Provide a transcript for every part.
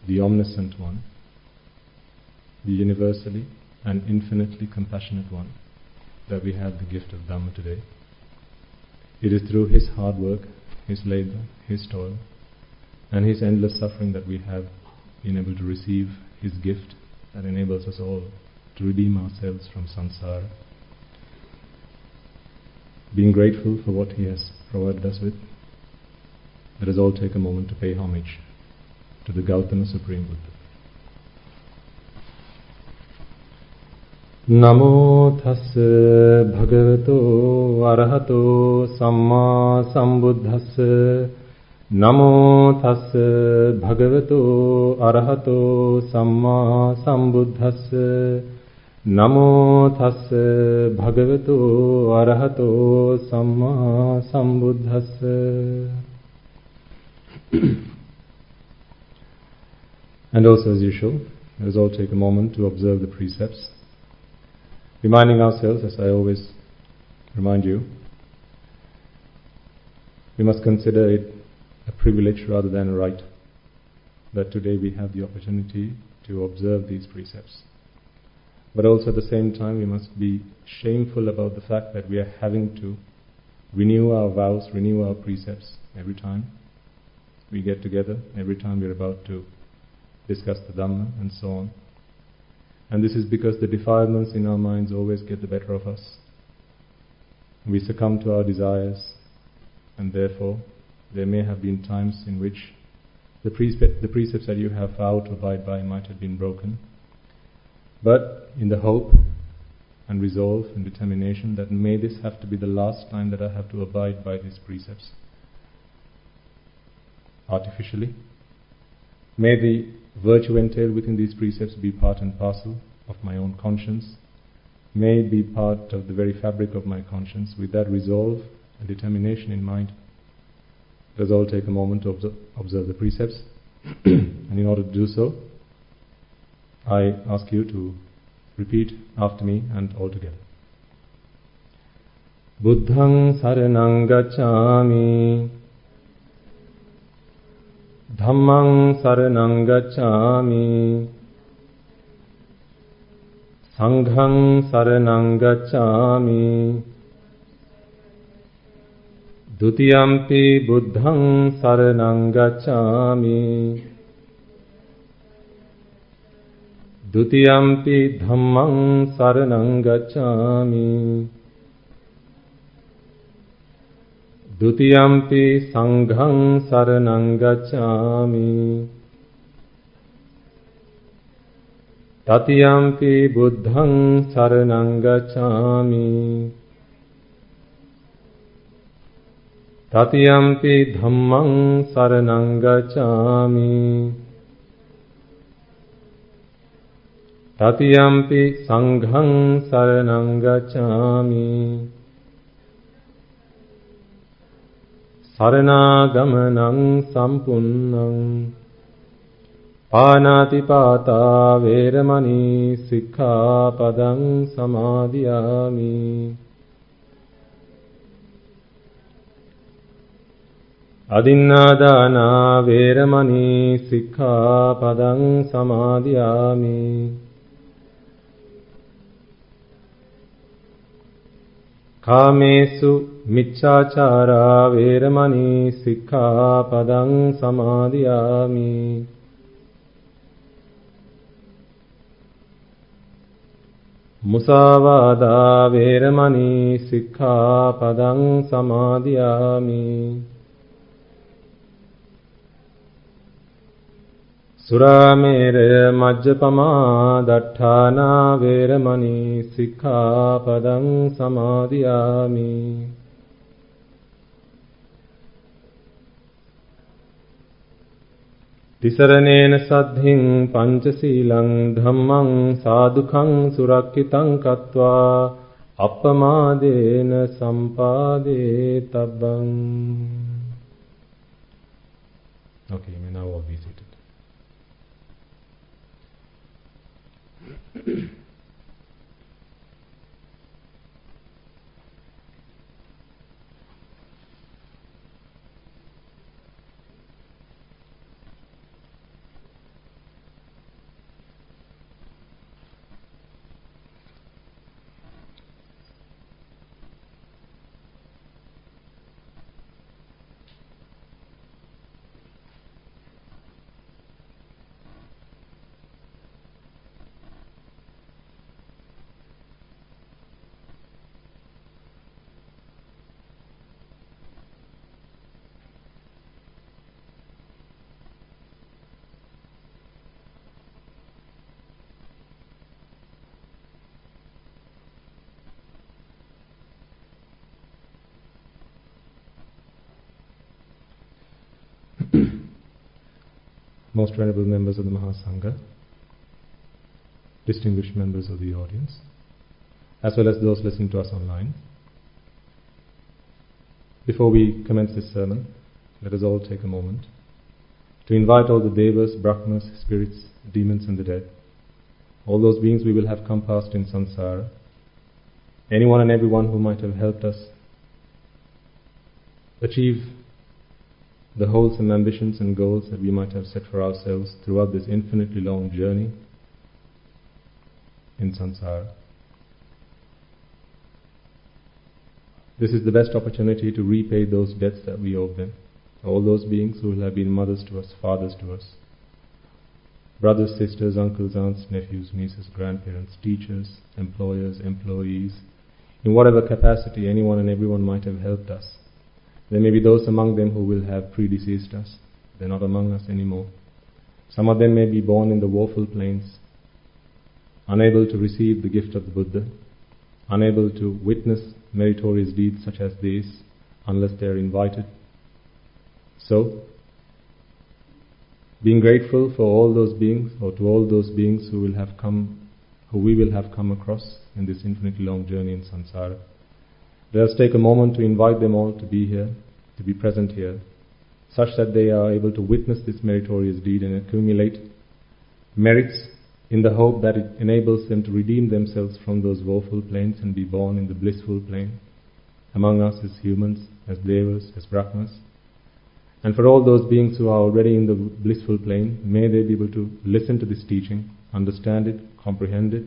the Omniscient One, the universally and infinitely compassionate One, that we have the gift of Dhamma today. It is through His hard work, His labor, His toil, and His endless suffering that we have been able to receive His gift that enables us all to redeem ourselves from samsara. Being grateful for what He has provided us with, let us all take a moment to pay homage to the Gautama Supreme Buddha. Namo tassa bhagavato arahato samma sambuddhassa. Namo tassa bhagavato arahato samma sambuddhassa. Namo tassa bhagavato arahato samma sambuddhassa. And also, as usual, let us all take a moment to observe the precepts, reminding ourselves, as I always remind you, we must consider it a privilege rather than a right, that today we have the opportunity to observe these precepts. But also at the same time, we must be shameful about the fact that we are having to renew our vows, renew our precepts every time we get together, every time we're about to discuss the Dhamma and so on. And this is because the defilements in our minds always get the better of us. We succumb to our desires, and therefore there may have been times in which the precepts that you have vowed to abide by might have been broken. But in the hope and resolve and determination that may this have to be the last time that I have to abide by these precepts artificially, may the virtue entailed within these precepts be part and parcel of my own conscience, may be part of the very fabric of my conscience. With that resolve and determination in mind, let us all take a moment to observe the precepts. And in order to do so, I ask you to repeat after me and all together. Buddhaṃ saranang gacchāmi, Dhammaṃ saranang gacchāmi, Saṅghaṃ saranang gacchāmi, Dutiyampi buddhaṃ saranang gacchāmi, Dutiyampi dhammaṃ saranang gacchāmi, Dutiyampi saṅghaṃ saranang gacchāmi, Tatiyampi buddhaṃ saranang gacchāmi, Tatiyampi dhammaṃ saranang gacchāmi, Tatiyampi saṅghaṃ saranang gacchāmi. Saranagamaṇaṃ sampunnaṃ Pānātipātā vēramaṇī sikkhapaдаṃ samādhiyāmi. Adinādānā vēramaṇī sikkhapaдаṃ samādhiyāmi. Kāmesu Micchāchārā vēramaṇī sikkhapaдаṃ samādhiyāmi. Musāvādā vēramaṇī sikkhapadaṃ samādhiyāmi. Surāmēraya majjapamā daṭṭhānā vēramaṇī sikkhapadaṃ samādhiyāmi. Tisaranena saddhiṃ pañcasīlaṃ dhammaṃ sādhukaṃ surakkitaṃ kattvā appamādena sampādetabbam. Okay, you may now all be seated. most venerable members of the Mahasangha, distinguished members of the audience, as well as those listening to us online. Before we commence this sermon, let us all take a moment to invite all the devas, brahmas, spirits, demons and the dead, all those beings we will have come past in samsara, anyone and everyone who might have helped us achieve the wholesome ambitions and goals that we might have set for ourselves throughout this infinitely long journey in samsara. This is the best opportunity to repay those debts that we owe them. All those beings who will have been mothers to us, fathers to us, brothers, sisters, uncles, aunts, nephews, nieces, grandparents, teachers, employers, employees, in whatever capacity anyone and everyone might have helped us. There may be those among them who will have predeceased us. They're not among us anymore. Some of them may be born in the woeful plains, unable to receive the gift of the Buddha, unable to witness meritorious deeds such as these unless they are invited. So, being grateful for all those beings, or to all those beings who we will have come across in this infinitely long journey in samsara, let us take a moment to invite them all to be here, to be present here, such that they are able to witness this meritorious deed and accumulate merits in the hope that it enables them to redeem themselves from those woeful planes and be born in the blissful plane among us as humans, as devas, as brahmas. And for all those beings who are already in the blissful plane, may they be able to listen to this teaching, understand it, comprehend it,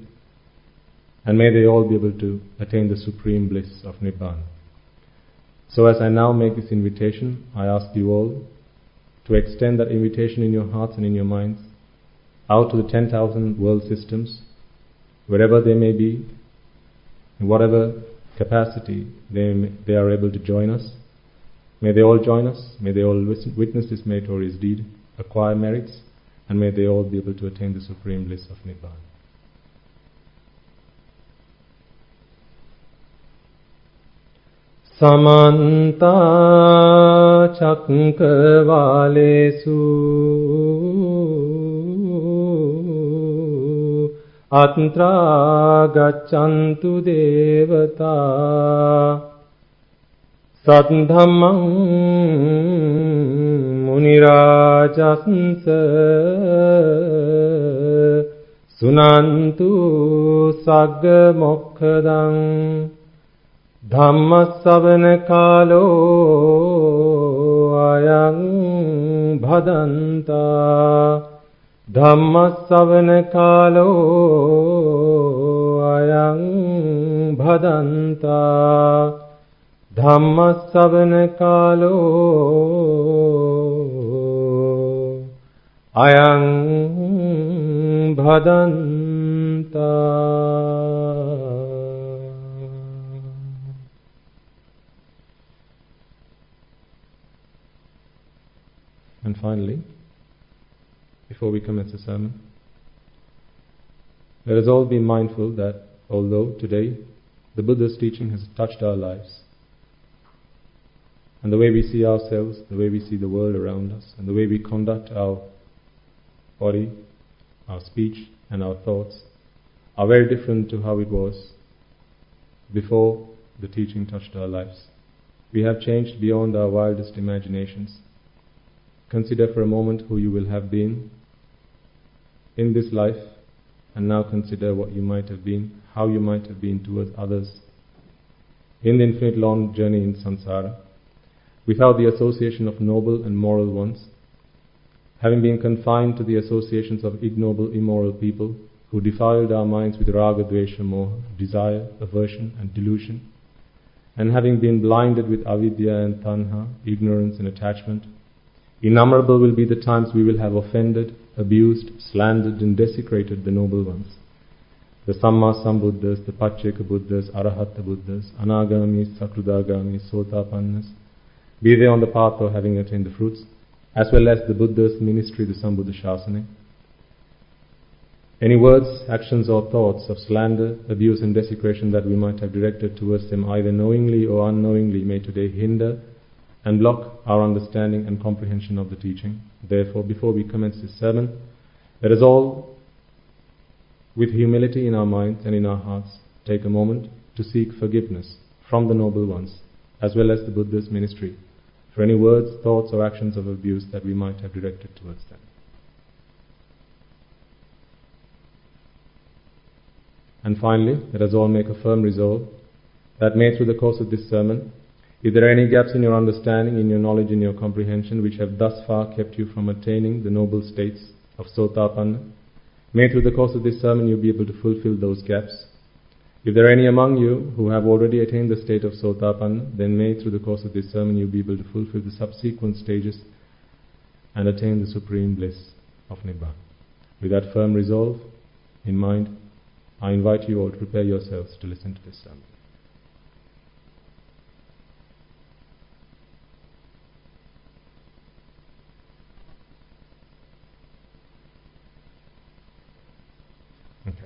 and may they all be able to attain the supreme bliss of Nibbana. So as I now make this invitation, I ask you all to extend that invitation in your hearts and in your minds out to the 10,000 world systems, wherever they may be, in whatever capacity they are able to join us. May they all join us, may they all witness this meritorious deed, acquire merits, and may they all be able to attain the supreme bliss of Nibbana. Samanta Chakravalesu Atra Gachantu Devata Saddhammam Munirajansa Sunantu Sagga Mokkadam Dhammasavana Kalo Ayang Bhadanta Dhammasavana Kalo Ayang Bhadanta Dhammasavana Kalo Ayang Bhadanta. And finally, before we commence the sermon, let us all be mindful that although today the Buddha's teaching has touched our lives, and the way we see ourselves, the way we see the world around us, and the way we conduct our body, our speech and our thoughts are very different to how it was before the teaching touched our lives. We have changed beyond our wildest imaginations. Consider for a moment who you will have been in this life, and now consider what you might have been, how you might have been towards others in the infinite long journey in samsara, without the association of noble and moral ones, having been confined to the associations of ignoble, immoral people who defiled our minds with raga, dvesha, moha, desire, aversion and delusion, and having been blinded with avidya and tanha, ignorance and attachment. Innumerable will be the times we will have offended, abused, slandered and desecrated the noble ones, the Samma Sambuddhas, the Pacceka Buddhas, Arahata Buddhas, Anagamis, Sakrudagamis, Sotapannas, be they on the path or having attained the fruits, as well as the Buddha's ministry, the Sambuddha Shasana. Any words, actions or thoughts of slander, abuse and desecration that we might have directed towards them either knowingly or unknowingly may today hinder and block our understanding and comprehension of the teaching. Therefore, before we commence this sermon, let us all, with humility in our minds and in our hearts, take a moment to seek forgiveness from the Noble Ones, as well as the Buddha's ministry, for any words, thoughts or actions of abuse that we might have directed towards them. And finally, let us all make a firm resolve that may through the course of this sermon, if there are any gaps in your understanding, in your knowledge, in your comprehension, which have thus far kept you from attaining the noble states of Sotapanna, may through the course of this sermon you be able to fulfill those gaps. If there are any among you who have already attained the state of Sotapanna, then may through the course of this sermon you be able to fulfill the subsequent stages and attain the supreme bliss of Nibbana. With that firm resolve in mind, I invite you all to prepare yourselves to listen to this sermon. Okay.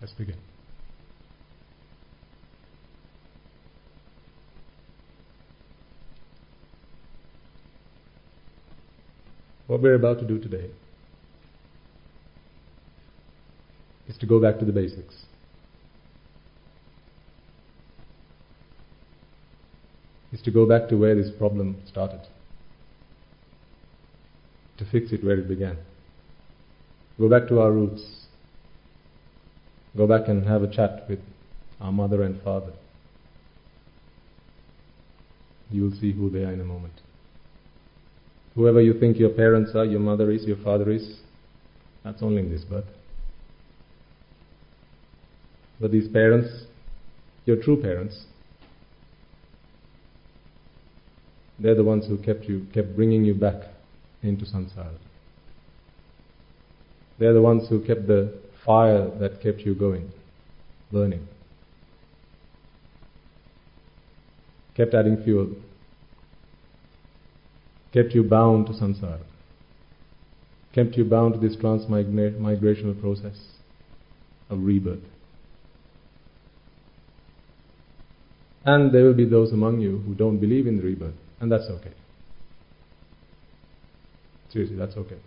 Let's begin. What we're about to do today is to go back to the basics. Is to go back to where this problem started. To fix it where it began. Go back to our roots. Go back and have a chat with our mother and father. You will see who they are in a moment. Whoever you think your parents are, your mother is, your father is, that's only in this birth. But these parents, your true parents, they're the ones who kept bringing you back into samsara. They're the ones who kept the fire that kept you going, burning. Kept adding fuel. Kept you bound to samsara. Kept you bound to this transmigrational process of rebirth. And there will be those among you who don't believe in the rebirth, and that's okay. Seriously, that's okay.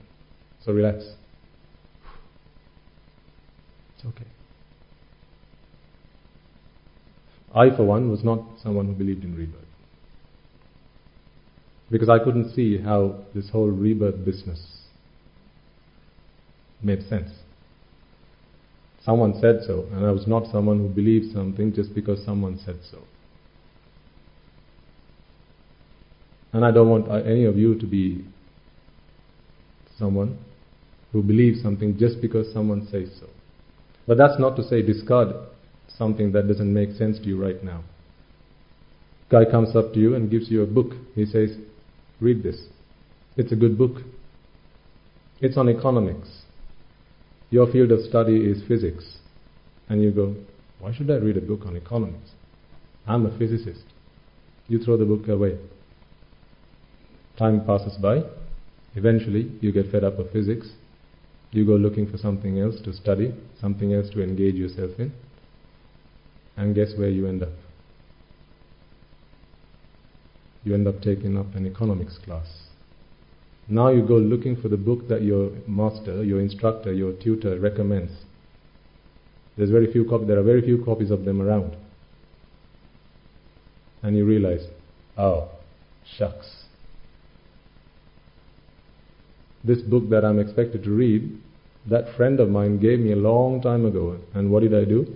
So relax. It's okay. I, for one, was not someone who believed in rebirth. Because I couldn't see how this whole rebirth business made sense. Someone said so, and I was not someone who believed something just because someone said so. And I don't want any of you to be someone who believes something just because someone says so. But that's not to say discard something that doesn't make sense to you right now. Guy comes up to you and gives you a book. He says, read this. It's a good book. It's on economics. Your field of study is physics. And you go, why should I read a book on economics? I'm a physicist. You throw the book away. Time passes by. Eventually, you get fed up of physics. You go looking for something else to study, something else to engage yourself in. And guess where you end up? You end up taking up an economics class. Now you go looking for the book that your master, your instructor, your tutor recommends. There are very few copies of them around. And you realize, oh, shucks. This book that I'm expected to read, that friend of mine gave me a long time ago. And what did I do?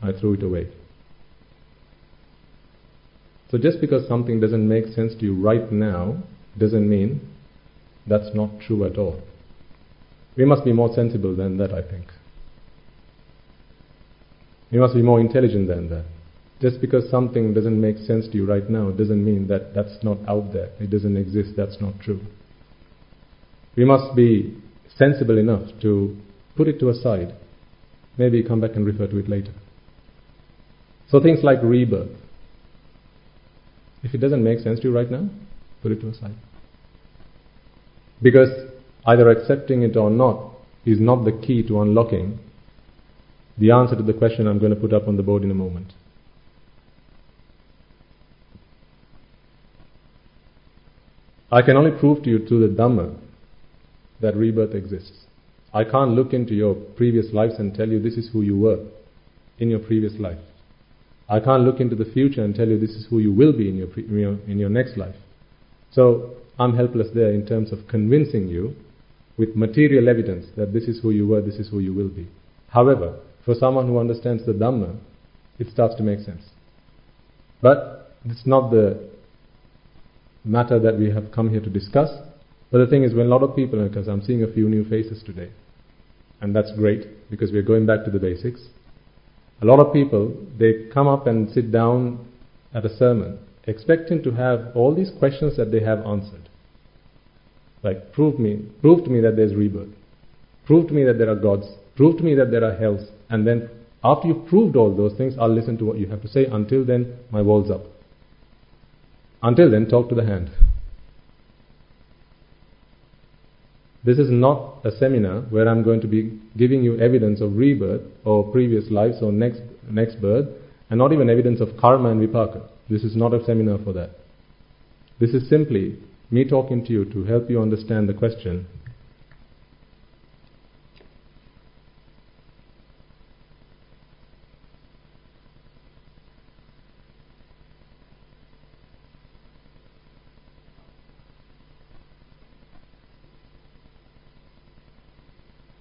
I threw it away. So just because something doesn't make sense to you right now, doesn't mean that's not true at all. We must be more sensible than that, I think. You must be more intelligent than that. Just because something doesn't make sense to you right now doesn't mean that that's not out there. It doesn't exist. That's not true. We must be sensible enough to put it to a side. Maybe come back and refer to it later. So things like rebirth. If it doesn't make sense to you right now, put it to a side. Because either accepting it or not is not the key to unlocking the answer to the question I'm going to put up on the board in a moment. I can only prove to you through the Dhamma that rebirth exists. I can't look into your previous lives and tell you this is who you were in your previous life. I can't look into the future and tell you this is who you will be in your next life. So I'm helpless there in terms of convincing you with material evidence that this is who you were, this is who you will be. However, for someone who understands the Dhamma, it starts to make sense. But it's not the matter that we have come here to discuss. But the thing is, when a lot of people, because I'm seeing a few new faces today, and that's great because we're going back to the basics. A lot of people, they come up and sit down at a sermon expecting to have all these questions that they have answered. Like, prove to me that there's rebirth. Prove to me that there are gods. Prove to me that there are hells. And then, after you've proved all those things, I'll listen to what you have to say. Until then, my wall's up. Until then, talk to the hand. This is not a seminar where I'm going to be giving you evidence of rebirth or previous lives or next birth, and not even evidence of karma and vipaka. This is not a seminar for that. This is simply me talking to you to help you understand the question.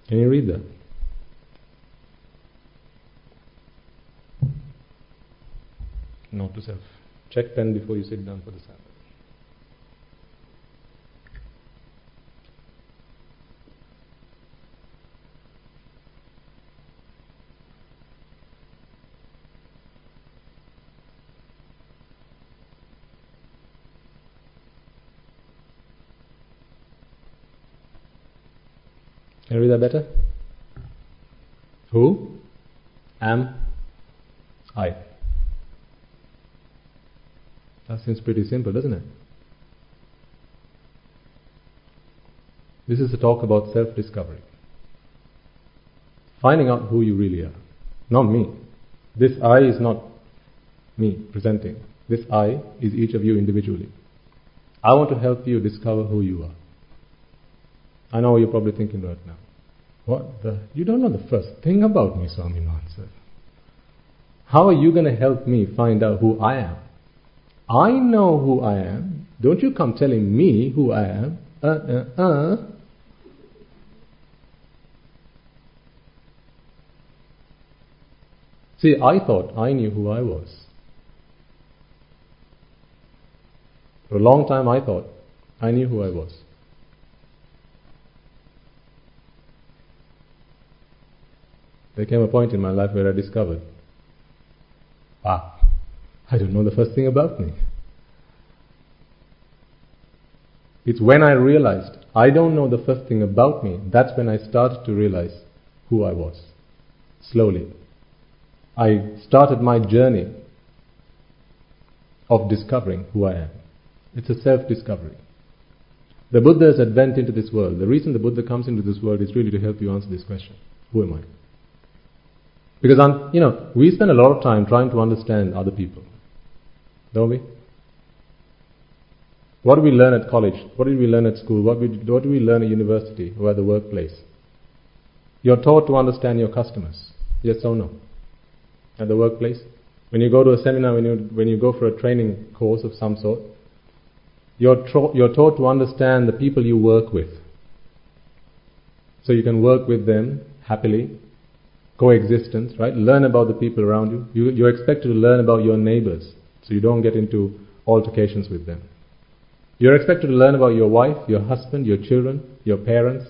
Can you read that? Note to self. Check pen before you sit down for the Sabbath. Can you read that better? Who am I? That seems pretty simple, doesn't it? This is a talk about self-discovery. Finding out who you really are. Not me. This I is not me presenting. This I is each of you individually. I want to help you discover who you are. I know what you're probably thinking right now. You don't know the first thing about me, Swami answered. How are you going to help me find out who I am? I know who I am. Don't you come telling me who I am. See, I thought I knew who I was. For a long time I thought I knew who I was. There came a point in my life where I discovered, I don't know the first thing about me. It's when I realized I don't know the first thing about me, that's when I started to realize who I was. Slowly. I started my journey of discovering who I am. It's a self-discovery. The Buddha's advent into this world, the reason the Buddha comes into this world is really to help you answer this question. Who am I? Because we spend a lot of time trying to understand other people. Don't we? What do we learn at college? What did we learn at school? What do we learn at university or at the workplace? You're taught to understand your customers. Yes or no? At the workplace? When you go to a seminar, when you go for a training course of some sort, you're taught to understand the people you work with. So you can work with them happily. Coexistence, right? Learn about the people around you. You're expected to learn about your neighbors, so you don't get into altercations with them. You're expected to learn about your wife, your husband, your children, your parents.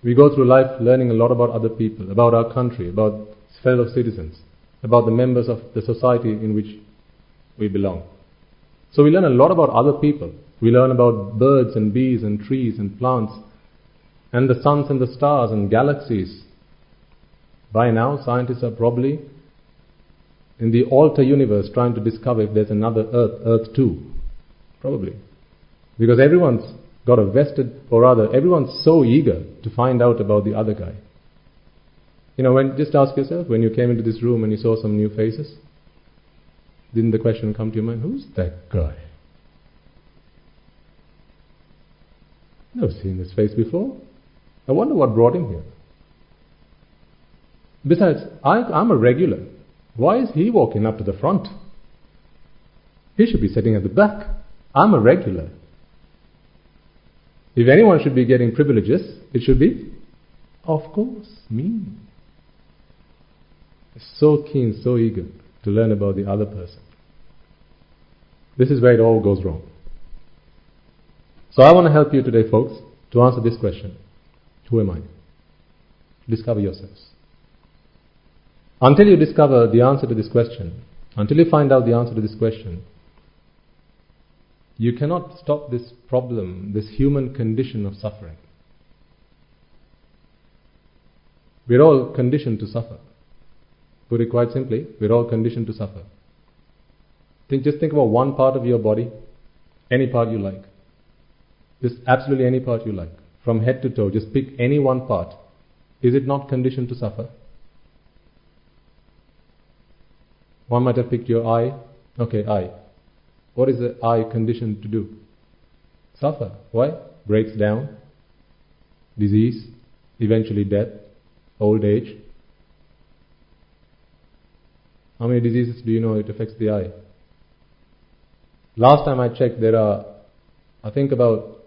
We go through life learning a lot about other people, about our country, about fellow citizens, about the members of the society in which we belong. So we learn a lot about other people. We learn about birds and bees and trees and plants and the suns and the stars and galaxies. By now, scientists are probably in the alter universe trying to discover if there's another Earth, Earth 2. Probably. Because everyone's got a vested, or rather, everyone's so eager to find out about the other guy. Just ask yourself, when you came into this room and you saw some new faces, didn't the question come to your mind, who's that guy? Never seen this face before. I wonder what brought him here. Besides, I'm a regular. Why is he walking up to the front? He should be sitting at the back. I'm a regular. If anyone should be getting privileges, it should be, of course, me. So keen, so eager to learn about the other person. This is where it all goes wrong. So I want to help you today, folks, to answer this question. Who am I? Discover yourselves. Until you discover the answer to this question, until you find out the answer to this question, you cannot stop this problem, this human condition of suffering. We're all conditioned to suffer. Put it quite simply, we're all conditioned to suffer. Just think about one part of your body, any part you like. Just absolutely any part you like. From head to toe, just pick any one part. Is it not conditioned to suffer? One might have picked your eye. Okay, eye. What is the eye conditioned to do? Suffer. Why? Breaks down. Disease. Eventually death. Old age. How many diseases do you know it affects the eye? Last time I checked, there are, I think, about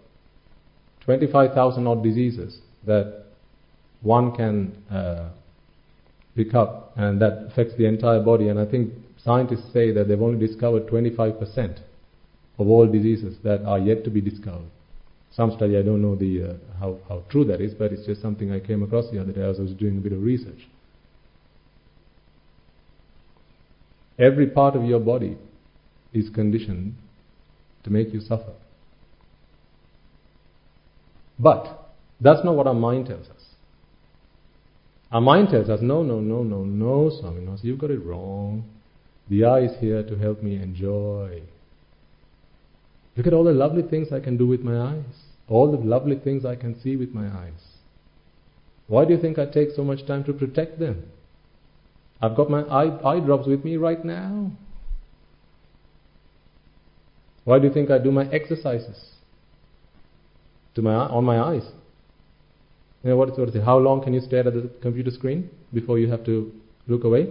25,000 odd diseases that one can pick up, and that affects the entire body. And I think scientists say that they've only discovered 25% of all diseases that are yet to be discovered. Some study, I don't know how true that is, but it's just something I came across the other day as I was doing a bit of research. Every part of your body is conditioned to make you suffer. But that's not what our mind tells us. Our mind tells us, no, Swami, you've got it wrong. The eye is here to help me enjoy. Look at all the lovely things I can do with my eyes. All the lovely things I can see with my eyes. Why do you think I take so much time to protect them? I've got my eye drops with me right now. Why do you think I do my exercises? On my eyes. What is it? How long can you stare at the computer screen before you have to look away?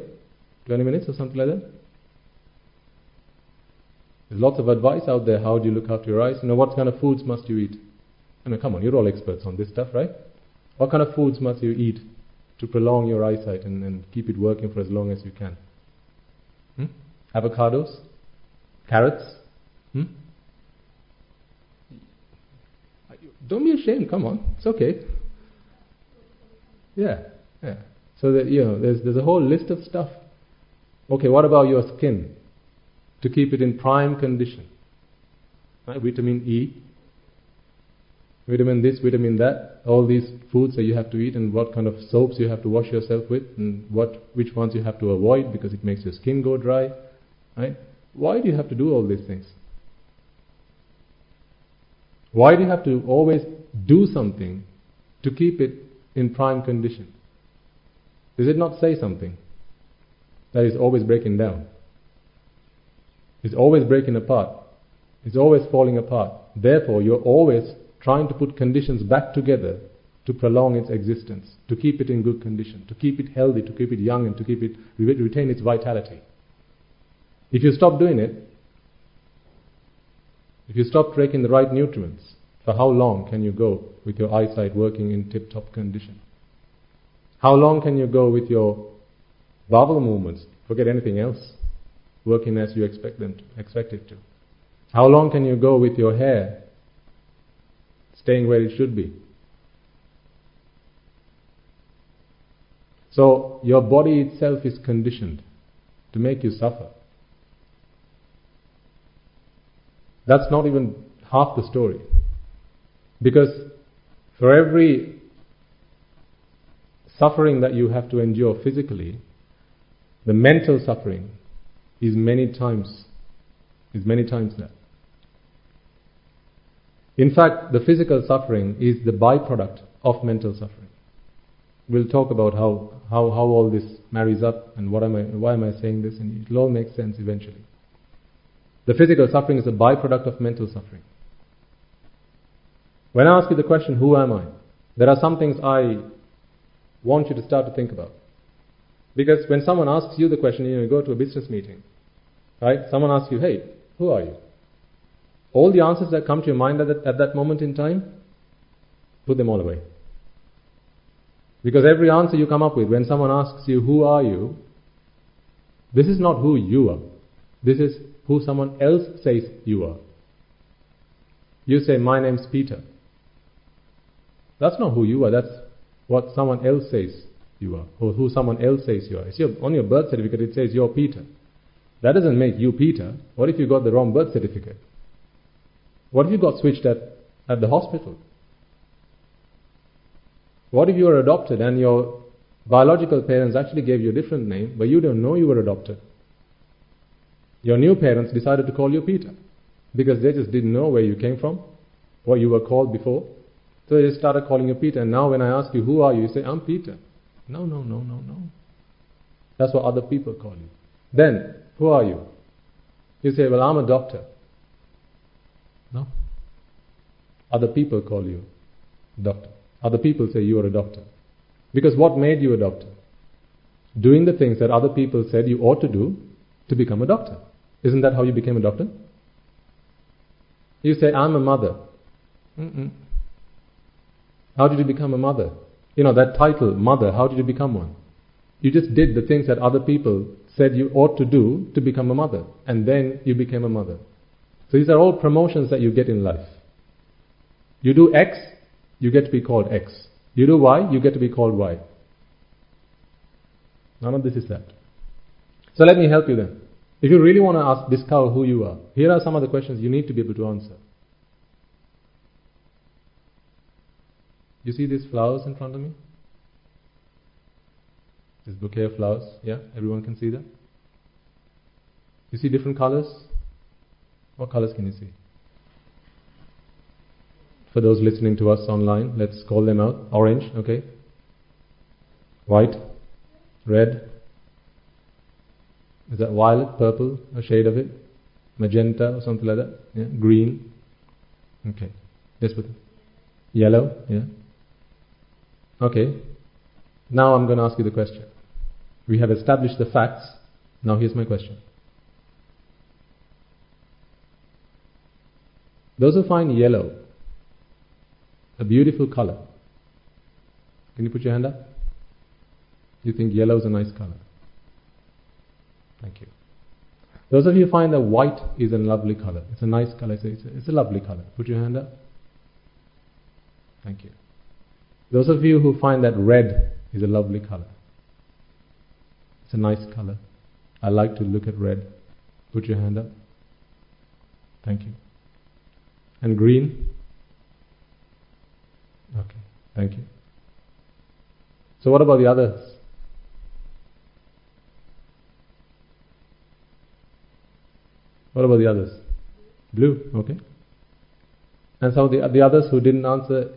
20 minutes or something like that? There's lots of advice out there. How do you look after your eyes? What kind of foods must you eat? Come on, you're all experts on this stuff, right? What kind of foods must you eat to prolong your eyesight and keep it working for as long as you can? Avocados? Carrots? Don't be ashamed, come on, it's okay. Yeah. So that, there's a whole list of stuff. Okay, what about your skin? To keep it in prime condition. Right? Vitamin E, vitamin this, vitamin that, all these foods that you have to eat, and what kind of soaps you have to wash yourself with, and which ones you have to avoid because it makes your skin go dry. Right? Why do you have to do all these things? Why do you have to always do something to keep it in prime condition? Does it not say something? That is always breaking down. It's always breaking apart. It's always falling apart. Therefore, you're always trying to put conditions back together to prolong its existence, to keep it in good condition, to keep it healthy, to keep it young, and to keep it retain its vitality. If you stop doing it, if you stop taking the right nutrients, for how long can you go with your eyesight working in tip-top condition? How long can you go with your bowel movements, forget anything else, working as you expect it to? How long can you go with your hair staying where it should be? So your body itself is conditioned to make you suffer. That's not even half the story. Because for every suffering that you have to endure physically, the mental suffering is many times that. In fact, the physical suffering is the byproduct of mental suffering. We'll talk about how all this marries up and why am I saying this, and it'll all make sense eventually. The physical suffering is a byproduct of mental suffering. When I ask you the question, who am I? There are some things I want you to start to think about. Because when someone asks you the question, you go to a business meeting, right? Someone asks you, hey, who are you? All the answers that come to your mind at that moment in time, put them all away. Because every answer you come up with, when someone asks you, who are you? This is not who you are. This is who someone else says you are. You say, my name's Peter. That's not who you are. That's what someone else says you are, or who someone else says you are. On your birth certificate it says you're Peter. That doesn't make you Peter. What if you got the wrong birth certificate? What if you got switched at the hospital? What if you were adopted and your biological parents actually gave you a different name, but you don't know you were adopted? Your new parents decided to call you Peter because they just didn't know where you came from, what you were called before. So they just started calling you Peter. And now when I ask you, who are you? You say, I'm Peter. No. That's what other people call you. Then, who are you? You say, well, I'm a doctor. No. Other people call you doctor. Other people say you are a doctor. Because what made you a doctor? Doing the things that other people said you ought to do to become a doctor. Isn't that how you became a doctor? You say, I'm a mother. How did you become a mother? You know, that title, mother, how did you become one? You just did the things that other people said you ought to do to become a mother. And then you became a mother. So these are all promotions that you get in life. You do X, you get to be called X. You do Y, you get to be called Y. None of this is that. So let me help you then. If you really want to discover who you are, here are some of the questions you need to be able to answer. You see these flowers in front of me? This bouquet of flowers, yeah? Everyone can see that? You see different colors? What colors can you see? For those listening to us online, let's call them out. Orange, okay. White, red. Is that violet, purple, a shade of it? Magenta or something like that? Yeah. Green. Okay. Yes, but yellow, yeah. Okay. Now I'm going to ask you the question. We have established the facts. Now here's my question. Those who find yellow a beautiful color, can you put your hand up? You think yellow is a nice color? Thank you. Those of you who find that white is a lovely color, it's a nice color, it's a lovely color, put your hand up. Thank you. Those of you who find that red is a lovely color, it's a nice color, I like to look at red, put your hand up. Thank you. And green? Okay, thank you. So what about the others? What about the others? Blue, okay. And so the others who didn't answer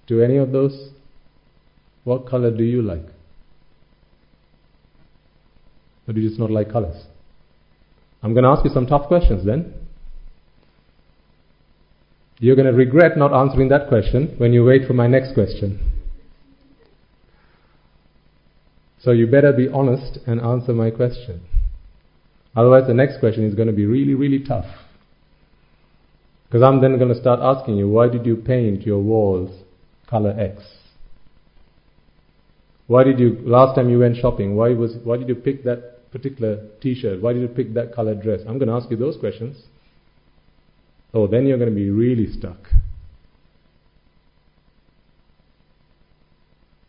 to any of those, what color do you like? Or do you just not like colors? I'm going to ask you some tough questions then. You're going to regret not answering that question when you wait for my next question. So you better be honest and answer my question. Otherwise the next question is going to be really, really tough. Because I'm then going to start asking you, why did you paint your walls color X? Why did you, last time you went shopping, why did you pick that particular t-shirt? Why did you pick that colored dress? I'm going to ask you those questions. Oh, then you're going to be really stuck.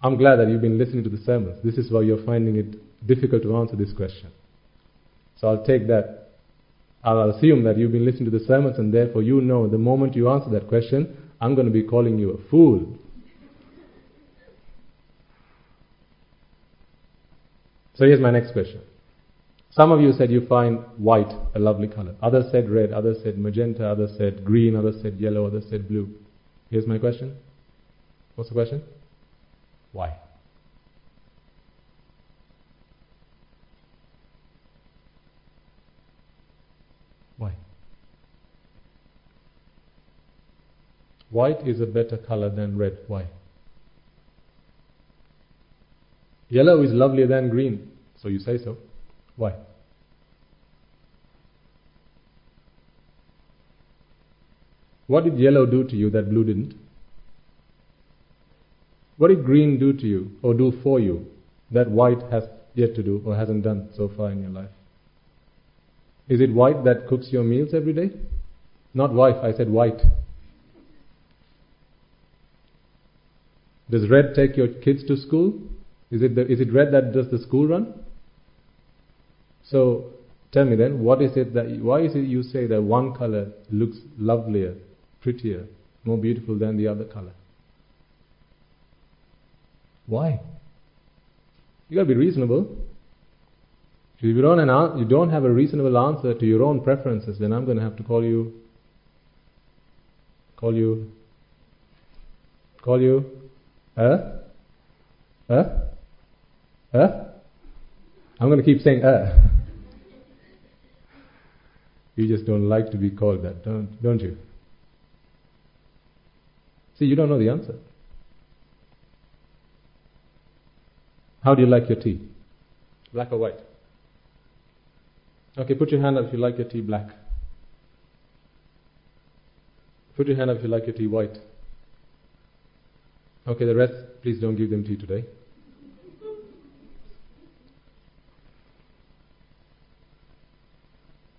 I'm glad that you've been listening to the sermons. This is why you're finding it difficult to answer this question. So I'll take that. I'll assume that you've been listening to the sermons, and therefore you know the moment you answer that question, I'm going to be calling you a fool. So here's my next question. Some of you said you find white a lovely color. Others said red, others said magenta, others said green, others said yellow, others said blue. Here's my question. What's the question? Why? Why? White is a better color than red. Why? Yellow is lovelier than green. So you say so. Why? What did yellow do to you that blue didn't? What did green do to you or do for you that white has yet to do or hasn't done so far in your life? Is it white that cooks your meals every day? Not wife, I said white. Does red take your kids to school? Is it red that does the school run? So tell me then, why is it you say that one color looks lovelier, prettier, more beautiful than the other color? Why? You got to be reasonable. If you don't have a reasonable answer to your own preferences, then I'm going to have to call you. I'm going to keep saying You just don't like to be called that, don't you? See, you don't know the answer. How do you like your tea? Black or white? Okay, put your hand up if you like your tea black. Put your hand up if you like your tea white. Okay, the rest, please don't give them tea today.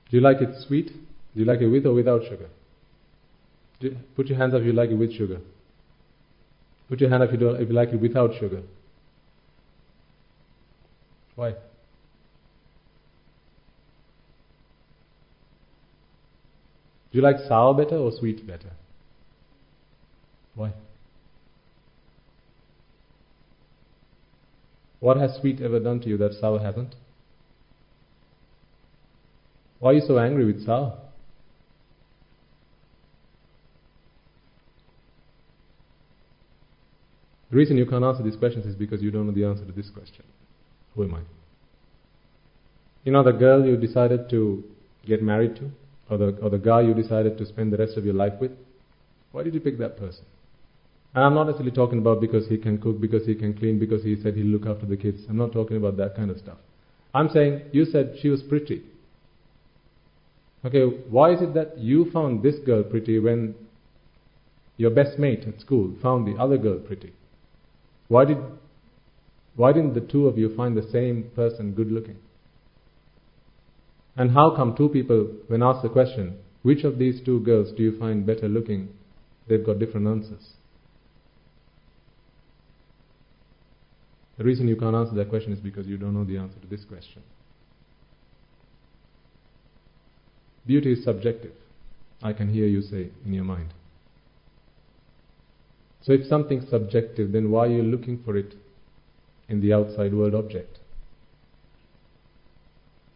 Do you like it sweet? Do you like it with or without sugar? Put your hands up if you like it with sugar. Put your hand up if you like it without sugar. Why? Do you like sour better or sweet better? Why? What has sweet ever done to you that sour hasn't? Why are you so angry with sour? The reason you can't answer these questions is because you don't know the answer to this question. Who am I? You know the girl you decided to get married to? Or the guy you decided to spend the rest of your life with? Why did you pick that person? And I'm not necessarily talking about because he can cook, because he can clean, because he said he'll look after the kids. I'm not talking about that kind of stuff. I'm saying, you said she was pretty. Okay, why is it that you found this girl pretty when your best mate at school found the other girl pretty? Why didn't the two of you find the same person good looking? And how come two people, when asked the question, which of these two girls do you find better looking, they've got different answers? The reason you can't answer that question is because you don't know the answer to this question. Beauty is subjective, I can hear you say in your mind. So if something's subjective, then why are you looking for it in the outside world object?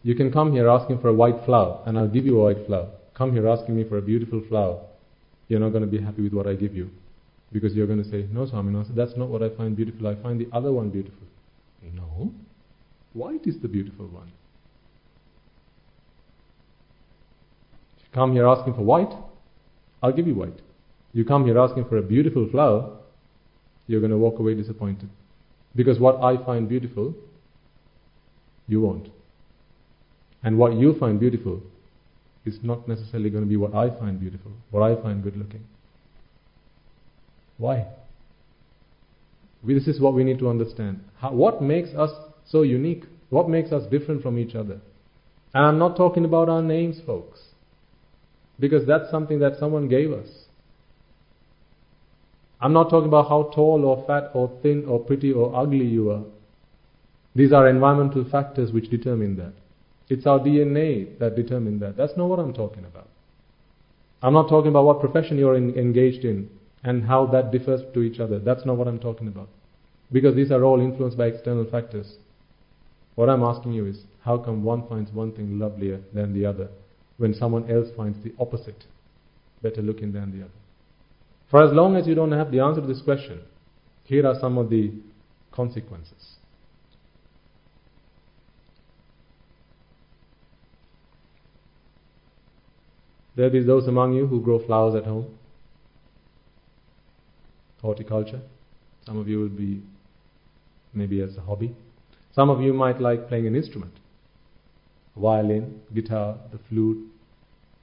You can come here asking for a white flower, and I'll give you a white flower. Come here asking me for a beautiful flower. You're not going to be happy with what I give you. Because you're going to say, no, Swaminatha, that's not what I find beautiful. I find the other one beautiful. No. White is the beautiful one. If you come here asking for white, I'll give you white. You come here asking for a beautiful flower, you're going to walk away disappointed. Because what I find beautiful, you won't. And what you find beautiful is not necessarily going to be what I find beautiful, what I find good looking. Why? This is what we need to understand. What makes us so unique? What makes us different from each other? And I'm not talking about our names, folks. Because that's something that someone gave us. I'm not talking about how tall or fat or thin or pretty or ugly you are. These are environmental factors which determine that. It's our DNA that determine that. That's not what I'm talking about. I'm not talking about what profession you're engaged in and how that differs to each other. That's not what I'm talking about. Because these are all influenced by external factors. What I'm asking you is, how come one finds one thing lovelier than the other when someone else finds the opposite better looking than the other? For as long as you don't have the answer to this question, here are some of the consequences. There will be those among you who grow flowers at home, horticulture. Some of you will be maybe as a hobby. Some of you might like playing an instrument, violin, guitar, the flute,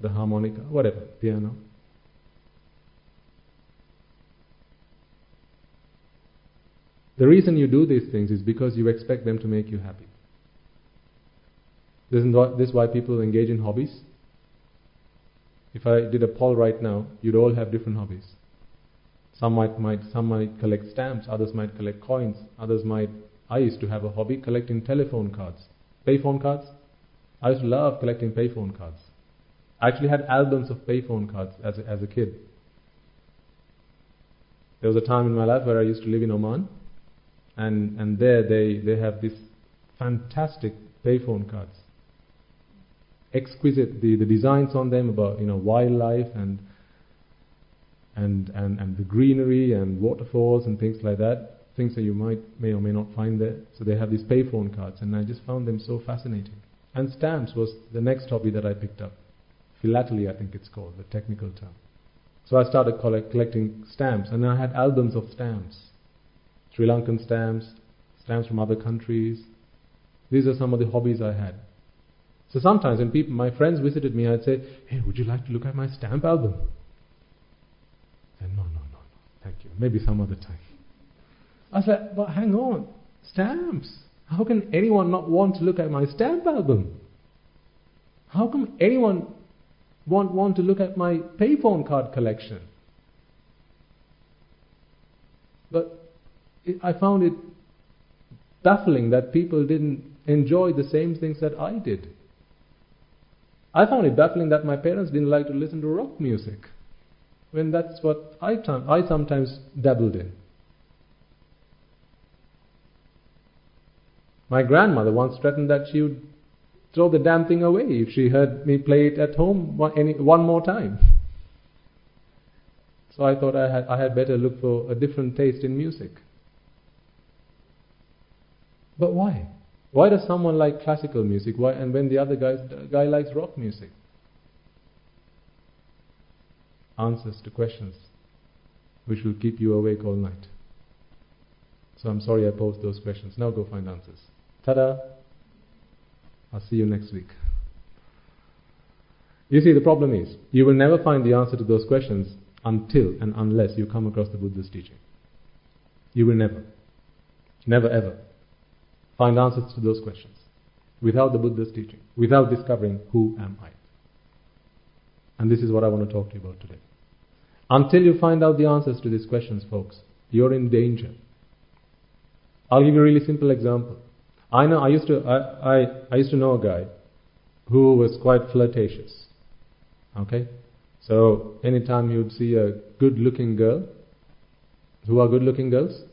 the harmonica, whatever, piano. The reason you do these things is because you expect them to make you happy. Isn't this why people engage in hobbies? If I did a poll right now, you'd all have different hobbies. Some might collect stamps, others might collect coins, I used to have a hobby collecting telephone cards. Payphone cards? I used to love collecting payphone cards. I actually had albums of payphone cards as a kid. There was a time in my life where I used to live in Oman, and there they have these fantastic payphone cards. Exquisite, the designs on them about wildlife and the greenery and waterfalls and things like that, things that you may or may not find there. So they have these payphone cards, and I just found them so fascinating. And stamps was the next hobby that I picked up. Philately, I think it's called, the technical term. So I started collecting stamps, and I had albums of stamps. Sri Lankan stamps, stamps from other countries. These are some of the hobbies I had. So sometimes when my friends visited me, I'd say, "Hey, would you like to look at my stamp album?" And no, thank you. Maybe some other time. I was like, "But hang on, stamps. How can anyone not want to look at my stamp album? How come anyone want to look at my payphone card collection?" But I found it baffling that people didn't enjoy the same things that I did. I found it baffling that my parents didn't like to listen to rock music, when that's what I sometimes dabbled in. My grandmother once threatened that she would throw the damn thing away if she heard me play it at home one more time. So I thought I had better look for a different taste in music. But why? Why does someone like classical music? Why? And when the other guy likes rock music? Answers to questions which will keep you awake all night. So I'm sorry I posed those questions. Now go find answers. Ta-da! I'll see you next week. You see, the problem is, you will never find the answer to those questions until and unless you come across the Buddha's teaching. You will never ever find answers to those questions without the Buddha's teaching, without discovering who am I. And this is what I want to talk to you about today. Until you find out the answers to these questions, folks, you're in danger. I'll give you a really simple example. I used to know a guy who was quite flirtatious. Okay? So anytime you'd see a good-looking girl, who are good-looking girls?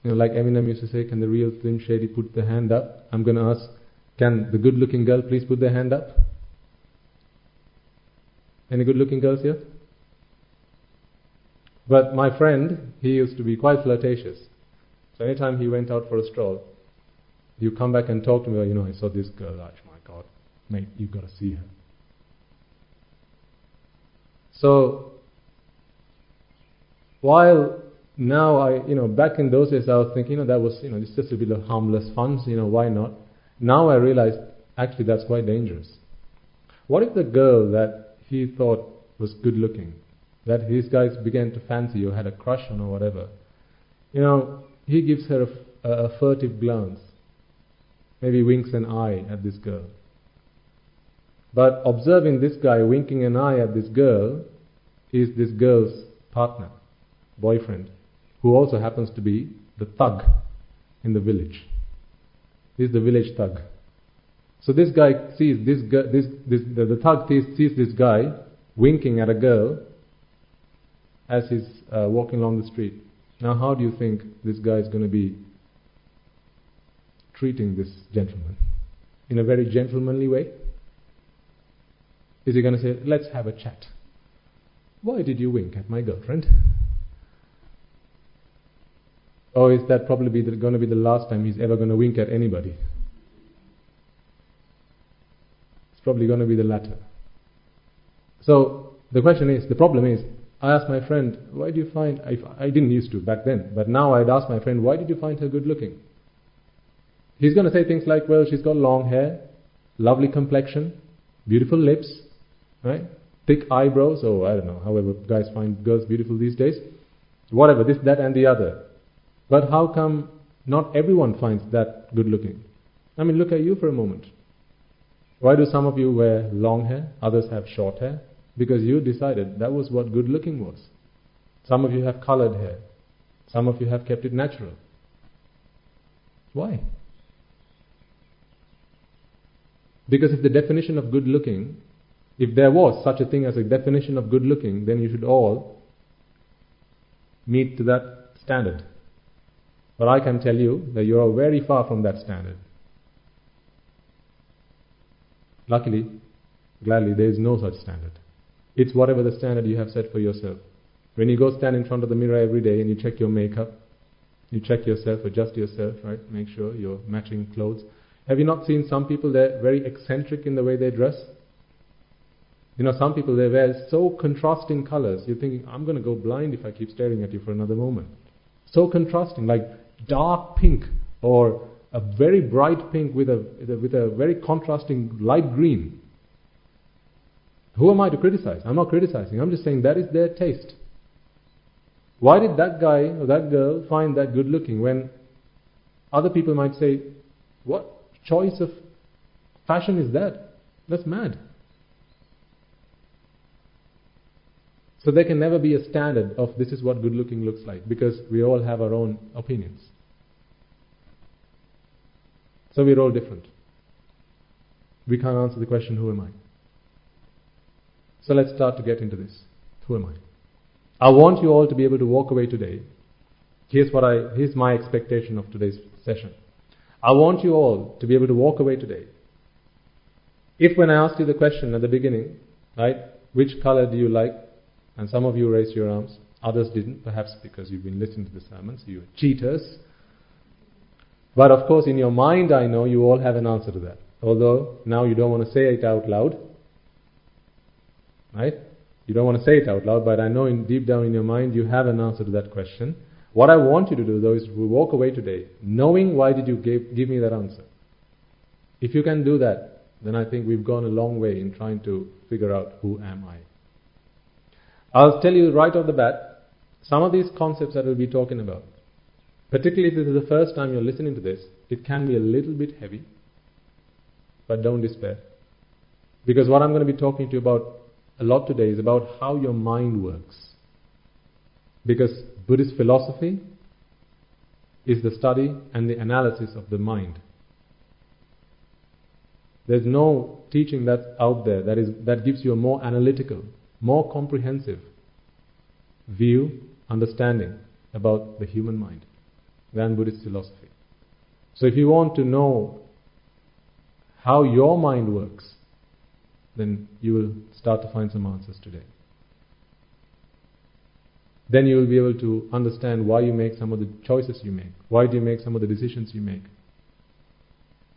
Like Eminem used to say, can the real Slim Shady put the hand up? I'm going to ask, can the good-looking girl please put their hand up? Any good-looking girls here? But my friend, he used to be quite flirtatious. So anytime he went out for a stroll, you come back and talk to me, I saw this girl, oh my God, mate, you've got to see her. So, while now back in those days I was thinking, that was, it's just a bit of harmless fun, why not? Now I realized, actually that's quite dangerous. What if the girl that he thought was good looking, that these guys began to fancy or had a crush on or whatever, he gives her a furtive glance, maybe winks an eye at this girl. But observing this guy winking an eye at this girl is this girl's partner, boyfriend, who also happens to be the thug in the village. He's the village thug. So this guy sees the thug sees this guy winking at a girl as he's walking along the street. Now, how do you think this guy is going to be treating this gentleman? In a very gentlemanly way? Is he going to say, let's have a chat? Why did you wink at my girlfriend? Or is that probably going to be the last time he's ever going to wink at anybody? It's probably going to be the latter. So the problem is, I asked my friend, why do you find, I didn't used to back then, but now I'd ask my friend, why did you find her good looking? He's going to say things like, well, she's got long hair, lovely complexion, beautiful lips, right? Thick eyebrows, or I don't know, however guys find girls beautiful these days. Whatever, this, that and the other. But how come not everyone finds that good looking? I mean, look at you for a moment. Why do some of you wear long hair, others have short hair? Because you decided that was what good looking was. Some of you have colored hair. Some of you have kept it natural. Why? Because if the definition of good looking, if there was such a thing as a definition of good looking, then you should all meet to that standard. But I can tell you that you are very far from that standard. Luckily, gladly, there is no such standard. It's whatever the standard you have set for yourself. When you go stand in front of the mirror every day and you check your makeup, you check yourself, adjust yourself, right? Make sure you're matching clothes. Have you not seen some people, they're very eccentric in the way they dress? You know, some people, they wear so contrasting colors, you're thinking, I'm going to go blind if I keep staring at you for another moment. So contrasting, like dark pink or a very bright pink with a very contrasting light green. Who am I to criticize? I'm not criticizing. I'm just saying that is their taste. Why did that guy or that girl find that good looking when other people might say, what choice of fashion is that? That's mad. So there can never be a standard of this is what good looking looks like, because we all have our own opinions. So we're all different. We can't answer the question, who am I? So let's start to get into this. Who am I? I want you all to be able to walk away today. Here's my expectation of today's session. I want you all to be able to walk away today. If when I asked you the question at the beginning, right, which color do you like? And some of you raised your arms, others didn't, perhaps because you've been listening to the sermons, you're cheaters. But of course in your mind I know you all have an answer to that. Although now you don't want to say it out loud. Right? You don't want to say it out loud, but I know deep down in your mind you have an answer to that question. What I want you to do though is to walk away today knowing why did you give me that answer. If you can do that, then I think we've gone a long way in trying to figure out who am I. I'll tell you right off the bat, some of these concepts that we'll be talking about, particularly if this is the first time you're listening to this, it can be a little bit heavy, but don't despair. Because what I'm going to be talking to you about a lot today is about how your mind works. Because Buddhist philosophy is the study and the analysis of the mind. There's no teaching that's out there that gives you a more analytical, more comprehensive view, understanding about the human mind than Buddhist philosophy. So if you want to know how your mind works, then you will start to find some answers today. Then you will be able to understand why you make some of the choices you make. Why do you make some of the decisions you make?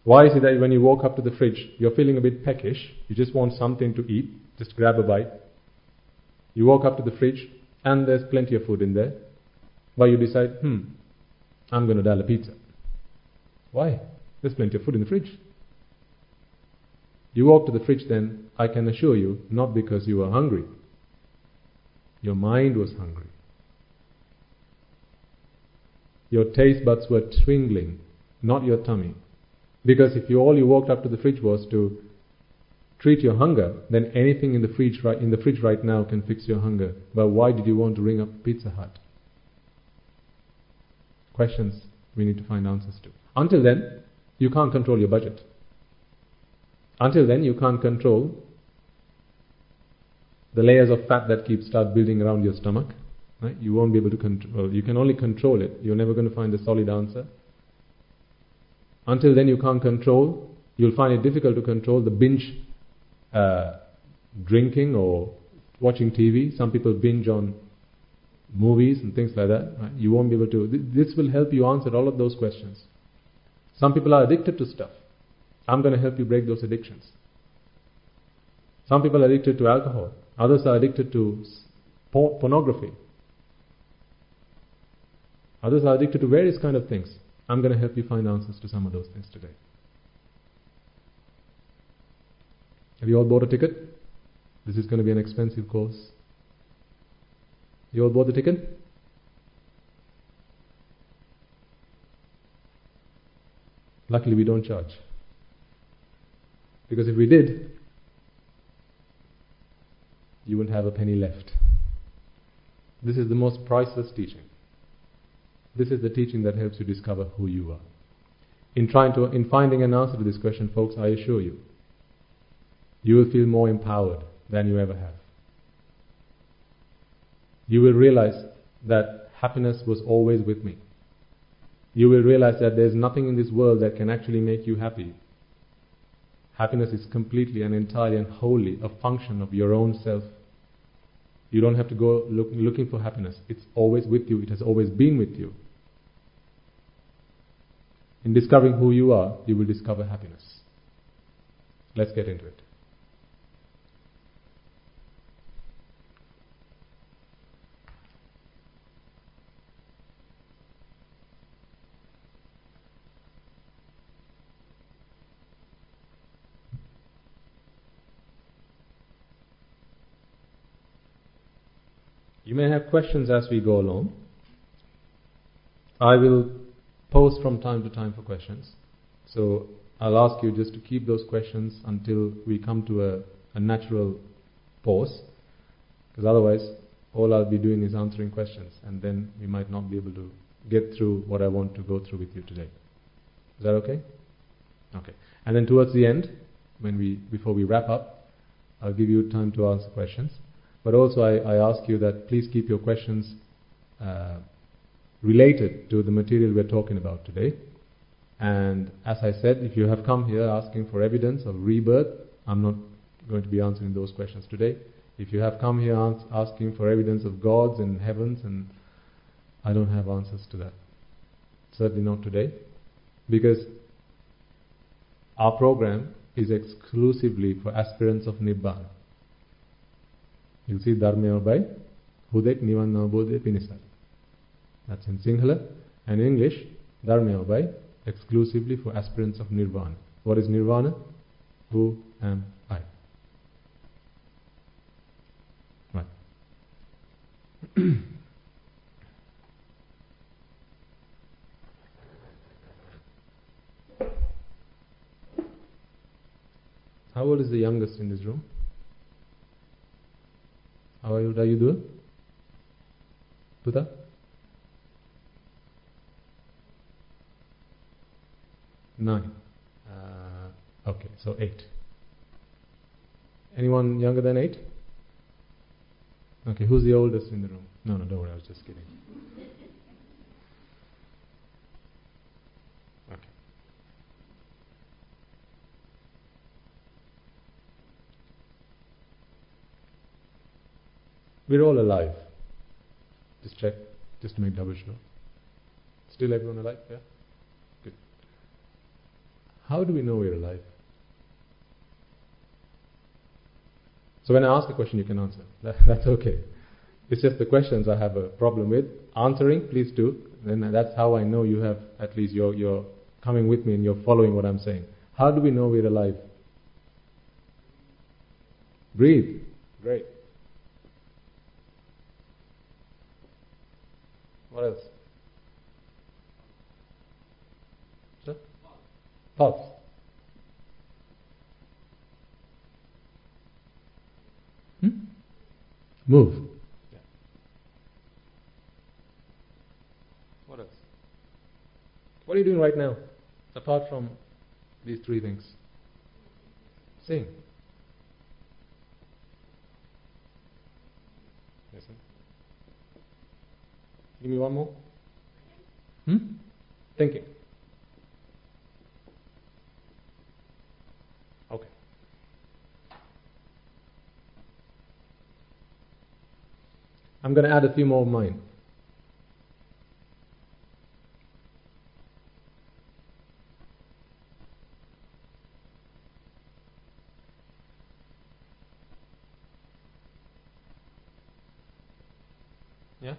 Why is it that when you walk up to the fridge, you're feeling a bit peckish, you just want something to eat, just grab a bite. You walk up to the fridge and there's plenty of food in there. But you decide, I'm going to dial a pizza. Why? There's plenty of food in the fridge. You walk to the fridge then, I can assure you, not because you were hungry. Your mind was hungry. Your taste buds were tingling, not your tummy. Because if all you walked up to the fridge was to treat your hunger, then anything in the fridge right now can fix your hunger. But why did you want to ring up Pizza Hut? Questions we need to find answers to. Until then, you can't control your budget. Until then, you can't control the layers of fat that start building around your stomach. Right? You won't be able to control. You can only control it. You're never going to find a solid answer. Until then, you can't control. You'll find it difficult to control the binge drinking or watching TV. Some people binge on movies and things like that. Right? You won't be able to. This will help you answer all of those questions. Some people are addicted to stuff. I'm going to help you break those addictions. Some people are addicted to alcohol. Others are addicted to pornography. Others are addicted to various kind of things. I'm going to help you find answers to some of those things today. Have you all bought a ticket? This is going to be an expensive course. You all bought the ticket? Luckily we don't charge. Because if we did, you wouldn't have a penny left. This is the most priceless teaching. This is the teaching that helps you discover who you are. In finding an answer to this question, folks, I assure you, you will feel more empowered than you ever have. You will realize that happiness was always with me. You will realize that there is nothing in this world that can actually make you happy. Happiness is completely and entirely and wholly a function of your own self. You don't have to go looking for happiness. It's always with you. It has always been with you. In discovering who you are, you will discover happiness. Let's get into it. You may have questions as we go along. I will pause from time to time for questions. So I'll ask you just to keep those questions until we come to a natural pause. Because otherwise, all I'll be doing is answering questions. And then we might not be able to get through what I want to go through with you today. Is that okay? Okay. And then towards the end, before we wrap up, I'll give you time to answer questions. But also I ask you that please keep your questions related to the material we're talking about today. And as I said, if you have come here asking for evidence of rebirth, I'm not going to be answering those questions today. If you have come here asking for evidence of gods and heavens, and I don't have answers to that. Certainly not today. Because our program is exclusively for aspirants of Nibbana. You'll see Dharamayai Obai, Hudek Nivan Nabodhe Pinisai. That's in Sinhala. And in English, Dharamayai Obai, exclusively for aspirants of Nirvana. What is Nirvana? Who am I? Right. How old is the youngest in this room? How old are you doing? Puta? Nine. Okay, so 8. Anyone younger than 8? Okay, who's the oldest in the room? No, don't worry, I was just kidding. Okay. We're all alive. Just check, just to make double sure. Still everyone alive? Yeah? Good. How do we know we're alive? So when I ask a question, you can answer. That's okay. It's just the questions I have a problem with. Answering, please do. Then that's how I know you have, at least you're coming with me and you're following what I'm saying. How do we know we're alive? Breathe. Great. What else? Sir? Pulse. Move. Yeah. What else? What are you doing right now, apart from these three things? Sing. Listen. Give me one more. Thinking. Okay. I'm going to add a few more of mine. Yeah?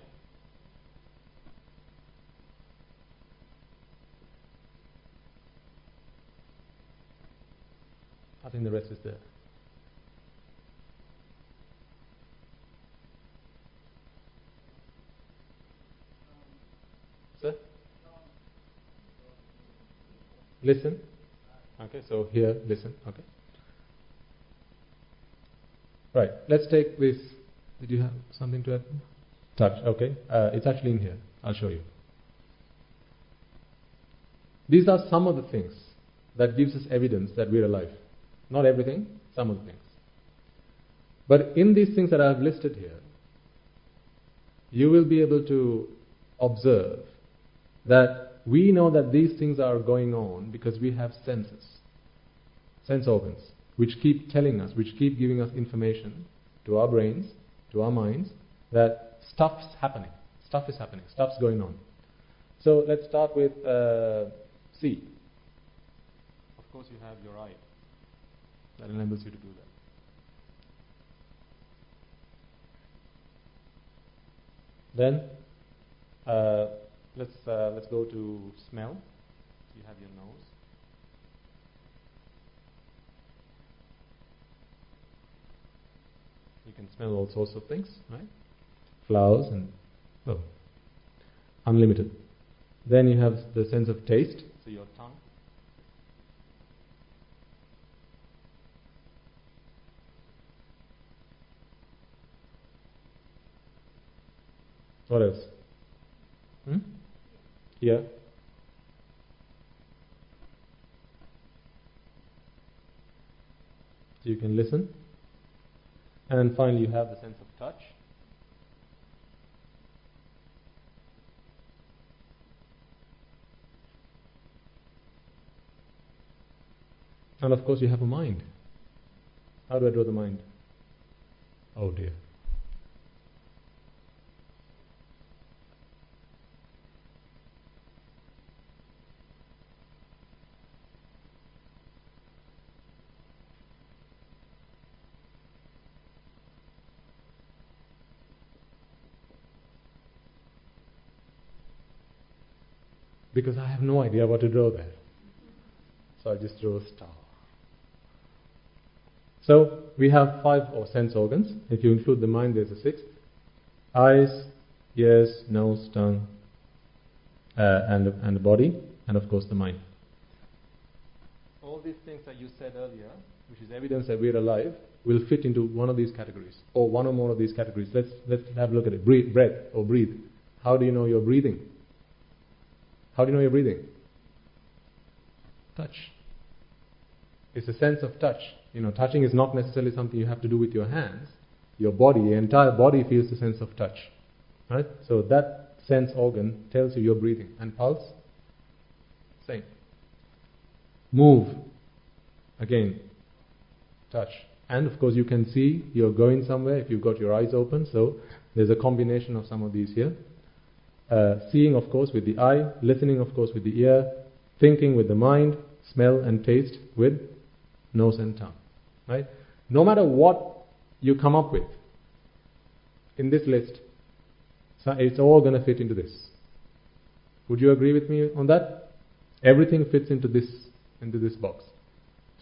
I think the rest is there. Sir? Listen. Okay, so here, listen. Okay. Right, let's take this. Did you have something to add? Touch, okay. It's actually in here. I'll show you. These are some of the things that gives us evidence that we're alive. Not everything, some of the things. But in these things that I have listed here, you will be able to observe that we know that these things are going on because we have senses, sense organs, which keep telling us, which keep giving us information to our brains, to our minds, that stuff's happening, stuff is happening, stuff's going on. So let's start with see. Of course you have your eye. That enables you to do that. Then let's go to smell. You have your nose. You can smell all sorts of things, right? Flowers and unlimited. Then you have the sense of taste, so your tongue. What else? Here. So you can listen. And finally you have the sense of touch. And of course you have a mind. How do I draw the mind? Oh dear. Because I have no idea what to draw there. So I just draw a star. So we have 5 sense organs. If you include the mind, there's a 6th. Eyes, ears, nose, tongue, and the body, and of course the mind. All these things that you said earlier, which is evidence that we're alive, will fit into one of these categories, or one or more of these categories. Let's have a look at it. Breath or breathe. How do you know you're breathing? How do you know you're breathing? Touch. It's a sense of touch. Touching is not necessarily something you have to do with your hands. Your body, your entire body feels the sense of touch. Right? So that sense organ tells you you're breathing. And pulse? Same. Move. Again, touch. And of course you can see you're going somewhere if you've got your eyes open. So there's a combination of some of these here. Seeing, of course, with the eye, listening, of course, with the ear, thinking with the mind, smell and taste with nose and tongue. Right? No matter what you come up with in this list, so it's all going to fit into this. Would you agree with me on that? Everything fits into this box.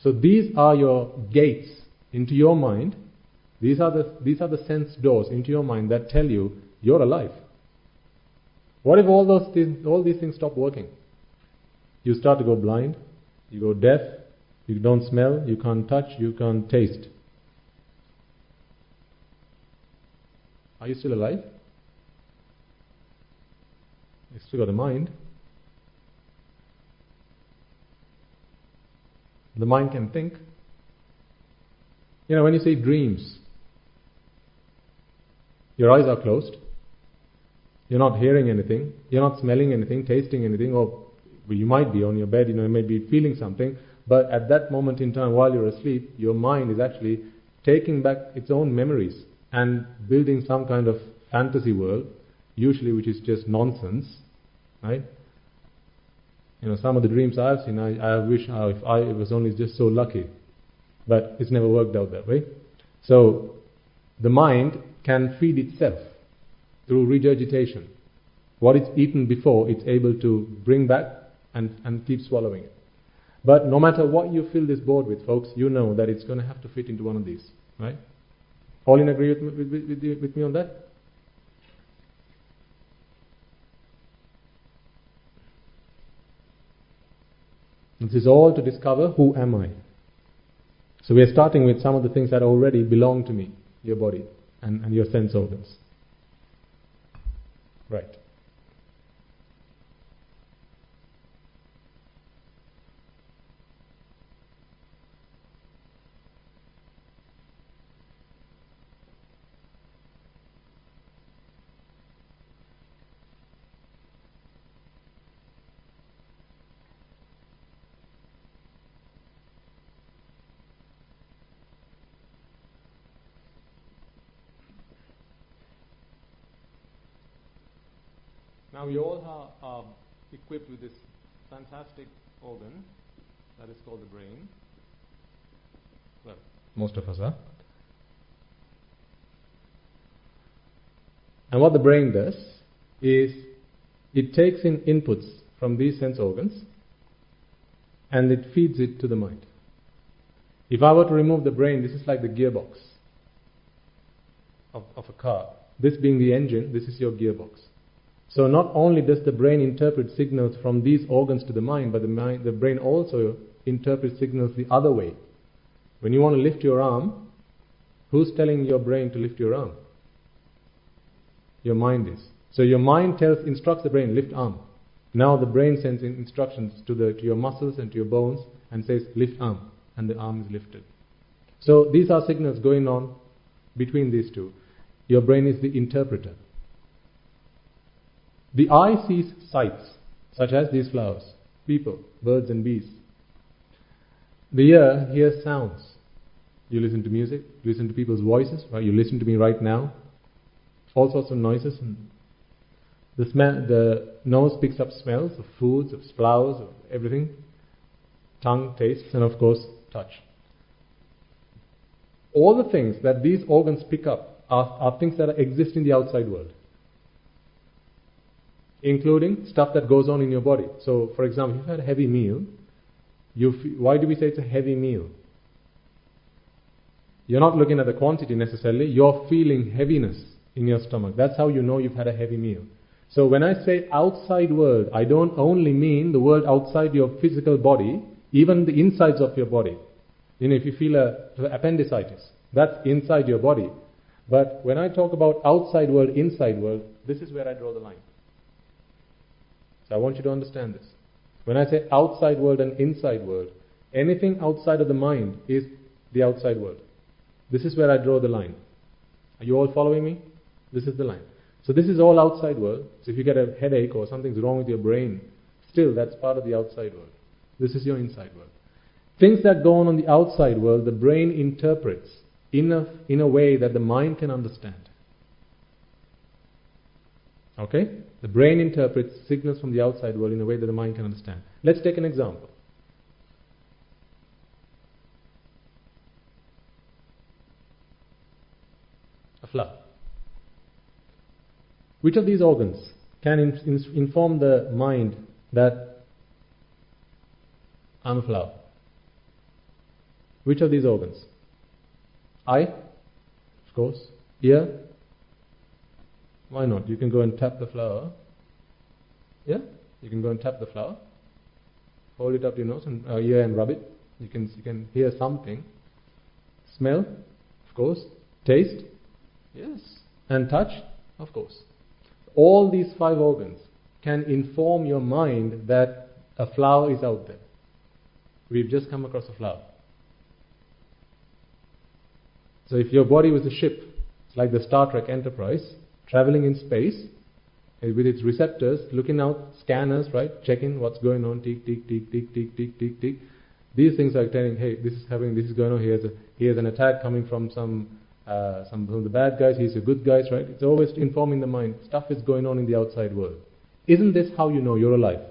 So these are your gates into your mind. These are the sense doors into your mind that tell you you're alive. What if all these things stop working? You start to go blind, you go deaf, you don't smell, you can't touch, you can't taste. Are you still alive? You still got a mind. The mind can think. When you say dreams, your eyes are closed. You're not hearing anything. You're not smelling anything, tasting anything, or you might be on your bed, you may be feeling something. But at that moment in time, while you're asleep, your mind is actually taking back its own memories and building some kind of fantasy world, usually which is just nonsense, right? Some of the dreams I've seen, I wish if I was only just so lucky, but it's never worked out that way. So the mind can feed itself through regurgitation. What it's eaten before, it's able to bring back and keep swallowing it. But no matter what you fill this board with, folks, you know that it's going to have to fit into one of these, right? All in agree with me on that? This is all to discover who am I. So we are starting with some of the things that already belong to me, your body and your sense organs. Right. Now we all are equipped with this fantastic organ that is called the brain. Well, most of us are. And what the brain does is it takes in inputs from these sense organs and it feeds it to the mind. If I were to remove the brain, this is like the gearbox of a car. This being the engine, this is your gearbox. So not only does the brain interpret signals from these organs to the mind, but the brain also interprets signals the other way. When you want to lift your arm, who's telling your brain to lift your arm? Your mind is. So your mind instructs the brain, lift arm. Now the brain sends in instructions to your muscles and to your bones and says, lift arm, and the arm is lifted. So these are signals going on between these two. Your brain is the interpreter. The eye sees sights, such as these flowers, people, birds and bees. The ear hears sounds. You listen to music, you listen to people's voices, right? You listen to me right now. All sorts of noises. And the nose picks up smells of foods, of flowers, of everything. Tongue tastes, and of course, touch. All the things that these organs pick up are things that exist in the outside world, including stuff that goes on in your body. So, for example, if you've had a heavy meal, why do we say it's a heavy meal? You're not looking at the quantity necessarily, you're feeling heaviness in your stomach. That's how you know you've had a heavy meal. So when I say outside world, I don't only mean the world outside your physical body, even the insides of your body. If you feel appendicitis, that's inside your body. But when I talk about outside world, inside world, this is where I draw the line. So I want you to understand this. When I say outside world and inside world, anything outside of the mind is the outside world. This is where I draw the line. Are you all following me? This is the line. So this is all outside world. So if you get a headache or something's wrong with your brain, still that's part of the outside world. This is your inside world. Things that go on the outside world, the brain interprets in a way that the mind can understand. Okay? The brain interprets signals from the outside world in a way that the mind can understand. Let's take an example. A flower. Which of these organs can inform the mind that I'm a flower? Which of these organs? Eye, of course. Ear. Why not? You can go and tap the flower. Yeah? You can go and tap the flower. Hold it up to your nose and ear and rub it. You can hear something. Smell, of course. Taste. Yes. And touch, of course. All these 5 organs can inform your mind that a flower is out there. We've just come across a flower. So if your body was a ship, it's like the Star Trek Enterprise, traveling in space, with its receptors, looking out, scanners, right, checking what's going on, tick, tick, tick, tick, tick, tick, tick, tick. These things are telling, hey, this is happening, this is going on, here's an attack coming from some of the bad guys, here's the good guys, right? It's always informing the mind, stuff is going on in the outside world. Isn't this how you know you're alive?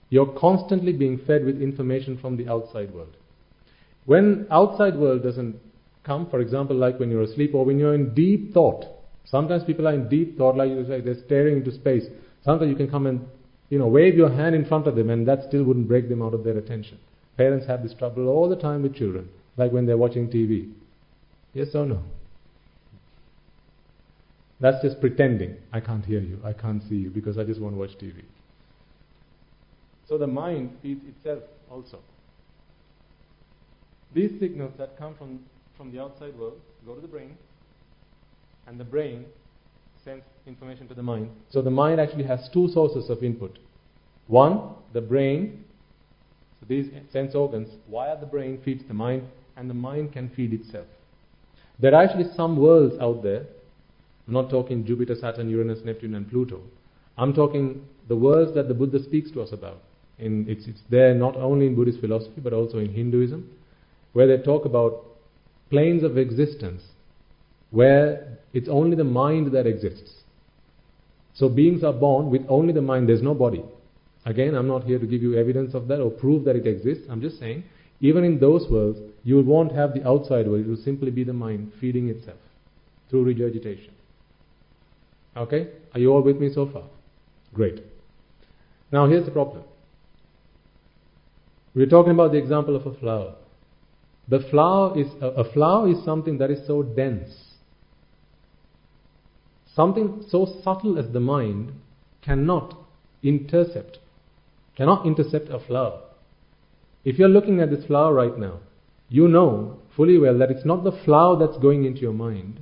You're constantly being fed with information from the outside world. When outside world doesn't come, for example, like when you're asleep or when you're in deep thought. Sometimes people are in deep thought, like they're staring into space. Sometimes you can come and wave your hand in front of them, and that still wouldn't break them out of their attention. Parents have this trouble all the time with children, like when they're watching TV. Yes or no? That's just pretending. I can't hear you, I can't see you, because I just want to watch TV. So the mind feeds itself also. These signals that come from the outside world go to the brain, and the brain sends information to the mind. So the mind actually has 2 sources of input. One, the brain. So these sense organs via the brain feeds the mind, and the mind can feed itself. There are actually some worlds out there. I'm not talking Jupiter, Saturn, Uranus, Neptune and Pluto. I'm talking the worlds that the Buddha speaks to us about. It's there not only in Buddhist philosophy but also in Hinduism, where they talk about planes of existence where it's only the mind that exists. So beings are born with only the mind, there's no body. Again, I'm not here to give you evidence of that or prove that it exists. I'm just saying, even in those worlds, you won't have the outside world. It will simply be the mind feeding itself through regurgitation. Okay? Are you all with me so far? Great. Now here's the problem. We're talking about the example of a flower. The flower is something that is so dense. Something so subtle as the mind cannot intercept a flower. If you're looking at this flower right now, you know fully well that it's not the flower that's going into your mind.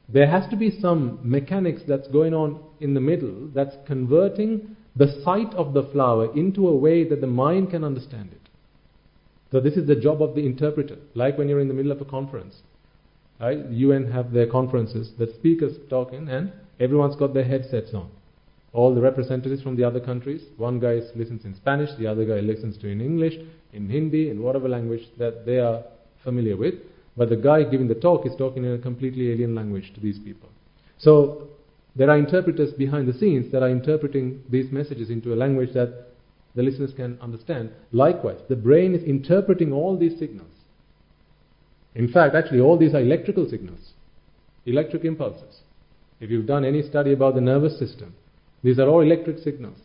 There has to be some mechanics that's going on in the middle that's converting the sight of the flower into a way that the mind can understand it. So this is the job of the interpreter. Like when you're in the middle of a conference, right? The UN have their conferences, the speakers talking, and everyone's got their headsets on. All the representatives from the other countries, one guy listens in Spanish, the other guy listens to in English, in Hindi, in whatever language that they are familiar with. But the guy giving the talk is talking in a completely alien language to these people. So there are interpreters behind the scenes that are interpreting these messages into a language that the listeners can understand. Likewise, the brain is interpreting all these signals. In fact, actually all these are electrical signals, electric impulses. If you've done any study about the nervous system, these are all electric signals.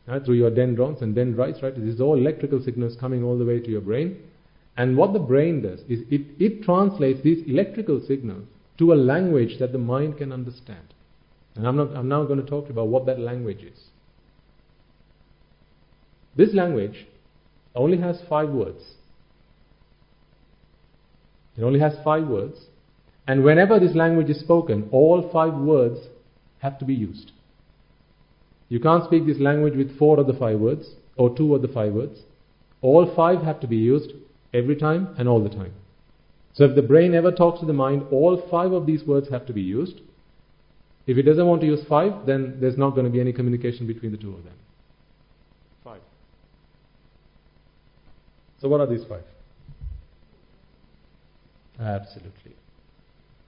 Right, through your dendrons and dendrites, right? These are all electrical signals coming all the way to your brain. And what the brain does is it translates these electrical signals to a language that the mind can understand. And I'm now going to talk about what that language is. This language only has 5 words. It only has 5 words. And whenever this language is spoken, all 5 words have to be used. You can't speak this language with 4 of the 5 words or 2 of the 5 words. All 5 have to be used every time and all the time. So if the brain ever talks to the mind, all 5 of these words have to be used. If it doesn't want to use 5, then there's not going to be any communication between the 2 of them. 5. So what are these 5? Absolutely.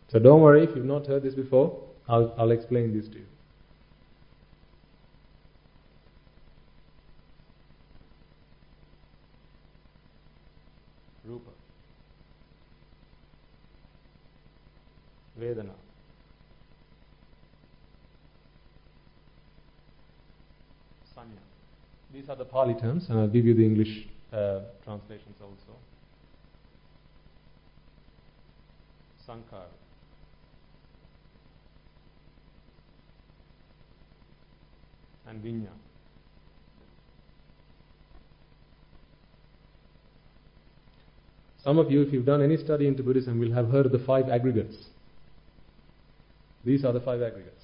So don't worry if you've not heard this before. I'll explain this to you. Rupa, Vedana, Sanya. These are the Pali terms, and I'll give you the English translations also. Sankara, and Vinya. Some of you, if you've done any study into Buddhism, will have heard of the 5 aggregates. These are the 5 aggregates.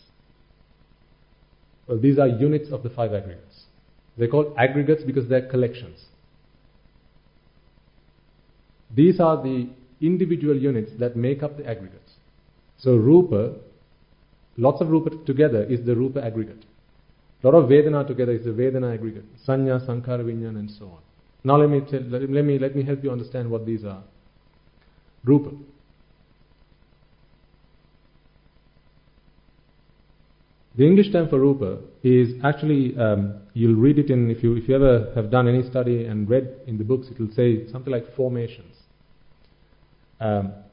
Well, these are units of the 5 aggregates. They're called aggregates because they're collections. These are the individual units that make up the aggregates. So Rupa, lots of Rupa together is the Rupa aggregate. A lot of Vedana together is the Vedana aggregate. Sanya, Sankhara, Vijnana and so on. Now let me help you understand what these are. Rupa. The English term for Rupa is actually, you'll read it in, if you ever have done any study and read in the books, it will say something like formations,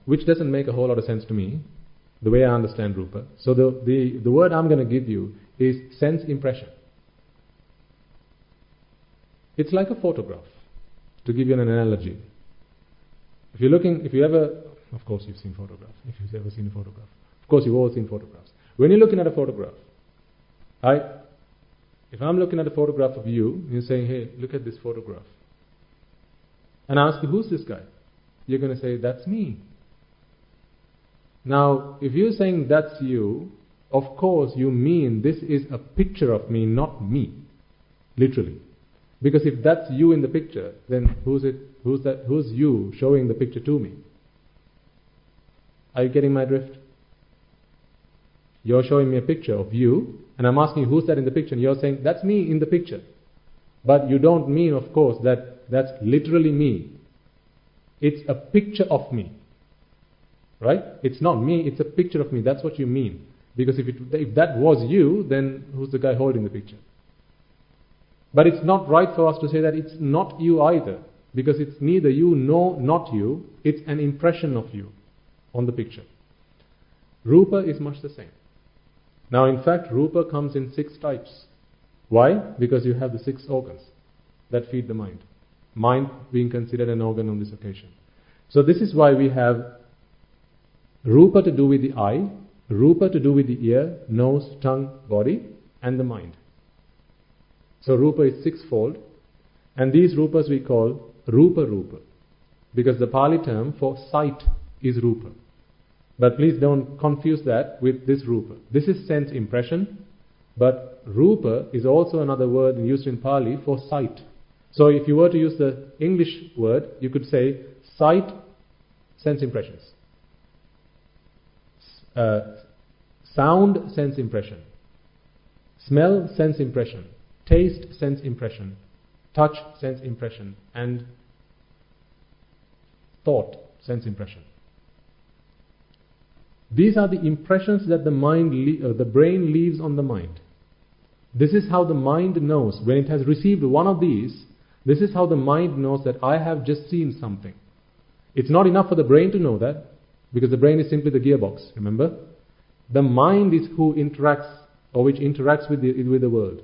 which doesn't make a whole lot of sense to me, the way I understand Rupa. So the word I'm going to give you is sense impression. It's like a photograph, to give you an analogy. If you ever, of course you've seen photographs, if you've ever seen a photograph. Of course you've all seen photographs. When you're looking at a photograph, if I'm looking at a photograph of you, you're saying, hey, look at this photograph. And I ask you, who's this guy? You're going to say, that's me. Now, if you're saying that's you, of course you mean this is a picture of me, not me. Literally. Because if that's you in the picture, then who's you showing the picture to me? Are you getting my drift? You're showing me a picture of you, and I'm asking you who's that in the picture, and you're saying, that's me in the picture. But you don't mean, of course, that that's literally me. It's a picture of me. Right? It's not me, it's a picture of me. That's what you mean. Because if that was you, then who's the guy holding the picture? But it's not right for us to say that it's not you either. Because it's neither you nor not you. It's an impression of you on the picture. Rupa is much the same. Now in fact, Rupa comes in 6 types. Why? Because you have the 6 organs that feed the mind. Mind being considered an organ on this occasion. So this is why we have Rupa to do with the eye, Rupa to do with the ear, nose, tongue, body, and the mind. So Rupa is 6-fold, and these Rupas we call Rupa, because the Pali term for sight is Rupa. But please don't confuse that with this Rupa. This is sense impression, but Rupa is also another word used in Pali for sight. So if you were to use the English word, you could say sight, sense impressions. Sound, sense impression. Smell, sense impression. Taste, sense impression. Touch, sense impression. And thought, sense impression. These are the impressions that the brain leaves on the mind. This is how the mind knows. When it has received one of these, this is how the mind knows that I have just seen something. It's not enough for the brain to know that, because the brain is simply the gearbox, remember? The mind is who interacts, or which interacts with the world.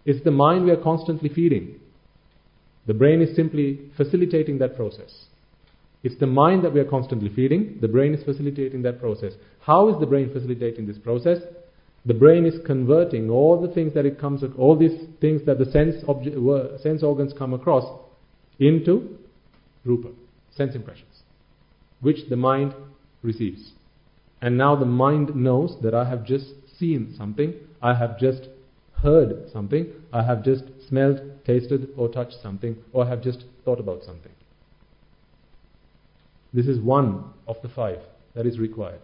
It's the mind we are constantly feeding. The brain is simply facilitating that process. It's the mind that we are constantly feeding. The brain is facilitating that process. How is the brain facilitating this process? The brain is converting all the things that it comes, all these things that the sense organs come across into Rupa, sense impressions, which the mind receives. And now the mind knows that I have just seen something, I have just heard something, I have just smelled, tasted or touched something, or I have just thought about something. This is one of the 5 that is required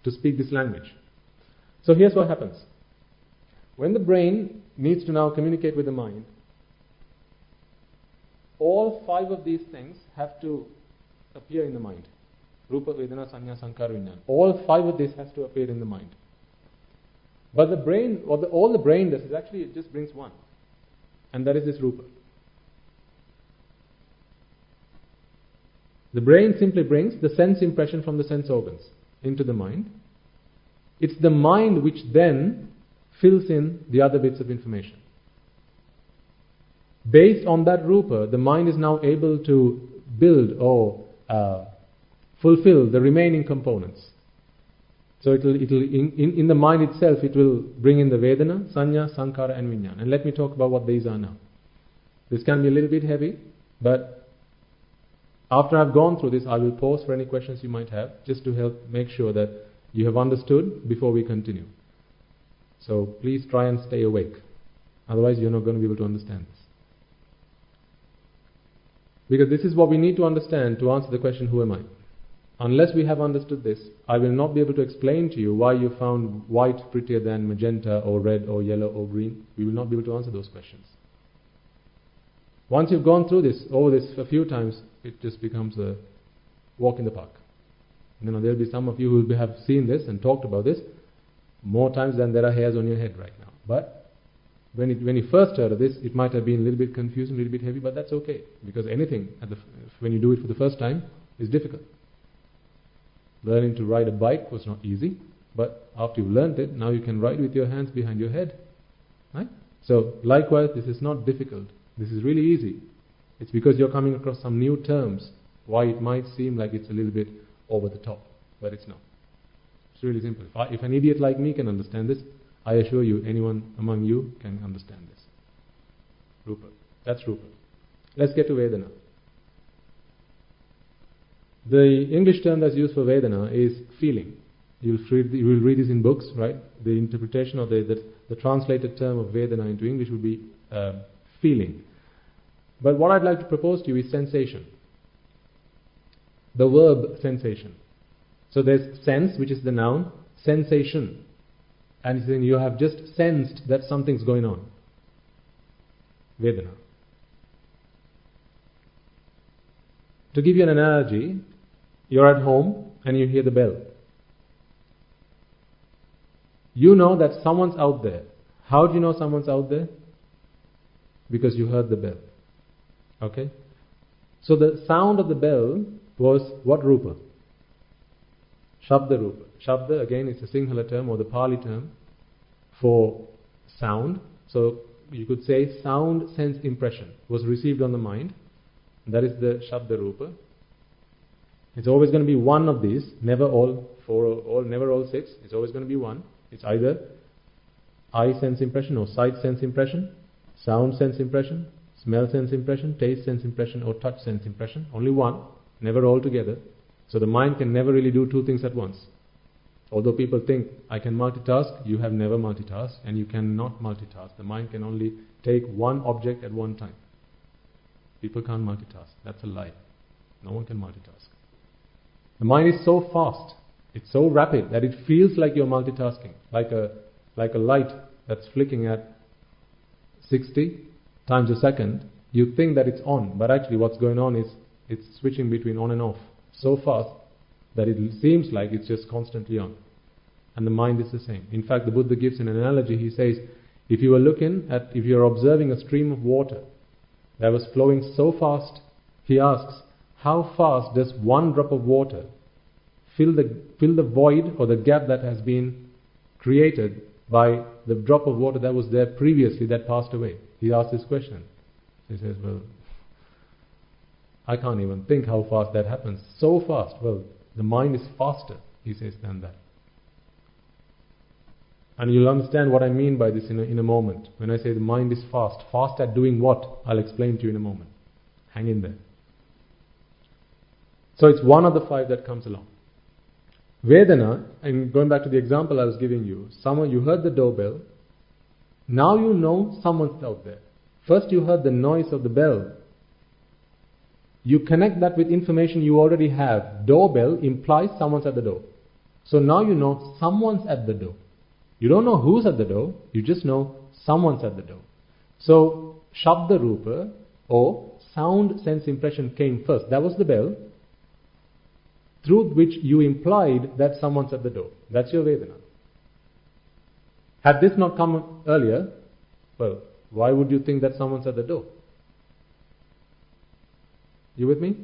to speak this language. So here's what happens. When the brain needs to now communicate with the mind, all 5 of these things have to appear in the mind. Rupa, Vedana, Sanya, Sankhara, Vijnana. All 5 of these has to appear in the mind. But the brain, all the brain does is actually it just brings one. And that is this Rupa. The brain simply brings the sense impression from the sense organs into the mind. It's the mind which then fills in the other bits of information. Based on that Rupa, the mind is now able to build or fulfill the remaining components. So in the mind itself, it will bring in the Vedana, Sanya, Sankhara and Vijnana. And let me talk about what these are now. This can be a little bit heavy, but after I've gone through this, I will pause for any questions you might have, just to help make sure that you have understood before we continue. So please try and stay awake. Otherwise you're not going to be able to understand this. Because this is what we need to understand to answer the question, who am I? Unless we have understood this, I will not be able to explain to you why you found white prettier than magenta or red or yellow or green. We will not be able to answer those questions. Once you've gone through this, over this a few times, it just becomes a walk in the park. There will be some of you who have seen this and talked about this more times than there are hairs on your head right now. But when you first heard of this, it might have been a little bit confusing, a little bit heavy, but that's okay. Because anything, when you do it for the first time, is difficult. Learning to ride a bike was not easy, but after you've learned it, now you can ride with your hands behind your head. Right? So, likewise, this is not difficult. This is really easy. It's because you're coming across some new terms, why it might seem like it's a little bit over the top, but it's not. It's really simple. If an idiot like me can understand this, I assure you, anyone among you can understand this. Rupa. That's Rupa. Let's get to Vedana. The English term that's used for Vedana is feeling. You will read this in books, right? The interpretation of the translated term of Vedana into English would be feeling. But what I'd like to propose to you is sensation. The verb sensation. So there's sense, which is the noun, sensation. And then you have just sensed that something's going on. Vedana. To give you an analogy, you're at home and you hear the bell. You know that someone's out there. How do you know someone's out there? Because you heard the bell. Okay? So the sound of the bell was what Rupa? Shabda Rupa. Shabda, again, is a Sinhala term or the Pali term for sound. So you could say sound, sense, impression was received on the mind. That is the Shabda Rupa. It's always going to be one of these, never all four, or never all six. It's always going to be one. It's either eye sense impression or sight sense impression, sound sense impression, smell sense impression, taste sense impression, or touch sense impression. Only one, never all together. So the mind can never really do two things at once. Although people think, I can multitask, you have never multitasked, and you cannot multitask. The mind can only take one object at one time. People can't multitask. That's a lie. No one can multitask. The mind is so fast, it's so rapid that it feels like you're multitasking, like a light that's flicking at 60 times a second. You think that it's on, but actually what's going on is it's switching between on and off so fast that it seems like it's just constantly on. And the mind is the same. In fact, the Buddha gives an analogy. He says, if you're observing a stream of water that was flowing so fast, he asks, how fast does one drop of water fill the void or the gap that has been created by the drop of water that was there previously that passed away? He asks this question. He says, well, I can't even think how fast that happens. So fast. Well, the mind is faster, he says, than that. And you'll understand what I mean by this in a moment. When I say the mind is fast. Fast at doing what? I'll explain to you in a moment. Hang in there. So it's one of the five that comes along. Vedana, and going back to the example I was giving you, you heard the doorbell. Now you know someone's out there. First you heard the noise of the bell. You connect that with information you already have. Doorbell implies someone's at the door. So now you know someone's at the door. You don't know who's at the door, you just know someone's at the door. So, Shabda Rupa, or sound sense impression came first. That was the bell, through which you implied that someone's at the door. That's your Vedana. Had this not come earlier, well, why would you think that someone's at the door? You with me?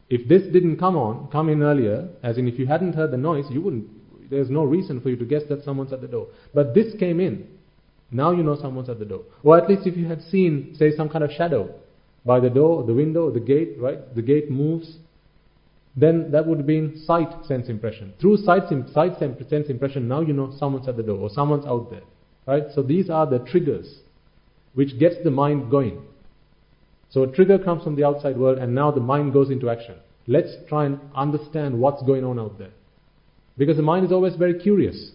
If this didn't come in earlier, as in if you hadn't heard the noise, there's no reason for you to guess that someone's at the door. But this came in. Now you know someone's at the door. Or at least if you had seen, say, some kind of shadow by the door, the window, the gate, right? The gate moves. Then that would have been sight sense impression. Through sight sense impression, now you know someone's at the door or someone's out there. Right? So these are the triggers which gets the mind going. So a trigger comes from the outside world and now the mind goes into action. Let's try and understand what's going on out there. Because the mind is always very curious.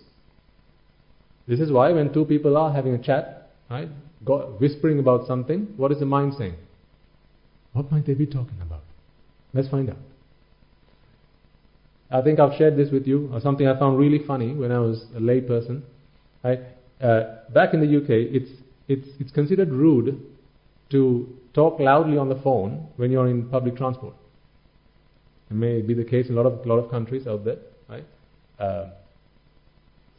This is why when two people are having a chat, right, whispering about something, what is the mind saying? What might they be talking about? Let's find out. I think I've shared this with you, or something I found really funny when I was a lay person. Right? Back in the UK, it's considered rude to talk loudly on the phone when you're in public transport. It may be the case in a lot of countries out there, right?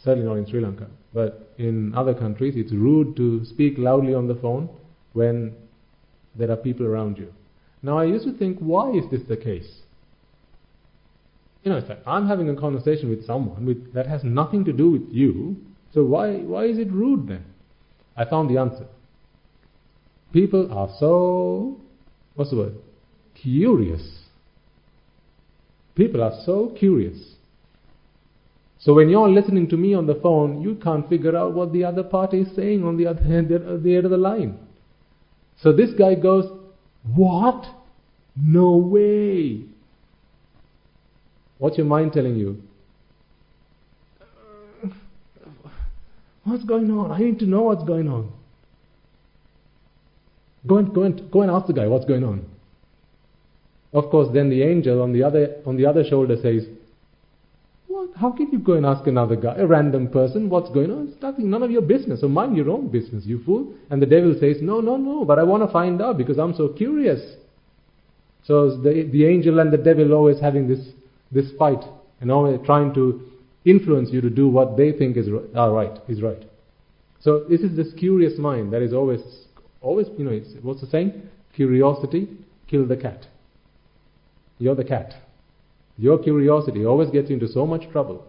Certainly not in Sri Lanka, but in other countries, it's rude to speak loudly on the phone when there are people around you. Now, I used to think, why is this the case? It's like I'm having a conversation with someone that has nothing to do with you. So why is it rude then? I found the answer. People are so, what's the word? Curious. People are so curious. So when you're listening to me on the phone, you can't figure out what the other party is saying on the other end, at the end of the line. So this guy goes, what? No way. What's your mind telling you? What's going on? I need to know what's going on. Go and ask the guy what's going on. Of course, then the angel on the other shoulder says, "What? How can you go and ask another guy, a random person, what's going on? It's nothing, none of your business. So mind your own business, you fool." And the devil says, "No, but I want to find out because I'm so curious." So the angel and the devil always having this fight, and always trying to influence you to do what they think is right. So this is this curious mind that is always, what's the saying? Curiosity kill the cat. You're the cat. Your curiosity always gets you into so much trouble.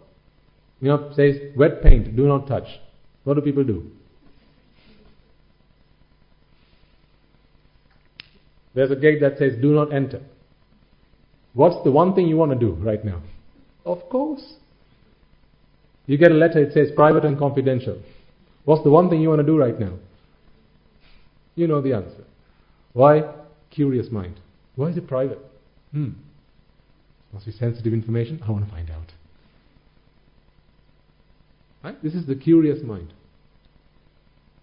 Says, wet paint, do not touch. What do people do? There's a gate that says, do not enter. What's the one thing you want to do right now? Of course. You get a letter, it says private and confidential. What's the one thing you want to do right now? You know the answer. Why? Curious mind. Why is it private? Must be sensitive information. I want to find out. Right? This is the curious mind.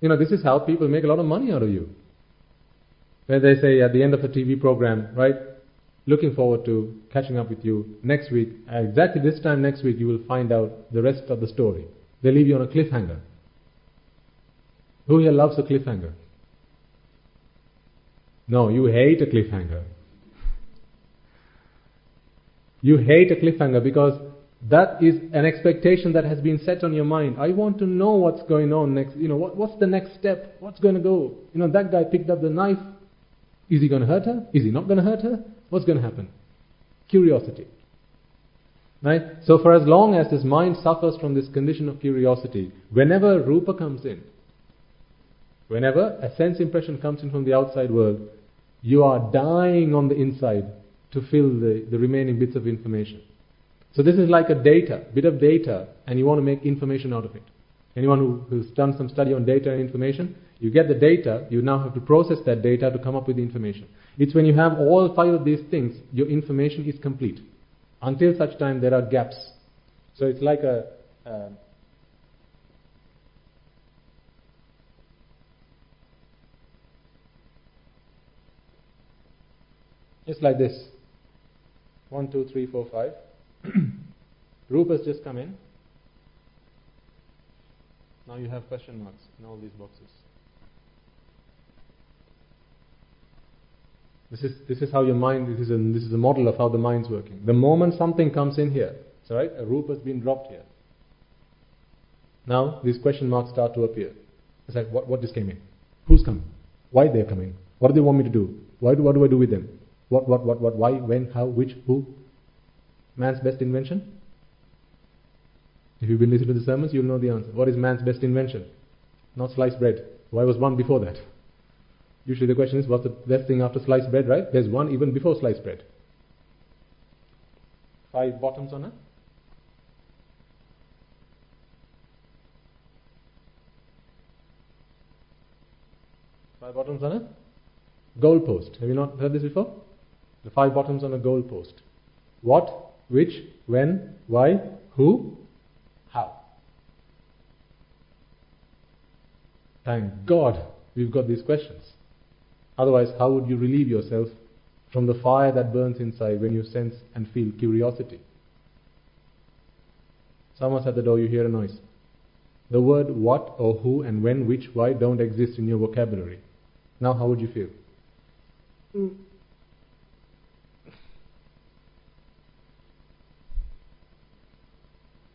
This is how people make a lot of money out of you. Where they say at the end of a TV program, right, looking forward to catching up with you next week. Exactly this time next week, you will find out the rest of the story. They leave you on a cliffhanger. Who here loves a cliffhanger? No, you hate a cliffhanger. You hate a cliffhanger because that is an expectation that has been set on your mind. I want to know what's going on next. What's the next step? What's going to go? That guy picked up the knife. Is he going to hurt her? Is he not going to hurt her? What's going to happen? Curiosity. Right? So for as long as this mind suffers from this condition of curiosity, whenever rupa comes in, whenever a sense impression comes in from the outside world, you are dying on the inside to fill the remaining bits of information. So this is like a bit of data, and you want to make information out of it. Anyone who's done some study on data and information, you get the data, you now have to process that data to come up with the information. It's when you have all 5 of these things, your information is complete. Until such time there are gaps. So it's like just like this. 1, 2, 3, 4, 5. Rupa's just come in. Now you have question marks in all these boxes. This is how your mind. This is a model of how the mind's working. The moment something comes in here, so right, a rupa's been dropped here. Now these question marks start to appear. It's like what just came in? Who's coming? Why they're coming? What do they want me to do? What do I do with them? What? Why? When? How? Which? Who? Man's best invention? If you've been listening to the sermons, you'll know the answer. What is man's best invention? Not sliced bread. Why was one before that? Usually the question is, what's the best thing after sliced bread, right? There's one even before sliced bread. 5 bottoms on it. Five bottoms on a goal post. Have you not heard this before? The 5 bottoms on a goal post. What, which, when, why, Who? How? Thank God we've got these questions. Otherwise, how would you relieve yourself from the fire that burns inside when you sense and feel curiosity? Someone's at the door, you hear a noise. The word what or who and when, which, why don't exist in your vocabulary. Now how would you feel?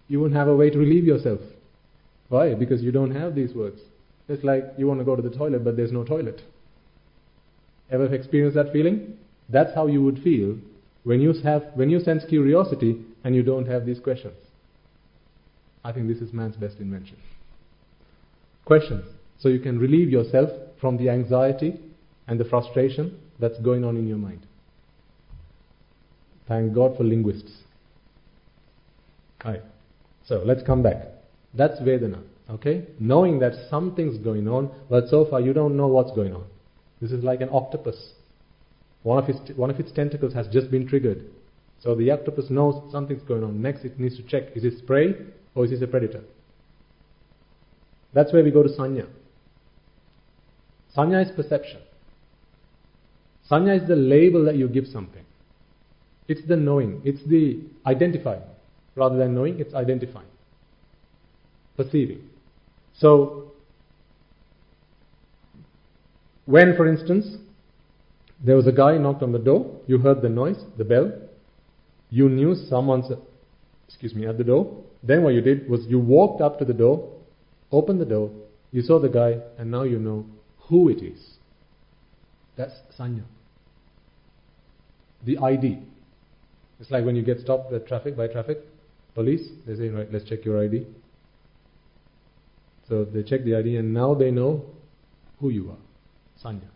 You won't have a way to relieve yourself. Why? Because you don't have these words. It's like you want to go to the toilet but there's no toilet. Ever experienced that feeling? That's how you would feel when you sense curiosity and you don't have these questions. I think this is man's best invention. Questions. So you can relieve yourself from the anxiety and the frustration that's going on in your mind. Thank God for linguists. Alright. So let's come back. That's Vedana. Okay? Knowing that something's going on, but so far you don't know what's going on. This is like an octopus. One of its tentacles has just been triggered. So the octopus knows something's going on. Next it needs to check, is it prey or is it a predator? That's where we go to Sanya. Sanya is perception. Sanya is the label that you give something. It's the knowing. It's the identifying. Rather than knowing, it's identifying. Perceiving. So, when, for instance, there was a guy knocked on the door, you heard the noise, the bell, you knew someone's at the door, then what you did was you walked up to the door, opened the door, you saw the guy, and now you know who it is. That's Sanya. The ID. It's like when you get stopped by traffic, police, they say, right, let's check your ID. So they check the ID and now they know who you are. Sanya.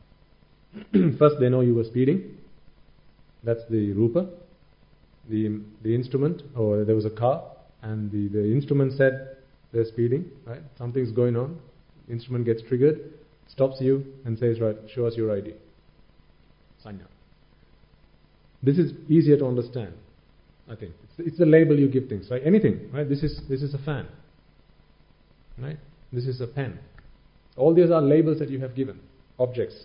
First they know you were speeding. That's the Rupa. The instrument, or there was a car and the instrument said they're speeding, right? Something's going on. Instrument gets triggered, stops you and says, right, show us your ID. Sanya. This is easier to understand, I think. It's the label you give things, right? Anything, right? This is a fan, right? This is a pen. All these are labels that you have given, objects.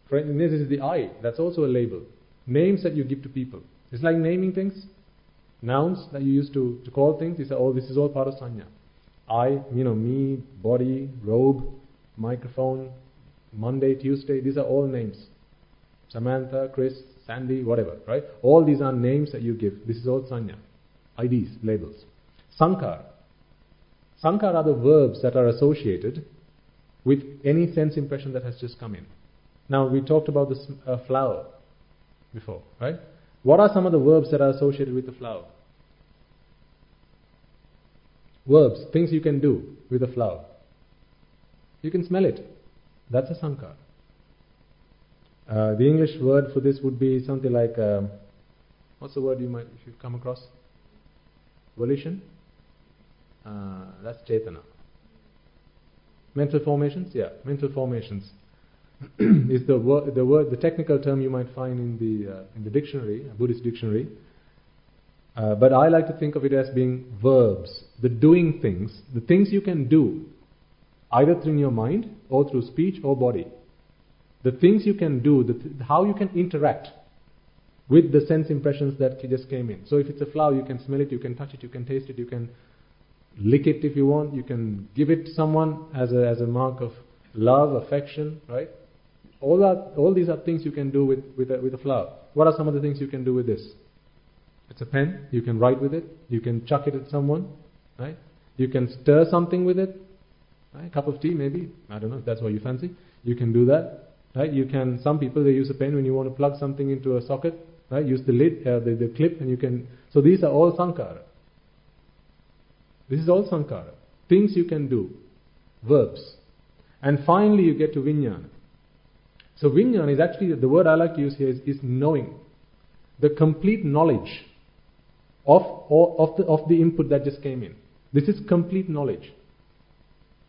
For instance, this is the eye. That's also a label. Names that you give to people. It's like naming things. Nouns that you use to call things. This is all part of Sanya. I, me, body, robe, microphone, Monday, Tuesday. These are all names. Samantha, Chris, Sandy, whatever, right? All these are names that you give. This is all Sanya. IDs, labels. Sankara. Sankara are the verbs that are associated with any sense impression that has just come in. Now, we talked about this flower before, right? What are some of the verbs that are associated with the flower? Verbs, things you can do with a flower. You can smell it. That's a sankara. The English word for this would be something like, what's the word if you come across? Volition? That's Chetana. Mental formations? Yeah, mental formations is the technical term you might find in the dictionary, a Buddhist dictionary. But I like to think of it as being verbs, the doing things, the things you can do, either through your mind or through speech or body. The things you can do, how you can interact with the sense impressions that just came in. So if it's a flower, you can smell it, you can touch it, you can taste it, you can lick it if you want, you can give it to someone as a mark of love, affection, right? All these are things you can do with a flower. What are some of the things you can do with this? It's a pen, you can write with it, you can chuck it at someone, right? You can stir something with it, right? A cup of tea maybe, I don't know if that's what you fancy. You can do that. Right? Some people, they use a pen when you want to plug something into a socket, right? Use the lid, the clip, and you can. So these are all sankara. This is all sankara. Things you can do. Verbs. And finally you get to vijnana. So vijnana is actually, the word I like to use here is knowing. The complete knowledge of the input that just came in. This is complete knowledge.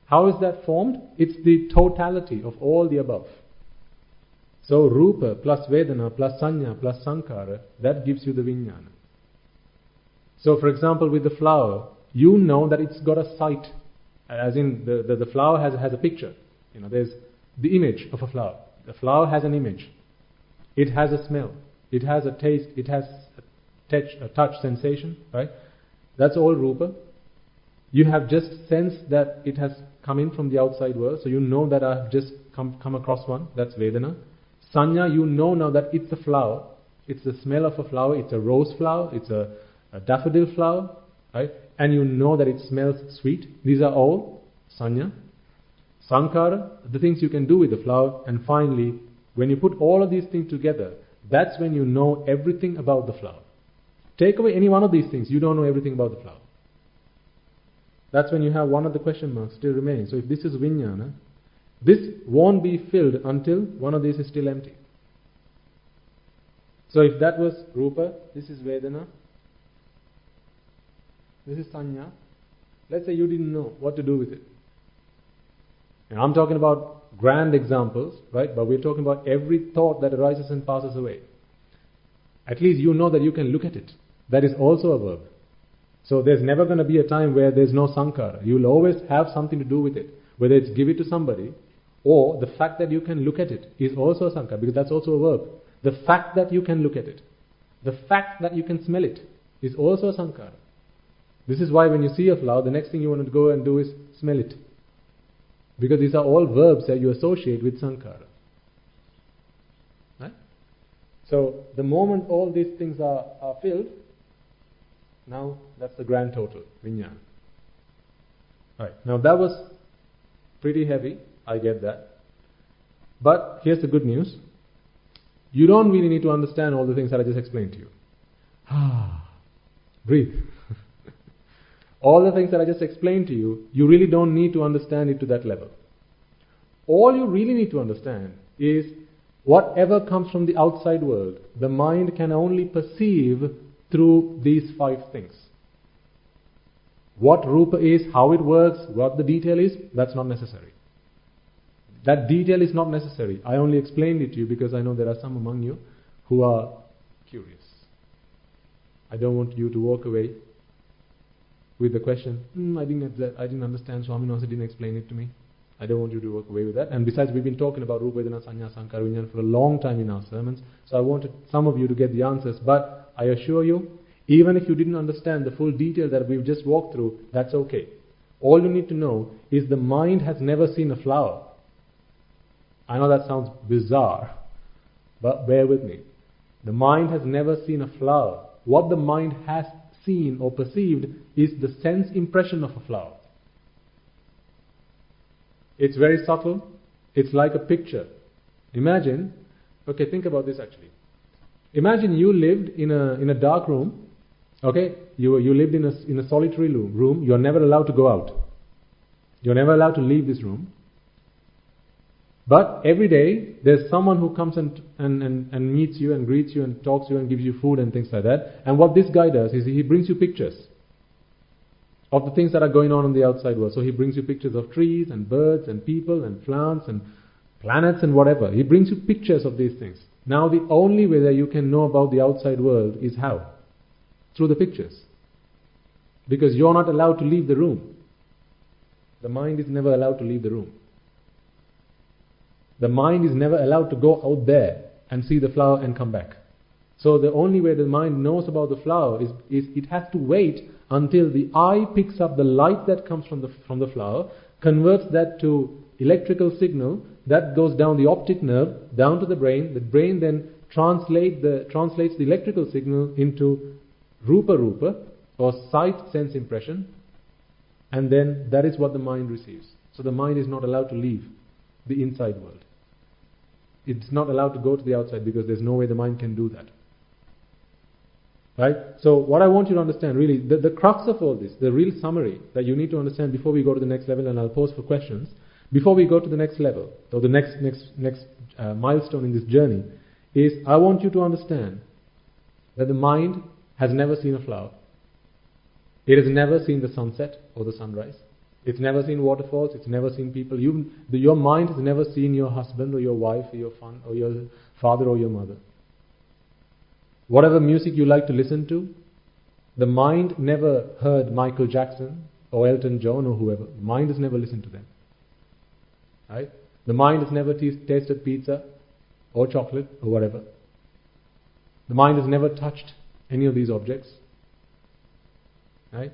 How is that formed? It's the totality of all the above. So Rupa plus Vedana plus Sanya plus Sankara, that gives you the Vijnana. So for example, with the flower, you know that it's got a sight, as in the flower has a picture. There's the image of a flower. The flower has an image. It has a smell. It has a taste. It has a touch sensation, right? That's all rupa. You have just sensed that it has come in from the outside world, so you know that I have just come across one. That's Vedana. Sanya, you know now that it's a flower. It's the smell of a flower. It's a rose flower. It's a daffodil flower, right? And you know that it smells sweet. These are all Sanya. Sankara, the things you can do with the flower. And finally, when you put all of these things together, that's when you know everything about the flower. Take away any one of these things, you don't know everything about the flower. That's when you have one of the question marks still remaining. So if this is Vijnana, this won't be filled until one of these is still empty. So if that was Rupa, this is Vedana, this is Sanya. Let's say you didn't know what to do with it. And I'm talking about grand examples, right? But we're talking about every thought that arises and passes away. At least you know that you can look at it. That is also a verb. So there's never going to be a time where there's no sankara. You'll always have something to do with it. Whether it's give it to somebody, or the fact that you can look at it is also a sankara, because that's also a verb. The fact that you can look at it, the fact that you can smell it, is also a sankara. This is why when you see a flower, the next thing you want to go and do is smell it. Because these are all verbs that you associate with sankara. Right? So the moment all these things are filled, now that's the grand total, Vijnana. Right. Now that was pretty heavy, I get that. But here's the good news. You don't really need to understand all the things that I just explained to you. Breathe. All the things that I just explained to you, you really don't need to understand it to that level. All you really need to understand is whatever comes from the outside world, the mind can only perceive through these 5 things. What Rupa is, how it works, what the detail is, that's not necessary. That detail is not necessary. I only explained it to you because I know there are some among you who are curious. I don't want you to walk away with the question, I didn't understand, Swami also didn't explain it to me. I don't want you to walk away with that. And besides, we've been talking about Rupa, Vedana, Sanya, Sankara, Vijnana for a long time in our sermons. So I wanted some of you to get the answers. But I assure you, even if you didn't understand the full detail that we've just walked through, that's okay. All you need to know is the mind has never seen a flower. I know that sounds bizarre, but bear with me. The mind has never seen a flower. What the mind has seen or perceived is the sense impression of a flower. It's very subtle. It's like a picture. Imagine, okay, think about this actually. Imagine you lived in a dark room. Okay, you lived in a solitary room. You're never allowed to go out. You're never allowed to leave this room. But every day there's someone who comes and meets you and greets you and talks to you and gives you food and things like that. And what this guy does is he brings you pictures of the things that are going on in the outside world. So he brings you pictures of trees and birds and people and plants and planets and whatever. He brings you pictures of these things. Now the only way that you can know about the outside world is how? Through the pictures. Because you're not allowed to leave the room. The mind is never allowed to leave the room. The mind is never allowed to go out there and see the flower and come back. So the only way the mind knows about the flower is it has to wait until the eye picks up the light that comes from the flower, converts that to electrical signal, that goes down the optic nerve, down to the brain. The brain then translates the electrical signal into rupa, or sight sense impression, and then that is what the mind receives. So the mind is not allowed to leave the inside world. It's not allowed to go to the outside because there's no way the mind can do that. Right? So what I want you to understand really, the crux of all this, the real summary that you need to understand before we go to the next level, and I'll pause for questions, before we go to the next level, or the next milestone in this journey, is I want you to understand that the mind has never seen a flower. It has never seen the sunset or the sunrise. It's never seen waterfalls. It's never seen people. Your mind has never seen your husband or your wife or your son or your father or your mother. Whatever music you like to listen to, The mind never heard Michael Jackson or Elton John or whoever. The mind has never listened to them. Right? The mind has never tasted pizza or chocolate or whatever. The mind has never touched any of these objects. Right?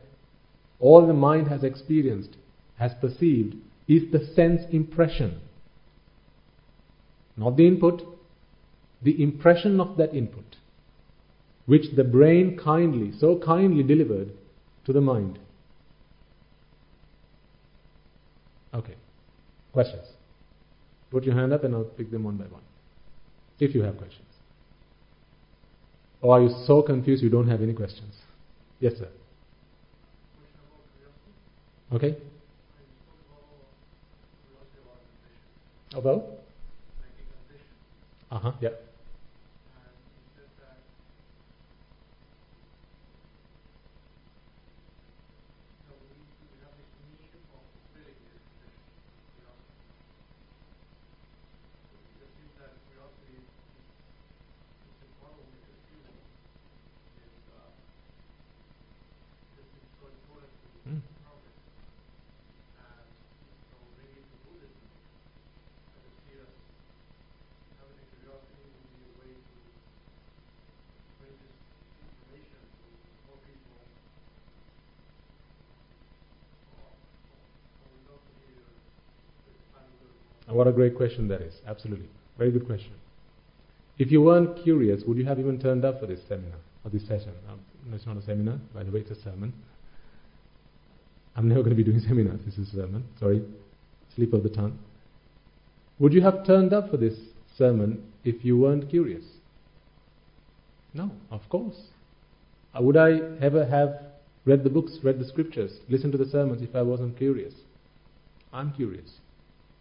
All the mind has experienced, has perceived, is the sense impression. Not the input, the impression of that input, which the brain so kindly delivered to the mind. Okay. Questions? Put your hand up and I'll pick them one by one. If you have questions. Or are you so confused you don't have any questions? Yes, sir. Okay. About? Yeah. What a great question that is. Absolutely. Very good question. If you weren't curious, would you have even turned up for this seminar or this session? It's not a seminar, by the way, it's a sermon. I'm never going to be doing seminars. This is a sermon. Sorry. Slip of the tongue. Would you have turned up for this sermon if you weren't curious? No, of course. Would I ever have read the books, read the scriptures, listened to the sermons if I wasn't curious? I'm curious.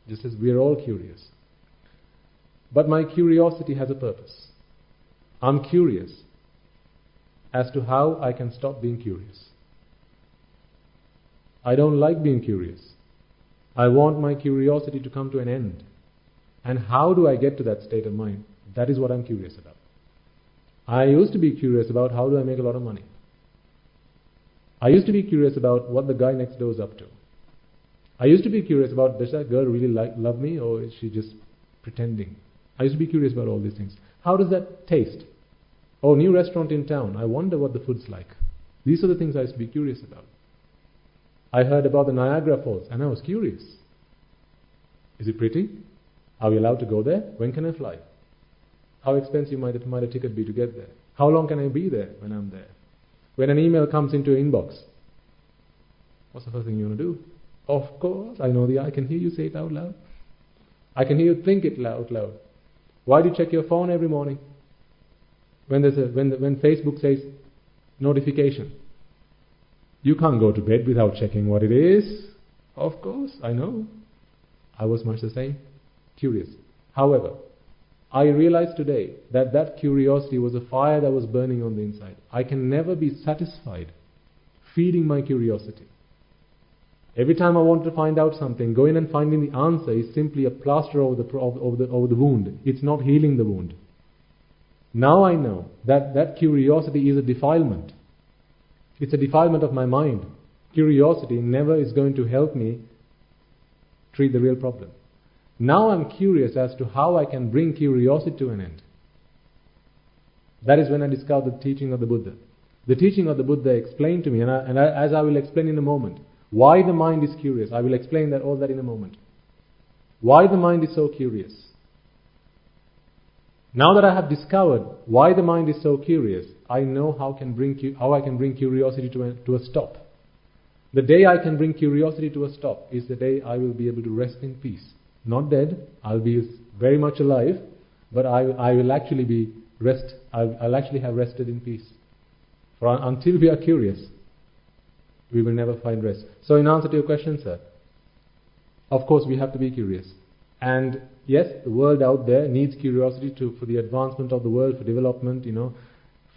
Just as we are all curious. But my curiosity has a purpose. I'm curious as to how I can stop being curious. I don't like being curious. I want my curiosity to come to an end. And how do I get to that state of mind? That is what I'm curious about. I used to be curious about how do I make a lot of money. I used to be curious about what the guy next door is up to. I used to be curious about, does that girl really love me or is she just pretending? I used to be curious about all these things. How does that taste? Oh, new restaurant in town. I wonder what the food's like. These are the things I used to be curious about. I heard about the Niagara Falls and I was curious. Is it pretty? Are we allowed to go there? When can I fly? How expensive might a ticket be to get there? How long can I be there when I'm there? When an email comes into your inbox, what's the first thing you want to do? Of course, I know I can hear you say it out loud. I can hear you think it out loud. Why do you check your phone every morning? When Facebook says notification. You can't go to bed without checking what it is. Of course, I know. I was much the same. Curious. However, I realize today that curiosity was a fire that was burning on the inside. I can never be satisfied feeding my curiosity. Every time I want to find out something, going and finding the answer is simply a plaster over the wound. It's not healing the wound. Now I know that curiosity is a defilement. It's a defilement of my mind. Curiosity never is going to help me treat the real problem. Now I'm curious as to how I can bring curiosity to an end. That is when I discovered the teaching of the Buddha. The teaching of the Buddha explained to me, as I will explain in a moment, why the mind is curious. I will explain all that in a moment. Why the mind is so curious. Now that I have discovered why the mind is so curious, I know how I can bring curiosity to a stop. The day I can bring curiosity to a stop is the day I will be able to rest in peace. Not dead, I'll be very much alive, but I will actually be I'll actually have rested in peace. For until we are curious, we will never find rest. So in answer to your question, sir, of course we have to be curious. And yes, the world out there needs curiosity for the advancement of the world, for development,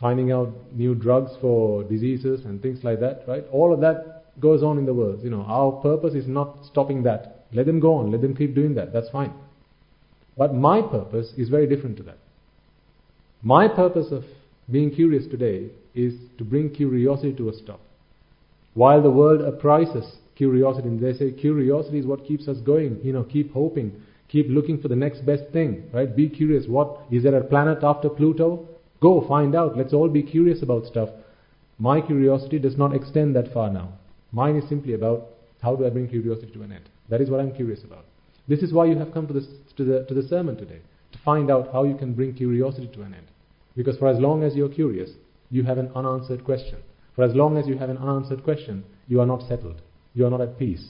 finding out new drugs for diseases and things like that, right? All of that goes on in the world. Our purpose is not stopping that. Let them go on, let them keep doing that, that's fine. But my purpose is very different to that. My purpose of being curious today is to bring curiosity to a stop. While the world apprises curiosity, and they say curiosity is what keeps us going, keep hoping, keep looking for the next best thing, right? Be curious. What is there a planet after Pluto? Go find out. Let's all be curious about stuff. My curiosity does not extend that far now. Mine is simply about how do I bring curiosity to an end. That is what I'm curious about. This is why you have come to the sermon today, to find out how you can bring curiosity to an end. Because for as long as you're curious, you have an unanswered question. For as long as you have an unanswered question, you are not settled. You are not at peace.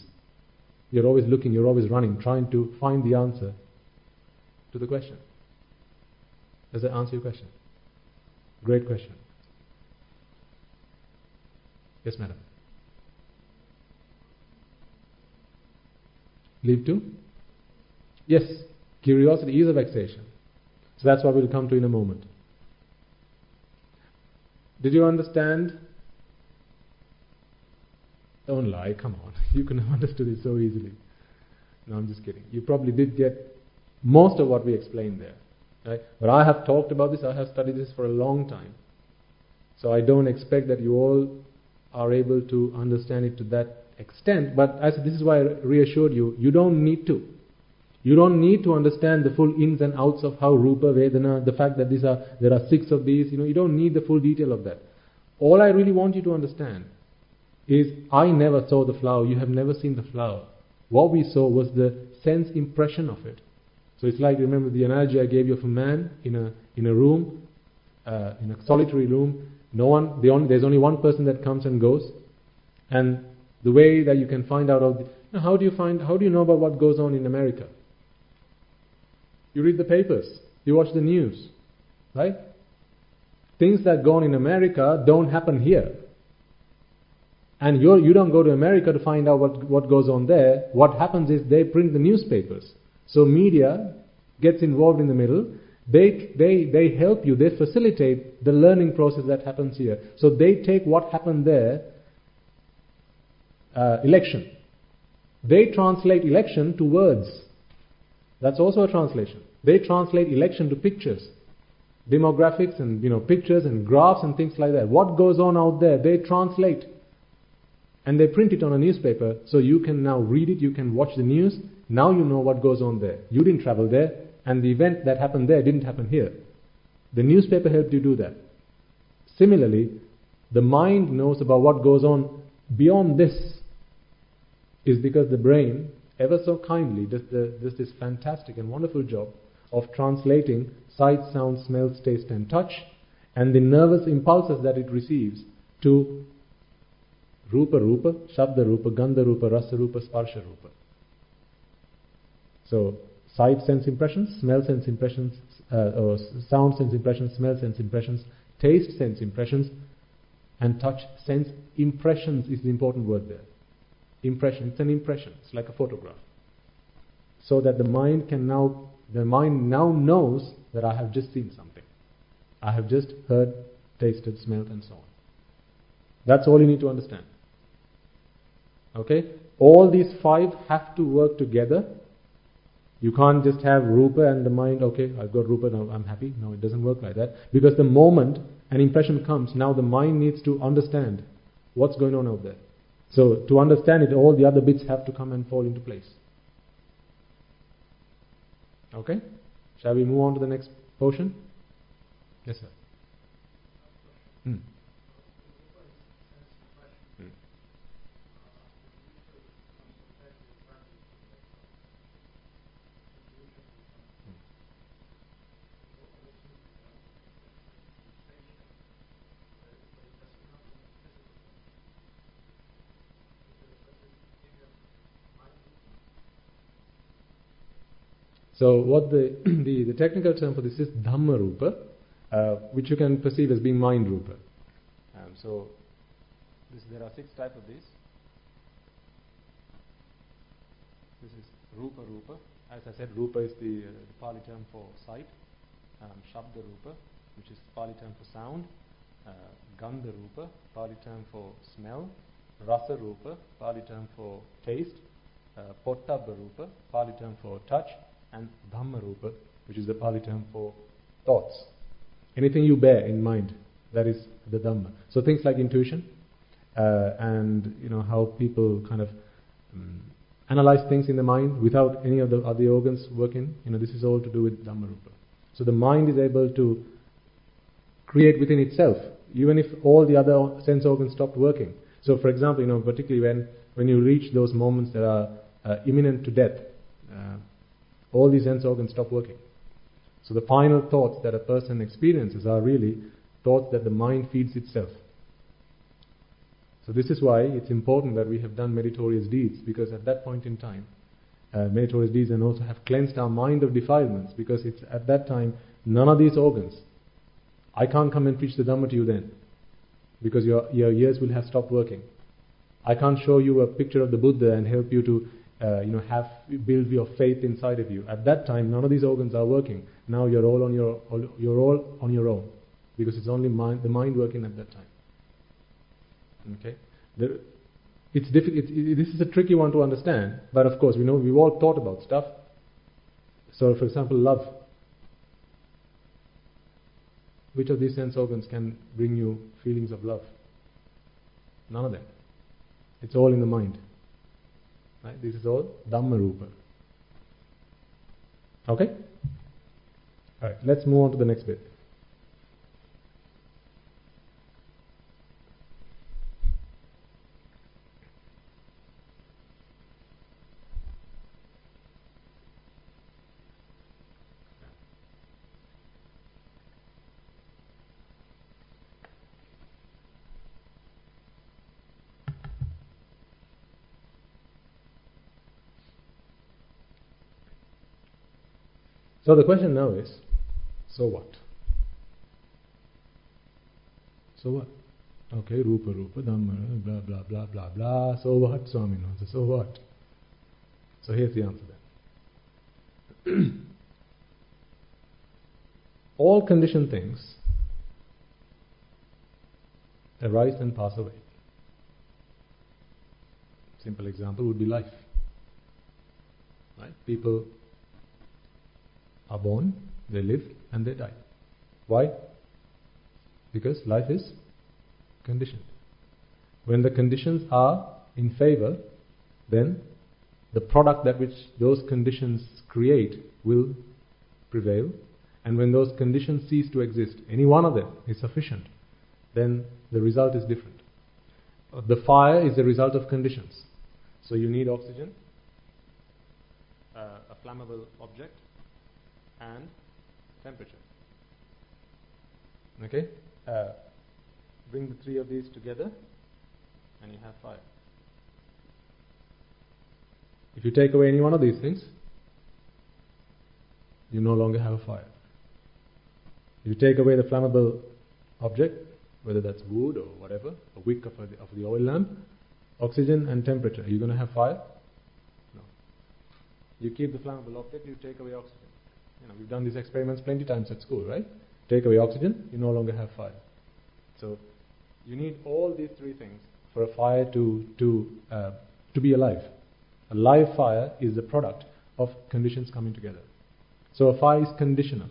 You're always looking, you're always running, trying to find the answer to the question. Does that answer your question? Great question. Yes, madam. Leave to? Yes, curiosity is a vexation. So that's what we'll come to in a moment. Did you understand? Don't lie, come on. You could have understood it so easily. No, I'm just kidding. You probably did get most of what we explained there. Right? But I have talked about this, I have studied this for a long time. So I don't expect that you all are able to understand it to that extent. But this is why I reassured you, you don't need to. You don't need to understand the full ins and outs of how Rupa, Vedana, the fact that there are 6 of these, you don't need the full detail of that. All I really want you to understand is, I never saw the flower, you have never seen the flower. What we saw was the sense impression of it. So it's like, remember the analogy I gave you of a man in a room, in a solitary room. There's only one person that comes and goes, and the way that you can find out how do you know about what goes on in America? You read the papers, you watch the news, right? Things that go on in America don't happen here. And you don't go to America to find out what goes on there. What happens is they print the newspapers. So media gets involved in the middle. They help you, they facilitate the learning process that happens here. So they take what happened there, election. They translate election to words. That's also a translation. They translate election to pictures. Demographics and pictures and graphs and things like that. What goes on out there, they translate. And they print it on a newspaper, so you can now read it, you can watch the news. Now you know what goes on there. You didn't travel there, and the event that happened there didn't happen here. The newspaper helped you do that. Similarly, the mind knows about what goes on beyond this, is because the brain, ever so kindly, does this fantastic and wonderful job of translating sight, sound, smell, taste and touch, and the nervous impulses that it receives to Rupa Rupa, Shabda Rupa, Gandha Rupa, Rasa Rupa, Sparsha Rupa. So, sight sense impressions, smell sense impressions, or sound sense impressions, smell sense impressions, taste sense impressions, and touch sense impressions is the important word there. Impression, it's an impression, it's like a photograph. So that the mind now knows that I have just seen something. I have just heard, tasted, smelled and so on. That's all you need to understand. Okay? All these 5 have to work together. You can't just have Rupa and the mind, okay, I've got Rupa, now I'm happy. No, it doesn't work like that. Because the moment an impression comes, now the mind needs to understand what's going on out there. So, to understand it, all the other bits have to come and fall into place. Okay? Shall we move on to the next portion? Yes, sir. So what the technical term for this is Dhamma Rupa, which you can perceive as being mind Rupa. There are 6 types of this. This is Rupa Rupa. As I said, Rupa is the Pali term for sight. Shabda Rupa, which is Pali term for sound. Gandha Rupa, Pali term for smell. Rasa Rupa, Pali term for taste. Pottabha Rupa, Pali term for touch. And Dhamma Rupa, which is the Pali term for thoughts. Anything you bear in mind, That is the Dhamma. So things like intuition, and how people kind of analyze things in the mind without any of the other organs working. This is all to do with Dhamma Rupa. So the mind is able to create within itself, even if all the other sense organs stopped working. So for example, particularly when you reach those moments that are imminent to death, all these sense organs stop working. So the final thoughts that a person experiences are really thoughts that the mind feeds itself. So this is why it's important that we have done meritorious deeds, because at that point in time, meritorious deeds and also have cleansed our mind of defilements, because it's at that time none of these organs. I can't come and preach the Dhamma to you then, because your ears will have stopped working. I can't show you a picture of the Buddha and help you to build your faith inside of you. At that time, none of these organs are working. Now you're all on your own, because it's only the mind working at that time. Okay, it's difficult. This is a tricky one to understand, but of course we've all thought about stuff. So, for example, love. Which of these sense organs can bring you feelings of love? None of them. It's all in the mind. Right? This is all Dhamma Rupa. Okay? Alright, let's move on to the next bit. So the question now is, so what? So what? Okay, Rupa, Dhamma, blah, blah, blah, blah, blah. So what, Swaminatha? So what? So here's the answer then. All conditioned things arise and pass away. Simple example would be life. Right? People are born, they live, and they die. Why? Because life is conditioned. When the conditions are in favor, then the product that which those conditions create will prevail. And when those conditions cease to exist, any one of them is sufficient, then the result is different. The fire is the result of conditions. So you need oxygen, a flammable object, and temperature. Okay? Bring the three of these together and you have fire. If you take away any one of these things, you no longer have a fire. If you take away the flammable object, whether that's wood or whatever, a wick of the oil lamp, oxygen and temperature, are you going to have fire? No. You keep the flammable object, you take away oxygen. We've done these experiments plenty times at school, right? Take away oxygen, you no longer have fire. So you need all these three things for a fire to be alive. A live fire is the product of conditions coming together. So a fire is conditional.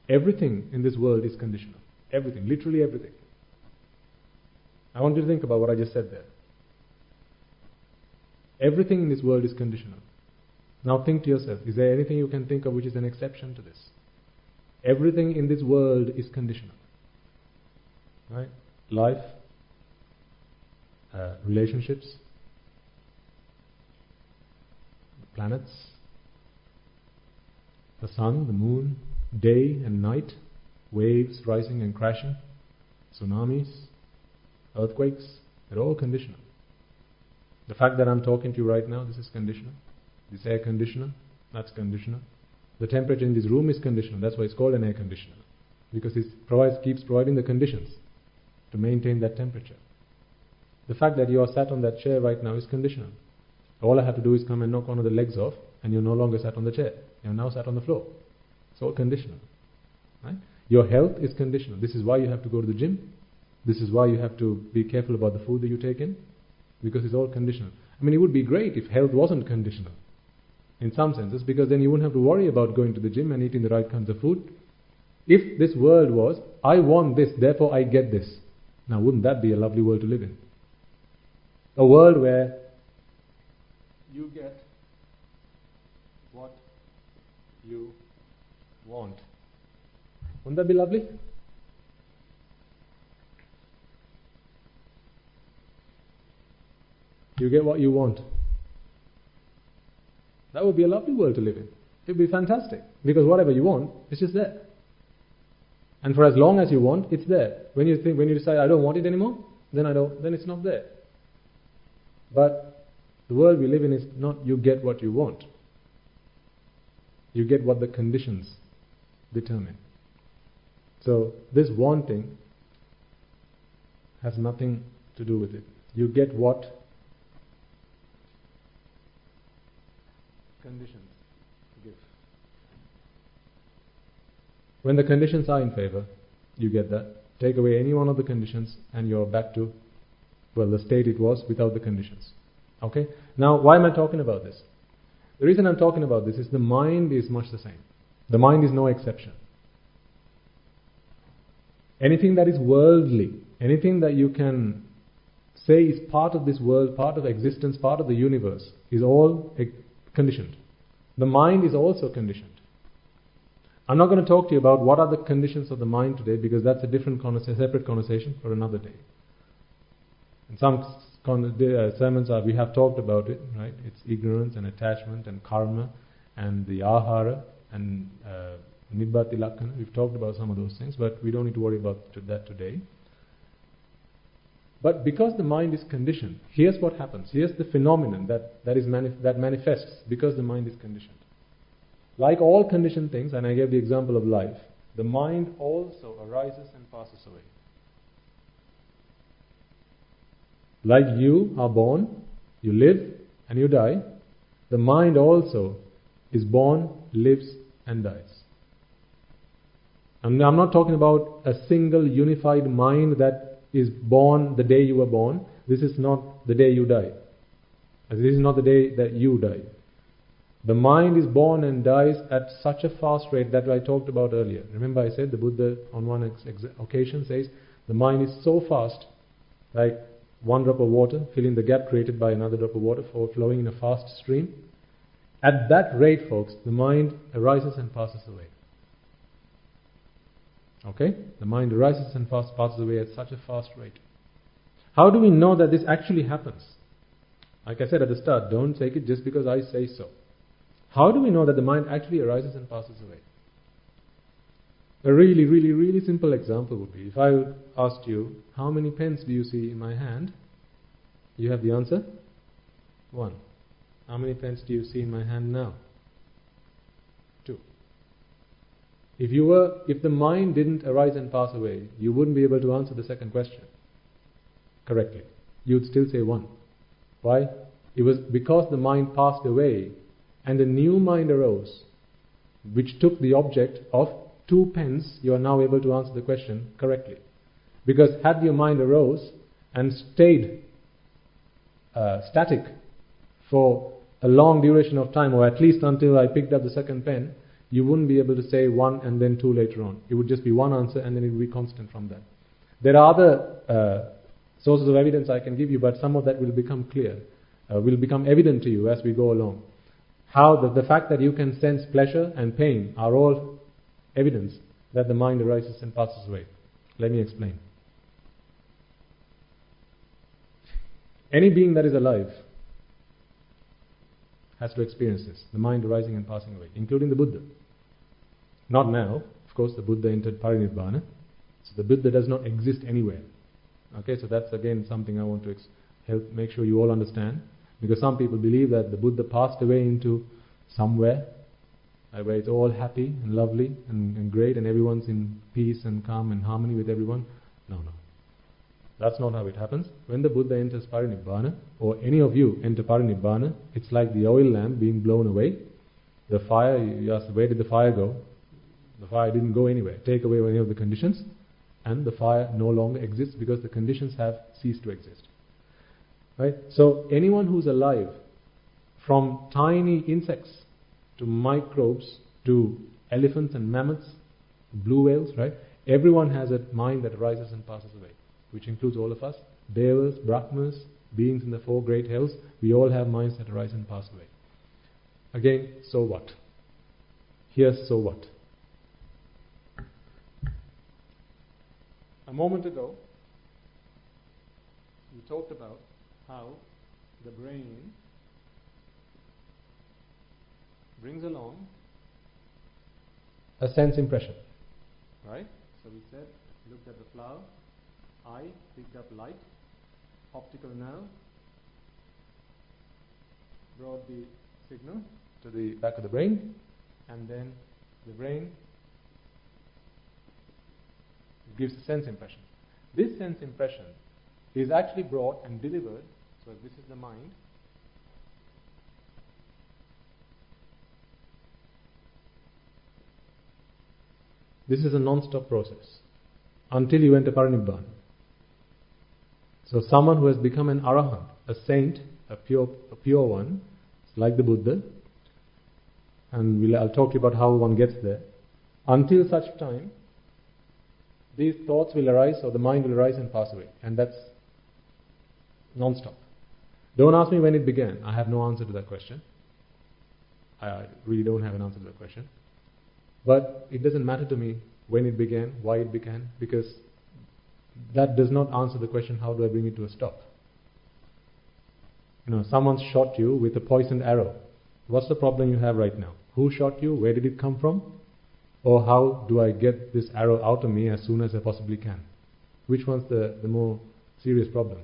Everything in this world is conditional. Everything, literally everything. I want you to think about what I just said there. Everything in this world is conditional. Now think to yourself, is there anything you can think of which is an exception to this? Everything in this world is conditional. Right? Life, relationships, the planets, the sun, the moon, day and night, waves rising and crashing, tsunamis, earthquakes, they're all conditional. The fact that I'm talking to you right now, this is conditional. This air conditioner, that's conditional. The temperature in this room is conditional. That's why it's called an air conditioner, because it keeps providing the conditions to maintain that temperature. The fact that you are sat on that chair right now is conditional. All I have to do is come and knock one of the legs off, and you're no longer sat on the chair. You're now sat on the floor. It's all conditional. Right? Your health is conditional. This is why you have to go to the gym. This is why you have to be careful about the food that you take in, because it's all conditional. I mean, it would be great if health wasn't conditional, in some senses, because then you wouldn't have to worry about going to the gym and eating the right kinds of food. If this world was, I want this, therefore I get this. Now, wouldn't that be a lovely world to live in? A world where you get what you want. Wouldn't that be lovely? You get what you want. That would be a lovely world to live in. It would be fantastic. Because whatever you want, it's just there. And for as long as you want, it's there. When you decide, I don't want it anymore, then it's not there. But the world we live in is not you get what you want. You get what the conditions determine. So this wanting has nothing to do with it. You get what conditions give. When the conditions are in favor, you get that. Take away any one of the conditions and you're back to, well, the state it was without the conditions. Okay? Now, why am I talking about this? The reason I'm talking about this is the mind is much the same. The mind is no exception. Anything that is worldly, anything that you can say is part of this world, part of existence, part of the universe, is all conditioned. The mind is also conditioned. I'm not going to talk to you about what are the conditions of the mind today, because that's a different separate conversation for another day. In some sermons we have talked about it, right? It's ignorance and attachment and karma and the ahara and nibbati lakkana. We've talked about some of those things, but we don't need to worry about that today. But because the mind is conditioned, here's what happens. Here's the phenomenon that manifests because the mind is conditioned. Like all conditioned things, and I gave the example of life, the mind also arises and passes away. Like you are born, you live, and you die, the mind also is born, lives, and dies. I'm not talking about a single unified mind that is born the day you were born. This is not the day you die. This is not the day that you die. The mind is born and dies at such a fast rate that I talked about earlier. Remember I said the Buddha on one occasion says the mind is so fast, like one drop of water filling the gap created by another drop of water flowing in a fast stream. At that rate, folks, the mind arises and passes away. Okay? The mind arises and passes away at such a fast rate. How do we know that this actually happens? Like I said at the start, don't take it just because I say so. How do we know that the mind actually arises and passes away? A really, really, really simple example would be, if I asked you, how many pens do you see in my hand? You have the answer? 1. How many pens do you see in my hand now? 2. If the mind didn't arise and pass away, you wouldn't be able to answer the second question correctly. You'd still say 1. Why? It was because the mind passed away and a new mind arose, which took the object of 2 pens. You are now able to answer the question correctly. Because had your mind arose and stayed static for a long duration of time, or at least until I picked up the second pen, you wouldn't be able to say 1 and then 2 later on. It would just be one answer and then it would be constant from that. There are other sources of evidence I can give you, but some of that will become clear, will become evident to you as we go along. How the fact that you can sense pleasure and pain are all evidence that the mind arises and passes away. Let me explain. Any being that is alive has to experience this, the mind arising and passing away, including the Buddha. Not now. Of course, the Buddha entered Parinibbana, so the Buddha does not exist anywhere. Okay, so that's again something I want to help make sure you all understand. Because some people believe that the Buddha passed away into somewhere where it's all happy and lovely and great and everyone's in peace and calm and harmony with everyone. No. That's not how it happens. When the Buddha enters Parinibbana, or any of you enter Parinibbana, it's like the oil lamp being blown away. The fire, you ask, where did the fire go? The fire didn't go anywhere. Take away any of the conditions and the fire no longer exists because the conditions have ceased to exist. Right? So anyone who's alive, from tiny insects to microbes to elephants and mammoths blue whales, right? Everyone has a mind that arises and passes away, which includes all of us. Devas, Brahmas, beings in the 4 great hells, we all have minds that arise and pass away. Again, so what? Here's so what. A moment ago, we talked about how the brain brings along a sense impression, right? So we said, looked at the flower, eye picked up light, optical nerve brought the signal to the back of the brain, and then the brain gives a sense impression. This sense impression is actually brought and delivered, so this is the mind, this is a non-stop process until you enter Parinibbana. So someone who has become an arahant, a saint, a pure one, like the Buddha, and I'll talk to you about how one gets there. Until such time, these thoughts will arise, or the mind will arise and pass away, and that's non-stop. Don't ask me when it began. I have no answer to that question. I really don't have an answer to that question. But it doesn't matter to me when it began, why it began, because that does not answer the question, how do I bring it to a stop? Someone shot you with a poisoned arrow. What's the problem you have right now? Who shot you? Where did it come from? Or how do I get this arrow out of me as soon as I possibly can? Which one's the more serious problem?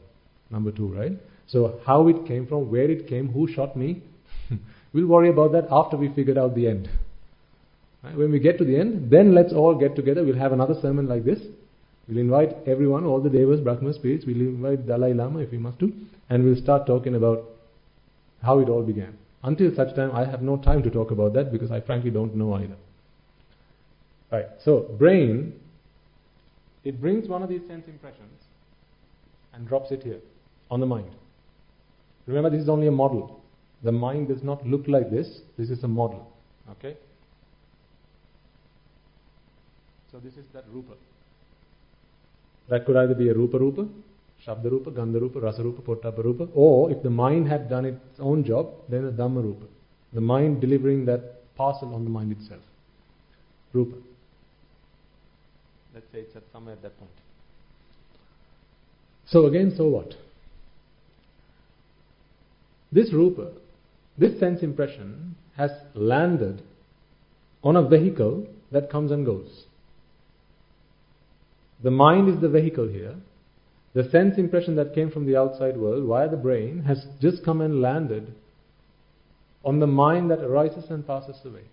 Number 2, right? So how it came from, where it came, who shot me, we'll worry about that after we figured out the end. Right? When we get to the end, then let's all get together. We'll have another sermon like this. We'll invite everyone, all the Devas, Brahmas, spirits. We'll invite Dalai Lama if we must to. And we'll start talking about how it all began. Until such time, I have no time to talk about that because I frankly don't know either. Right. So, brain, it brings one of these sense impressions and drops it here on the mind. Remember, this is only a model. The mind does not look like this. This is a model. Okay? So this is that rupa. That could either be a rupa rupa, shabda rupa, gandha rupa, rasa rupa, pottabha rupa, or if the mind had done its own job, then a dhamma rupa. The mind delivering that parcel on the mind itself. Rupa. Let's say it's at somewhere at that point. So again, so what? This rupa, this sense impression has landed on a vehicle that comes and goes. The mind is the vehicle here. The sense impression that came from the outside world via the brain has just come and landed on the mind that arises and passes away.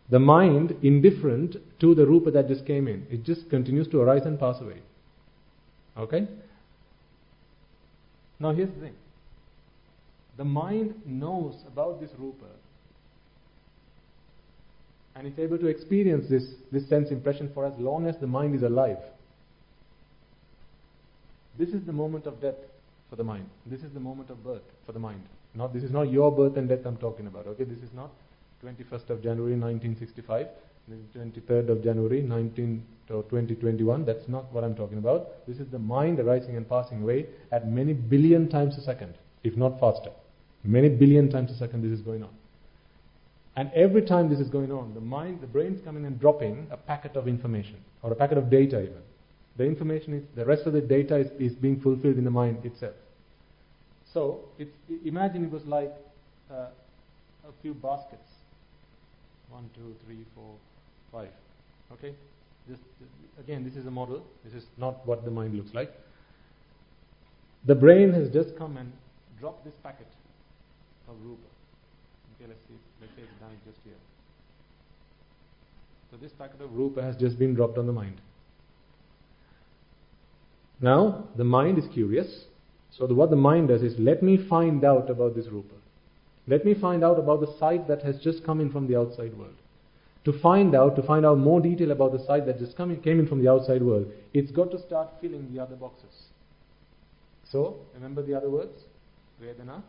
The mind indifferent to the rupa that just came in. It just continues to arise and pass away. Okay? Now here's the thing. The mind knows about this rupa and is able to experience this sense impression for as long as the mind is alive. This is the moment of death for the mind. This is the moment of birth for the mind. This is not your birth and death I'm talking about. Okay, this is not 21st of January 1965, 23rd of January 2021. That's not what I'm talking about. This is the mind arising and passing away at many billion times a second, if not faster. Many billion times a second this is going on. And every time this is going on, the brain's coming and dropping a packet of information, or a packet of data even. The information is, the rest of the data is being fulfilled in the mind itself. So, imagine it was like a few baskets. 1, 2, 3, 4, 5. Okay? Again, this is a model. This is not what the mind looks like. The brain has just come and dropped this packet of rupa. Okay, let's see. Let's say it's done it just here. So this packet of rupa has just been dropped on the mind. Now, the mind is curious. So what the mind does is, let me find out about this rupa. Let me find out about the sight that has just come in from the outside world. To find out more detail about the sight that just came in from the outside world, it's got to start filling the other boxes. So, remember the other words? Vedana,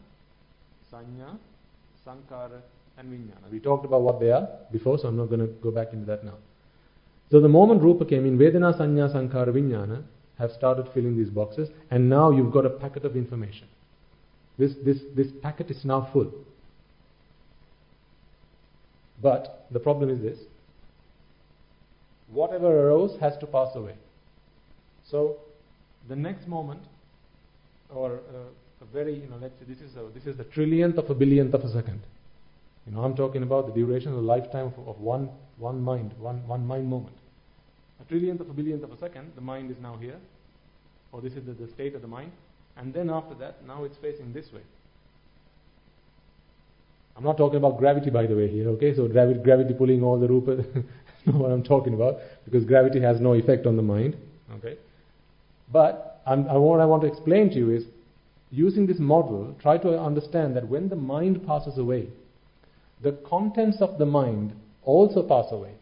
Sanya, Sankara and Vijnana. We talked about what they are before, so I'm not going to go back into that now. So the moment Rupa came in, Vedana, Sanya, Sankara, Vijnana have started filling these boxes, and now you've got a packet of information. This packet is now full. But the problem is this: whatever arose has to pass away. So the next moment, or a very, let's say this is the trillionth of a billionth of a second. I'm talking about the duration of the lifetime of one mind, one mind moment. A trillionth of a billionth of a second, the mind is now here, or this is the state of the mind, and then after that, now it's facing this way. I'm not talking about gravity, by the way, here, okay? So gravity pulling all the Rupa, that's not what I'm talking about, because gravity has no effect on the mind, okay? But what I want to explain to you is, using this model, try to understand that when the mind passes away, the contents of the mind also pass away.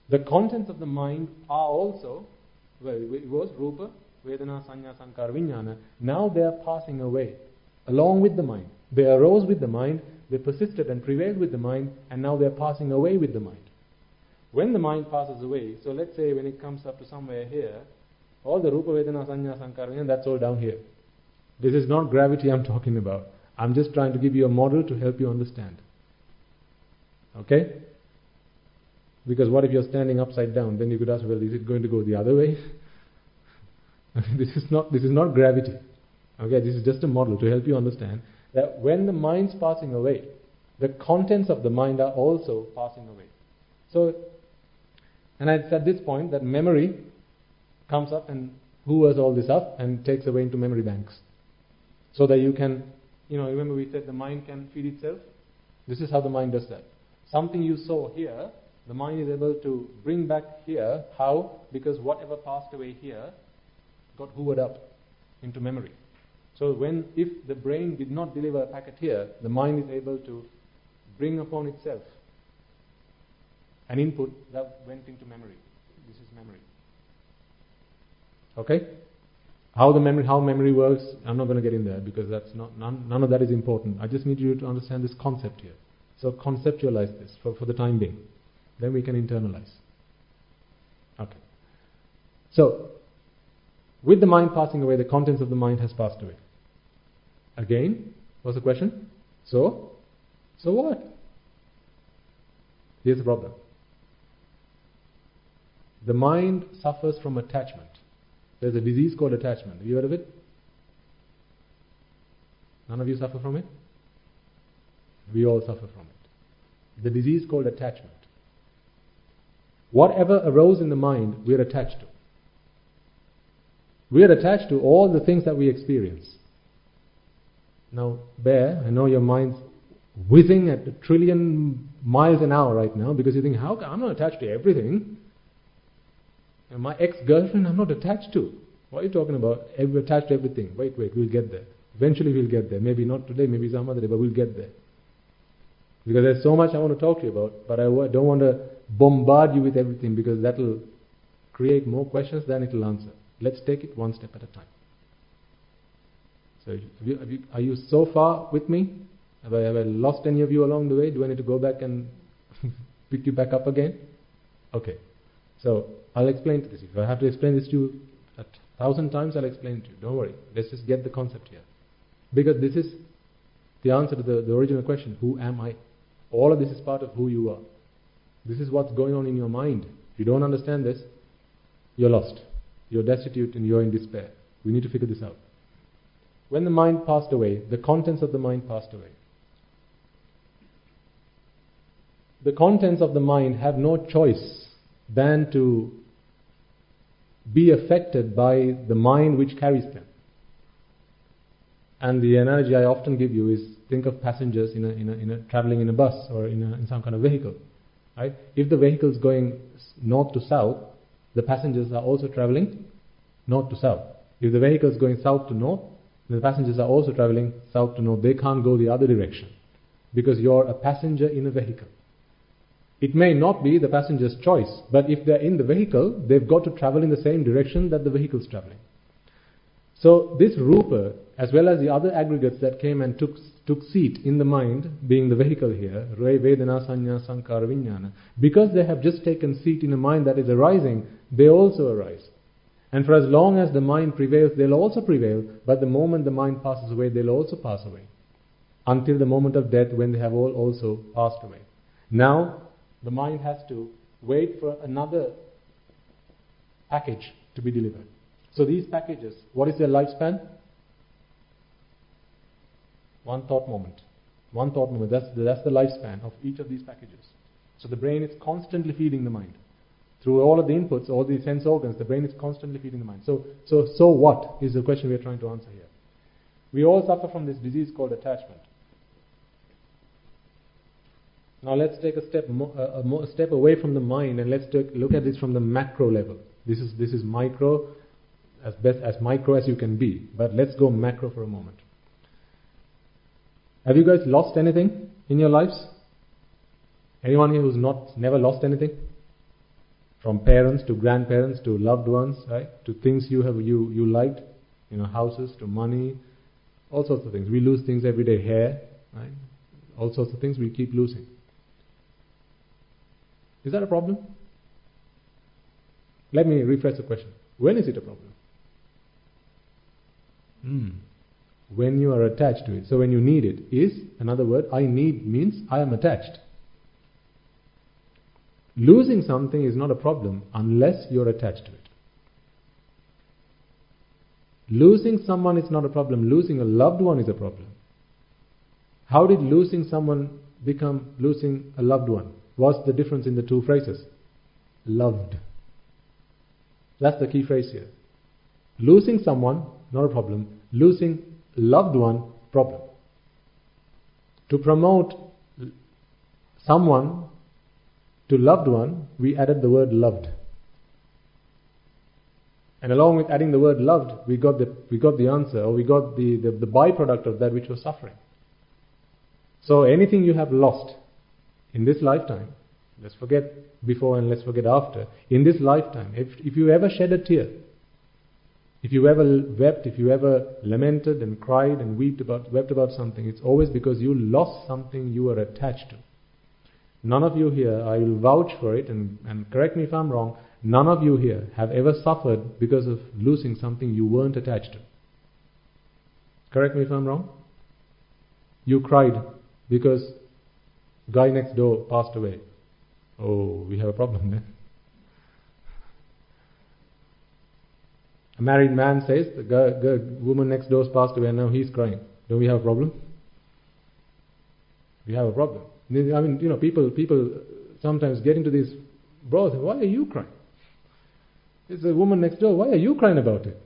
The contents of the mind are also, it was Rupa, Vedana, Sanya, Sankara, Vijnana. Now they are passing away along with the mind. They arose with the mind, they persisted and prevailed with the mind, and now they are passing away with the mind. When the mind passes away, so let's say when it comes up to somewhere here, all the Rupa, Vedana, Sanya, Sankara, Vijnana, that's all down here. This is not gravity I'm talking about. I'm just trying to give you a model to help you understand. Okay? Because what if you're standing upside down? Then you could ask, well, is it going to go the other way? This is not gravity. Okay, this is just a model to help you understand that when the mind's passing away, the contents of the mind are also passing away. So, and it's at this point that memory comes up and hoovers all this up and takes away into memory banks. So that you can, remember we said the mind can feed itself? This is how the mind does that. Something you saw here, the mind is able to bring back here. How? Because whatever passed away here got hoovered up into memory. So if the brain did not deliver a packet here, the mind is able to bring upon itself an input that went into memory. This is memory. Okay? How memory works, I'm not going to get in there because that's none of that is important. I just need you to understand this concept here. So conceptualize this for the time being. Then we can internalize. Okay. So, with the mind passing away, the contents of the mind has passed away. Again, what's the question? So what? Here's the problem. The mind suffers from attachment. There's a disease called attachment. Have you heard of it? None of you suffer from it? We all suffer from it. The disease called attachment. Whatever arose in the mind, we are attached to. We are attached to all the things that we experience. Now, Bear, I know your mind's whizzing at 1 trillion miles an hour right now because you think, I'm not attached to everything. And my ex-girlfriend, I'm not attached to. What are you talking about? Attached to everything. Wait, we'll get there. Eventually we'll get there. Maybe not today, maybe some other day, but we'll get there. Because there's so much I want to talk to you about, but I don't want to bombard you with everything because that will create more questions than it will answer. Let's take it one step at a time. So, are you so far with me? Have I lost any of you along the way? Do I need to go back and pick you back up again? Okay. So, I'll explain to this. If I have to explain this to you 1,000 times, I'll explain it to you. Don't worry. Let's just get the concept here. Because this is the answer to the original question. Who am I? All of this is part of who you are. This is what's going on in your mind. If you don't understand this, you're lost. You're destitute and you're in despair. We need to figure this out. When the mind passed away, the contents of the mind passed away. The contents of the mind have no choice than to be affected by the mind which carries them. And the analogy I often give you is, think of passengers traveling in a bus or in some kind of vehicle. Right? If the vehicle is going north to south, the passengers are also traveling north to south. If the vehicle is going south to north, the passengers are also traveling south to north. They can't go the other direction because you're a passenger in a vehicle. It may not be the passenger's choice, but if they're in the vehicle, they've got to travel in the same direction that the vehicle's traveling. So this Rupa as well as the other aggregates that came and took seat in the mind, being the vehicle here, Vedana, Sanya, Sankara, Vijnana, because they have just taken seat in a mind that is arising, they also arise. And for as long as the mind prevails, they'll also prevail, but the moment the mind passes away, they'll also pass away. Until the moment of death, when they have all also passed away. Now, the mind has to wait for another package to be delivered. So these packages, what is their lifespan? One thought moment. One thought moment. That's the lifespan of each of these packages. So the brain is constantly feeding the mind. Through all of the inputs, all the sense organs, the brain is constantly feeding the mind. So what is the question we are trying to answer here? We all suffer from this disease called attachment. Now let's take a step away from the mind, and let's look at this from the macro level. This is micro, as micro as you can be. But let's go macro for a moment. Have you guys lost anything in your lives? Anyone here who's never lost anything? From parents to grandparents to loved ones, right? To things you liked, houses, to money, all sorts of things. We lose things every day. Hair, right? All sorts of things we keep losing. Is that a problem? Let me rephrase the question. When is it a problem? When you are attached to it. So when you need it is another word. I need means I am attached. Losing something is not a problem unless you're attached to it. Losing someone is not a problem. Losing a loved one is a problem. How did losing someone become losing a loved one? What's the difference in the two phrases? Loved. That's the key phrase here. Losing someone, not a problem. Losing a loved one, problem. To promote someone to loved one, we added the word loved. And along with adding the word loved, we got the answer, or we got the byproduct of that which was suffering. So anything you have lost in this lifetime, let's forget before and let's forget after, in this lifetime, if you ever shed a tear, if you ever wept, if you ever lamented and cried and wept about something, it's always because you lost something you were attached to. None of you here, I will vouch for it, and correct me if I'm wrong, none of you here have ever suffered because of losing something you weren't attached to. Correct me if I'm wrong? You cried because guy next door passed away. Oh, we have a problem there. A married man says, the woman next door's passed away and now he's crying. Don't we have a problem? We have a problem. I mean, people sometimes get into these, bro, why are you crying? It's a woman next door, why are you crying about it?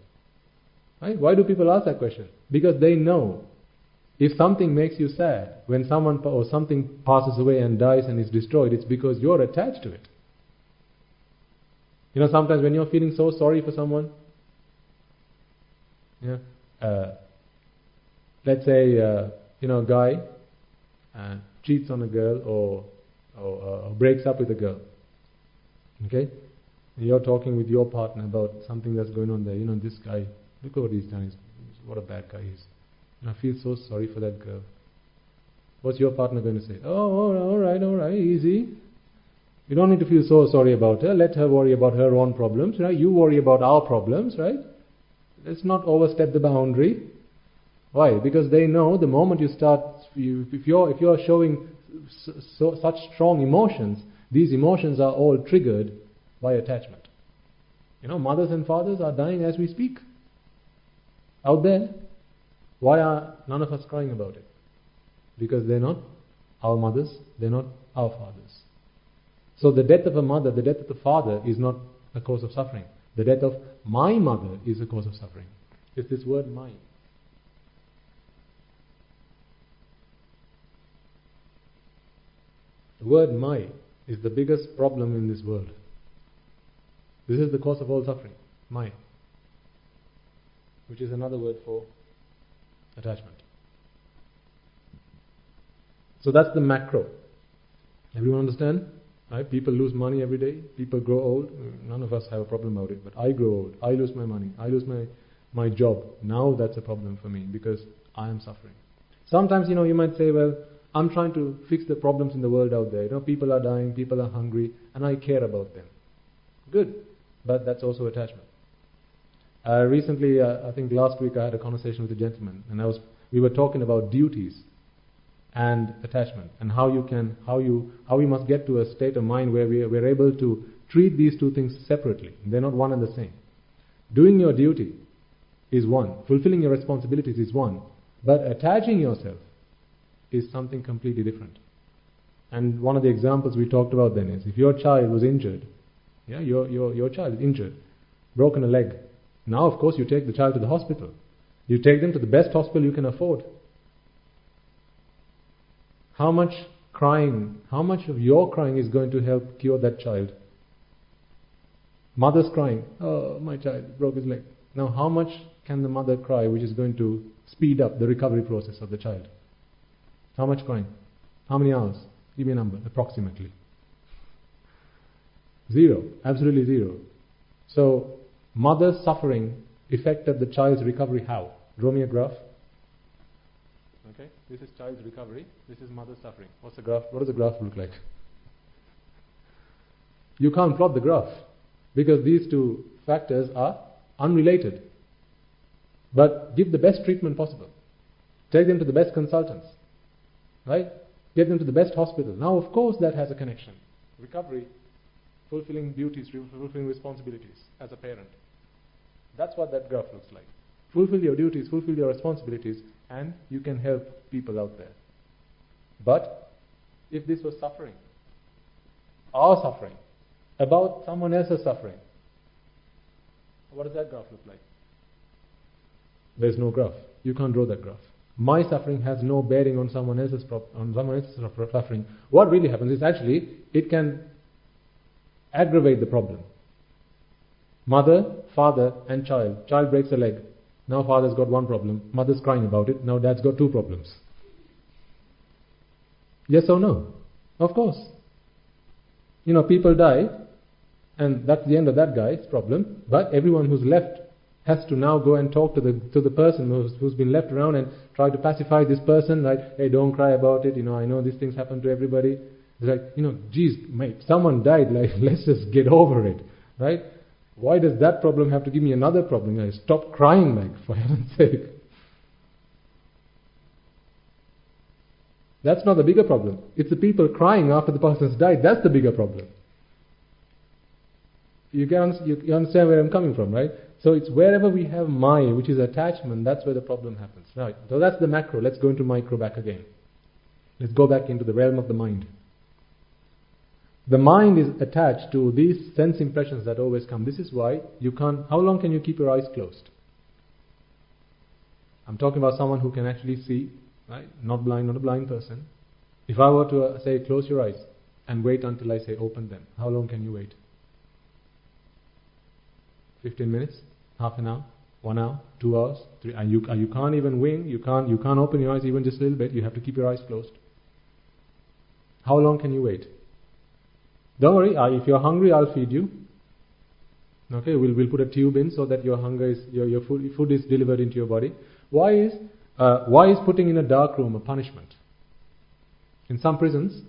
Right? Why do people ask that question? Because they know if something makes you sad, when someone or something passes away and dies and is destroyed, it's because you're attached to it. Sometimes when you're feeling so sorry for someone, let's say, a guy cheats on a girl or breaks up with a girl. Okay? And you're talking with your partner about something that's going on there. This guy, look what he's done. What a bad guy he is. And I feel so sorry for that girl. What's your partner going to say? Oh, all right, easy. You don't need to feel so sorry about her. Let her worry about her own problems. Right? You worry about our problems, right? Let's not overstep the boundary. Why? Because they know the moment you start, if you're showing such strong emotions, these emotions are all triggered by attachment. Mothers and fathers are dying as we speak. Out there. Why are none of us crying about it? Because they're not our mothers, they're not our fathers. So the death of a mother, the death of the father is not a cause of suffering. The death of my mother is a cause of suffering. It's this word mine. The word my is the biggest problem in this world. This is the cause of all suffering. My. Which is another word for attachment. So that's the macro. Everyone understand? Right? People lose money every day. People grow old. None of us have a problem about it. But I grow old. I lose my money. I lose my my job. Now that's a problem for me because I am suffering. Sometimes, you might say, well, I'm trying to fix the problems in the world out there. People are dying, people are hungry, and I care about them. Good. But that's also attachment. Recently, I think last week I had a conversation with a gentleman, and we were talking about duties and attachment, and how we must get to a state of mind where we're able to treat these two things separately. They're not one and the same. Doing your duty is one. Fulfilling your responsibilities is one. But attaching yourself is something completely different. And one of the examples we talked about then is, if your child was injured, your child is injured, broken a leg. Now, of course, you take the child to the hospital. You take them to the best hospital you can afford. How much of your crying is going to help cure that child? Mother's crying, oh, my child broke his leg. Now, how much can the mother cry which is going to speed up the recovery process of the child? How much crying? How many hours? Give me a number, approximately. 0. Absolutely 0. So, mother's suffering affected the child's recovery how? Draw me a graph. Okay, this is child's recovery, this is mother's suffering. What's the graph? What does the graph look like? You can't plot the graph because these two factors are unrelated. But give the best treatment possible. Take them to the best consultants. Right? Get them to the best hospital. Now, of course, that has a connection. Recovery, fulfilling duties, fulfilling responsibilities as a parent. That's what that graph looks like. Fulfill your duties, fulfill your responsibilities, and you can help people out there. But if this was suffering, our suffering, about someone else's suffering, what does that graph look like? There's no graph. You can't draw that graph. My suffering has no bearing on someone else's suffering. What really happens is actually it can aggravate the problem. Mother, father, and child. Child breaks a leg. Now father's got one problem. Mother's crying about it. Now dad's got two problems. Yes or no? Of course. People die, and that's the end of that guy's problem. But everyone who's left has to now go and talk to the person who's been left around and try to pacify this person, right? Hey, don't cry about it, I know these things happen to everybody. It's like, geez, mate, someone died, let's just get over it, right? Why does that problem have to give me another problem? Stop crying, for heaven's sake. That's not the bigger problem. It's the people crying after the person's died, that's the bigger problem. You understand where I'm coming from, right? So it's wherever we have Maya, which is attachment, that's where the problem happens. Right. So that's the macro. Let's go into micro back again. Let's go back into the realm of the mind. The mind is attached to these sense impressions that always come. This is why how long can you keep your eyes closed? I'm talking about someone who can actually see, right? Not a blind person. If I were to say, close your eyes and wait until I say, open them, how long can you wait? 15 minutes? Half an hour? 1 hour? 2 hours? 3? And you can't even wing. You can't open your eyes even just a little bit. You have to keep your eyes closed. How long can you wait? Don't worry. If you're hungry, I'll feed you. Okay, we'll put a tube in so that your food is delivered into your body. Why is putting in a dark room a punishment? In some prisons,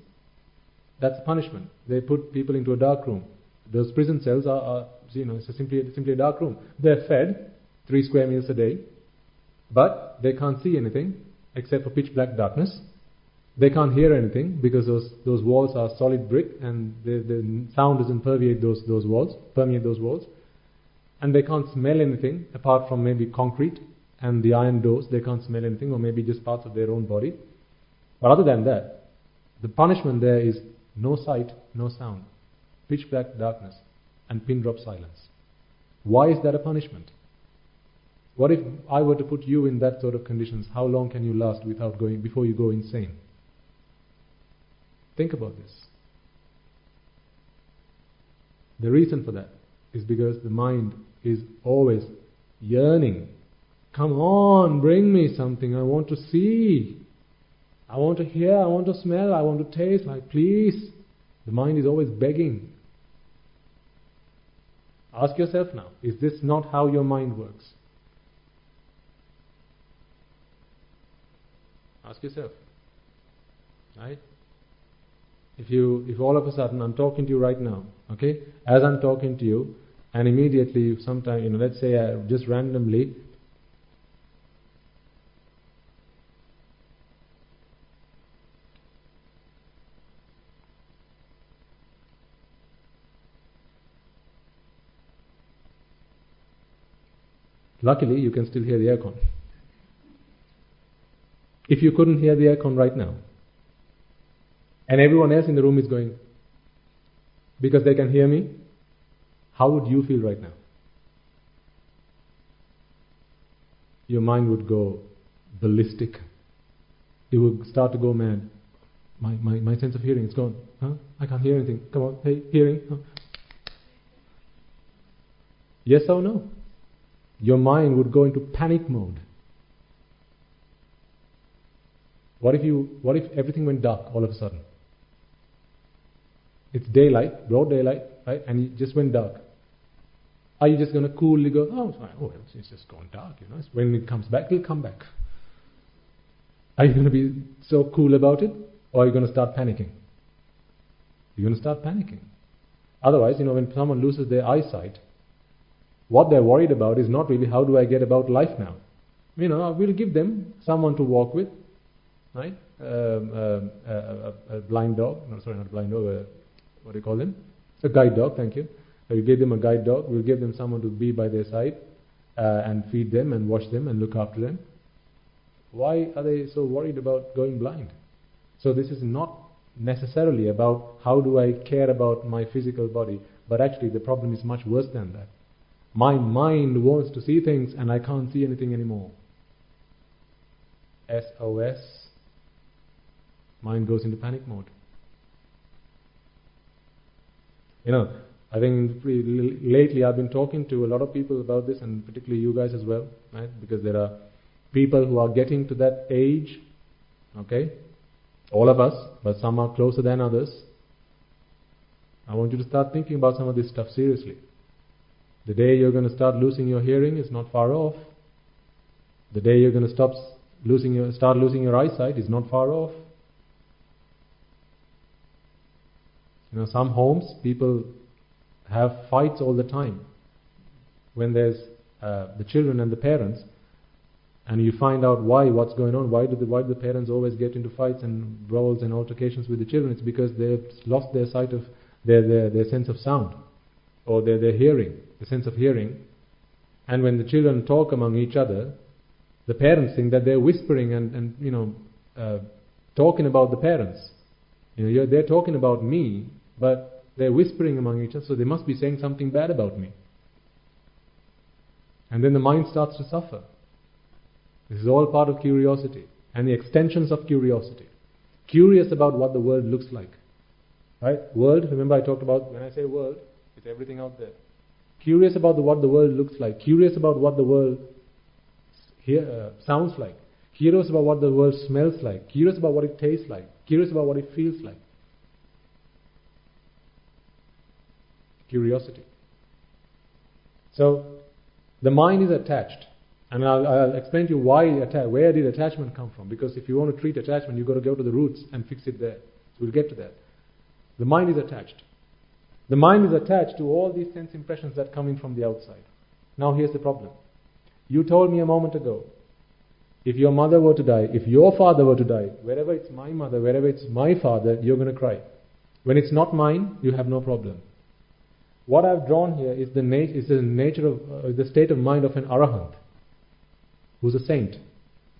that's a punishment. They put people into a dark room. Those prison cells are it's simply a dark room. They're fed 3 square meals a day, but they can't see anything except for pitch black darkness. They can't hear anything because those walls are solid brick, and the sound doesn't permeate those walls. And they can't smell anything apart from maybe concrete and the iron doors. They can't smell anything, or maybe just parts of their own body. But other than that, the punishment there is no sight, no sound, pitch black darkness, and pin drop silence. Why is that a punishment? What if I were to put you in that sort of conditions? How long can you last before you go insane? Think about this. The reason for that is because the mind is always yearning. Come on, bring me something. I want to see. I want to hear. I want to smell. I want to taste. Please. The mind is always begging. Ask yourself now, is this not how your mind works? Ask yourself. Right? If all of a sudden I'm talking to you right now, okay? As I'm talking to you, and immediately sometime, let's say just randomly, luckily you can still hear the aircon. If you couldn't hear the aircon right now, and everyone else in the room is going, because they can hear me, how would you feel right now? Your mind would go ballistic. It would start to go mad. My sense of hearing is gone. Huh? I can't hear anything. Come on, hey, hearing. Huh? Yes or no? Your mind would go into panic mode. What if everything went dark all of a sudden? It's daylight, broad daylight, right? And it just went dark. Are you just going to coolly go, oh, it's fine. Oh, it's just gone dark, When it comes back, it'll come back. Are you going to be so cool about it? Or are you going to start panicking? You're going to start panicking. Otherwise, when someone loses their eyesight, what they're worried about is not really how do I get about life now. We'll give them someone to walk with, right? A blind dog. No, sorry, not a blind dog. What do you call them? A guide dog, thank you. We give them a guide dog. We'll give them someone to be by their side and feed them and wash them and look after them. Why are they so worried about going blind? So this is not necessarily about how do I care about my physical body, but actually the problem is much worse than that. My mind wants to see things and I can't see anything anymore. SOS. Mind goes into panic mode. I think lately I've been talking to a lot of people about this, and particularly you guys as well, right? Because there are people who are getting to that age, okay? All of us, but some are closer than others. I want you to start thinking about some of this stuff seriously. The day you're going to start losing your hearing is not far off. The day you're going to start losing your eyesight is not far off. Some homes, people have fights all the time. When there's the children and the parents, and you find out what's going on, why do the parents always get into fights and brawls and altercations with the children? It's because they've lost their sight of their sense of sound, or their hearing, the sense of hearing. And when the children talk among each other, the parents think that they're whispering and talking about the parents. They're talking about me, but they're whispering among each other, so they must be saying something bad about me. And then the mind starts to suffer. This is all part of curiosity and the extensions of curiosity. Curious about what the world looks like. Right? World, remember I talked about, when I say world, it's everything out there. Curious about what the world looks like. Curious about what the world sounds like. Curious about what the world smells like. Curious about what it tastes like. Curious about what it feels like. Curiosity. So, the mind is attached. And I'll explain to you where did attachment come from. Because if you want to treat attachment, you've got to go to the roots and fix it there. So we'll get to that. The mind is attached. The mind is attached to all these sense impressions that come in from the outside. Now here's the problem. You told me a moment ago, if your mother were to die, if your father were to die, wherever it's my mother, wherever it's my father, you're going to cry. When it's not mine, you have no problem. What I've drawn here is the nature of the state of mind of an arahant, who's a saint,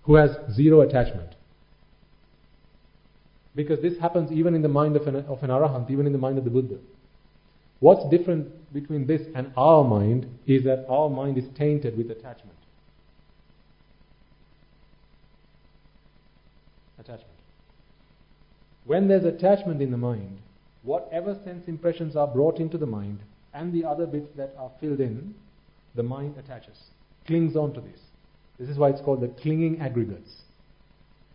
who has zero attachment. Because this happens even in the mind of an arahant, even in the mind of the Buddha. What's different between this and our mind is that our mind is tainted with attachment. Attachment. When there's attachment in the mind, whatever sense impressions are brought into the mind and the other bits that are filled in, the mind attaches, clings on to this. This is why it's called the clinging aggregates.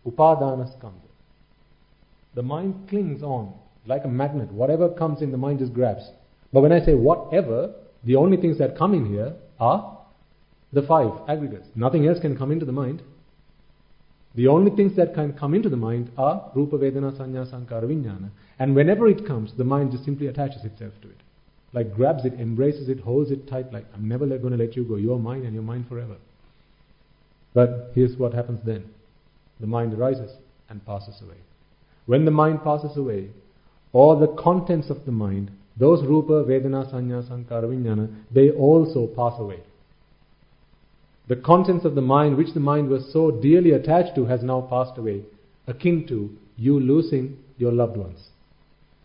Upadana skandha. The mind clings on like a magnet. Whatever comes in, the mind just grabs. But when I say whatever, the only things that come in here are the 5 aggregates. Nothing else can come into the mind. The only things that can come into the mind are Rupa, Vedana, Sanya, Sankara, Vijnana. And whenever it comes, the mind just simply attaches itself to it. Like grabs it, embraces it, holds it tight, like, I'm never going to let you go. You're mine and you're mine forever. But here's what happens then. The mind arises and passes away. When the mind passes away, all the contents of the mind, those Rupa, Vedana, Sanya, Sankara, Vijnana, they also pass away. The contents of the mind, which the mind was so dearly attached to, has now passed away, akin to you losing your loved ones.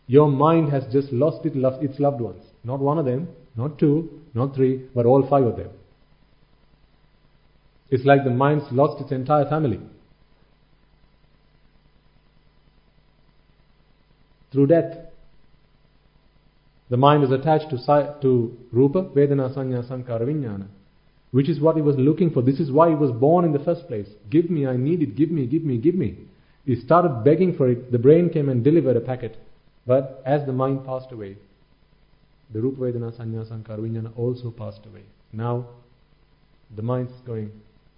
Your mind has just lost its loved ones. Not one of them, not two, not three, but all five of them. It's like the mind's lost its entire family. Through death. The mind is attached to Rupa, Vedana, Sanya, Sankara, Vijnana, which is what it was looking for. This is why it was born in the first place. Give me, I need it, give me, give me, give me. It started begging for it. The brain came and delivered a packet. But as the mind passed away, the Rupa, Vedana, Sanya, Sankara, Vijnana also passed away. Now, the mind's going,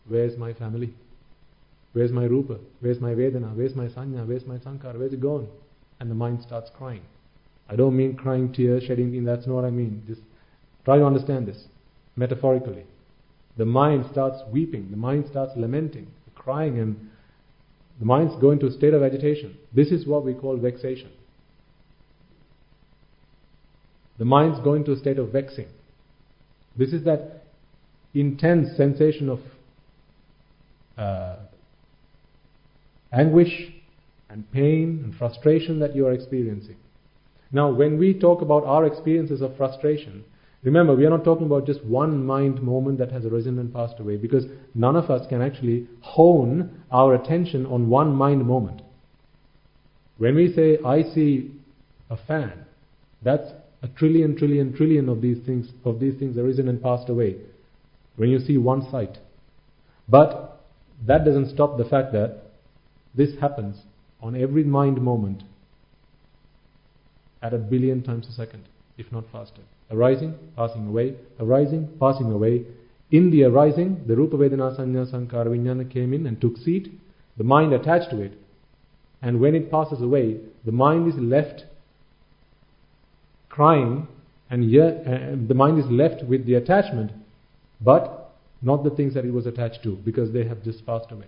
where's my family? Where's my Rupa? Where's my Vedana? Where's my Sanya? Where's my Sankara? Where's it gone? And the mind starts crying. I don't mean crying tears, shedding, that's not what I mean. Just try to understand this metaphorically. The mind starts weeping, the mind starts lamenting, crying, and the mind's going to a state of agitation. This is what we call vexation. The mind's going to a state of vexing. This is that intense sensation of anguish and pain and frustration that you are experiencing. Now, when we talk about our experiences of frustration, remember, we are not talking about just one mind moment that has arisen and passed away, because none of us can actually hone our attention on one mind moment. When we say, I see a fan, that's a trillion of these things arisen and passed away. When you see one sight. But that doesn't stop the fact that this happens on every mind moment at 1 billion times a second, if not faster. Arising, passing away, arising, passing away. In the arising, the Rupa, Vedana, Sanya, Sankara, Vijnana came in and took seat. The mind attached to it. And when it passes away, the mind is left crying, and the mind is left with the attachment, but not the things that it was attached to, because they have just passed away.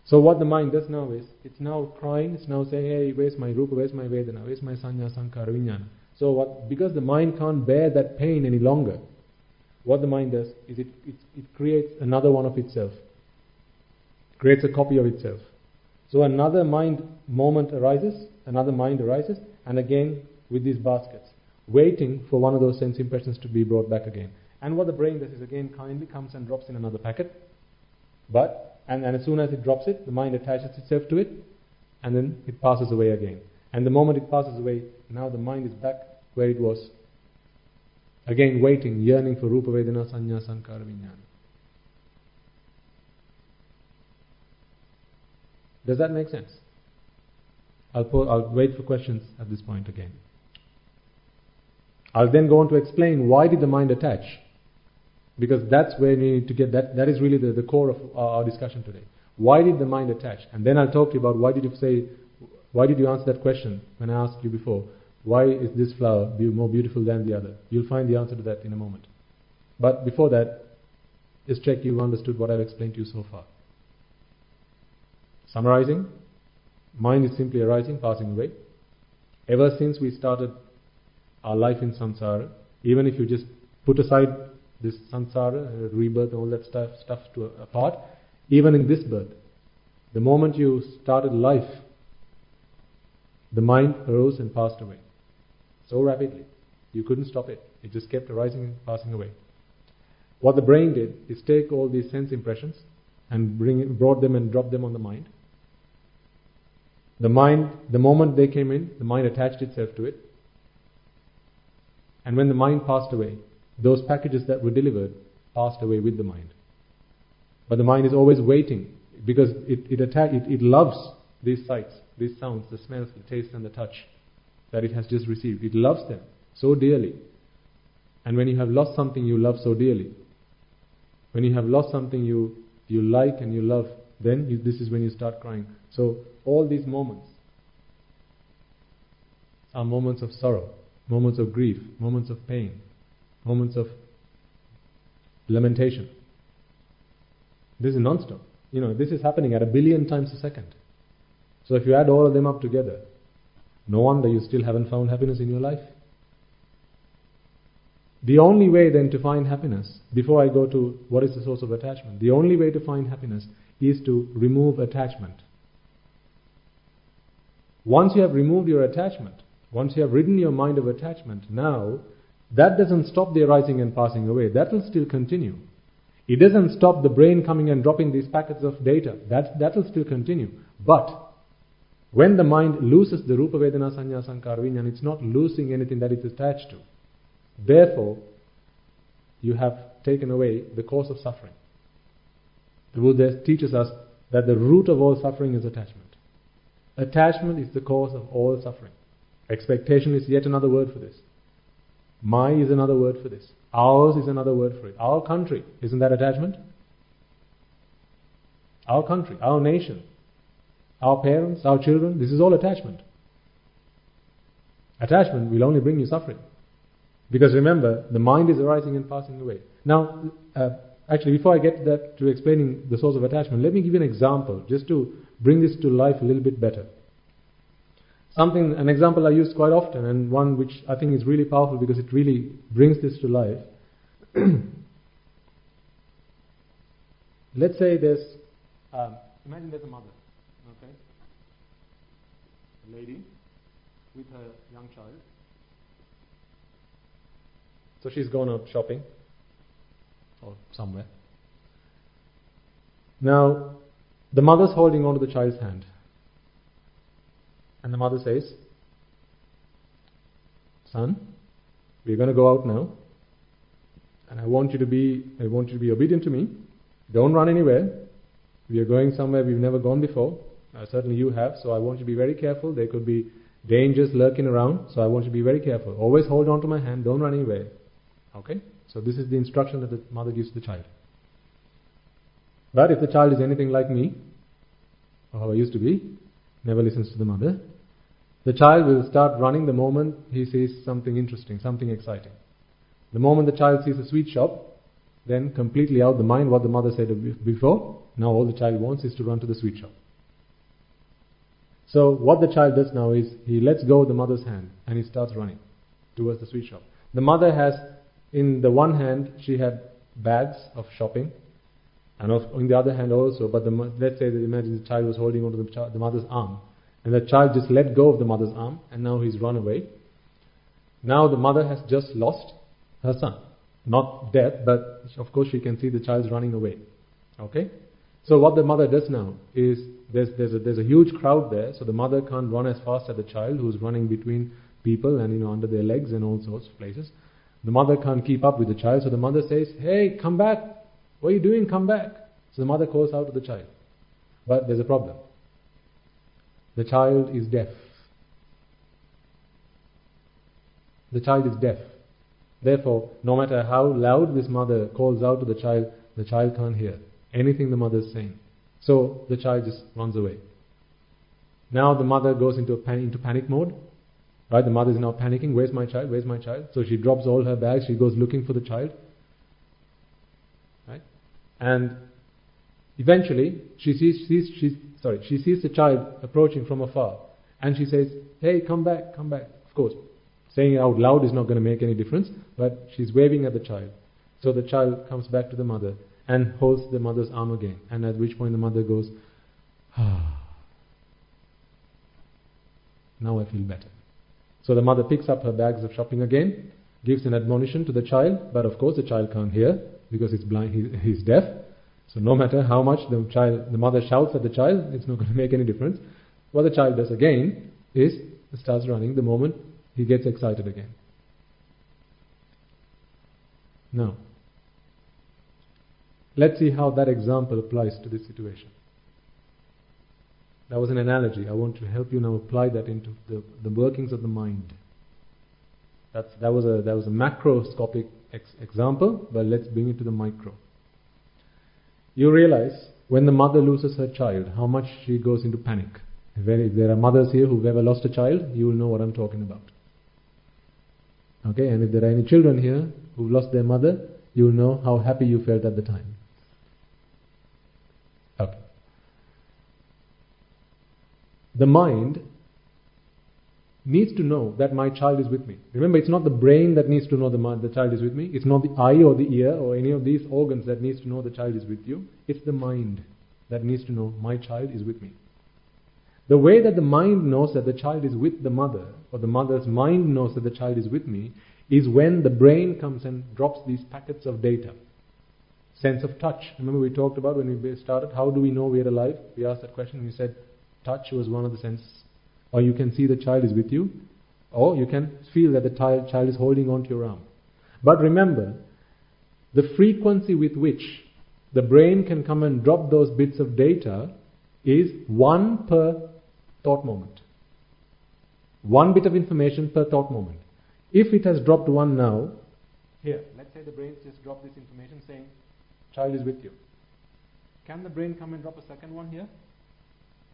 So what the mind does now is, it's now crying, it's now saying, hey, where's my Rupa, where's my Vedana, where's my Sanya, Sankara, Vijnana? So because the mind can't bear that pain any longer, what the mind does is it creates another one of itself. Creates a copy of itself. So another mind moment arises, another mind arises, and again with these baskets, waiting for one of those sense impressions to be brought back again. And what the brain does is again kindly comes and drops in another packet, and as soon as it drops it, the mind attaches itself to it, and then it passes away again. And the moment it passes away, now the mind is back where it was. Again waiting, yearning for Rupa, Vedana, Sanya, Sankara, Vijnana. Does that make sense? I'll wait for questions at this point again. I'll then go on to explain why did the mind attach. Because that's where we need to get that is really the core of our discussion today. Why did the mind attach? And then I'll talk to you about why did you answer that question when I asked you before, why is this flower more beautiful than the other? You'll find the answer to that in a moment. But before that, just check you've understood what I've explained to you so far. Summarizing, mind is simply arising, passing away. Ever since we started our life in samsara, even if you just put aside this samsara, rebirth, all that stuff to apart, even in this birth, the moment you started life, the mind arose and passed away. So rapidly. You couldn't stop it. It just kept arising and passing away. What the brain did is take all these sense impressions and brought them and dropped them on the mind. The moment they came in, the mind attached itself to it. And when the mind passed away, those packages that were delivered passed away with the mind. But the mind is always waiting, because it loves these sights, these sounds, the smells, the taste and the touch that it has just received. It loves them so dearly. And when you have lost something you love so dearly, when you have lost something you like and you love then this is when you start crying. So all these moments are moments of sorrow, moments of grief, moments of pain, moments of lamentation. This is non-stop. This is happening at 1 billion times a second. So if you add all of them up together, no wonder you still haven't found happiness in your life. The only way then to find happiness, before I go to what is the source of attachment, the only way to find happiness is to remove attachment. Once you have removed your attachment, once you have ridden your mind of attachment, now that doesn't stop the arising and passing away. That will still continue. It doesn't stop the brain coming and dropping these packets of data. That will still continue. But when the mind loses the Rupa Vedana Sanya Sankara Vijnana, it's not losing anything that it's attached to. Therefore, you have taken away the cause of suffering. The Buddha teaches us that the root of all suffering is attachment. Attachment is the cause of all suffering. Expectation is yet another word for this. My is another word for this. Ours is another word for it. Our country, isn't that attachment? Our country, our nation, our parents, our children, this is all attachment. Attachment will only bring you suffering. Because remember, the mind is arising and passing away. Now, actually, before I get to explaining the source of attachment, let me give you an example, just to bring this to life a little bit better. An example I use quite often, and one which I think is really powerful because it really brings this to life. Let's say imagine there's a mother, okay? A lady with her young child. So she's gone out shopping, or somewhere. Now, the mother's holding on to the child's hand. And the mother says, "Son, we're going to go out now. And I want you to be obedient to me. Don't run anywhere. We are going somewhere we've never gone before. Certainly you have, so I want you to be very careful. There could be dangers lurking around, so I want you to be very careful. Always hold on to my hand, don't run anywhere." Okay? So this is the instruction that the mother gives the child. But if the child is anything like me, or how I used to be, never listens to the mother, the child will start running the moment he sees something interesting, something exciting. The moment the child sees a sweet shop, then completely out the mind what the mother said before, now all the child wants is to run to the sweet shop. So what the child does now is, he lets go of the mother's hand and he starts running towards the sweet shop. The mother has, in the one hand, she had bags of shopping, and on the other hand also, but let's say that imagine the child was holding onto the mother's arm, and the child just let go of the mother's arm, and now he's run away. Now the mother has just lost her son. Not death, but of course she can see the child's running away. Okay? So what the mother does now is, there's a huge crowd there, so the mother can't run as fast as the child who's running between people and under their legs and all sorts of places. The mother can't keep up with the child, so the mother says, "Hey, come back. What are you doing? Come back." So the mother calls out to the child. But there's a problem. The child is deaf. The child is deaf. Therefore, no matter how loud this mother calls out to the child can't hear anything the mother is saying. So the child just runs away. Now the mother goes into panic mode. Right? The mother is now panicking. Where's my child? Where's my child? So she drops all her bags. She goes looking for the child. Right? And eventually, she sees the child approaching from afar, and she says, "Hey, come back, come back." Of course, saying it out loud is not going to make any difference, but she's waving at the child. So the child comes back to the mother and holds the mother's arm again, and at which point the mother goes, "Now I feel better." So the mother picks up her bags of shopping again, gives an admonition to the child, but of course the child can't hear because he's blind, he's deaf. So no matter how much the mother shouts at the child, it's not going to make any difference. What the child does again is starts running the moment he gets excited again. Now, let's see how that example applies to this situation. That was an analogy. I want to help you now apply that into the workings of the mind. That was a macroscopic example, but let's bring it to the micro. You realize when the mother loses her child, how much she goes into panic. If there are mothers here who've ever lost a child, you will know what I'm talking about. Okay, and if there are any children here who've lost their mother, you will know how happy you felt at the time. Okay. The mind needs to know that my child is with me. Remember, it's not the brain that needs to know the child is with me. It's not the eye or the ear or any of these organs that needs to know the child is with you. It's the mind that needs to know my child is with me. The way that the mind knows that the child is with the mother, or the mother's mind knows that the child is with me, is when the brain comes and drops these packets of data. Sense of touch. Remember we talked about when we started, how do we know we are alive? We asked that question and we said touch was one of the senses. Or you can see the child is with you, or you can feel that the child is holding on to your arm. But remember, the frequency with which the brain can come and drop those bits of data is 1 per thought moment. 1 bit of information per thought moment. If it has dropped 1 now, here, let's say the brain just dropped this information saying, child is with you. Can the brain come and drop a second one here?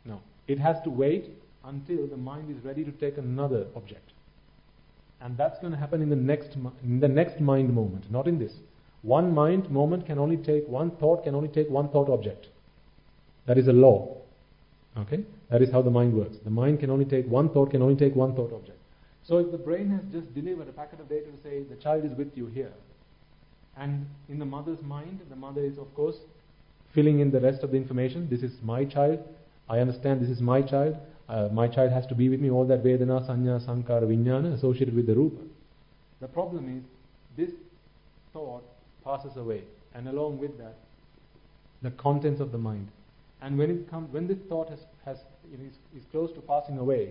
No. It has to wait until the mind is ready to take another object. And that's going to happen in the next mind moment, not in this. One mind moment can only take one thought object. That is a law. Okay? That is how the mind works. The mind can only take one thought object. So if the brain has just delivered a packet of data to say the child is with you here, and in the mother's mind, the mother is of course filling in the rest of the information. This is my child. I understand this is my child. My child has to be with me, all that Vedana, Sanya, Sankara, Vijnana associated with the Rupa. The problem is, this thought passes away, and along with that, the contents of the mind. And when this thought is close to passing away,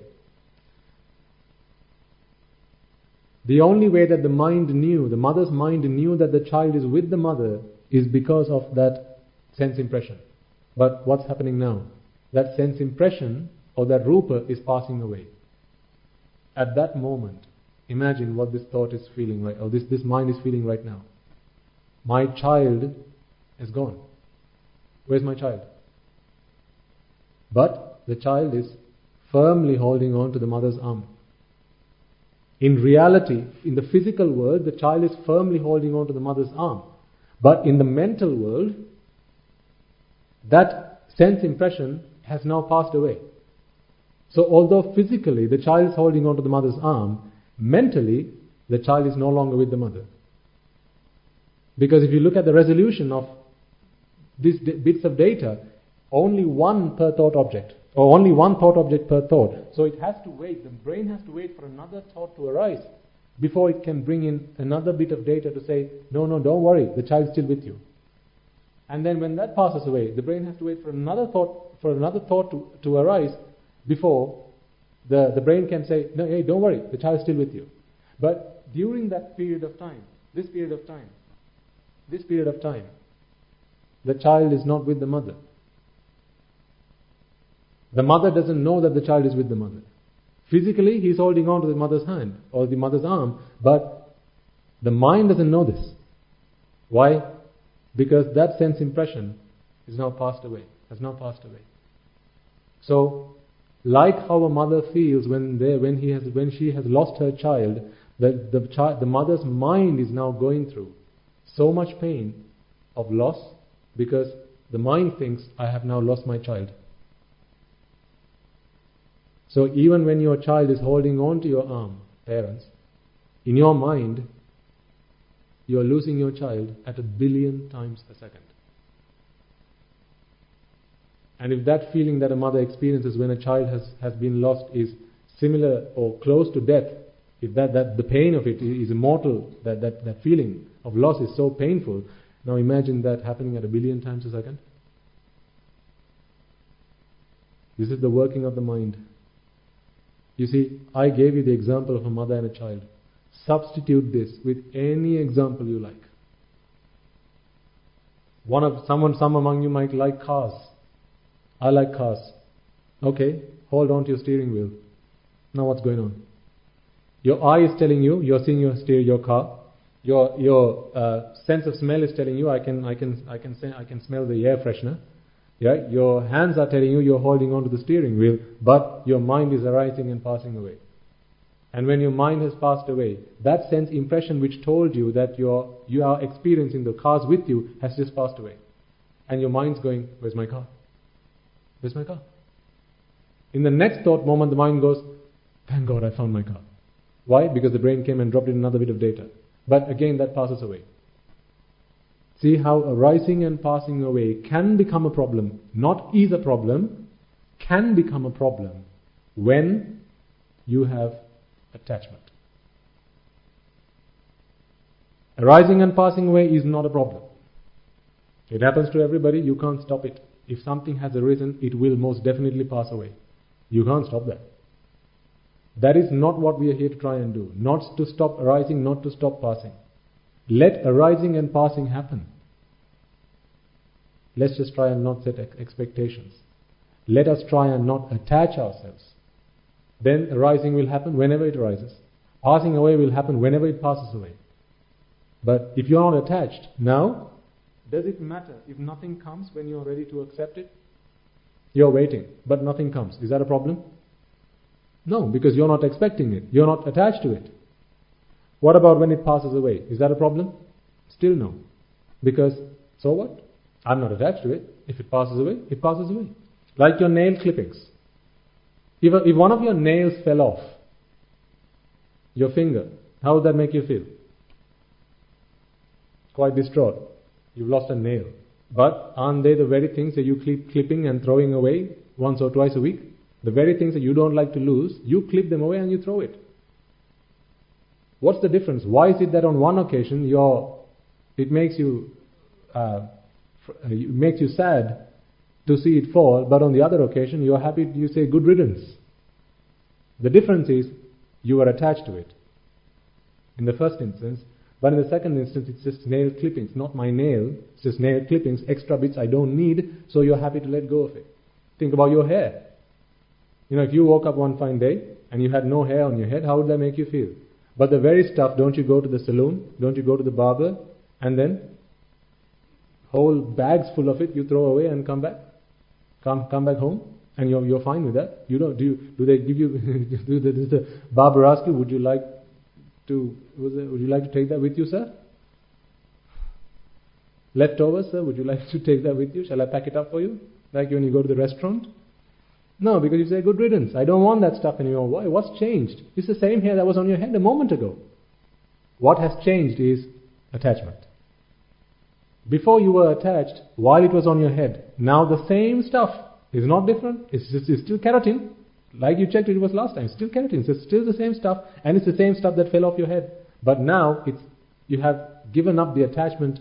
the only way that the mother's mind knew that the child is with the mother is because of that sense impression. But what's happening now? That sense impression or that Rupa is passing away. At that moment, imagine what this thought is feeling right, or this mind is feeling right now. My child is gone. Where's my child? But the child is firmly holding on to the mother's arm. In reality, in the physical world, the child is firmly holding on to the mother's arm. But in the mental world, that sense impression has now passed away. So although physically the child is holding on to the mother's arm, mentally the child is no longer with the mother. Because if you look at the resolution of these bits of data, only 1 per thought object, or only 1 thought object per thought. So it has to wait, the brain has to wait for another thought to arise before it can bring in another bit of data to say, no, don't worry, the child is still with you. And then when that passes away, the brain has to wait for another thought to arise before the brain can say, no, hey, don't worry, the child is still with you. But during that period of time, this period of time, the child is not with the mother. The mother doesn't know that the child is with the mother. Physically, he's holding on to the mother's hand or the mother's arm, but the mind doesn't know this. Why? Because that sense impression is now passed away, has now passed away. So, like how a mother feels when she has lost her child, the mother's mind is now going through so much pain of loss because the mind thinks, I have now lost my child. So even when your child is holding on to your arm, parents, in your mind, you are losing your child at 1 billion times a second. And if that feeling that a mother experiences when a child has been lost is similar or close to death, if that the pain of it is immortal, that feeling of loss is so painful, now imagine that happening at 1 billion times a second. This is the working of the mind. You see, I gave you the example of a mother and a child. Substitute this with any example you like. Some among you might like cars. I like cars. Okay, hold on to your steering wheel. Now what's going on? Your eye is telling you, you're seeing your car. Your sense of smell is telling you, I can smell the air freshener. Yeah, your hands are telling you you're holding on to the steering wheel, but your mind is arising and passing away. And when your mind has passed away, that sense impression which told you that you are experiencing the cars with you has just passed away. And your mind's going, where's my car? Where's my car? In the next thought moment, the mind goes, thank God I found my car. Why? Because the brain came and dropped in another bit of data. But again, that passes away. See how arising and passing away can become a problem, not is a problem, can become a problem when you have attachment. Arising and passing away is not a problem. It happens to everybody, you can't stop it. If something has arisen, it will most definitely pass away. You can't stop that. That is not what we are here to try and do. Not to stop arising, not to stop passing. Let arising and passing happen. Let's just try and not set expectations. Let us try and not attach ourselves. Then arising will happen whenever it arises. Passing away will happen whenever it passes away. But if you are not attached, now, does it matter if nothing comes when you are ready to accept it? You're waiting, but nothing comes. Is that a problem? No, because you're not expecting it. You're not attached to it. What about when it passes away? Is that a problem? Still no. Because, so what? I'm not attached to it. If it passes away, it passes away. Like your nail clippings. If one of your nails fell off, your finger, how would that make you feel? Quite distraught. You've lost a nail. But aren't they the very things that you keep clipping and throwing away once or twice a week? The very things that you don't like to lose, you clip them away and you throw it. What's the difference? Why is it that on one occasion it makes you sad to see it fall, but on the other occasion you're happy, you say good riddance? The difference is you are attached to it in the first instance, but in the second instance it's just nail clippings, not my nail, it's just nail clippings, extra bits I don't need, so you're happy to let go of it. Think about your hair. If you woke up one fine day and you had no hair on your head, how would that make you feel? But the very stuff, don't you go to the salon, don't you go to the barber, and then whole bags full of it you throw away and come back home, and you're fine with that. Do they give you? Does the barber ask you, would you like to take that with you, sir? Leftovers, sir, would you like to take that with you? Shall I pack it up for you? Like when you go to the restaurant? No, because you say, good riddance. I don't want that stuff anymore. Why? What's changed? It's the same hair that was on your head a moment ago. What has changed is attachment. Before you were attached, while it was on your head, now the same stuff is not different. It's still keratin. Like you checked it was last time. It's still keratin. It's still the same stuff, and it's the same stuff that fell off your head. But now you have given up the attachment,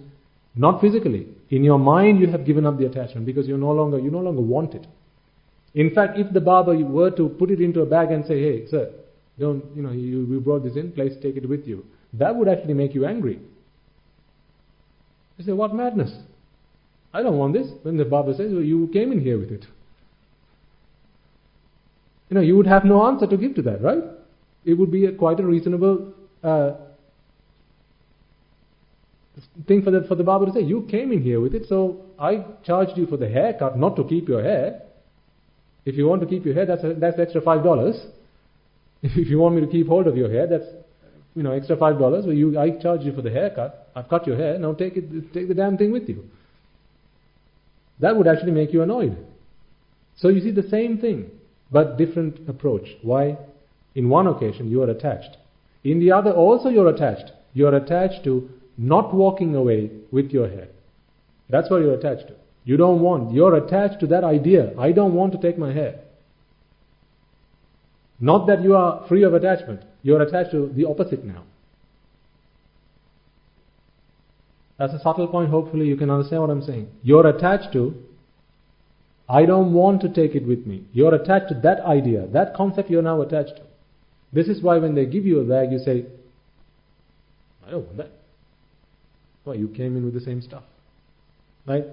not physically. In your mind you have given up the attachment because you no longer want it. In fact, if the barber were to put it into a bag and say, hey, sir, we brought this in, please take it with you, that would actually make you angry. You say, what madness? I don't want this. When the barber says, well, you came in here with it. You would have no answer to give to that, right? It would be quite a reasonable thing for the barber to say, you came in here with it, so I charged you for the haircut, not to keep your hair. If you want to keep your hair, that's extra $5. If you want me to keep hold of your hair, that's extra $5. Well, I charge you for the haircut. I've cut your hair. Now take the damn thing with you. That would actually make you annoyed. So you see the same thing, but different approach. Why? In one occasion you are attached. In the other also you are attached. You are attached to not walking away with your hair. That's what you are attached to. You're attached to that idea. I don't want to take my hair. Not that you are free of attachment. You're attached to the opposite now. That's a subtle point. Hopefully you can understand what I'm saying. You're attached to, I don't want to take it with me. You're attached to that idea, that concept you're now attached to. This is why when they give you a bag, you say, I don't want that. Well, you came in with the same stuff. Right?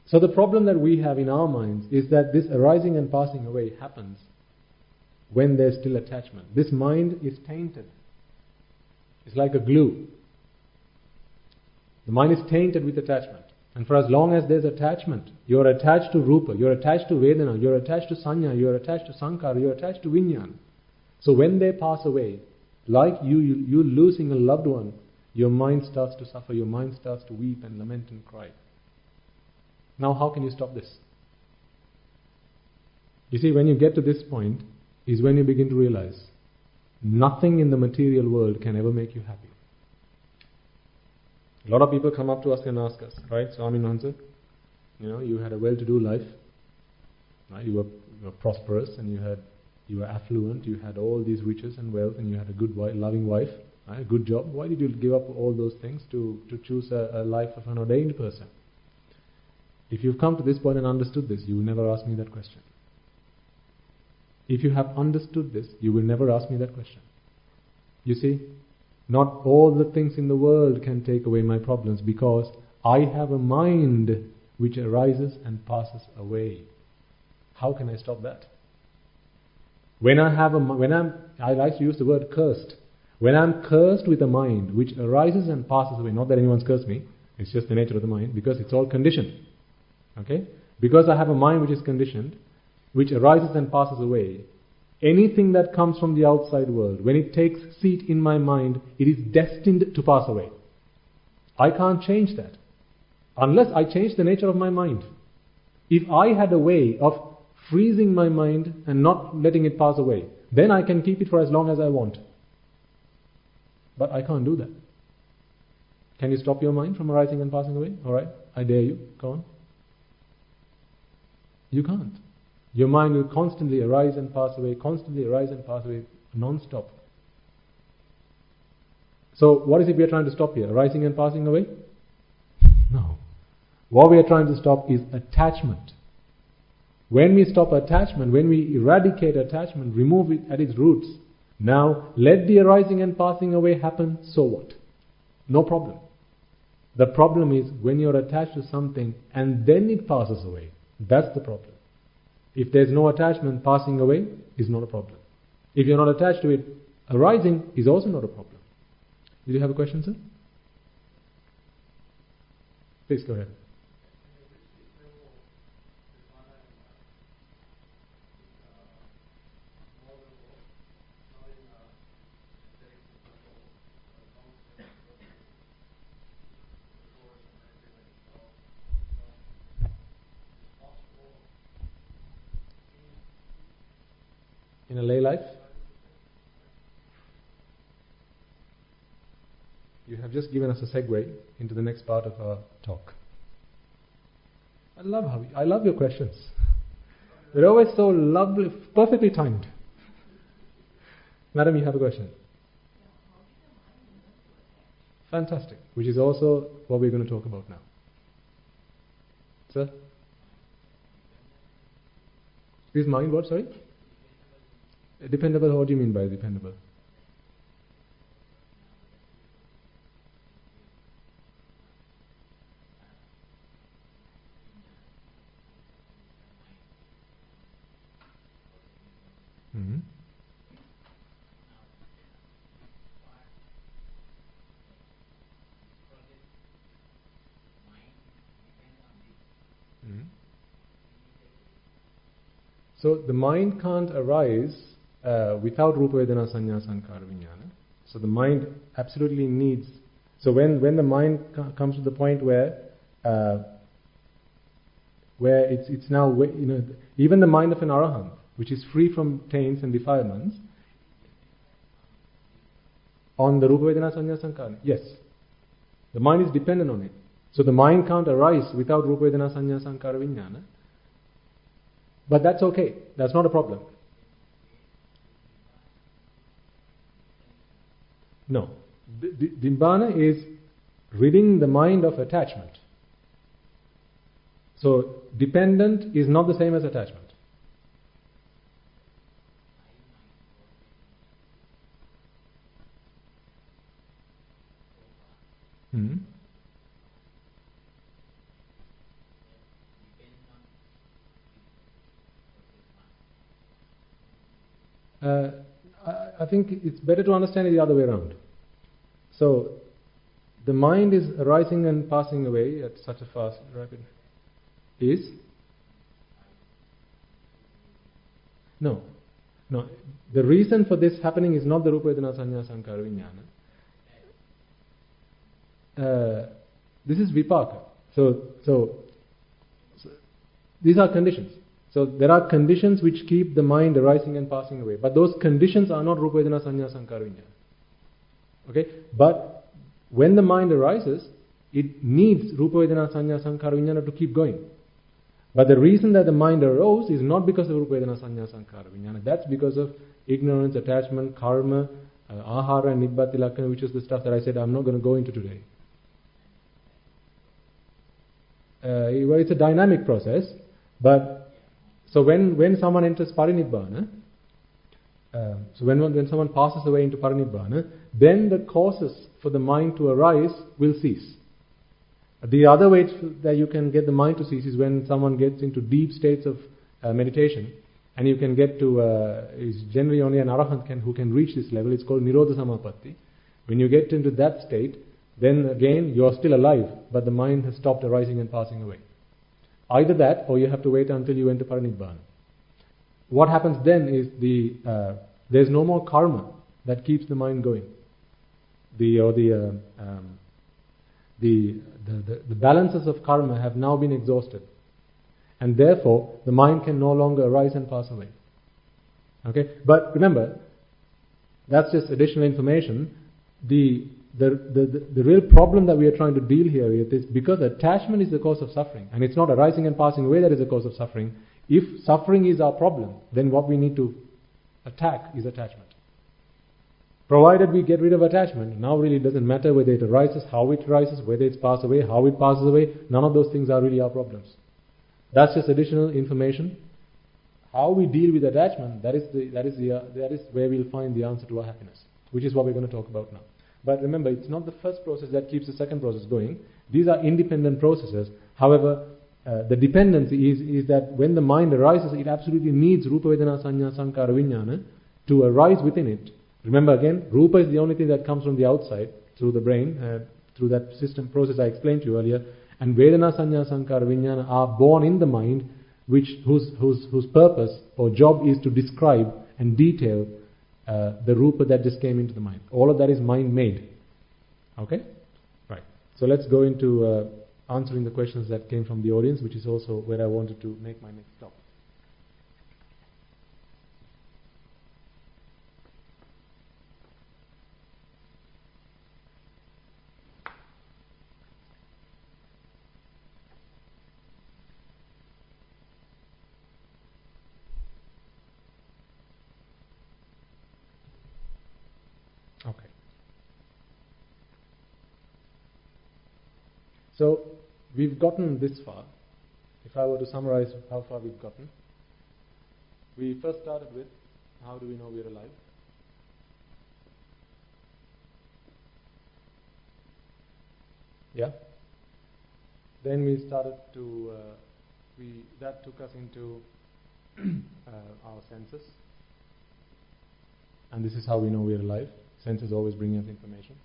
So the problem that we have in our minds is that this arising and passing away happens when there's still attachment. This mind is tainted. It's like a glue. The mind is tainted with attachment. And for as long as there's attachment, you're attached to Rupa, you're attached to Vedana, you're attached to Sanya, you're attached to Sankara, you're attached to Vijnana. So when they pass away, like you losing a loved one, your mind starts to suffer, your mind starts to weep and lament and cry. Now how can you stop this? You see, when you get to this point, is when you begin to realize nothing in the material world can ever make you happy. A lot of people come up to us and ask us, right? Swami Nansa, you had a well-to-do life, right? You were prosperous and you were affluent, you had all these riches and wealth, and you had a good wife, loving wife, right? A good job. Why did you give up all those things to choose a life of an ordained person? If you've come to this point and understood this, you will never ask me that question. If you have understood this, you will never ask me that question. You see, not all the things in the world can take away my problems, because I have a mind which arises and passes away. How can I stop that? I like to use the word cursed. When I'm cursed with a mind which arises and passes away, not that anyone's cursed me, it's just the nature of the mind, because it's all conditioned. Okay? Because I have a mind which is conditioned, which arises and passes away, anything that comes from the outside world, when it takes seat in my mind, it is destined to pass away. I can't change that unless I change the nature of my mind. If I had a way of freezing my mind and not letting it pass away, then I can keep it for as long as I want. But I can't do that. Can you stop your mind from arising and passing away? Alright, I dare you. Go on. You can't. Your mind will constantly arise and pass away, non-stop. So what is it we are trying to stop here? Arising and passing away? No. What we are trying to stop is attachment. When we stop attachment, when we eradicate attachment, remove it at its roots, now let the arising and passing away happen, so what? No problem. The problem is when you're attached to something and then it passes away. That's the problem. If there's no attachment, passing away is not a problem. If you're not attached to it, arising is also not a problem. Did you have a question, sir? Please go ahead. In a lay life? You have just given us a segue into the next part of our talk. I love your questions. They're always so lovely, perfectly timed. Madam, you have a question? Fantastic. Which is also what we're going to talk about now. Sir? Is mind what, sorry? Dependable, what do you mean by dependable? Mm-hmm. Mm-hmm. So the mind can't arise without Rupa Vedana Sanya Sankara Vijnana. So the mind absolutely needs. So when the mind comes to the point where it's now, even the mind of an Arahant, which is free from taints and defilements, on the Rupa Vedana Sanya Sankara, yes, the mind is dependent on it. So the mind can't arise without Rupa Vedana Sanya Sankara Vijnana. But that's okay. That's not a problem. No. Nibbana is ridding the mind of attachment. So dependent is not the same as attachment. Hmm. I think it's better to understand it the other way around. So, the mind is arising and passing away at such a fast, rapid, is? No. The reason for this happening is not the Rupa Vedana Sanya Sankara Vijnana. This is vipaka. So these are conditions. So there are conditions which keep the mind arising and passing away. But those conditions are not Rupa Vedana Sanya Sankara Vijnana. Okay? But when the mind arises, it needs Rupa Vedana Sanya Sankara Vijnana to keep going. But the reason that the mind arose is not because of Rupa Vedana Sanya Sankara Vijnana. That's because of ignorance, attachment, karma, ahara and nibbati lakkhana, which is the stuff that I said I'm not going to go into today. Well, it's a dynamic process, but so when someone enters parinibbana, so when someone passes away into parinibbana, then the causes for the mind to arise will cease. The other way that you can get the mind to cease is when someone gets into deep states of meditation, and you can get to, it's generally only an arahant who can reach this level. It's called Nirodha Samapatti. When you get into that state, then again you are still alive, but the mind has stopped arising and passing away. Either that, or you have to wait until you enter parinibbana. What happens then is there's no more karma that keeps the mind going. The balances of karma have now been exhausted, and therefore the mind can no longer arise and pass away. Okay, but remember, that's just additional information. The real problem that we are trying to deal here with is because attachment is the cause of suffering, and it's not arising and passing away that is the cause of suffering. If suffering is our problem, then what we need to attack is attachment. Provided we get rid of attachment, now really it doesn't matter whether it arises, how it arises, whether it's passed away, how it passes away. None of those things are really our problems. That's just additional information. How we deal with attachment, that is where we'll find the answer to our happiness, which is what we're going to talk about now. But remember, it's not the first process that keeps the second process going. These are independent processes. However, the dependency is that when the mind arises, it absolutely needs Rupa Vedana Sanya Sankara Vijnana to arise within it. Remember again, Rupa is the only thing that comes from the outside, through the brain, through that system process I explained to you earlier. And Vedana Sanya Sankara Vijnana are born in the mind, whose purpose or job is to describe and detail the Rupa that just came into the mind. All of that is mind-made. Okay? Right. So let's go into answering the questions that came from the audience, which is also where I wanted to make my next stop. Okay. So we've gotten this far. If I were to summarize how far we've gotten, we first started with how do we know we're alive? Yeah. Then we started to that took us into our senses, and this is how we know we're alive. Senses always bring us information.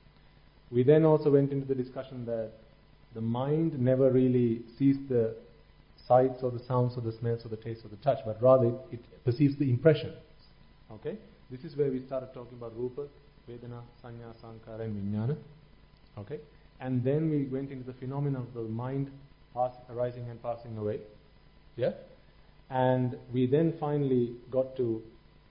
We then also went into the discussion that the mind never really sees the sights or the sounds or the smells or the taste or the touch, but rather it perceives the impression. Okay? This is where we started talking about Rupa, Vedana, Sanya, Sankara and Vijnana. Okay? And then we went into the phenomena of the mind arising and passing away. Yeah? And we then finally got to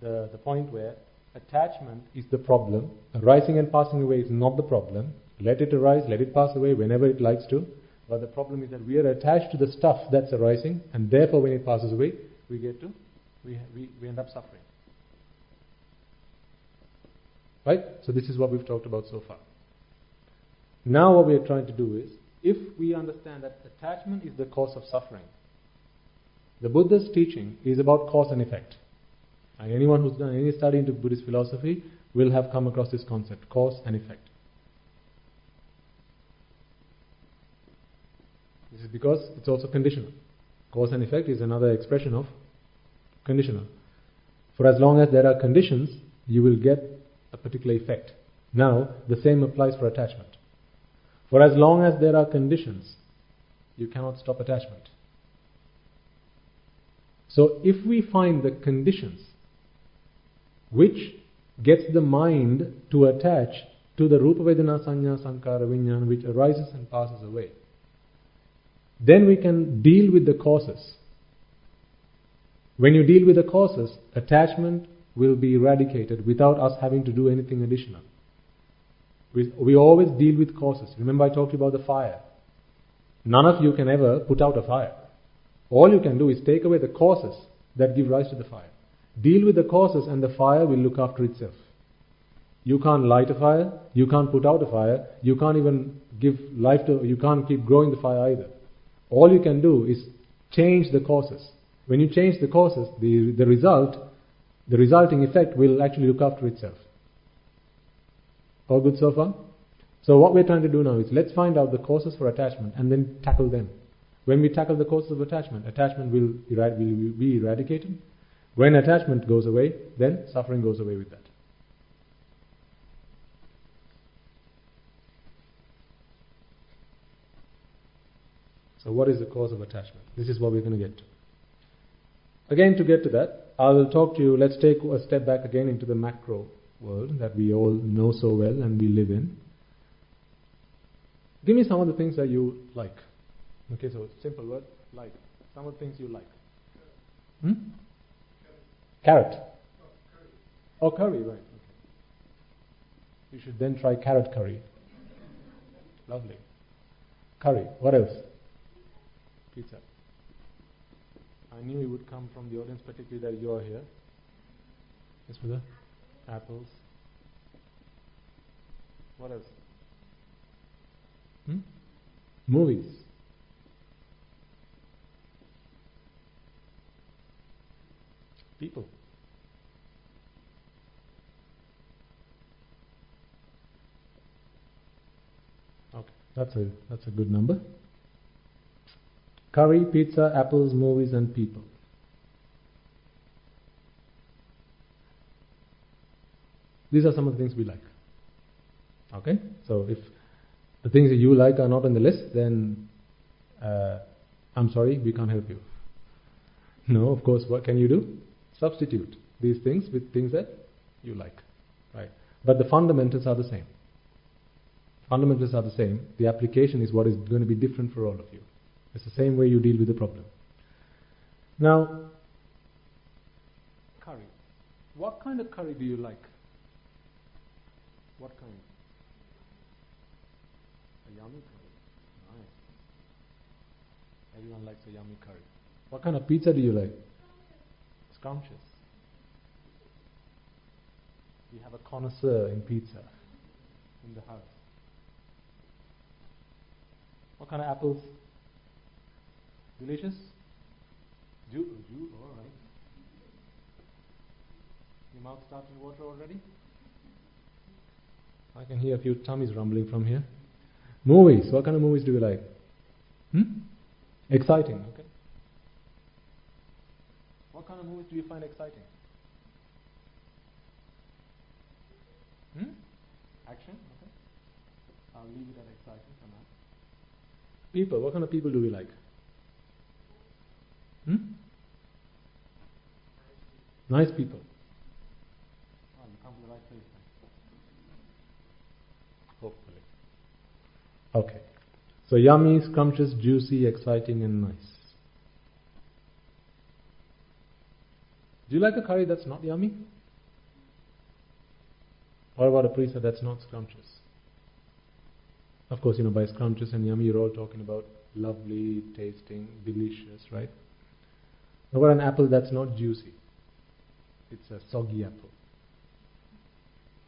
the point where attachment is the problem. Arising and passing away is not the problem. Let it arise, let it pass away whenever it likes to. But the problem is that we are attached to the stuff that's arising, and therefore when it passes away, we end up suffering. Right? So this is what we've talked about so far. Now what we are trying to do is, if we understand that attachment is the cause of suffering, the Buddha's teaching is about cause and effect. And anyone who's done any study into Buddhist philosophy will have come across this concept, cause and effect. This is because it's also conditional. Cause and effect is another expression of conditional. For as long as there are conditions, you will get a particular effect. Now, the same applies for attachment. For as long as there are conditions, you cannot stop attachment. So if we find the conditions which gets the mind to attach to the Rupa Vedana Sanya Sankara Vijnana which arises and passes away, then we can deal with the causes. When you deal with the causes, attachment will be eradicated without us having to do anything additional. We always deal with causes. Remember I talked to you about the fire. None of you can ever put out a fire. All you can do is take away the causes that give rise to the fire. Deal with the causes and the fire will look after itself. You can't light a fire, you can't put out a fire, you can't even give life to, you can't keep growing the fire either. All you can do is change the causes. When you change the causes, the resulting effect will actually look after itself. All good so far? So what we're trying to do now is let's find out the causes for attachment and then tackle them. When we tackle the causes of attachment will be eradicated. When attachment goes away, then suffering goes away with that. So what is the cause of attachment? This is what we're going to get to. Again, to get to that, I will talk to you, let's take a step back again into the macro world that we all know so well and we live in. Give me some of the things that you like. Okay, so simple word, like. Some of the things you like. Carrot. Oh, curry, right. Okay. You should then try carrot curry. Lovely. Curry. What else? Pizza. I knew it would come from the audience, particularly that you are here. Yes, brother? Apples. What else? Movies. People. Okay, that's a good number. Curry, pizza, apples, movies, and people. These are some of the things we like. Okay, so if the things that you like are not on the list, then I'm sorry, we can't help you. No, of course, what can you do? Substitute these things with things that you like, right? But the fundamentals are the same. Fundamentals are the same. The application is what is going to be different for all of you. It's the same way you deal with the problem. Now, curry. What kind of curry do you like? What kind? A yummy curry. Nice. Everyone likes a yummy curry. What kind of pizza do you like? Scrumptious. We have a connoisseur in pizza in the house. What kind of apples? Delicious? Juice, alright. Your mouth starting to water already? I can hear a few tummies rumbling from here. Movies. What kind of movies do you like? Exciting, okay. What kind of movies do you find exciting? Action, okay. I'll leave it at exciting for now. People. What kind of people do we like? Nice people. Oh, you come to the right place then. Hopefully. Okay. So yummy, scrumptious, juicy, exciting and nice. Do you like a curry that's not yummy? Or about a pizza that's not scrumptious? Of course, by scrumptious and yummy you're all talking about lovely, tasting, delicious, right? What about an apple that's not juicy? It's a soggy apple.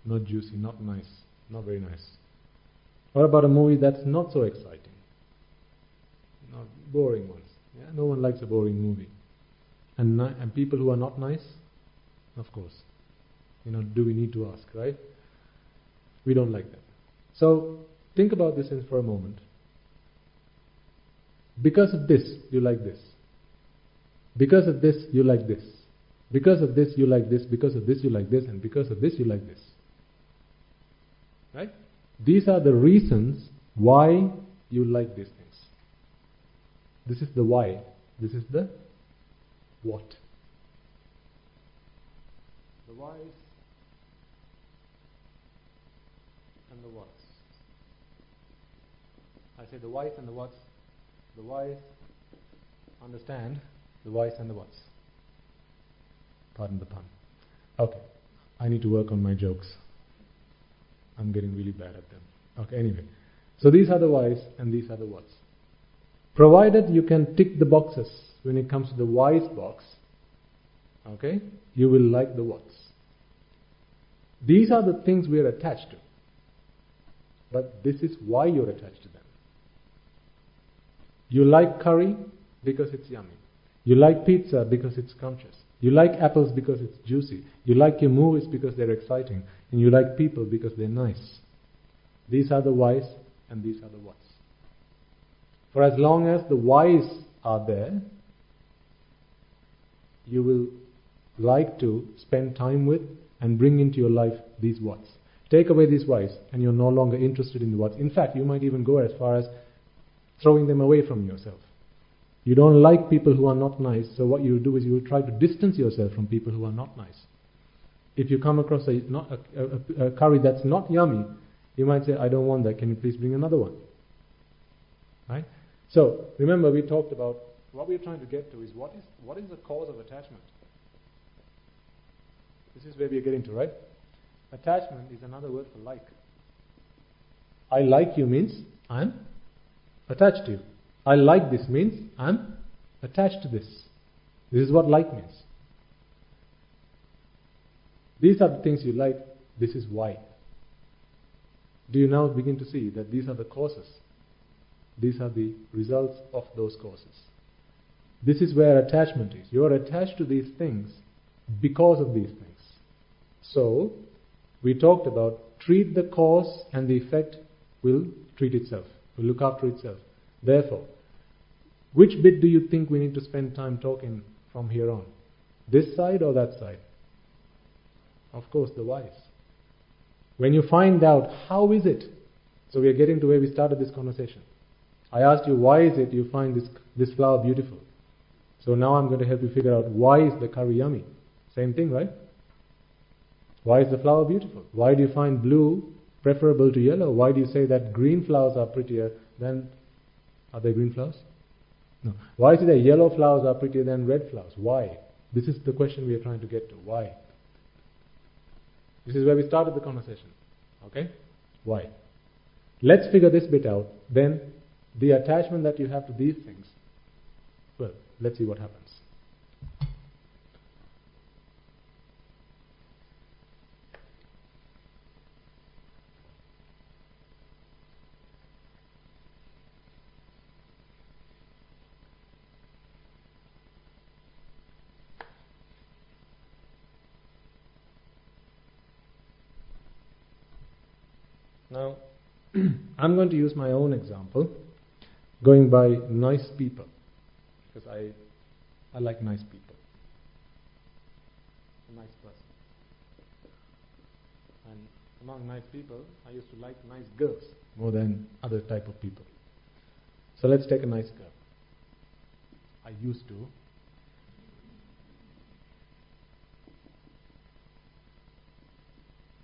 Not juicy, not nice, not very nice. What about a movie that's not so exciting? Not boring ones. Yeah? No one likes a boring movie. And people who are not nice? Of course. Do we need to ask, right? We don't like that. So, think about this for a moment. Because of this, you like this. Because of this, you like this. Because of this, you like this. Because of this, you like this. And because of this, you like this. Right? These are the reasons why you like these things. This is the why. This is the what. The whys and the whats. I say the whys and the whats. The whys understand the whys and the whats. Pardon the pun. Okay, I need to work on my jokes. I'm getting really bad at them. Okay, anyway. So these are the whys and these are the whats. Provided you can tick the boxes when it comes to the whys box, okay, you will like the whats. These are the things we are attached to. But this is why you're attached to them. You like curry because it's yummy. You like pizza because it's scrumptious. You like apples because it's juicy. You like your movies because they're exciting. And you like people because they're nice. These are the whys and these are the whats. For as long as the whys are there, you will like to spend time with and bring into your life these whats. Take away these whys and you're no longer interested in the whats. In fact, you might even go as far as throwing them away from yourself. You don't like people who are not nice, so what you do is you will try to distance yourself from people who are not nice. If you come across a curry that's not yummy, you might say, I don't want that, can you please bring another one? Right? So, remember we talked about, what we're trying to get to is what is the cause of attachment? This is where we are getting to, right? Attachment is another word for like. I like you means I'm attached to you. I like this means I'm attached to this. This is what like means. These are the things you like. This is why. Do you now begin to see that these are the causes? These are the results of those causes. This is where attachment is. You are attached to these things because of these things. So, we talked about treat the cause and the effect will treat itself, will look after itself. Therefore, which bit do you think we need to spend time talking from here on? This side or that side? Of course, the whys. When you find out how is it, so we are getting to where we started this conversation. I asked you why is it you find this flower beautiful. So now I'm going to help you figure out why is the curry yummy. Same thing, right? Why is the flower beautiful? Why do you find blue preferable to yellow? Why do you say that green flowers are prettier than... Are they green flowers? No. Why is it that yellow flowers are prettier than red flowers? Why? This is the question we are trying to get to. Why? This is where we started the conversation. Okay? Why? Let's figure this bit out. Then the attachment that you have to these things, well, let's see what happens. Now, I'm going to use my own example, going by nice people, because I like nice people. A nice person. And among nice people, I used to like nice girls more than other type of people. So let's take a nice girl. I used to.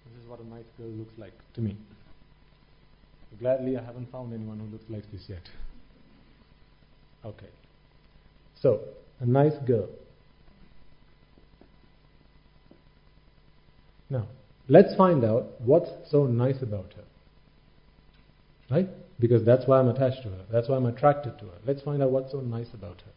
This is what a nice girl looks like to me. Gladly, I haven't found anyone who looks like this yet. Okay. So, a nice girl. Now, let's find out what's so nice about her. Right? Because that's why I'm attached to her. That's why I'm attracted to her. Let's find out what's so nice about her.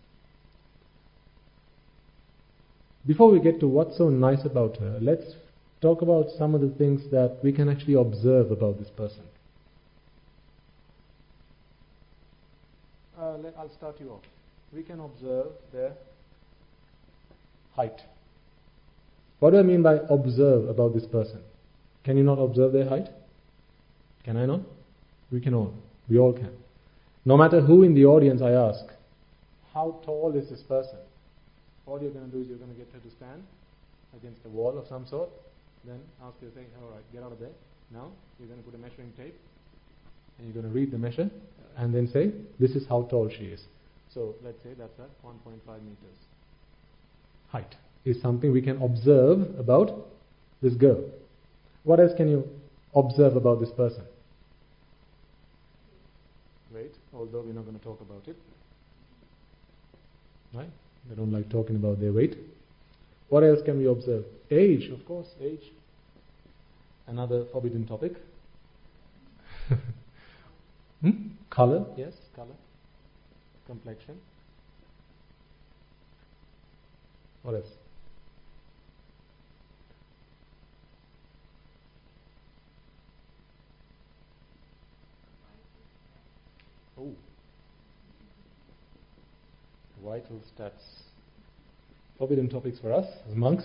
Before we get to what's so nice about her, let's talk about some of the things that we can actually observe about this person. I'll start you off. We can observe their height. What do I mean by observe about this person? Can you not observe their height? Can I not? We can all. We all can. No matter who in the audience I ask, how tall is this person? All you're going to do is you're going to get her to stand against a wall of some sort. Then ask her, say, alright, get out of there. Now, you're going to put a measuring tape And you're going to read the measure and then say, this is how tall she is. So let's say that's at 1.5 meters. Height is something we can observe about this girl. What else can you observe about this person? Weight, although we're not going to talk about it. Right? They don't like talking about their weight. What else can we observe? Age, of course, age. Another forbidden topic. Color, yes, color. Complexion. What else? Oh. Vital stats. Forbidden topics for us as monks.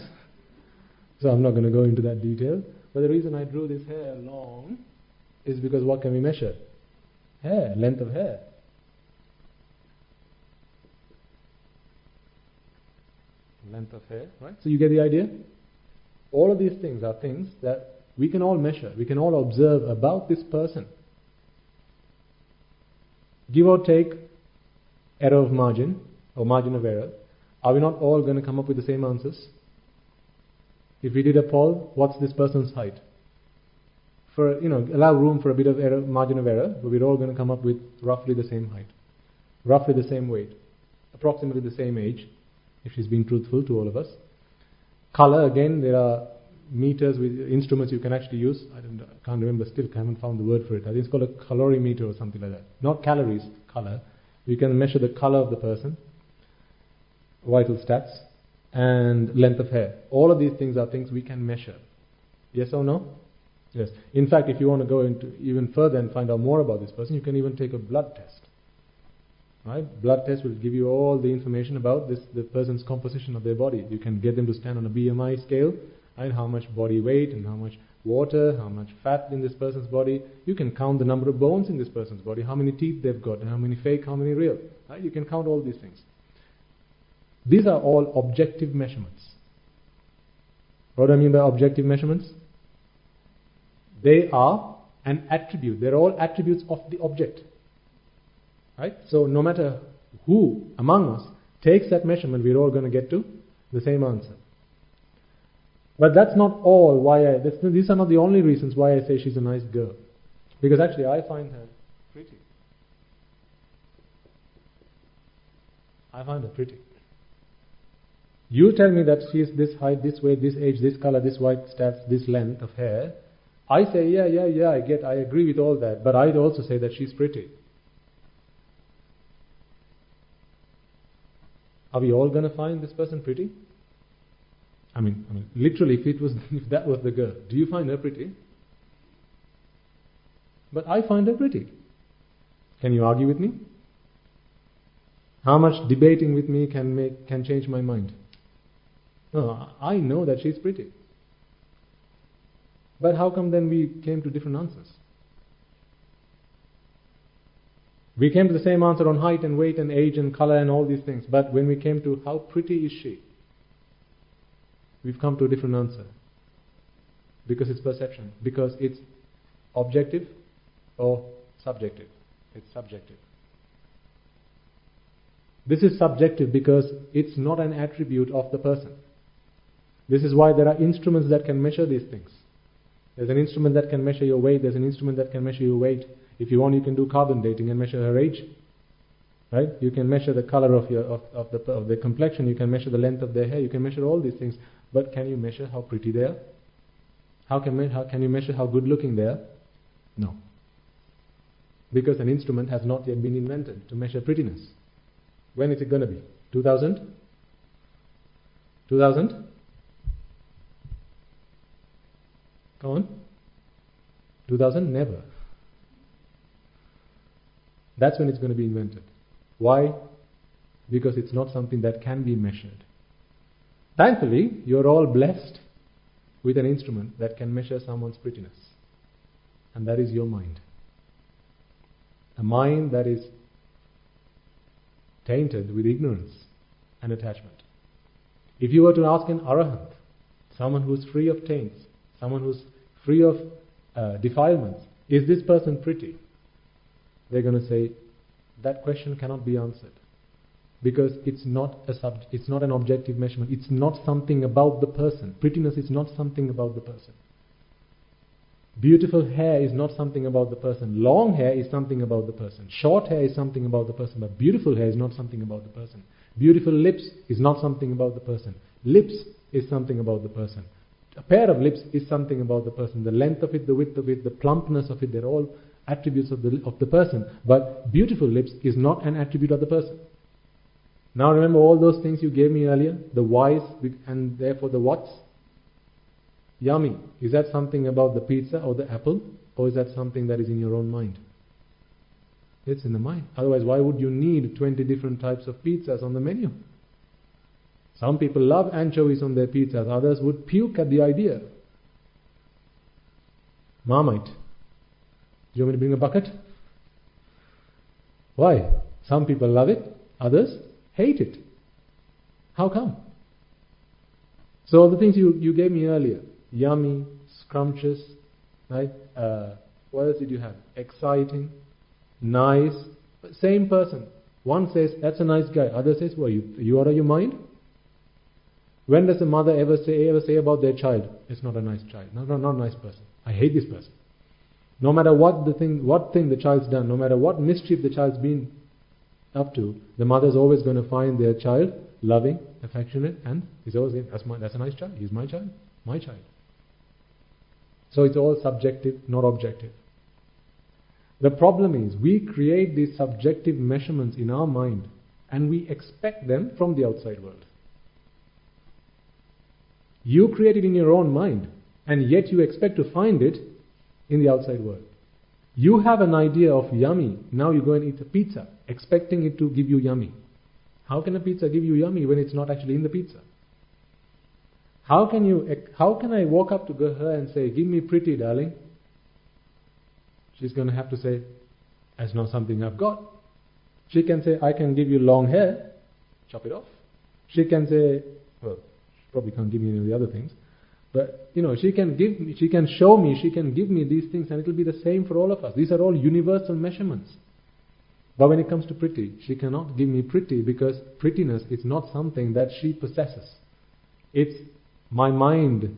So I'm not going to go into that detail. But the reason I drew this hair long is because what can we measure? Hair, length of hair. Length of hair, right? So you get the idea? All of these things are things that we can all measure, we can all observe about this person. Give or take error of margin or margin of error. Are we not all going to come up with the same answers? If we did a poll, what's this person's height? For allow room for a bit of error, margin of error, but we're all going to come up with roughly the same height, roughly the same weight, approximately the same age, if she's being truthful to all of us. Color, again, there are meters with instruments you can actually use. I can't remember, still haven't found the word for it. I think it's called a calorimeter or something like that. Not calories, color. You can measure the color of the person, vital stats, and length of hair. All of these things are things we can measure. Yes or no? Yes. In fact, if you want to go into even further and find out more about this person, you can even take a blood test. Right? Blood test will give you all the information about the person's composition of their body. You can get them to stand on a BMI scale, right? How much body weight and how much water, how much fat in this person's body. You can count the number of bones in this person's body, how many teeth they've got, and how many fake, how many real. Right? You can count all these things. These are all objective measurements. What do I mean by objective measurements? They are an attribute. They're all attributes of the object. Right? So no matter who among us takes that measurement, we're all going to get to the same answer. But that's not all why these are not the only reasons why I say she's a nice girl. Because actually I find her pretty. I find her pretty. You tell me that she is this height, this weight, this age, this color, this white stats, this length of hair. I say, yeah, I agree with all that. But I'd also say that she's pretty. Are we all going to find this person pretty? I mean, literally, if that was the girl, do you find her pretty? But I find her pretty. Can you argue with me? How much debating with me can change my mind? No, I know that she's pretty. But how come then we came to different answers? We came to the same answer on height and weight and age and color and all these things. But when we came to how pretty is she, we've come to a different answer. Because it's perception. Because it's objective or subjective. It's subjective. This is subjective because it's not an attribute of the person. This is why there are instruments that can measure these things. There's an instrument that can measure your weight. There's an instrument that can measure your weight. If you want, you can do carbon dating and measure her age. Right? You can measure the color of the complexion. You can measure the length of their hair. You can measure all these things. But can you measure how pretty they are? How can you measure how good looking they are? No. Because an instrument has not yet been invented to measure prettiness. When is it going to be? 2000? 2000? Come on. 2000? Never. That's when it's going to be invented. Why? Because it's not something that can be measured. Thankfully, you're all blessed with an instrument that can measure someone's prettiness. And that is your mind. A mind that is tainted with ignorance and attachment. If you were to ask an arahant, someone who's free of taints, someone who's free of defilements, is this person pretty? they're going to say, that question cannot be answered. Because it's not an objective measurement. It's not something about the person. Prettiness is not something about the person. Beautiful hair is not something about the person. Long hair is something about the person. Short hair is something about the person. But beautiful hair is not something about the person. Beautiful lips is not something about the person. Lips is something about the person. A pair of lips is something about the person. The length of it, the width of it, the plumpness of it, they're all attributes of the person. But beautiful lips is not an attribute of the person. Now remember all those things you gave me earlier? The whys and therefore the whats? Yummy. Is that something about the pizza or the apple? Or is that something that is in your own mind? It's in the mind. Otherwise, why would you need 20 different types of pizzas on the menu? Some people love anchovies on their pizzas. Others would puke at the idea. Marmite. Do you want me to bring a bucket? Why? Some people love it. Others hate it. How come? So all the things you gave me earlier. Yummy, scrumptious, right? What else did you have? Exciting, nice. Same person. One says, that's a nice guy. Other says, well, you out of your mind? When does a mother ever say about their child, it's not a nice child, not a nice person. I hate this person. No matter what thing the child's done, no matter what mischief the child's been up to, the mother's always going to find their child loving, affectionate, and is always saying, that's a nice child. He's my child. My child. So it's all subjective, not objective. The problem is we create these subjective measurements in our mind and we expect them from the outside world. You create it in your own mind and yet you expect to find it in the outside world. You have an idea of yummy, now you go and eat a pizza, expecting it to give you yummy. How can a pizza give you yummy when it's not actually in the pizza? How can I walk up to her and say, give me pretty, darling? She's going to have to say, that's not something I've got. She can say, I can give you long hair, chop it off. She can say, well, she probably can't give me any of the other things. But, she can show me, she can give me these things and it will be the same for all of us. These are all universal measurements. But when it comes to pretty, she cannot give me pretty because prettiness is not something that she possesses. It's my mind.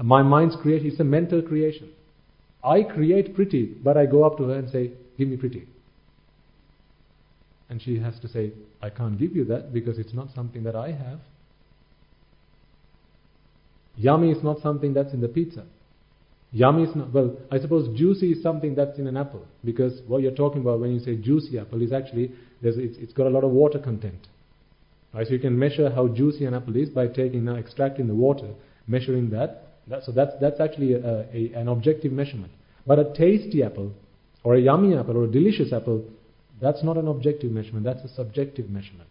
My mind's creation. It's a mental creation. I create pretty, but I go up to her and say, give me pretty. And she has to say, I can't give you that because it's not something that I have. Yummy is not something that's in the pizza. Yummy is not, well, I suppose juicy is something that's in an apple, because what you're talking about when you say juicy apple is actually, it's got a lot of water content. Right? So you can measure how juicy an apple is by extracting the water, measuring that. So that's actually an objective measurement. But a tasty apple, or a yummy apple, or a delicious apple, that's not an objective measurement, that's a subjective measurement.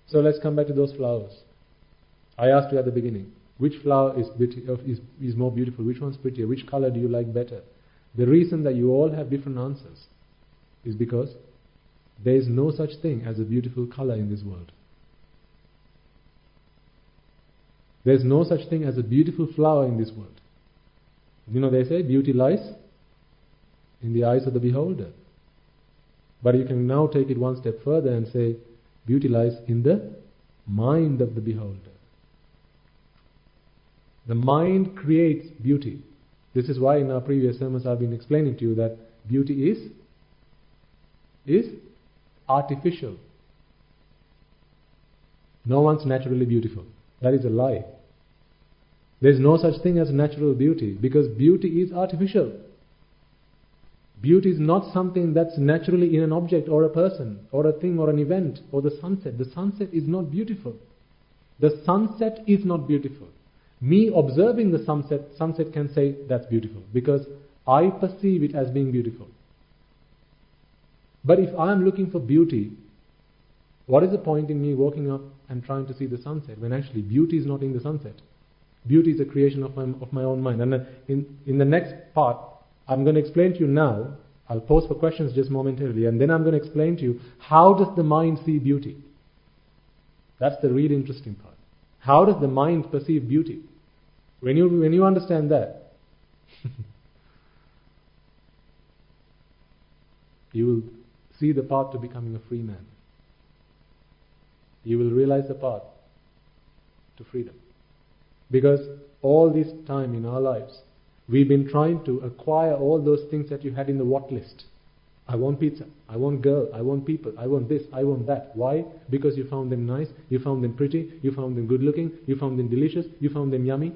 So let's come back to those flowers. I asked you at the beginning, which flower is more beautiful? Which one's prettier? Which color do you like better? The reason that you all have different answers is because there is no such thing as a beautiful color in this world. There is no such thing as a beautiful flower in this world. They say beauty lies in the eyes of the beholder. But you can now take it one step further and say beauty lies in the mind of the beholder. The mind creates beauty. This is why in our previous sermons I've been explaining to you that beauty is artificial. No one's naturally beautiful. That is a lie. There is no such thing as natural beauty because beauty is artificial. Beauty is not something that's naturally in an object or a person or a thing or an event or the sunset. The sunset is not beautiful. The sunset is not beautiful. Me observing the sunset can say that's beautiful because I perceive it as being beautiful. But if I am looking for beauty, what is the point in me walking up and trying to see the sunset when actually beauty is not in the sunset? Beauty is a creation of my own mind. And in the next part, I'm going to explain to you now, I'll pause for questions just momentarily, and then I'm going to explain to you how does the mind see beauty. That's the really interesting part. How does the mind perceive beauty? When you understand that, you will see the path to becoming a free man. You will realize the path to freedom. Because all this time in our lives, we've been trying to acquire all those things that you had in the what list. I want pizza, I want girl, I want people, I want this, I want that. Why? Because you found them nice, you found them pretty, you found them good looking, you found them delicious, you found them yummy.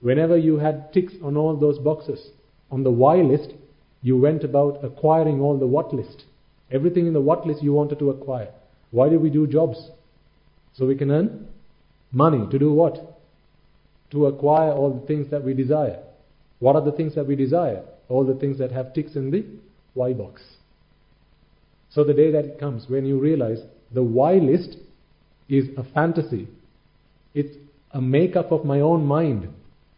Whenever you had ticks on all those boxes, on the why list, you went about acquiring all the what list. Everything in the what list you wanted to acquire. Why do we do jobs? So we can earn money. To do what? To acquire all the things that we desire. What are the things that we desire? All the things that have ticks in the why box. So the day that it comes when you realize the why list is a fantasy. It's a make-up of my own mind.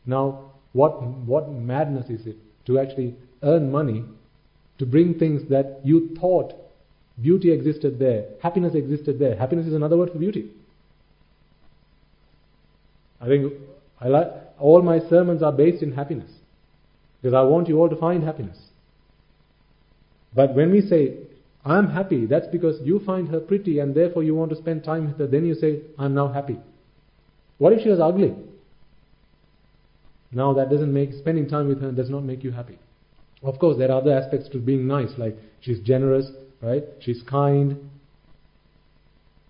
Now, what madness is it to actually earn money to bring things that you thought beauty existed there, happiness existed there. Happiness is another word for beauty. I think all my sermons are based in happiness, because I want you all to find happiness. But when we say, I'm happy, that's because you find her pretty and therefore you want to spend time with her, then you say, I'm now happy. What if she was ugly? Now that doesn't make, spending time with her does not make you happy. Of course, there are other aspects to being nice, like she's generous, right? She's kind.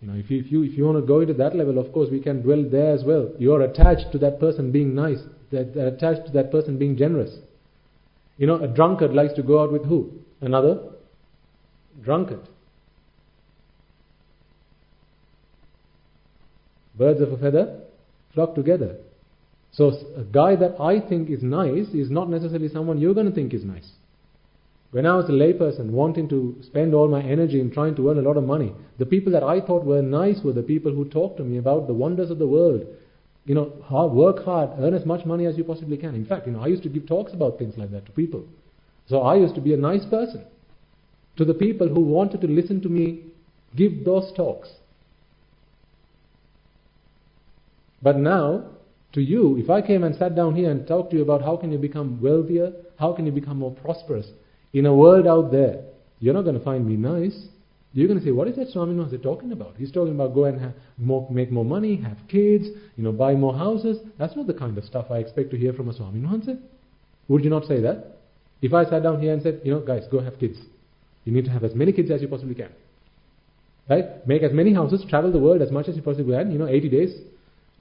If you want to go into that level, of course, we can dwell there as well. You're attached to that person being nice, attached to that person being generous. A drunkard likes to go out with who? Another drunkard. Birds of a feather flock together. So a guy that I think is nice is not necessarily someone you're going to think is nice. When I was a layperson wanting to spend all my energy in trying to earn a lot of money, the people that I thought were nice were the people who talked to me about the wonders of the world. Work hard, earn as much money as you possibly can. In fact, I used to give talks about things like that to people. So I used to be a nice person to the people who wanted to listen to me give those talks. But now, to you, if I came and sat down here and talked to you about how can you become wealthier, how can you become more prosperous, in a world out there, you're not going to find me nice. You're going to say, what is that Swami Nuhanse talking about? He's talking about go and make more money, have kids, buy more houses. That's not the kind of stuff I expect to hear from a Swami Nuhanse. Would you not say that? If I sat down here and said, guys, go have kids. You need to have as many kids as you possibly can. Right? Make as many houses, travel the world as much as you possibly can. 80 days.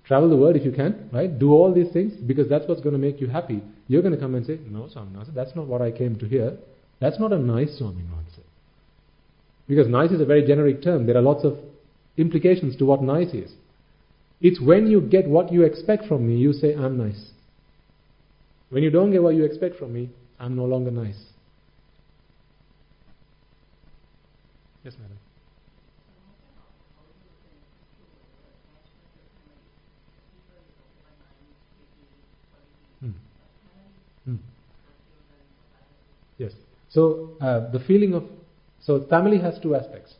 Travel the world if you can, right? Do all these things because that's what's going to make you happy. You're going to come and say, no, Swami Nuhanse, that's not what I came to hear. That's not a nice Swami Nuhanse. Because nice is a very generic term. There are lots of implications to what nice is. It's when you get what you expect from me, you say, I'm nice. When you don't get what you expect from me, I'm no longer nice. Yes, madam. Yes. So the feeling of, so family has two aspects.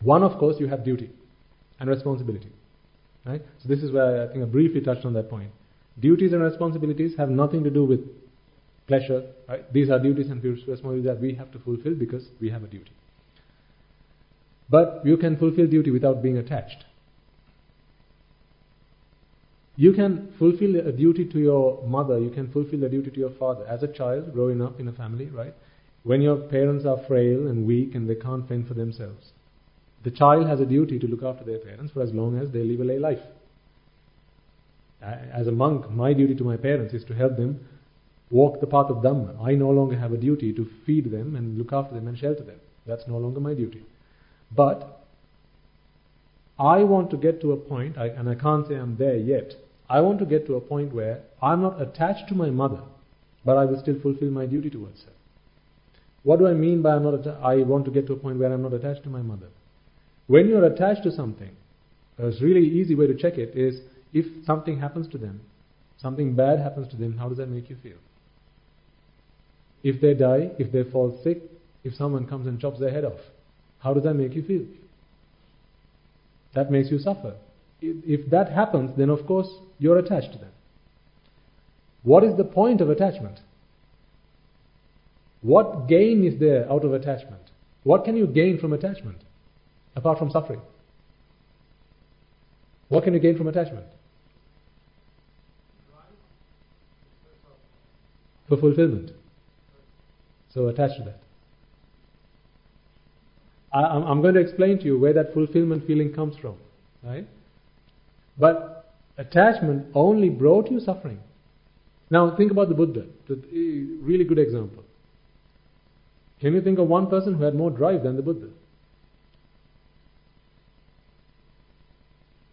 One, of course, you have duty and responsibility. Right? So this is where I think I briefly touched on that point. Duties and responsibilities have nothing to do with pleasure. Right? These are duties and responsibilities that we have to fulfill because we have a duty. But you can fulfill duty without being attached. You can fulfill a duty to your mother, you can fulfill a duty to your father. As a child growing up in a family, right? When your parents are frail and weak and they can't fend for themselves, the child has a duty to look after their parents for as long as they live a lay life. As a monk, my duty to my parents is to help them walk the path of Dhamma. I no longer have a duty to feed them and look after them and shelter them. That's no longer my duty. But I want to get to a point, and I can't say I'm there yet, I want to get to a point where I'm not attached to my mother, but I will still fulfill my duty towards her. What do I mean by I want to get to a point where I'm not attached to my mother? When you're attached to something, a really easy way to check it is if something happens to them, something bad happens to them, how does that make you feel? If they die, if they fall sick, if someone comes and chops their head off, how does that make you feel? That makes you suffer. If that happens, then of course you're attached to them. What is the point of attachment? What gain is there out of attachment? What can you gain from attachment apart from suffering? What can you gain from attachment? For fulfillment. So attach to that. I'm going to explain to you where that fulfillment feeling comes from, right? But attachment only brought you suffering. Now think about the Buddha, a really good example. Can you think of one person who had more drive than the Buddha?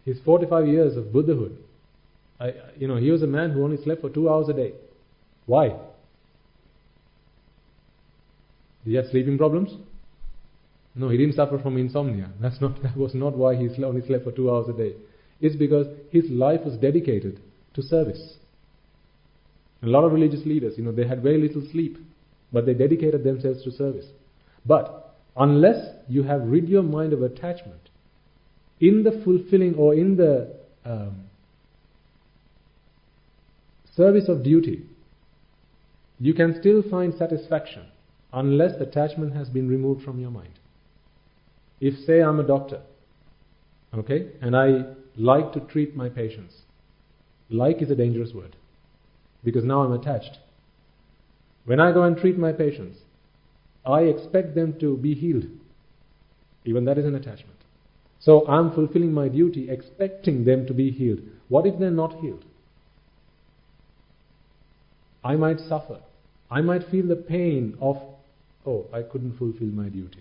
His 45 years of Buddhahood, he was a man who only slept for 2 hours a day. Why? Did he have sleeping problems? No, he didn't suffer from insomnia. That was not why he only slept for 2 hours a day. It's because his life was dedicated to service. A lot of religious leaders, they had very little sleep, but they dedicated themselves to service. But unless you have rid your mind of attachment, in the fulfilling or in the service of duty, you can still find satisfaction unless attachment has been removed from your mind. If, say, I'm a doctor, okay, and I like to treat my patients. Like is a dangerous word, because now I'm attached. When I go and treat my patients, I expect them to be healed. Even that is an attachment. So I'm fulfilling my duty expecting them to be healed. What if they're not healed? I might suffer. I might feel the pain of, I couldn't fulfill my duty.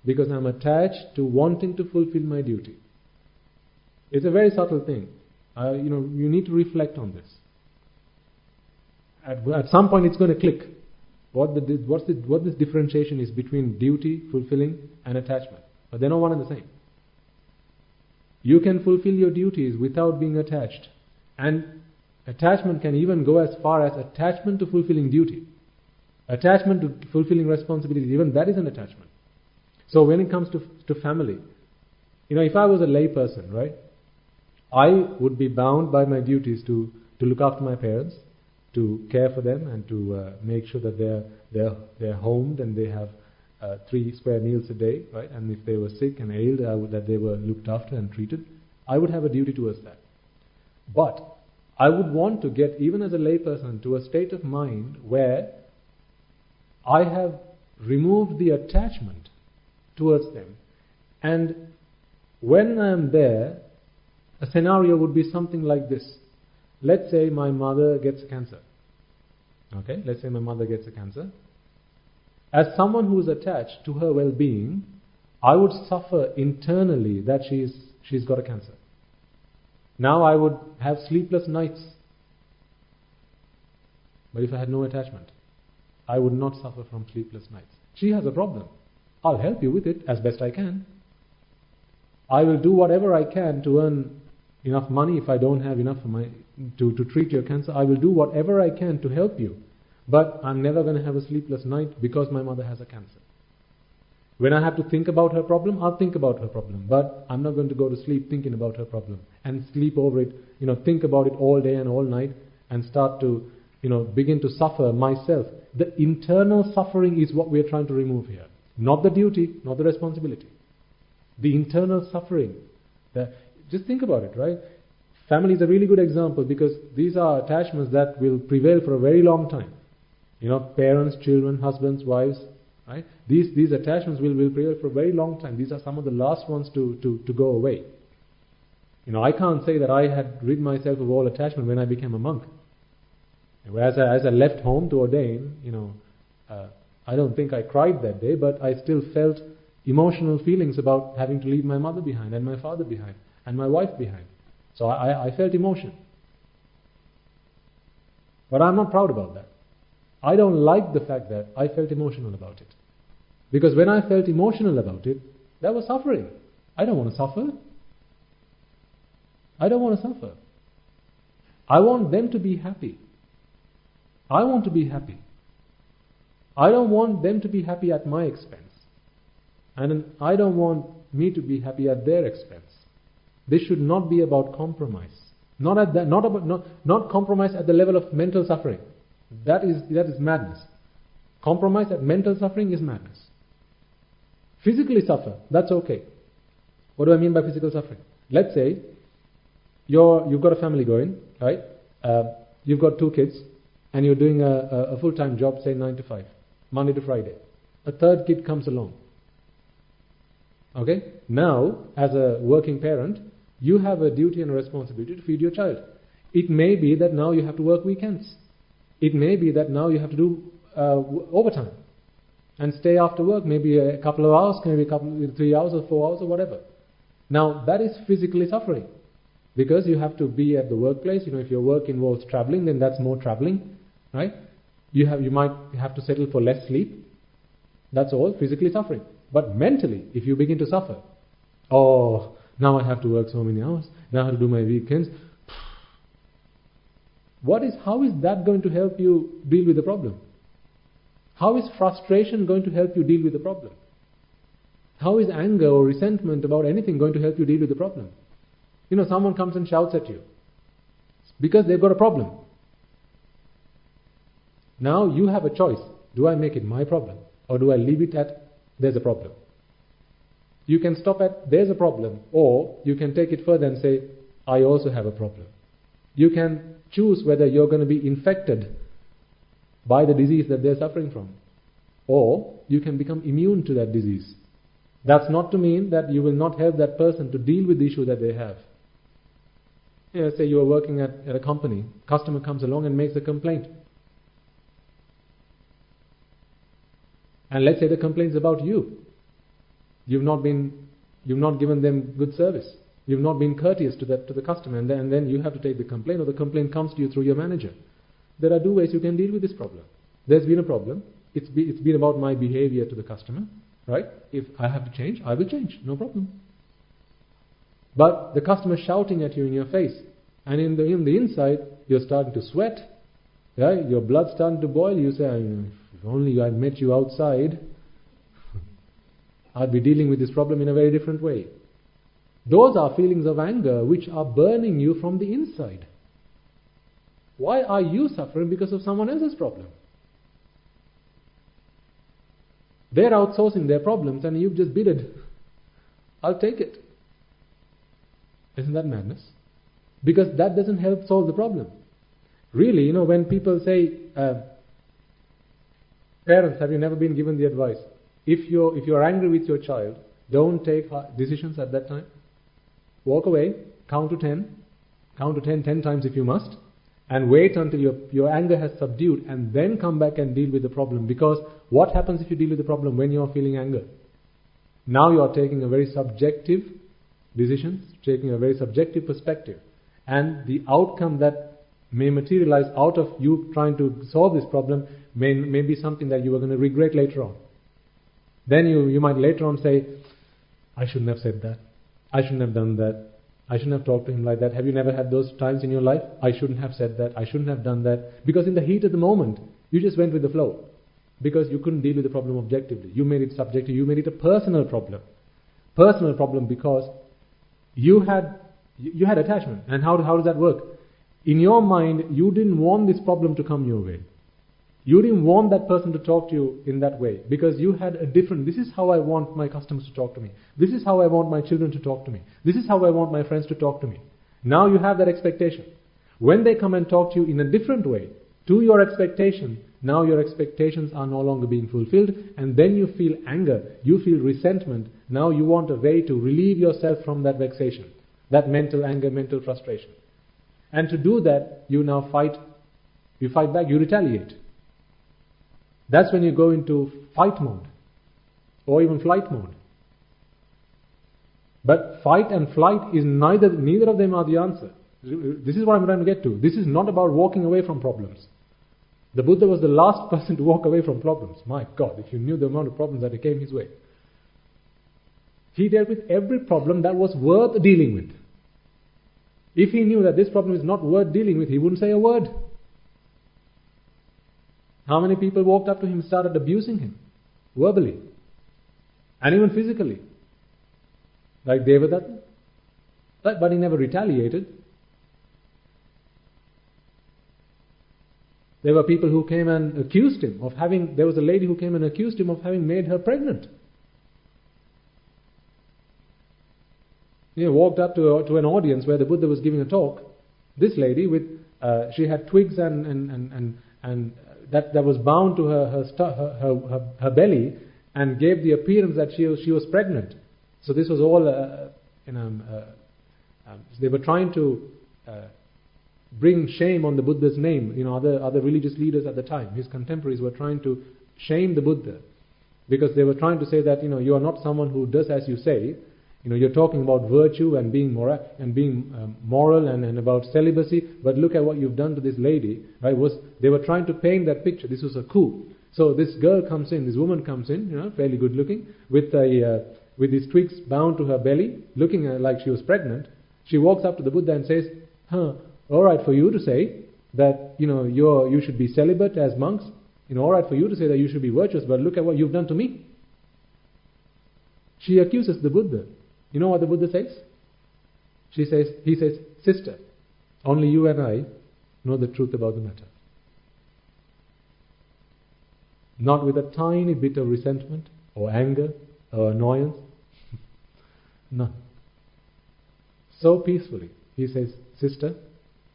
Because I'm attached to wanting to fulfill my duty. It's a very subtle thing. You need to reflect on this. At some point it's going to click. What this differentiation is between duty, fulfilling, and attachment. But they're not one and the same. You can fulfill your duties without being attached. And attachment can even go as far as attachment to fulfilling duty. Attachment to fulfilling responsibilities, even that is an attachment. So when it comes to family, if I was a lay person, right, I would be bound by my duties to look after my parents, to care for them, and to make sure that they're homed and they have 3 square meals a day, right? And if they were sick and ailed, that they were looked after and treated. I would have a duty towards that. But I would want to get, even as a lay person, to a state of mind where I have removed the attachment towards them. And when I am there, a scenario would be something like this. Let's say my mother gets cancer. Okay, let's say my mother gets a cancer. As someone who is attached to her well-being, I would suffer internally that she's got a cancer. Now I would have sleepless nights. But if I had no attachment, I would not suffer from sleepless nights. She has a problem. I'll help you with it as best I can. I will do whatever I can to earn enough money. If I don't have enough for to treat your cancer, I will do whatever I can to help you. But I'm never going to have a sleepless night because my mother has a cancer. When I have to think about her problem, I'll think about her problem. But I'm not going to go to sleep thinking about her problem and sleep over it, think about it all day and all night and start to, begin to suffer myself. The internal suffering is what we're trying to remove here. Not the duty, not the responsibility. The internal suffering. Just think about it, right? Family is a really good example because these are attachments that will prevail for a very long time. Parents, children, husbands, wives, right? These attachments will prevail for a very long time. These are some of the last ones to go away. I can't say that I had rid myself of all attachment when I became a monk. As I left home to ordain, I don't think I cried that day, but I still felt emotional feelings about having to leave my mother behind and my father behind and my wife behind. So I felt emotion. But I'm not proud about that. I don't like the fact that I felt emotional about it. Because when I felt emotional about it, that was suffering. I don't want to suffer. I don't want to suffer. I want them to be happy. I want to be happy. I don't want them to be happy at my expense. And I don't want me to be happy at their expense. This should not be about compromise. Not compromise at the level of mental suffering. That is madness. Compromise at mental suffering is madness. Physically suffer, that's okay. What do I mean by physical suffering? Let's say you've got a family going, right? You've got 2 kids, and you're doing a full-time job, say 9 to 5, Monday to Friday. A third kid comes along. Okay? Now, as a working parent, you have a duty and a responsibility to feed your child. It may be that now you have to work weekends. It may be that now you have to do overtime and stay after work, maybe a couple of hours, maybe 3 hours or 4 hours or whatever. Now, that is physically suffering, because you have to be at the workplace. If your work involves traveling, then that's more traveling, right? You might have to settle for less sleep. That's all physically suffering. But mentally, if you begin to suffer, oh, now I have to work so many hours, now I have to do my weekends. How is that going to help you deal with the problem? How is frustration going to help you deal with the problem? How is anger or resentment about anything going to help you deal with the problem? Someone comes and shouts at you because they've got a problem. Now you have a choice. Do I make it my problem, or do I leave it at there's a problem? You can stop at there's a problem, or you can take it further and say, I also have a problem. You can choose whether you're going to be infected by the disease that they're suffering from, or you can become immune to that disease. That's not to mean that you will not help that person to deal with the issue that they have. Say you are working at a company, customer comes along and makes a complaint. And let's say the complaint is about you. You've not given them good service. You've not been courteous to the customer, and then you have to take the complaint, or the complaint comes to you through your manager. There are 2 ways you can deal with this problem. There's been a problem. It's been about my behavior to the customer, right? If I have to change, I will change, no problem. But the customer shouting at you in your face, and in the inside, you're starting to sweat, right? Your blood's starting to boil. You say, if only I met you outside, I'd be dealing with this problem in a very different way. Those are feelings of anger which are burning you from the inside. Why are you suffering because of someone else's problem? They're outsourcing their problems and you've just bidded, I'll take it. Isn't that madness? Because that doesn't help solve the problem. Really, when people say, parents, have you never been given the advice? If you're angry with your child, don't take decisions at that time. Walk away, count to 10 10 times if you must, and wait until your anger has subdued, and then come back and deal with the problem. Because what happens if you deal with the problem when you're feeling anger? Now you are taking a very subjective decision, taking a very subjective perspective, and the outcome that may materialize out of you trying to solve this problem may be something that you are going to regret later on. Then you might later on say, I shouldn't have said that. I shouldn't have done that. I shouldn't have talked to him like that. Have you never had those times in your life? I shouldn't have said that. I shouldn't have done that. Because in the heat of the moment, you just went with the flow. Because you couldn't deal with the problem objectively. You made it subjective. You made it a personal problem. Personal problem because you had attachment. And how does that work? In your mind, you didn't want this problem to come your way. You didn't want that person to talk to you in that way because you had a different, this is how I want my customers to talk to me. This is how I want my children to talk to me. This is how I want my friends to talk to me. Now you have that expectation. When they come and talk to you in a different way, to your expectation, now your expectations are no longer being fulfilled, and then you feel anger, you feel resentment. Now you want a way to relieve yourself from that vexation, that mental anger, mental frustration. And to do that, you now fight back, you retaliate. That's when you go into fight mode or even flight mode. But fight and flight is neither of them are the answer. This is what I'm trying to get to. This is not about walking away from problems. The Buddha was the last person to walk away from problems. My God, if you knew the amount of problems that came his way. He dealt with every problem that was worth dealing with. If he knew that this problem is not worth dealing with, he wouldn't say a word. How many people walked up to him and started abusing him? Verbally. And even physically. Like Devadatta. But he never retaliated. There were people who came and accused him of having, there was a lady who came and accused him of having made her pregnant. walked up to an audience where the Buddha was giving a talk. This lady she had twigs and that was bound to her belly and gave the appearance that she was pregnant. So this was all they were trying to bring shame on the Buddha's name. Other religious leaders at the time, his contemporaries, were trying to shame the Buddha because they were trying to say that you are not someone who does as you say. You're talking about virtue and being moral and about celibacy, but look at what you've done to this lady. Right? They were trying to paint that picture. This was a coup. So this girl comes in, this woman comes in, fairly good looking, with these twigs bound to her belly, looking like she was pregnant. She walks up to the Buddha and says, all right for you to say that you should be celibate as monks. All right for you to say that you should be virtuous, but look at what you've done to me. She accuses the Buddha. You know what the Buddha says? He says, sister, only you and I know the truth about the matter. Not with a tiny bit of resentment or anger or annoyance. None. So peacefully, he says, sister,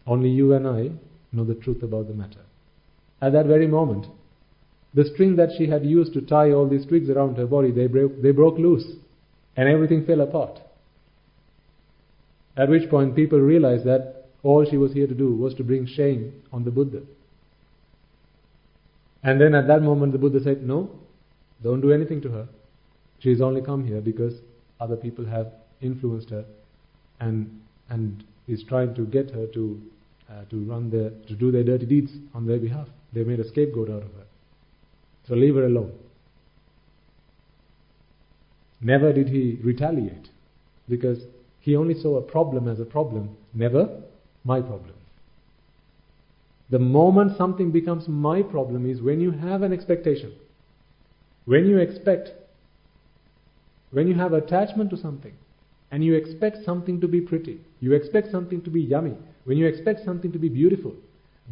only you and I know the truth about the matter. At that very moment, the string that she had used to tie all these twigs around her body, they broke loose. And everything fell apart. At which point people realized that all she was here to do was to bring shame on the Buddha. And then at that moment the Buddha said, no, don't do anything to her. She's only come here because other people have influenced her and is trying to get her to do their dirty deeds on their behalf. They made a scapegoat out of her. So leave her alone. Never did he retaliate, because he only saw a problem as a problem, never my problem. The moment something becomes my problem is when you have an expectation. When you have attachment to something, and you expect something to be pretty, you expect something to be yummy, when you expect something to be beautiful,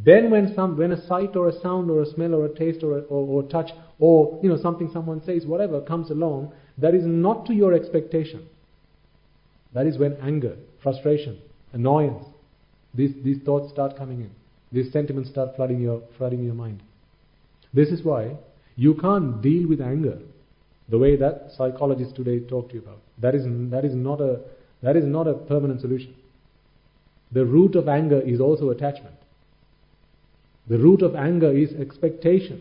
then when a sight or a sound or a smell or a taste or touch or something someone says, whatever comes along, that is not to your expectation. That is when anger, frustration, annoyance, these thoughts start coming in. These sentiments start flooding your mind. This is why you can't deal with anger the way that psychologists today talk to you about. That is not a permanent solution. The root of anger is also attachment. The root of anger is expectation,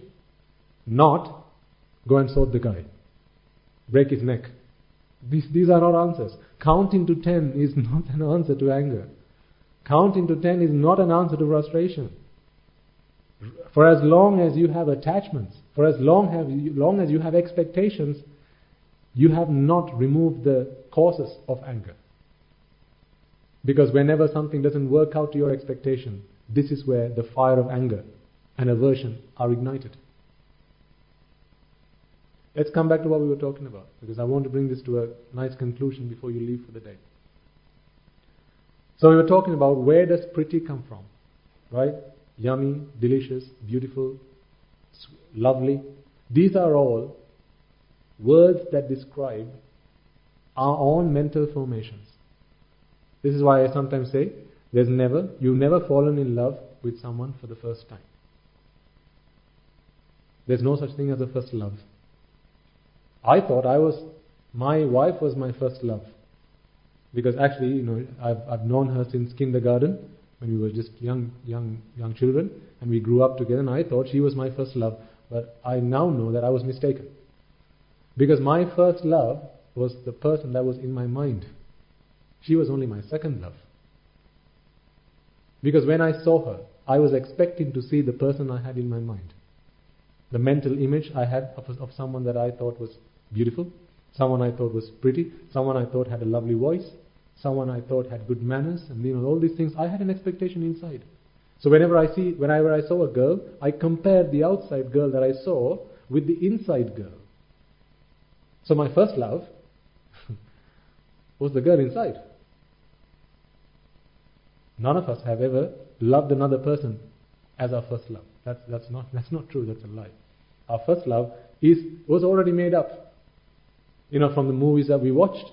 not go and swat the guy, break his neck. These are not answers. Counting to 10 is not an answer to anger. Counting to 10 is not an answer to frustration. For as long as you have attachments, for as long as you have expectations, you have not removed the causes of anger. Because whenever something doesn't work out to your expectation, this is where the fire of anger and aversion are ignited. Let's come back to what we were talking about, because I want to bring this to a nice conclusion before you leave for the day. So we were talking about where does pretty come from, right? Yummy, delicious, beautiful, lovely. These are all words that describe our own mental formations. This is why I sometimes say, you've never fallen in love with someone for the first time. There's no such thing as a first love. I thought my wife was my first love. Because actually, I've known her since kindergarten, when we were just young children, and we grew up together, and I thought she was my first love. But I now know that I was mistaken. Because my first love was the person that was in my mind. She was only my second love. Because when I saw her, I was expecting to see the person I had in my mind. The mental image I had of someone that I thought was beautiful, someone I thought was pretty, someone I thought had a lovely voice, someone I thought had good manners, and all these things. I had an expectation inside. So whenever I saw a girl, I compared the outside girl that I saw with the inside girl. So my first love was the girl inside. None of us have ever loved another person as our first love. That's not true. That's a lie. Our first love was already made up. From the movies that we watched,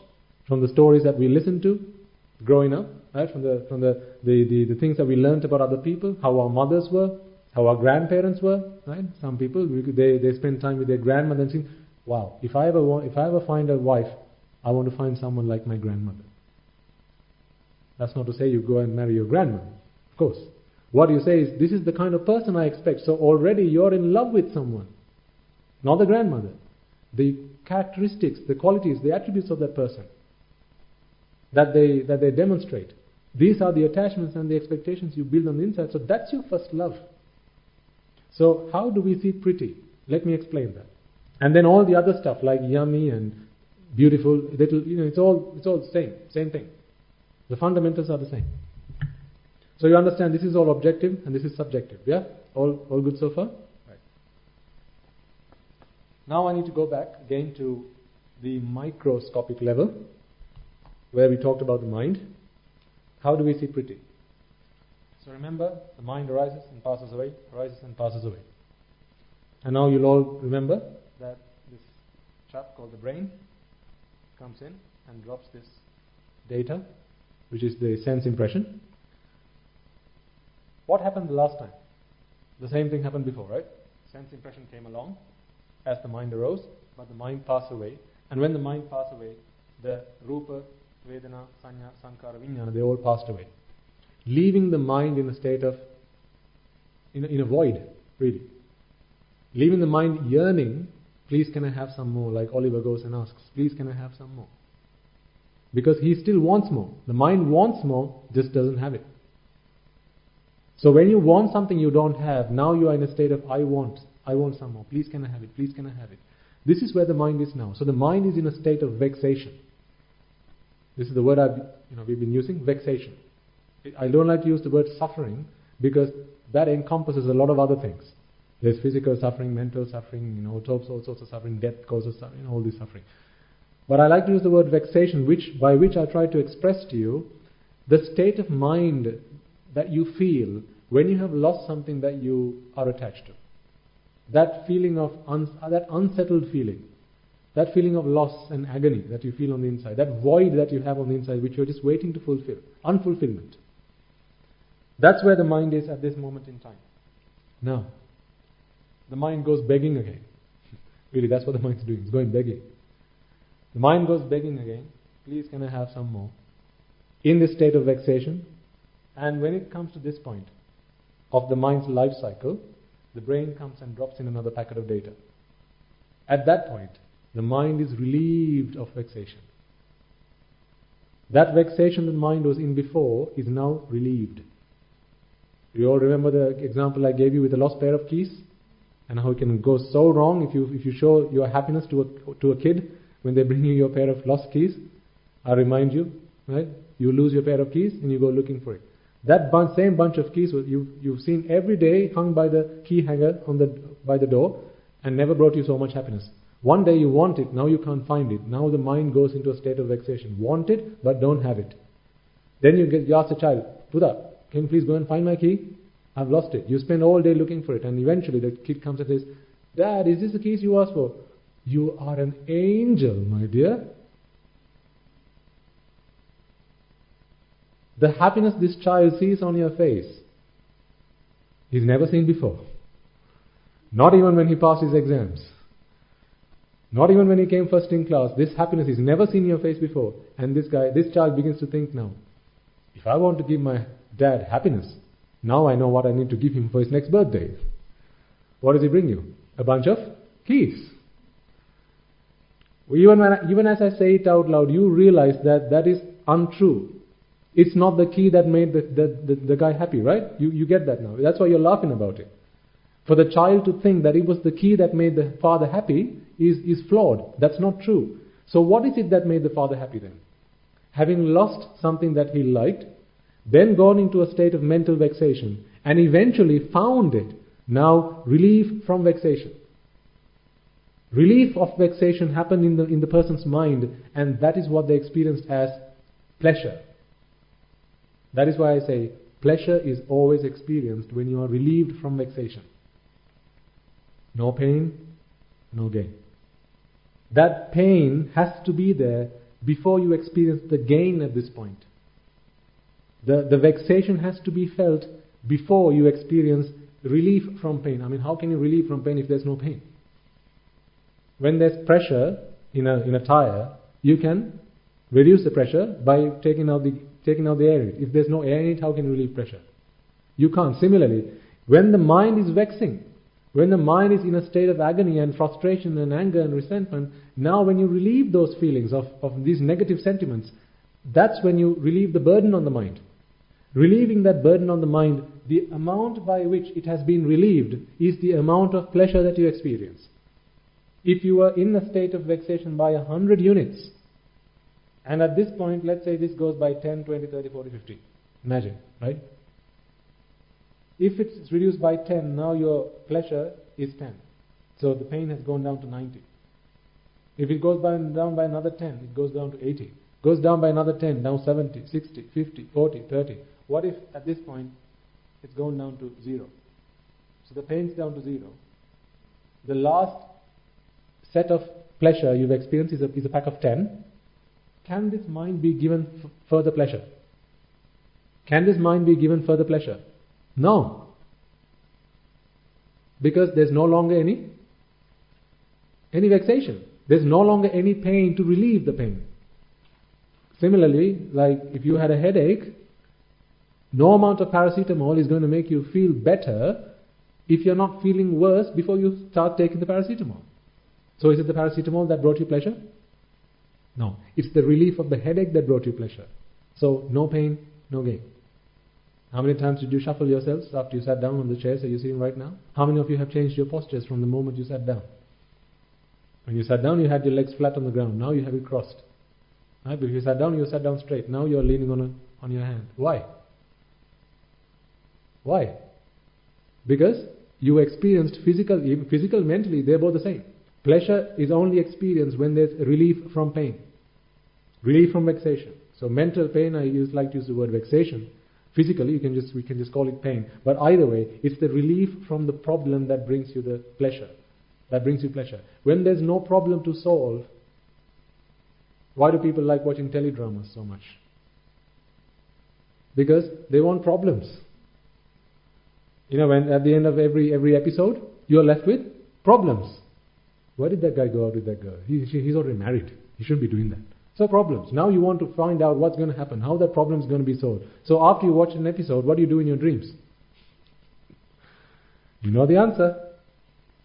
from the stories that we listen to growing up, right? From the things that we learnt about other people, how our mothers were, how our grandparents were, right? Some people they spend time with their grandmother and think, wow, if I ever find a wife, I want to find someone like my grandmother. That's not to say you go and marry your grandmother, of course. What you say is, this is the kind of person I expect. So already you're in love with someone, not the grandmother. The characteristics, the qualities, the attributes of that person that they demonstrate. These are the attachments and the expectations you build on the inside. So that's your first love. So how do we see pretty? Let me explain that. And then all the other stuff like yummy and beautiful, little, it's all the same thing. The fundamentals are the same. So you understand this is all objective and this is subjective. Yeah? All good so far? Right. Now I need to go back again to the microscopic level where we talked about the mind. How do we see pretty? So remember, the mind arises and passes away, arises and passes away. And now you'll all remember that this chap called the brain comes in and drops this data, which is the sense impression. What happened the last time? The same thing happened before, right? Sense impression came along as the mind arose, but the mind passed away. And when the mind passed away, the Rupa, Vedana, Sanya, Sankara, Vijnana, they all passed away. Leaving the mind in a state of, in a void, really. Leaving the mind yearning, please can I have some more? Like Oliver goes and asks, please can I have some more? Because he still wants more. The mind wants more, just doesn't have it. So when you want something you don't have, now you are in a state of I want some more. Please can I have it? Please can I have it? This is where the mind is now. So the mind is in a state of vexation. This is the word we've been using, vexation. I don't like to use the word suffering because that encompasses a lot of other things. There's physical suffering, mental suffering, all sorts of suffering, death causes suffering, all this suffering. But I like to use the word vexation, by which I try to express to you the state of mind that you feel when you have lost something that you are attached to. That feeling of, that unsettled feeling, that feeling of loss and agony that you feel on the inside, that void that you have on the inside which you're just waiting to fulfill, unfulfillment. That's where the mind is at this moment in time. Now, the mind goes begging again. Really, that's what the mind's doing, it's going begging. The mind goes begging again, please can I have some more? In this state of vexation. And when it comes to this point of the mind's life cycle, the brain comes and drops in another packet of data. At that point, the mind is relieved of vexation. That vexation the mind was in before is now relieved. You all remember the example I gave you with the lost pair of keys? And how it can go so wrong if you show your happiness to a kid when they bring you your pair of lost keys. I remind you, right? You lose your pair of keys and you go looking for it. That same bunch of keys you've seen every day hung by the key hanger by the door and never brought you so much happiness. One day you want it, now you can't find it. Now the mind goes into a state of vexation. Want it, but don't have it. Then you ask the child, Buddha, can you please go and find my key? I've lost it. You spend all day looking for it, and eventually the kid comes and says, Dad, is this the keys you asked for? You are an angel, my dear. The happiness this child sees on your face, he's never seen before. Not even when he passed his exams. Not even when he came first in class. This happiness he's never seen in your face before. And this child begins to think now, if I want to give my dad happiness, now I know what I need to give him for his next birthday. What does he bring you? A bunch of keys. Even as I say it out loud, you realize that is untrue. It's not the key that made the guy happy, right? You get that now. That's why you're laughing about it. For the child to think that it was the key that made the father happy is flawed. That's not true. So what is it that made the father happy then? Having lost something that he liked, then gone into a state of mental vexation, and eventually found it. Now relief from vexation. Relief of vexation happened in the person's mind, and that is what they experienced as pleasure. That is why I say pleasure is always experienced when you are relieved from vexation. No pain, no gain. That pain has to be there before you experience the gain at this point. The vexation has to be felt before you experience relief from pain. I mean, how can you relieve from pain if there's no pain? When there's pressure in a tire, you can reduce the pressure by taking out the air in it. If there's no air in it, how can you relieve pressure? You can't. Similarly, when the mind is vexing, when the mind is in a state of agony and frustration and anger and resentment, now when you relieve those feelings of these negative sentiments, that's when you relieve the burden on the mind. Relieving that burden on the mind, the amount by which it has been relieved is the amount of pleasure that you experience. If you are in a state of vexation by 100 units, and at this point, let's say this goes by 10, 20, 30, 40, 50. Imagine, right? If it's reduced by 10, now your pleasure is 10. So the pain has gone down to 90. If it goes down by another 10, it goes down to 80. Goes down by another 10, now 70, 60, 50, 40, 30. What if at this point it's gone down to 0? So the pain's down to 0. The last set of pleasure you've experienced is a pack of 10. Can this mind be given further pleasure? Can this mind be given further pleasure? No. Because there's no longer any vexation. There's no longer any pain to relieve the pain. Similarly, like if you had a headache, no amount of paracetamol is going to make you feel better if you're not feeling worse before you start taking the paracetamol. So is it the paracetamol that brought you pleasure? No. It's the relief of the headache that brought you pleasure. So no pain, no gain. How many times did you shuffle yourselves after you sat down on the chairs that you're sitting right now? How many of you have changed your postures from the moment you sat down? When you sat down, you had your legs flat on the ground. Now you have it crossed. Right? But if you sat down, you sat down straight. Now you're leaning on your hand. Why? Why? Because you experienced physical, mentally, they're both the same. Pleasure is only experienced when there's relief from pain. Relief from vexation. So mental pain, I like to use the word vexation. Physically, we can just call it pain. But either way, it's the relief from the problem that brings you the pleasure. That brings you pleasure. When there's no problem to solve, why do people like watching teledramas so much? Because they want problems. You know, when at the end of every episode, you're left with problems. Why did that guy go out with that girl? He's already married. He shouldn't be doing that. So problems. Now you want to find out what's going to happen, how that problem is going to be solved. So after you watch an episode, what do you do in your dreams? You know the answer.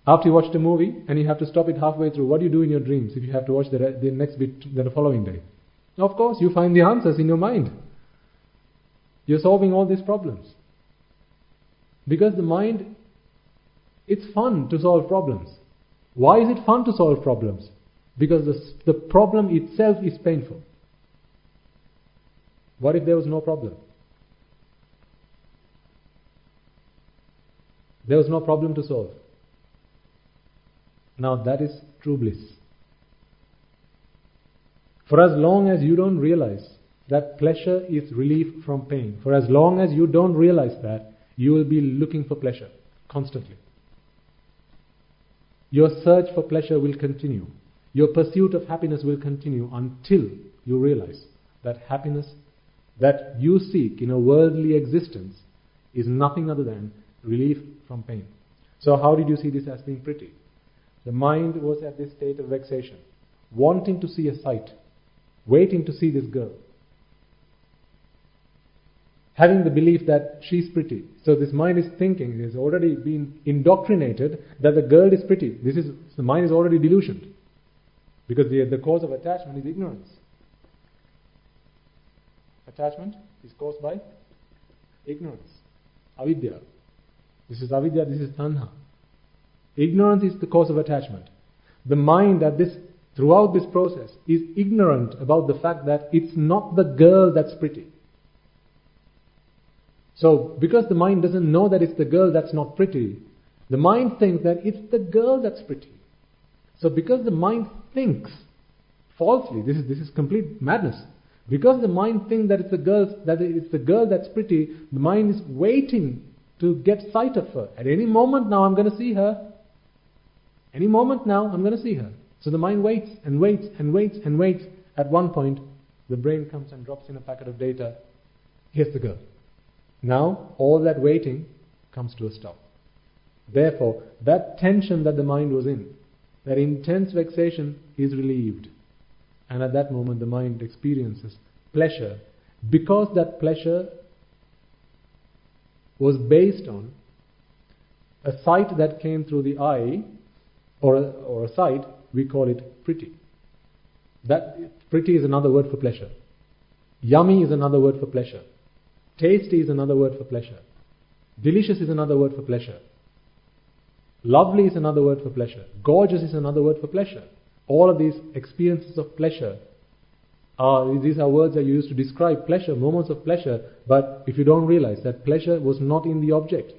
After you watch the movie and you have to stop it halfway through, what do you do in your dreams if you have to watch the next bit the following day? Of course, you find the answers in your mind. You're solving all these problems. Because the mind, it's fun to solve problems. Why is it fun to solve problems? Because the problem itself is painful. What if there was no problem? There was no problem to solve. Now that is true bliss. For as long as you don't realize that pleasure is relief from pain, for as long as you don't realize that, you will be looking for pleasure constantly. Your search for pleasure will continue. Your pursuit of happiness will continue until you realize that happiness that you seek in a worldly existence is nothing other than relief from pain. So how did you see this as being pretty? The mind was at this state of vexation, wanting to see a sight, waiting to see this girl, having the belief that she's pretty. So this mind is thinking, it has already been indoctrinated that the girl is pretty. The mind is already delusioned. Because the cause of attachment is ignorance. Attachment is caused by ignorance. Avidya. This is avidya, this is tanha. Ignorance is the cause of attachment. The mind throughout this process is ignorant about the fact that it's not the girl that's pretty. So, because the mind doesn't know that it's the girl that's not pretty, the mind thinks that it's the girl that's pretty. So, because the mind thinks falsely, this is complete madness. Because the mind thinks that it's the girl that's pretty, the mind is waiting to get sight of her. At any moment now, I'm going to see her. Any moment now, I'm going to see her. So the mind waits and waits and waits and waits, At one point, the brain comes and drops in a packet of data. Here's the girl. Now, all that waiting comes to a stop. Therefore, that tension that the mind was in, that intense vexation is relieved. And at that moment, the mind experiences pleasure. Because that pleasure was based on a sight that came through the eye, or a sight, we call it pretty. That pretty is another word for pleasure. Yummy is another word for pleasure. Tasty is another word for pleasure. Delicious is another word for pleasure. Lovely is another word for pleasure. Gorgeous is another word for pleasure. All of these experiences of pleasure these are words that you use to describe pleasure, moments of pleasure, but if you don't realize that pleasure was not in the object,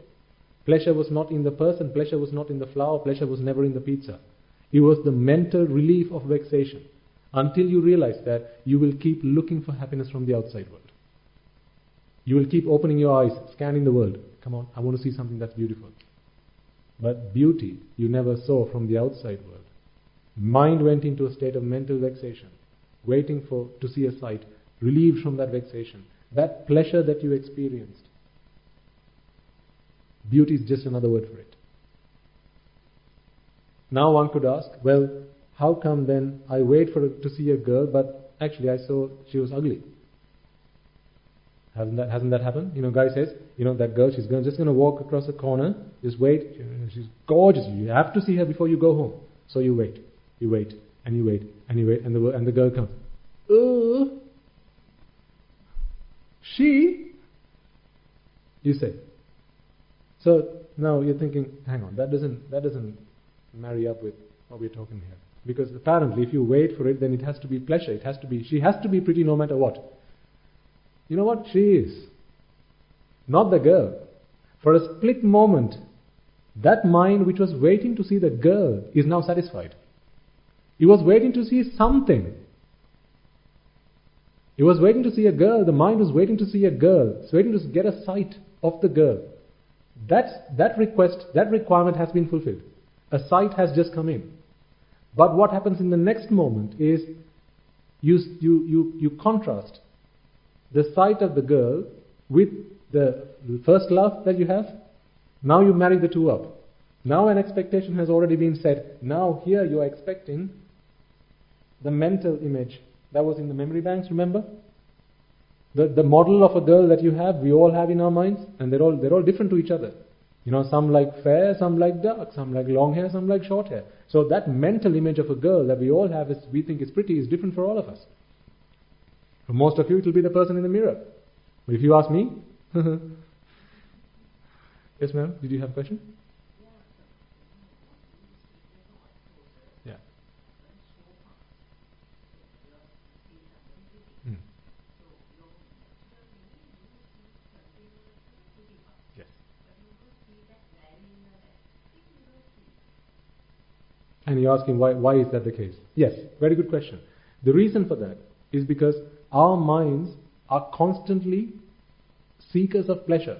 pleasure was not in the person, pleasure was not in the flower, pleasure was never in the pizza. It was the mental relief of vexation. Until you realize that, you will keep looking for happiness from the outside world. You will keep opening your eyes, scanning the world. Come on, I want to see something that's beautiful. But beauty you never saw from the outside world. Mind went into a state of mental vexation, waiting to see a sight, relieved from that vexation. That pleasure that you experienced, beauty is just another word for it. Now one could ask, well, how come then I wait to see a girl, but actually I saw she was ugly? Hasn't that happened? Guy says, that girl, she's just going to walk across the corner, just wait, she's gorgeous, you have to see her before you go home. So you wait, and you wait, and you wait, and the girl comes. She? You say. So now you're thinking, hang on, that doesn't marry up with what we're talking here. Because apparently if you wait for it, then it has to be pleasure. She has to be pretty no matter what. You know what? She is. Not the girl. For a split moment, that mind which was waiting to see the girl is now satisfied. It was waiting to see something. It was waiting to see a girl. The mind was waiting to see a girl. It's waiting to get a sight of the girl. That requirement has been fulfilled. A sight has just come in. But what happens in the next moment is you contrast the sight of the girl with the first love that you have. Now you marry the two up. Now an expectation has already been set. Now here you are expecting the mental image that was in the memory banks, remember? The model of a girl that you have, we all have in our minds, and they're all different to each other. Some like fair, some like dark, some like long hair, some like short hair. So that mental image of a girl that we all have, we think is pretty, is different for all of us. For most of you, it will be the person in the mirror. But if you ask me, yes, ma'am, did you have a question? Yeah. Yes. And you're asking why is that the case? Yes, very good question. The reason for that is because our minds are constantly seekers of pleasure.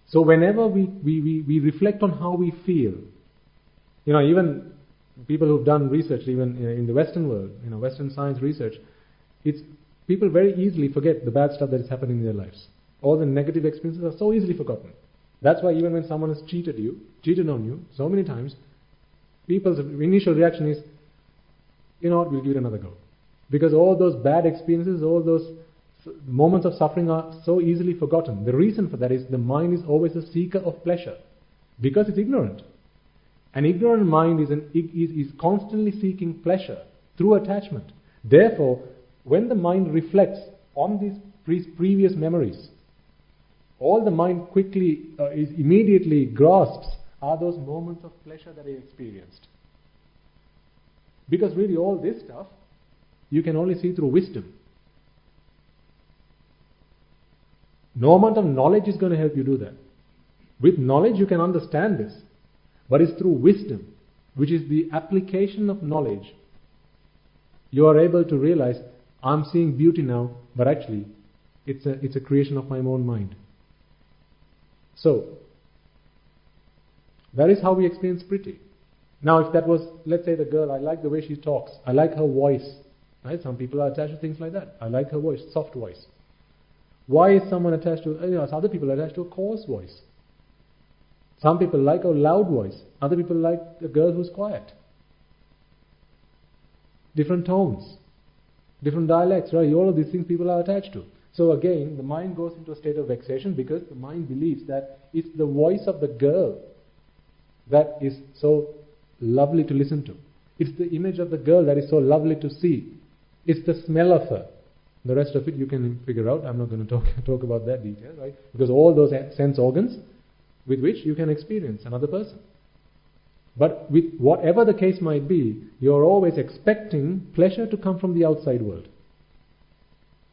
So whenever we reflect on how we feel, even people who've done research, even in the Western world, Western science research, people very easily forget the bad stuff that is happening in their lives. All the negative experiences are so easily forgotten. That's why even when someone has cheated on you so many times, people's initial reaction is, we'll give it another go. Because all those bad experiences, all those moments of suffering are so easily forgotten. The reason for that is the mind is always a seeker of pleasure. Because it's ignorant. An ignorant mind is constantly seeking pleasure through attachment. Therefore, when the mind reflects on these previous memories, all the mind immediately grasps are those moments of pleasure that I experienced. Because really all this stuff, you can only see through wisdom. No amount of knowledge is going to help you do that. With knowledge you can understand this. But it's through wisdom, which is the application of knowledge, you are able to realize, I'm seeing beauty now, but actually it's a creation of my own mind. So, that is how we experience pretty. Now if that was, let's say the girl, I like the way she talks, I like her voice, Right? Some people are attached to things like that. I like her voice, soft voice. Why is someone attached to, other people are attached to a coarse voice? Some people like a loud voice. Other people like a girl who's quiet. Different tones, different dialects, right? All of these things people are attached to. So again, the mind goes into a state of vexation because the mind believes that it's the voice of the girl that is so lovely to listen to. It's the image of the girl that is so lovely to see. It's the smell of her. The rest of it you can figure out. I'm not going to talk about that detail, right? Because all those sense organs with which you can experience another person. But with whatever the case might be, you're always expecting pleasure to come from the outside world.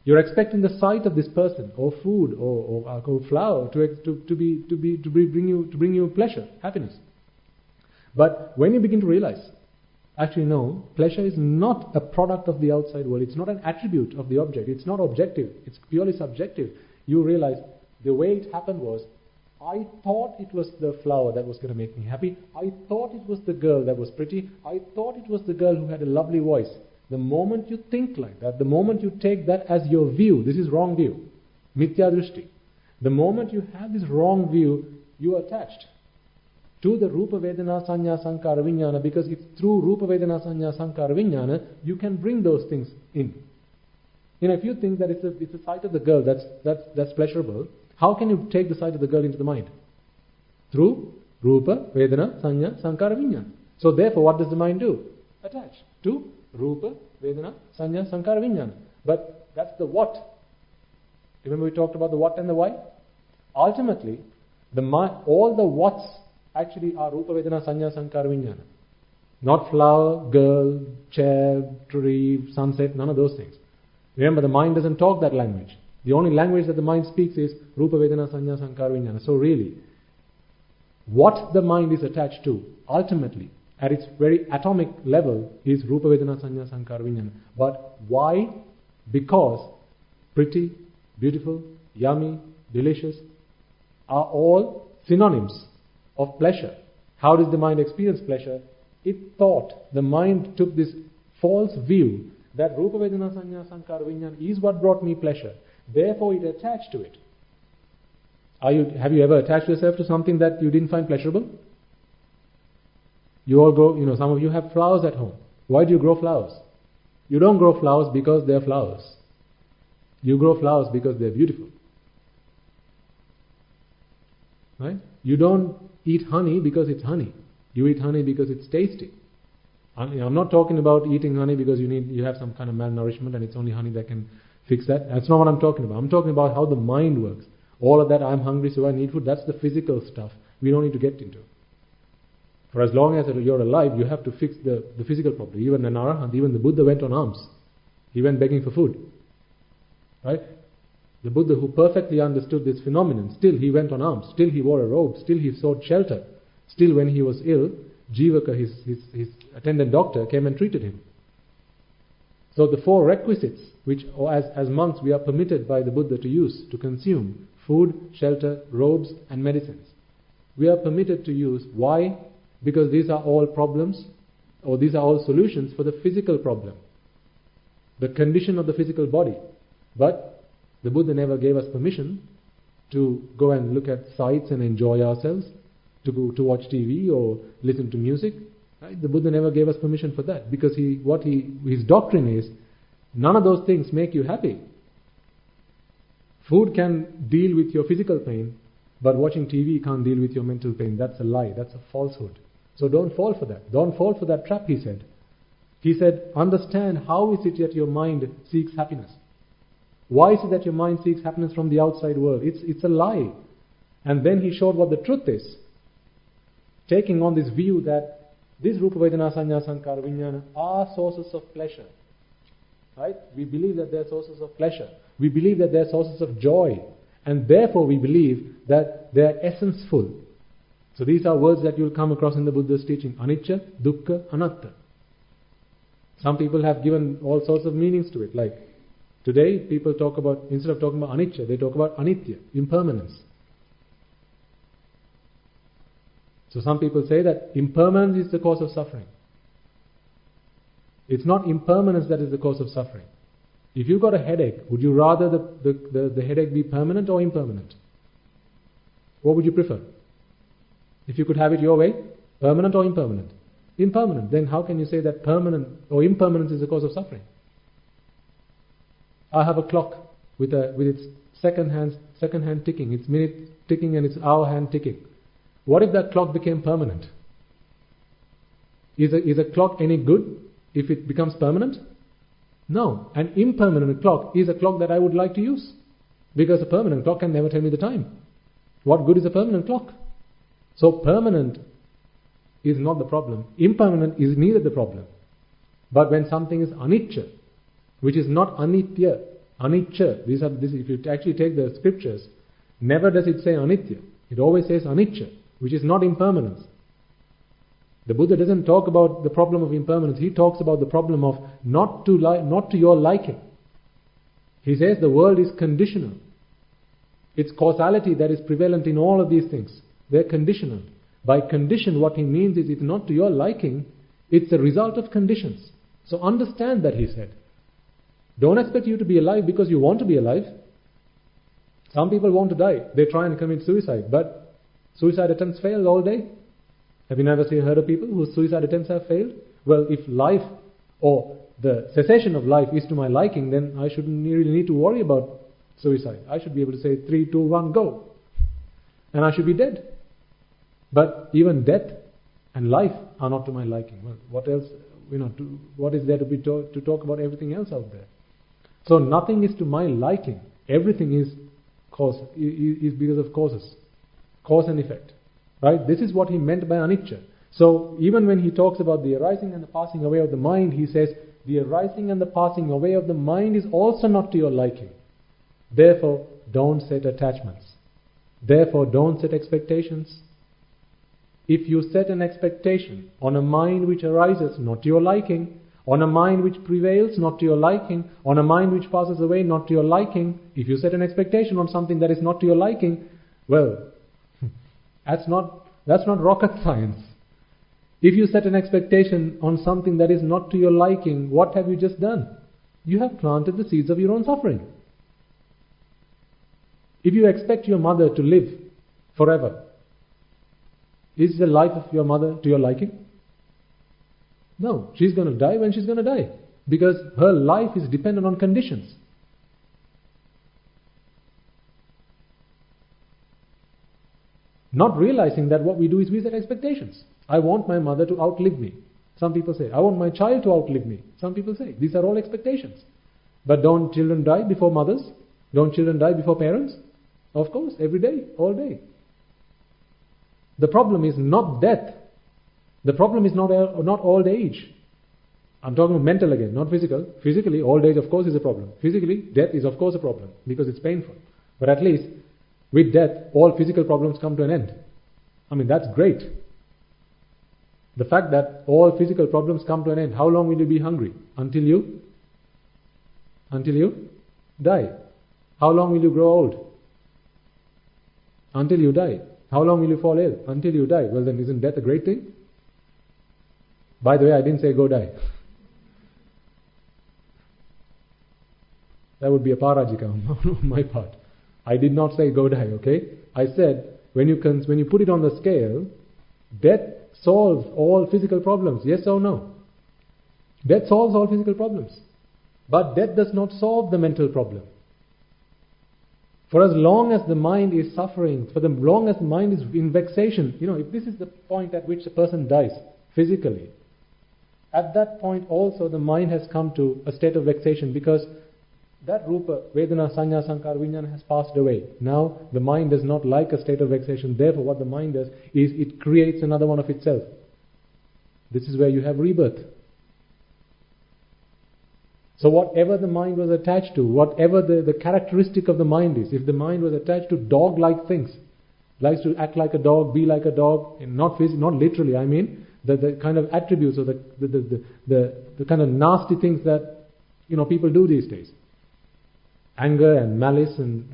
You're expecting the sight of this person, or food, or flower to bring you pleasure, happiness. But when you begin to realize, actually no, pleasure is not a product of the outside world. It's not an attribute of the object. It's not objective. It's purely subjective. You realize the way it happened was, I thought it was the flower that was going to make me happy. I thought it was the girl that was pretty. I thought it was the girl who had a lovely voice. The moment you think like that, the moment you take that as your view, this is wrong view, mithya drishti. The moment you have this wrong view, you are attached to the Rupa Vedana Sanya Sankara Vijnana, because it's through Rupa Vedana Sanya Sankara Vijnana you can bring those things in. If you think that it's the sight of the girl that's pleasurable, how can you take the sight of the girl into the mind? Through Rupa Vedana Sanya Sankara Vijnana. So therefore, what does the mind do? Attach to Rupa Vedana Sanya Sankara Vijnana. But that's the what. Remember we talked about the what and the why? Ultimately, all the whats actually are Rupa Vedana Sanya Sankara Vijnana. Not flower, girl, chair, tree, sunset, none of those things. Remember, the mind doesn't talk that language. The only language that the mind speaks is Rupa Vedana Sanya Sankara Vijnana. So really, what the mind is attached to, ultimately, at its very atomic level, is Rupa Vedana Sanya Sankara Vijnana. But why? Because pretty, beautiful, yummy, delicious are all synonyms of pleasure. How does the mind experience pleasure? The mind took this false view that Rupa Vedana Sanya Sankara Vijnana is what brought me pleasure. Therefore it attached to it. Have you ever attached yourself to something that you didn't find pleasurable? You all grow, some of you have flowers at home. Why do you grow flowers? You don't grow flowers because they're flowers. You grow flowers because they're beautiful. Right? You don't eat honey because it's honey. You eat honey because it's tasty. I'm not talking about eating honey because you have some kind of malnourishment and it's only honey that can fix that. That's not what I'm talking about. I'm talking about how the mind works. All of that, I'm hungry so I need food, that's the physical stuff we don't need to get into. For as long as you're alive, you have to fix the physical problem. Even an arahant, even the Buddha went on alms. He went begging for food. Right? The Buddha, who perfectly understood this phenomenon, still he went on alms, still he wore a robe, still he sought shelter. Still when he was ill, Jivaka, his attendant doctor, came and treated him. So the four requisites, which as monks we are permitted by the Buddha to use, to consume: food, shelter, robes and medicines. We are permitted to use. Why? Because these are all problems, or these are all solutions for the physical problem, the condition of the physical body. But the Buddha never gave us permission to go and look at sights and enjoy ourselves, to watch TV or listen to music. Right? The Buddha never gave us permission for that, because his doctrine is, none of those things make you happy. Food can deal with your physical pain, but watching TV can't deal with your mental pain. That's a lie, that's a falsehood. So don't fall for that. Don't fall for that trap, he said. He said, understand how is it that your mind seeks happiness. Why is it that your mind seeks happiness from the outside world? It's a lie. And then he showed what the truth is. Taking on this view that this Rupa Vedana Sanya Sankara Vijnana are sources of pleasure. Right? We believe that they are sources of pleasure. We believe that they are sources of joy. And therefore we believe that they are essence-full. So these are words that you will come across in the Buddha's teaching. Anicca, Dukkha, Anatta. Some people have given all sorts of meanings to it. Like today people talk about, instead of talking about Anicca, they talk about Anitya, impermanence. So some people say that impermanence is the cause of suffering. It's not impermanence that is the cause of suffering. If you've got a headache, would you rather the headache be permanent or impermanent? What would you prefer? If you could have it your way, permanent or impermanent? Impermanent. Then how can you say that permanent or impermanence is the cause of suffering? I have a clock with its second hand ticking, its minute ticking and its hour hand ticking. What if that clock became permanent? Is a clock any good if it becomes permanent? No. An impermanent clock is a clock that I would like to use, because a permanent clock can never tell me the time. What good is a permanent clock? So permanent is not the problem. Impermanent is neither the problem. But when something is anicca, which is not anitya, anicca, if you actually take the scriptures, never does it say anitya. It always says anicca, which is not impermanence. The Buddha doesn't talk about the problem of impermanence. He talks about the problem of not to your liking. He says the world is conditional. It's causality that is prevalent in all of these things. They're conditional. By condition, what he means is it's not to your liking, it's a result of conditions. So understand that, he said. Don't expect you to be alive because you want to be alive. Some people want to die. They try and commit suicide, but suicide attempts fail all day. Have you never heard of people whose suicide attempts have failed? Well, if life or the cessation of life is to my liking, then I shouldn't really need to worry about suicide. I should be able to say 3, 2, 1, go. And I should be dead. But even death and life are not to my liking. Well, what else, what is there to talk about everything else out there? So nothing is to my liking. Everything is because of causes. Cause and effect. Right? This is what he meant by anicca. So even when he talks about the arising and the passing away of the mind, he says the arising and the passing away of the mind is also not to your liking. Therefore, don't set attachments. Therefore, don't set expectations. If you set an expectation on a mind which arises not to your liking, on a mind which prevails not to your liking, on a mind which passes away not to your liking, if you set an expectation on something that is not to your liking, well, that's not rocket science. If you set an expectation on something that is not to your liking, what have you just done? You have planted the seeds of your own suffering. If you expect your mother to live forever, is the life of your mother to your liking? No, she's going to die when she's going to die, because her life is dependent on conditions. Not realizing that what we do is we set expectations. I want my mother to outlive me. Some people say, I want my child to outlive me. Some people say, these are all expectations. But don't children die before mothers? Don't children die before parents? Of course, every day, all day. The problem is not death. The problem is not old age. I'm talking about mental again, not physical. Physically, old age of course is a problem. Physically, death is of course a problem because it's painful. But at least, with death, all physical problems come to an end. I mean, that's great. The fact that all physical problems come to an end. How long will you be hungry? Until you die. How long will you grow old? Until you die. How long will you fall ill? Until you die. Well then, isn't death a great thing? By the way, I didn't say go die. That would be a parajika on my part. I did not say go die, okay? I said, when you put it on the scale, death solves all physical problems. Yes or no? Death solves all physical problems. But death does not solve the mental problem. For as long as the mind is suffering, for as long as the mind is in vexation, if this is the point at which a person dies, physically, at that point also the mind has come to a state of vexation, because that rupa, vedana, sanya, sankara, vijnana has passed away. Now the mind does not like a state of vexation. Therefore what the mind does is it creates another one of itself. This is where you have rebirth. So whatever the mind was attached to, whatever the characteristic of the mind is, if the mind was attached to dog-like things, likes to act like a dog, be like a dog, and not literally, I mean, the kind of attributes or the kind of nasty things that people do these days. Anger and malice and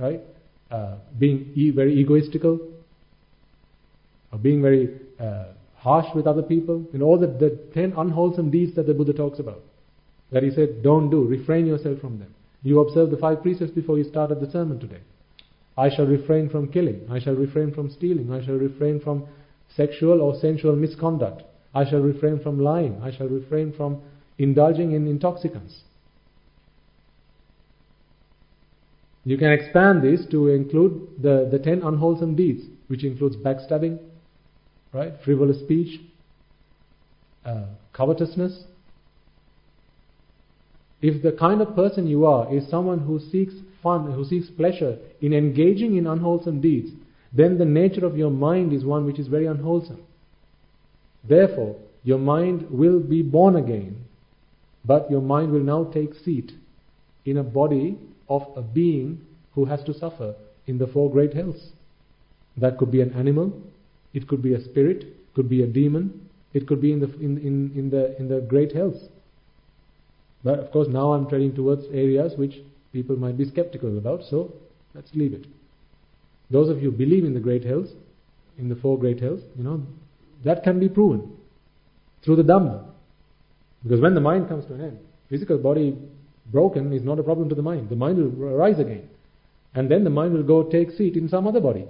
being very egoistical, or being very harsh with other people, all the 10 unwholesome deeds that the Buddha talks about. that he said, don't do, refrain yourself from them. You observe the 5 precepts before you started the sermon today. I shall refrain from killing. I shall refrain from stealing. I shall refrain from sexual or sensual misconduct. I shall refrain from lying. I shall refrain from indulging in intoxicants. You can expand this to include the 10 unwholesome deeds, which includes backstabbing, right, frivolous speech, covetousness. If the kind of person you are is someone who seeks fun, who seeks pleasure in engaging in unwholesome deeds, then the nature of your mind is one which is very unwholesome. Therefore, your mind will be born again, but your mind will now take seat in a body of a being who has to suffer in the 4 great hells. That could be an animal, it could be a spirit, could be a demon, it could be in the great hells. But of course now I'm treading towards areas which people might be skeptical about, so let's leave it. Those of you who believe in the great hells, in the 4 great hells, that can be proven through the Dhamma. Because when the mind comes to an end, physical body broken is not a problem to the mind. The mind will rise again. And then the mind will go take seat in some other body.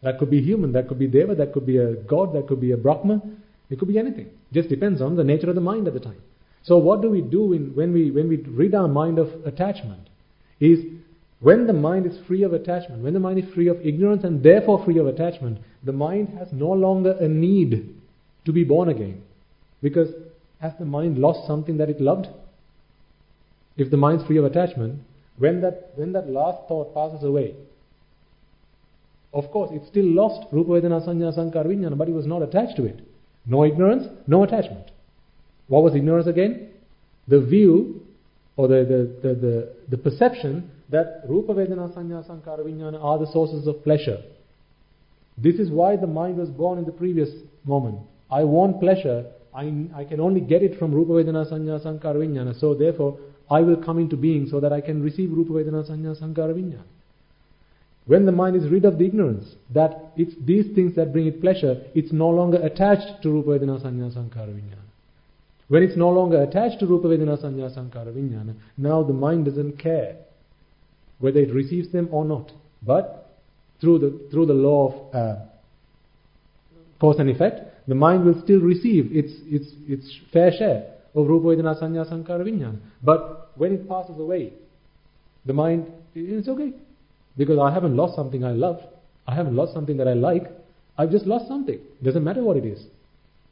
That could be human, that could be Deva, that could be a God, that could be a Brahma, it could be anything. Just depends on the nature of the mind at the time. So what do we do when we rid our mind of attachment? Is when the mind is free of attachment, when the mind is free of ignorance and therefore free of attachment, the mind has no longer a need to be born again. Because has the mind lost something that it loved? If the mind is free of attachment, when that last thought passes away, of course it still lost Rupa Vedana Sanya Sankara Vijnana, but it was not attached to it. No ignorance, no attachment. What was ignorance again? The view or the perception that Rupa Vedana Sanya Sankara Vijnana are the sources of pleasure. This is why the mind was born in the previous moment. I want pleasure, I can only get it from Rupa Vedana Sanya Sankara Vijnana, so therefore I will come into being so that I can receive Rupa Vedana Sanya Sankara Vijnana. When the mind is rid of the ignorance that it's these things that bring it pleasure, it's no longer attached to Rupa Vedana Sanya Sankara Vijnana. When it's no longer attached to Rupa Vedana Sanya Sankara Vijnana, now the mind doesn't care whether it receives them or not. But through the law of cause and effect, the mind will still receive its fair share of Rupa Vedana Sanya Sankara Vijnana. But when it passes away, the mind, it's okay. Because I haven't lost something I love. I haven't lost something that I like. I've just lost something. Doesn't matter what it is.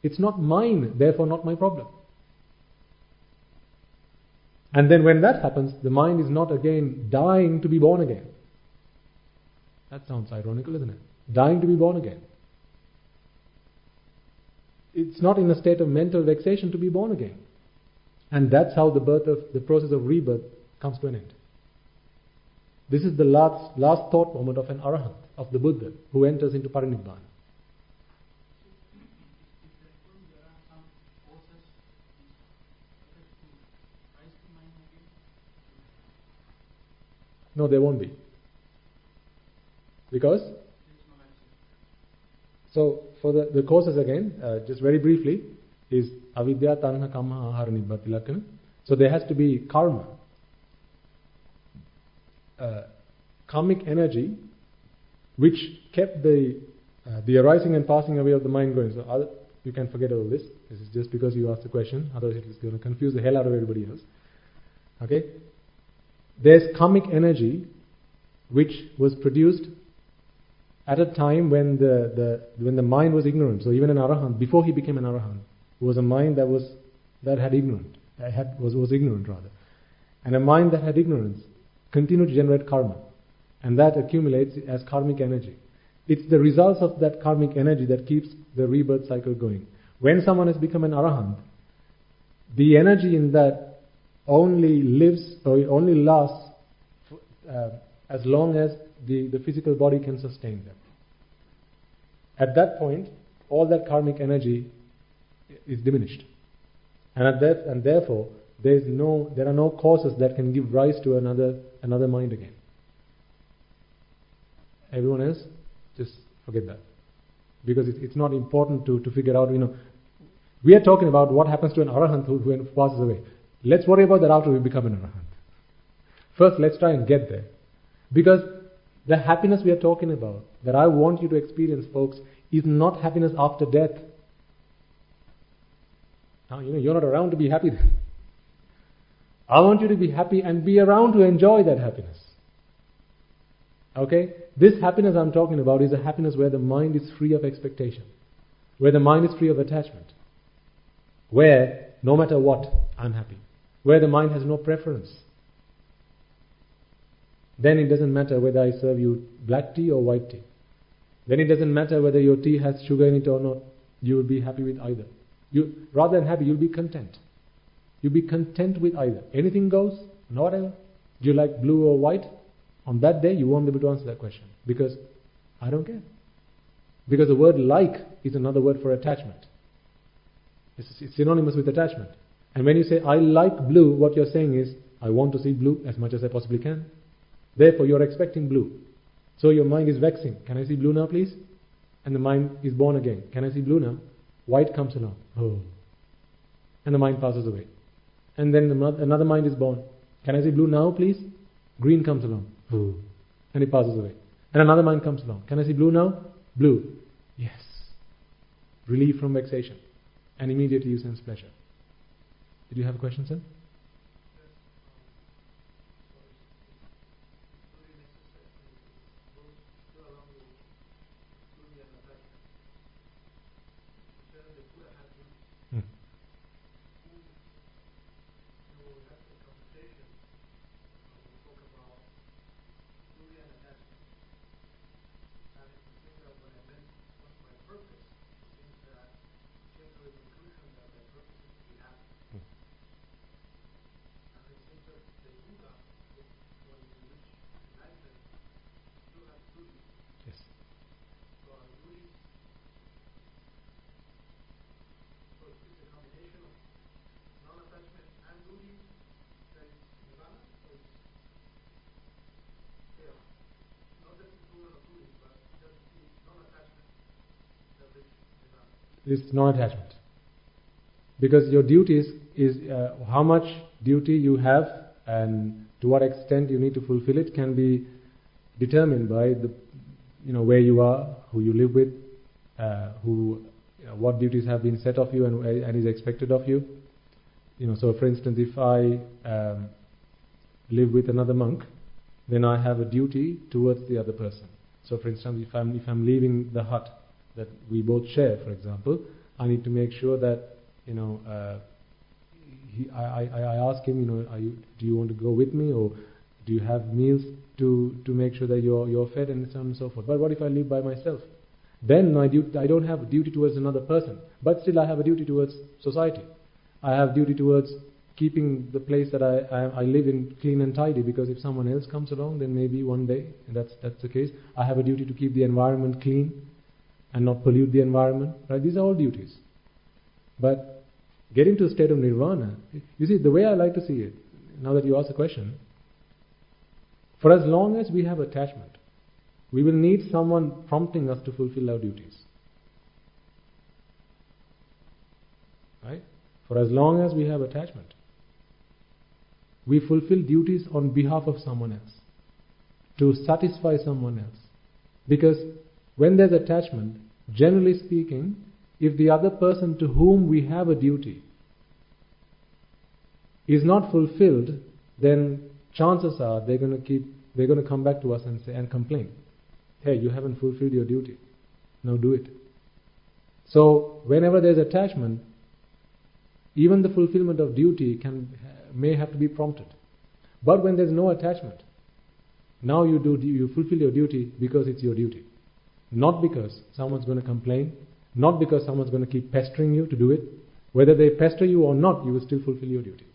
It's not mine, therefore not my problem. And then when that happens, the mind is not again dying to be born again. That sounds ironical, isn't it? Dying to be born again. It's not in a state of mental vexation to be born again. And that's how the process of rebirth comes to an end. This is the last thought moment of an Arahant, of the Buddha, who enters into Parinibbana. No, there won't be. Because? So, for the causes again, just very briefly, is avidya, tanha, kamma, ahara, nibbati, lakkhana. So there has to be karma. Karmic energy which kept the arising and passing away of the mind going. So you can forget all this. This is just because you asked the question, otherwise it is going to confuse the hell out of everybody else. Okay? There's karmic energy which was produced at a time when the mind was ignorant. So even an Arahant, before he became an Arahant, was a mind that was ignorant. Was ignorant rather. And a mind that had ignorance continue to generate karma, and that accumulates as karmic energy. It's the results of that karmic energy that keeps the rebirth cycle going. When someone has become an Arahant, the energy in that only lives or only lasts as long as the physical body can sustain them. At that point, all that karmic energy is diminished, and therefore there are no causes that can give rise to another mind again. Everyone else, just forget that, because it's not important to figure out. We are talking about what happens to an Arahant who passes away. Let's worry about that after we become an arahant. First, let's try and get there. Because the happiness we are talking about, that I want you to experience, folks, is not happiness after death. Now, you're not around to be happy then. I want you to be happy and be around to enjoy that happiness. Okay? This happiness I'm talking about is a happiness where the mind is free of expectation. Where the mind is free of attachment. Where, no matter what, I'm happy. Where the mind has no preference. Then it doesn't matter whether I serve you black tea or white tea. Then it doesn't matter whether your tea has sugar in it or not. You will be happy with either. Rather than happy, you'll be content. You'll be content with either. Anything goes, whatever. Do you like blue or white? On that day, you won't be able to answer that question. Because I don't care. Because the word like is another word for attachment. It's synonymous with attachment. And when you say, I like blue, what you're saying is, I want to see blue as much as I possibly can. Therefore, you're expecting blue. So your mind is vexing. Can I see blue now, please? And the mind is born again. Can I see blue now? White comes along. Oh. And the mind passes away. And then another mind is born. Can I see blue now, please? Green comes along. Oh. And it passes away. And another mind comes along. Can I see blue now? Blue. Yes. Relief from vexation. And immediately you sense pleasure. Did you have a question, sir? It's non-attachment. Because your duty is how much duty you have and to what extent you need to fulfill it can be determined by the where you are, who you live with, what duties have been set of you and is expected of you. So for instance, if I live with another monk, then I have a duty towards the other person. So for instance, if I'm leaving the hut that we both share, for example, I need to make sure that I ask him, do you want to go with me, or do you have meals to make sure that you're fed, and so on and so forth. But what if I live by myself? Then I don't have a duty towards another person, but still I have a duty towards society. I have duty towards keeping the place that I live in clean and tidy, because if someone else comes along, then maybe one day, and that's the case, I have a duty to keep the environment clean and not pollute the environment. Right? These are all duties. But getting to a state of nirvana, you see, the way I like to see it, now that you ask the question, for as long as we have attachment, we will need someone prompting us to fulfill our duties. Right? For as long as we have attachment, we fulfill duties on behalf of someone else, to satisfy someone else. Because when there's attachment, generally speaking, if the other person to whom we have a duty is not fulfilled, then chances are they're going to come back to us and complain. Hey, you haven't fulfilled your duty. Now do it. So whenever there's attachment, even the fulfillment of duty may have to be prompted. But when there's no attachment, now you fulfill your duty because it's your duty. Not because someone's going to complain, not because someone's going to keep pestering you to do it. Whether they pester you or not, you will still fulfill your duty.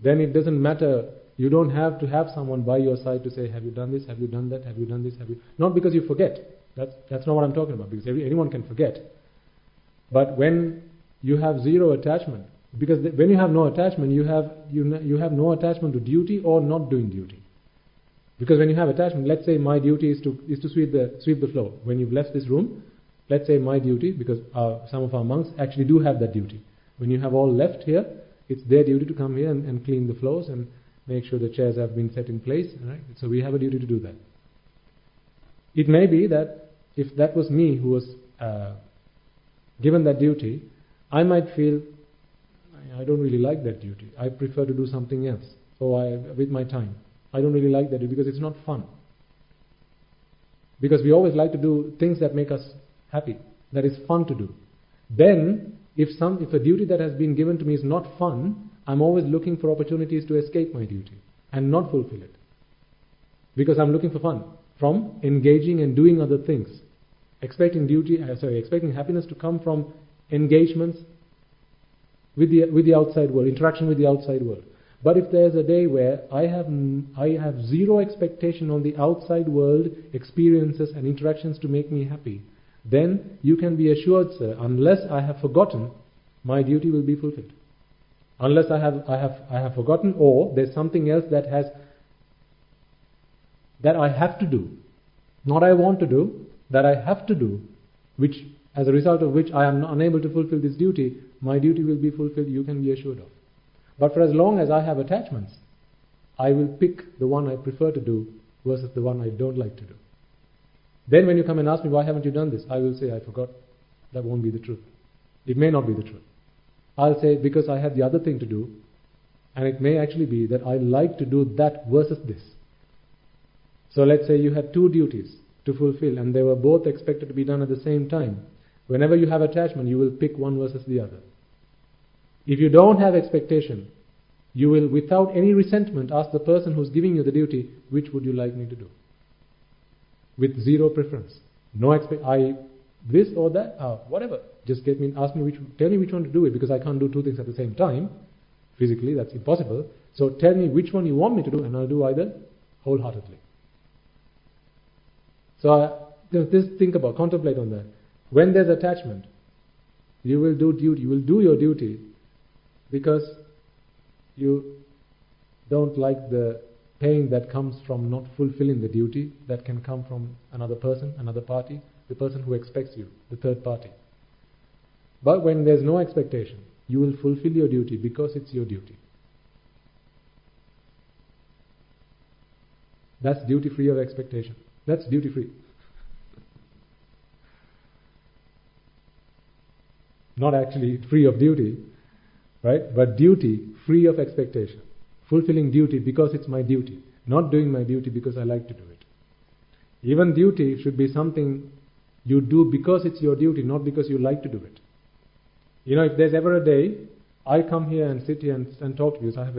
Then it doesn't matter, you don't have to have someone by your side to say, have you done this, have you done that, have you done this, have you... Not because you forget. That's not what I'm talking about, because anyone can forget. But when you have zero attachment, because when you have no attachment, you have no attachment to duty or not doing duty. Because when you have attachment, let's say my duty is to sweep the floor. When you've left this room, let's say my duty, because some of our monks actually do have that duty. When you have all left here, It's their duty to come here and clean the floors and make sure the chairs have been set in place. Right? So we have a duty to do that. It may be that if that was me who was given that duty, I might feel, I don't really like that duty. I prefer to do something else. With my time. I don't really like that duty because it's not fun. Because we always like to do things that make us happy, that is fun to do. Then, if a duty that has been given to me is not fun, I'm always looking for opportunities to escape my duty and not fulfill it. Because I'm looking for fun from engaging and doing other things. Expecting happiness to come from engagements with the outside world, interaction with the outside world. But if there's a day where I have zero expectation on the outside world experiences and interactions to make me happy, then you can be assured, sir, unless I have forgotten, my duty will be fulfilled. Unless I have forgotten, or there's something else that I have to do, not I want to do, that I have to do, which as a result of which I am unable to fulfill this duty, my duty will be fulfilled, you can be assured of. But for as long as I have attachments, I will pick the one I prefer to do versus the one I don't like to do. Then when you come and ask me, why haven't you done this? I will say, I forgot. That won't be the truth. It may not be the truth. I'll say, because I had the other thing to do, and it may actually be that I like to do that versus this. So let's say you had two duties to fulfill, and they were both expected to be done at the same time. Whenever you have attachment, you will pick one versus the other. If you don't have expectation, you will, without any resentment, ask the person who's giving you the duty, which would you like me to do? With zero preference. No this or that, whatever. Just tell me which one to do it, because I can't do two things at the same time. Physically, that's impossible. So tell me which one you want me to do, and I'll do either wholeheartedly. So just contemplate on that. When there's attachment, you will do your duty because you don't like the pain that comes from not fulfilling the duty that can come from another person, another party, the person who expects you, the third party. But when there's no expectation, you will fulfill your duty because it's your duty. That's duty free of expectation. That's duty free. Not actually free of duty, right? But duty free of expectation. Fulfilling duty because it's my duty. Not doing my duty because I like to do it. Even duty should be something you do because it's your duty, not because you like to do it. You know, if there's ever a day, I come here and sit here and talk to you, so I have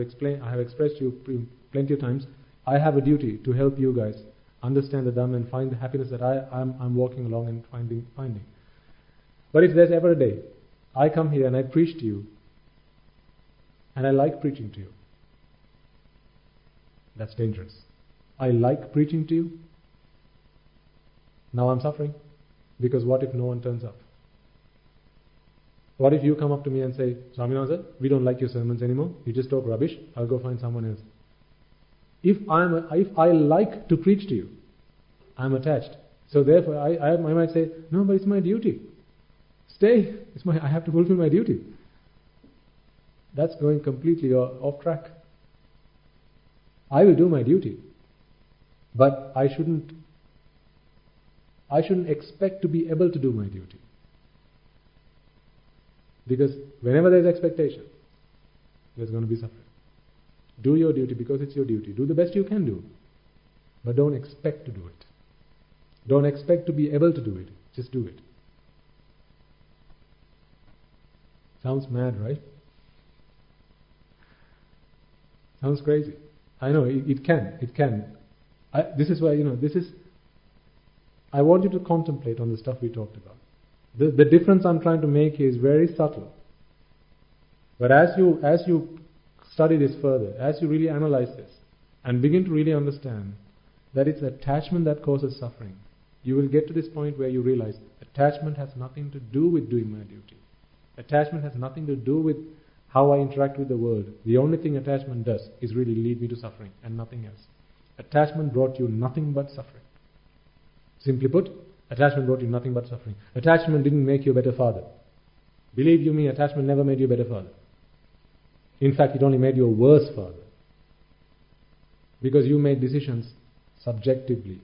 expressed to you plenty of times, I have a duty to help you guys understand the Dhamma and find the happiness that I'm walking along and finding. But if there's ever a day, I come here and I preach to you, and I like preaching to you. That's dangerous. I like preaching to you. Now I'm suffering. Because what if no one turns up? What if you come up to me and say, Swaminatha, we don't like your sermons anymore. You just talk rubbish. I'll go find someone else. If I like to preach to you, I'm attached. So therefore I might say, no, but it's my duty. Stay. I have to fulfill my duty. That's going completely off track. I will do my duty, but I shouldn't expect to be able to do my duty. Because whenever there's expectation, there's going to be suffering. Do your duty because it's your duty. Do the best you can do, but don't expect to do it. Don't expect to be able to do it. Just do it. Sounds mad, right? Sounds crazy. I know, it can. This is why, I want you to contemplate on the stuff we talked about. The difference I'm trying to make is very subtle. But as you study this further, as you really analyze this, and begin to really understand that it's attachment that causes suffering, you will get to this point where you realize attachment has nothing to do with doing my duty. Attachment has nothing to do with how I interact with the world. The only thing attachment does is really lead me to suffering and nothing else. Attachment brought you nothing but suffering. Simply put, attachment brought you nothing but suffering. Attachment didn't make you a better father. Believe you me, attachment never made you a better father. In fact, it only made you a worse father. Because you made decisions subjectively.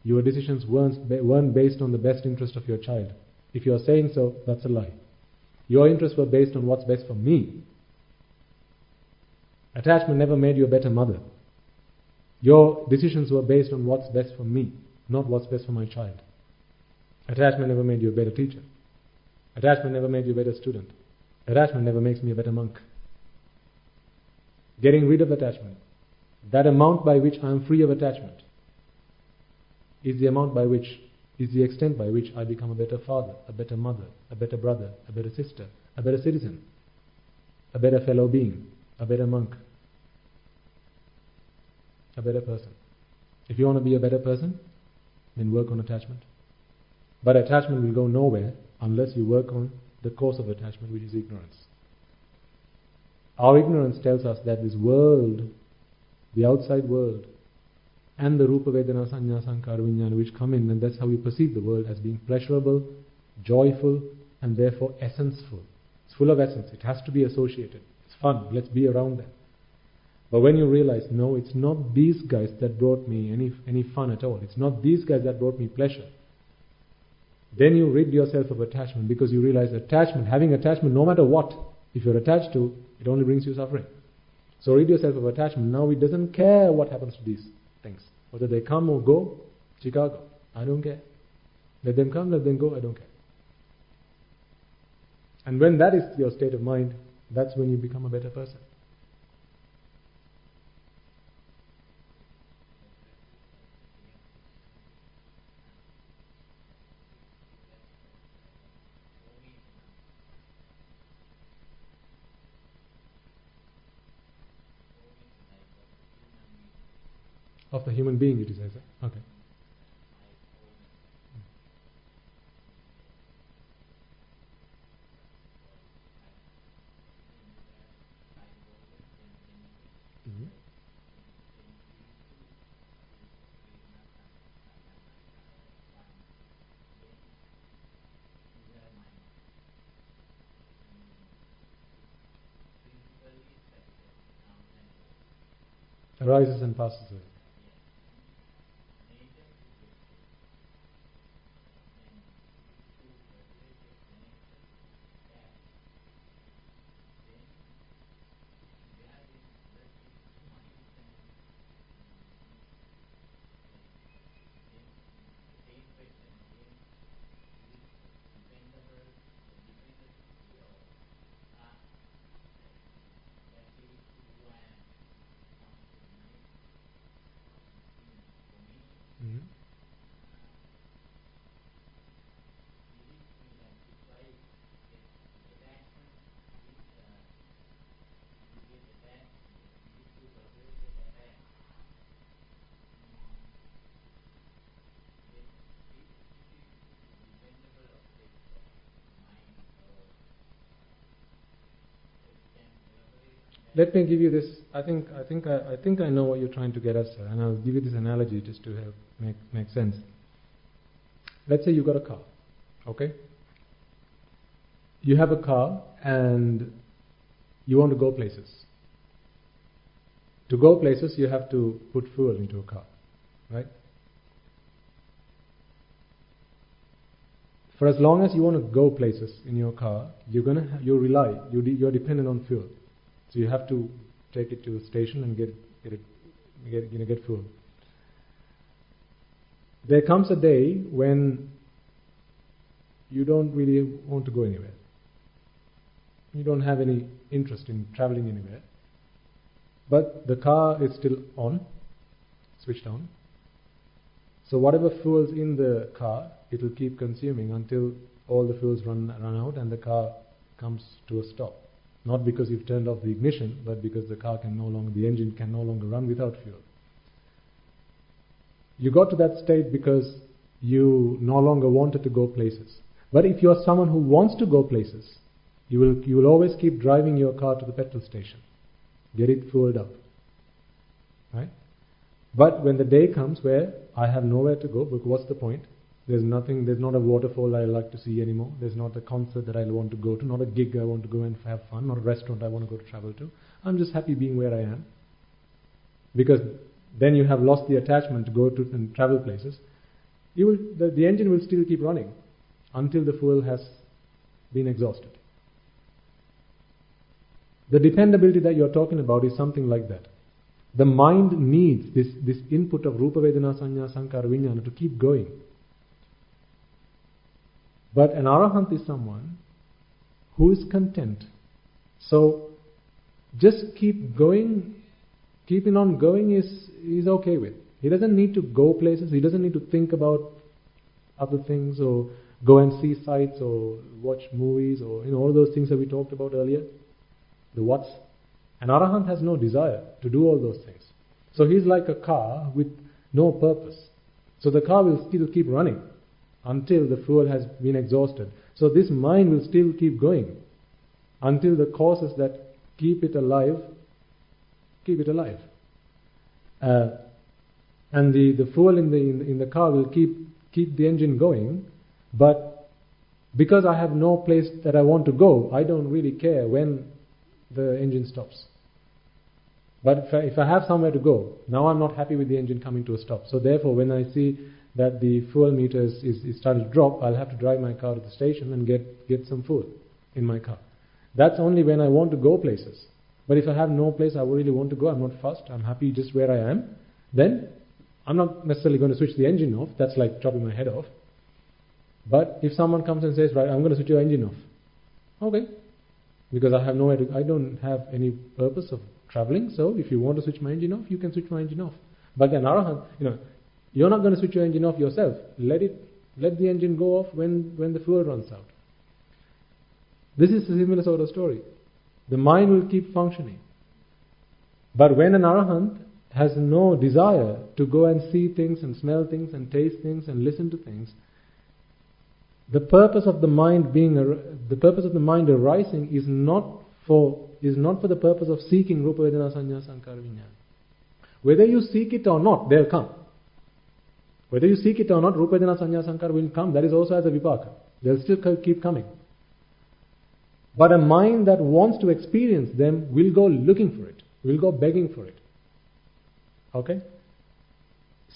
Your decisions weren't based on the best interest of your child. If you are saying so, that's a lie. Your interests were based on what's best for me. Attachment never made you a better mother. Your decisions were based on what's best for me, not what's best for my child. Attachment never made you a better teacher. Attachment never made you a better student. Attachment never makes me a better monk. Getting rid of attachment, that amount by which I am free of attachment, is the extent by which I become a better father, a better mother, a better brother, a better sister, a better citizen, a better fellow being, a better monk, a better person. If you want to be a better person, then work on attachment. But attachment will go nowhere unless you work on the cause of attachment, which is ignorance. Our ignorance tells us that this world, the outside world, and the Rupa Vedana Sanya Sankara Vijnana which come in, and that's how we perceive the world as being pleasurable, joyful, and therefore essenceful. It's full of essence. It has to be associated. It's fun. Let's be around that. But when you realize, no, it's not these guys that brought me any fun at all. It's not these guys that brought me pleasure. Then you rid yourself of attachment, because you realize having attachment, no matter what, if you're attached to, it only brings you suffering. So rid yourself of attachment. Now it doesn't care what happens to these things. Whether they come or go, Chicago, I don't care. Let them come, let them go, I don't care. And when that is your state of mind, that's when you become a better person. Of the human being, it is, I say. Okay. Mm-hmm. Arises and passes away. Mm-hmm. Let me give you this. I think I know what you're trying to get at, sir, and I'll give you this analogy just to help make sense. Let's say you got a car, okay? You have a car and you want to go places. To go places, you have to put fuel into a car, right? For as long as you want to go places in your car, you're dependent on fuel. So you have to take it to a station and get fuel. There comes a day when you don't really want to go anywhere. You don't have any interest in traveling anywhere. But the car is still on, switched on. So whatever fuel's in the car, it will keep consuming until all the fuels run out and the car comes to a stop. Not because you've turned off the ignition, but because the engine can no longer run without fuel. You got to that state because you no longer wanted to go places. But if you're someone who wants to go places, you will always keep driving your car to the petrol station. Get it fueled up. Right? But when the day comes where I have nowhere to go, but what's the point? There's not a waterfall I like to see anymore. There's not a concert that I want to go to, not a gig I want to go and have fun, not a restaurant I want to go to travel to. I'm just happy being where I am. Because then you have lost the attachment to go to and travel places. The engine will still keep running until the fuel has been exhausted. The dependability that you're talking about is something like that. The mind needs this input of Rupa Vedana Sanya Sankara Vijnana to keep going. But an arahant is someone who is content. So just keep going, keeping on going is okay with. He doesn't need to go places, he doesn't need to think about other things or go and see sights or watch movies or all those things that we talked about earlier. The what's. An arahant has no desire to do all those things. So he's like a car with no purpose. So the car will still keep running until the fuel has been exhausted. So this mind will still keep going until the causes that keep it alive. And the fuel in the car will keep the engine going, but because I have no place that I want to go, I don't really care when the engine stops. But if I have somewhere to go, now I'm not happy with the engine coming to a stop. So therefore, when I see that the fuel meter is starting to drop, I'll have to drive my car to the station and get some fuel in my car. That's only when I want to go places. But if I have no place I really want to go, I'm not fussed, I'm happy just where I am, then I'm not necessarily going to switch the engine off. That's like chopping my head off. But if someone comes and says, right, I'm going to switch your engine off. Okay. Because I have I don't have any purpose of traveling, so if you want to switch my engine off, you can switch my engine off. But an arahant, you're not going to switch your engine off yourself. Let the engine go off when the fuel runs out. This is a similar sort of story. The mind will keep functioning. But when an arahant has no desire to go and see things and smell things and taste things and listen to things, the purpose of the mind arising is not for the purpose of seeking Rupa Vedana Sanya Sankara Vijnana. Whether you seek it or not, they'll come. Whether you seek it or not, Rupa Vedana Sanya Sankara will come. That is also as a vipaka. They'll still keep coming. But a mind that wants to experience them will go looking for it, will go begging for it. Okay?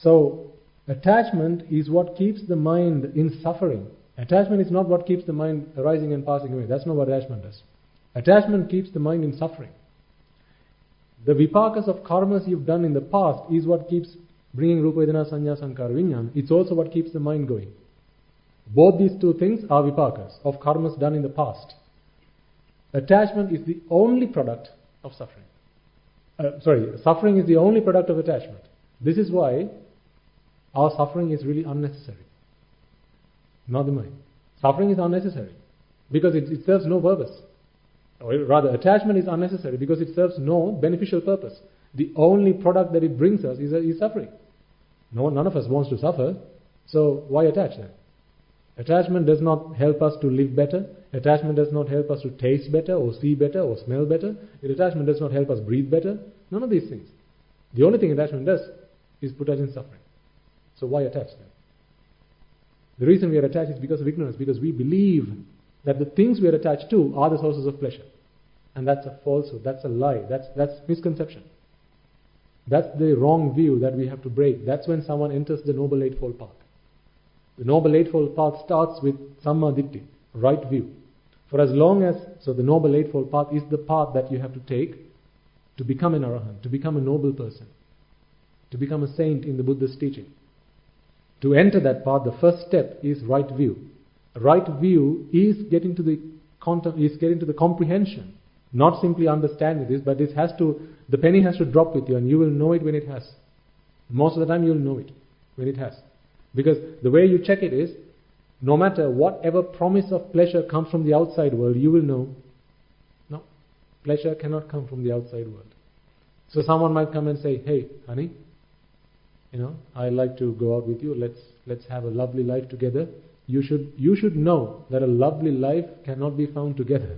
So, attachment is what keeps the mind in suffering. Attachment is not what keeps the mind arising and passing away. That's not what attachment does. Attachment keeps the mind in suffering. The vipakas of karmas you've done in the past is what keeps bringing Rupa Vedana Sanya Sankara Vijnana. It's also what keeps the mind going. Both these two things are vipakas of karmas done in the past. Attachment is the only product of suffering. Suffering is the only product of attachment. This is why our suffering is really unnecessary. Not the mind. Suffering is unnecessary because it serves no purpose. Or rather, attachment is unnecessary because it serves no beneficial purpose. The only product that it brings us is suffering. None of us wants to suffer, so why attach then? Attachment does not help us to live better. Attachment does not help us to taste better or see better or smell better. Attachment does not help us breathe better. None of these things. The only thing attachment does is put us in suffering. So why attach then? The reason we are attached is because of ignorance, because we believe that the things we are attached to are the sources of pleasure. And that's a falsehood, that's a lie, that's misconception. That's the wrong view that we have to break. That's when someone enters the Noble Eightfold Path. The Noble Eightfold Path starts with Samma Ditti, right view. For as long as, so the Noble Eightfold Path is the path that you have to take to become an arahant, to become a noble person, to become a saint in the Buddha's teaching. To enter that path, the first step is right view. Right view is getting to the comprehension, not simply understanding this, but the penny has to drop with you, and you will know it when it has. Most of the time, you will know it when it has, because the way you check it is, no matter whatever promise of pleasure comes from the outside world, you will know, no, pleasure cannot come from the outside world. So someone might come and say, hey, honey, I like to go out with you. Let's have a lovely life together. You should know that a lovely life cannot be found together.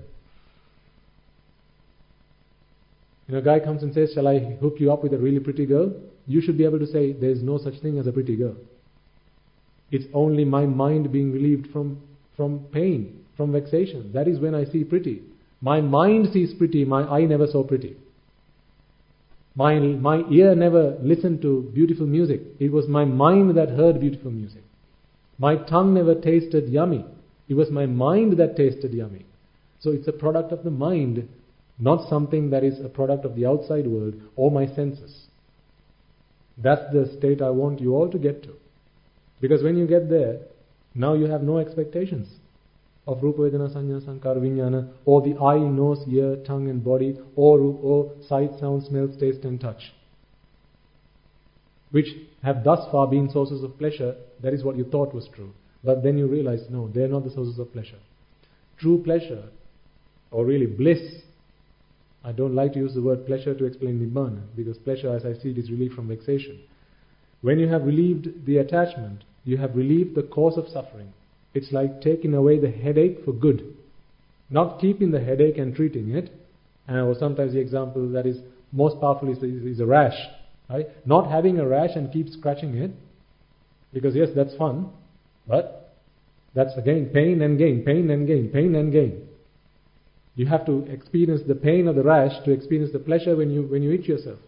A guy comes and says, shall I hook you up with a really pretty girl? You should be able to say, there is no such thing as a pretty girl. It's only my mind being relieved from pain, from vexation. That is when I see pretty. My mind sees pretty, my eye never saw pretty. My ear never listened to beautiful music. It was my mind that heard beautiful music. My tongue never tasted yummy. It was my mind that tasted yummy. So it's a product of the mind, not something that is a product of the outside world or my senses. That's the state I want you all to get to. Because when you get there, now you have no expectations of Rupa, Vedana, Sanya, Sankara, Vijnana, or the eye, nose, ear, tongue and body, or sight, sound, smell, taste and touch, which have thus far been sources of pleasure. That is what you thought was true. But then you realize, no, they are not the sources of pleasure. True pleasure, or really bliss, I don't like to use the word pleasure to explain Nibbana, because pleasure, as I see it, is relief from vexation. When you have relieved the attachment, you have relieved the cause of suffering. It's like taking away the headache for good. Not keeping the headache and treating it. Or sometimes the example that is most powerful is a rash. Right? Not having a rash and keep scratching it. Because yes, that's fun. But that's again pain and gain, pain and gain, pain and gain. You have to experience the pain of the rash to experience the pleasure when you itch yourself.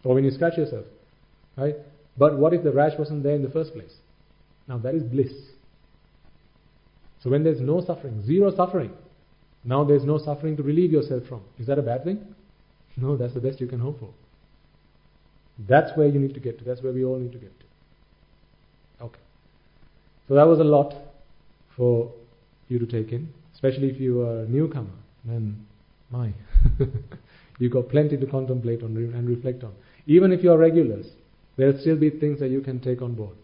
Or when you scratch yourself. Right? But what if the rash wasn't there in the first place? Now that is bliss. So when there's no suffering, zero suffering, now there's no suffering to relieve yourself from. Is that a bad thing? No, that's the best you can hope for. That's where you need to get to. That's where we all need to get to. Okay. So that was a lot for you to take in, especially if you are a newcomer. Then, you've got plenty to contemplate on and reflect on. Even if you are regulars, there'll still be things that you can take on board.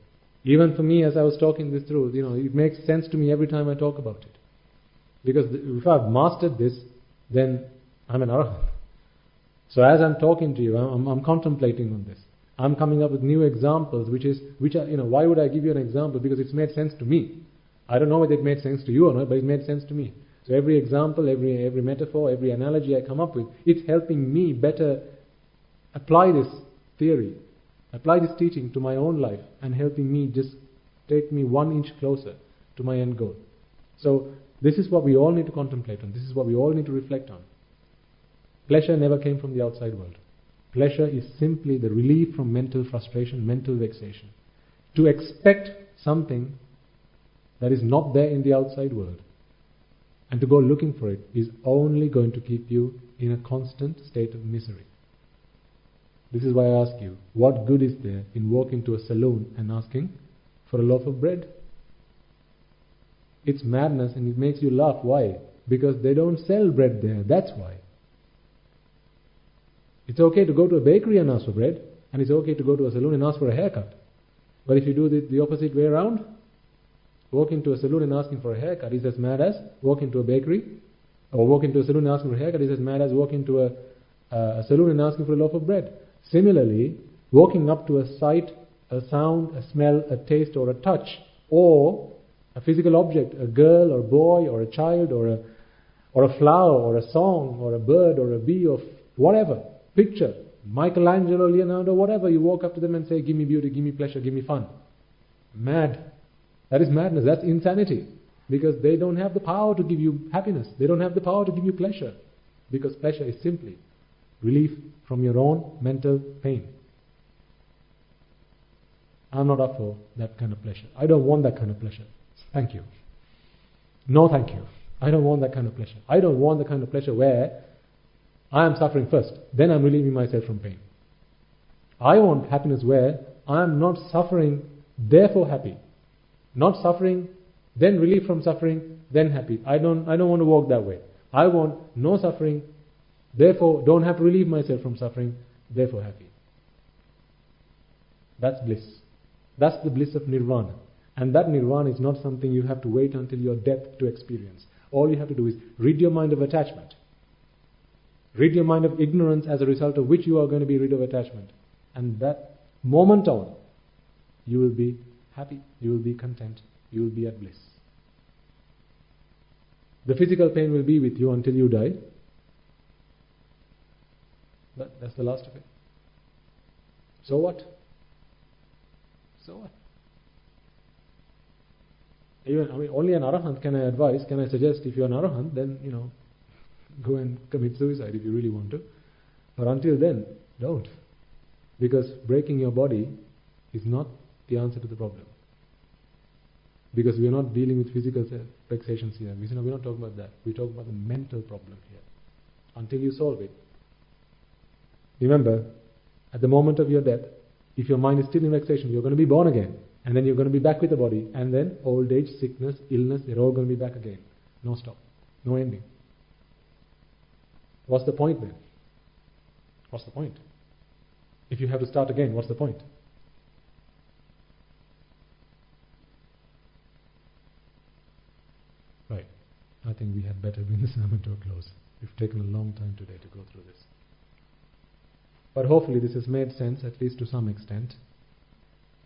Even for me, as I was talking this through, it makes sense to me every time I talk about it. Because if I've mastered this, then I'm an arahant. So as I'm talking to you, I'm contemplating on this. I'm coming up with new examples, which are, why would I give you an example? Because it's made sense to me. I don't know whether it made sense to you or not, but it made sense to me. So every example, every metaphor, every analogy I come up with, it's helping me better apply this theory, apply this teaching to my own life, and helping me just take me 1 inch closer to my end goal. So this is what we all need to contemplate on. This is what we all need to reflect on. Pleasure never came from the outside world. Pleasure is simply the relief from mental frustration, mental vexation. To expect something that is not there in the outside world and to go looking for it is only going to keep you in a constant state of misery. This is why I ask you, what good is there in walking to a saloon and asking for a loaf of bread? It's madness and it makes you laugh. Why? Because they don't sell bread there, that's why. It's okay to go to a bakery and ask for bread, and it's okay to go to a saloon and ask for a haircut. But if you do the opposite way around, walking to a saloon and asking for a haircut is as mad as walking to a bakery, or walking to a saloon and asking for a haircut is as mad as walking to a saloon and asking for a loaf of bread. Similarly, walking up to a sight, a sound, a smell, a taste or a touch, or a physical object, a girl or boy or a child or a flower or a song or a bird or a bee or whatever, picture, Michelangelo, Leonardo, whatever, you walk up to them and say, give me beauty, give me pleasure, give me fun. Mad. That is madness, that's insanity. Because they don't have the power to give you happiness. They don't have the power to give you pleasure. Because pleasure is simply relief from your own mental pain. I'm not up for that kind of pleasure. I don't want that kind of pleasure. Thank you. No thank you. I don't want that kind of pleasure. I don't want the kind of pleasure where I am suffering first, then I'm relieving myself from pain. I want happiness where I am not suffering, therefore happy. Not suffering, then relief from suffering, then happy. I don't want to walk that way. I want no suffering, therefore don't have to relieve myself from suffering, therefore happy. That's bliss. That's the bliss of nirvana. And that nirvana is not something you have to wait until your death to experience. All you have to do is rid your mind of attachment. Rid your mind of ignorance, as a result of which you are going to be rid of attachment. And that moment on, you will be happy, you will be content, you will be at bliss. The physical pain will be with you until you die. But that's the last of it. So what? So what? Only an arahant can I suggest, if you're an arahant, then, go and commit suicide if you really want to. But until then, don't. Because breaking your body is not the answer to the problem. Because we are not dealing with physical vexations here. We're not talking about that. We're talking about the mental problem here. Until you solve it. Remember, at the moment of your death, if your mind is still in vexation, you're going to be born again. And then you're going to be back with the body. And then old age, sickness, illness, they're all going to be back again. No stop. No ending. What's the point then? What's the point? If you have to start again, what's the point? Right. I think we had better bring the sermon to a close. We've taken a long time today to go through this. But hopefully this has made sense, at least to some extent.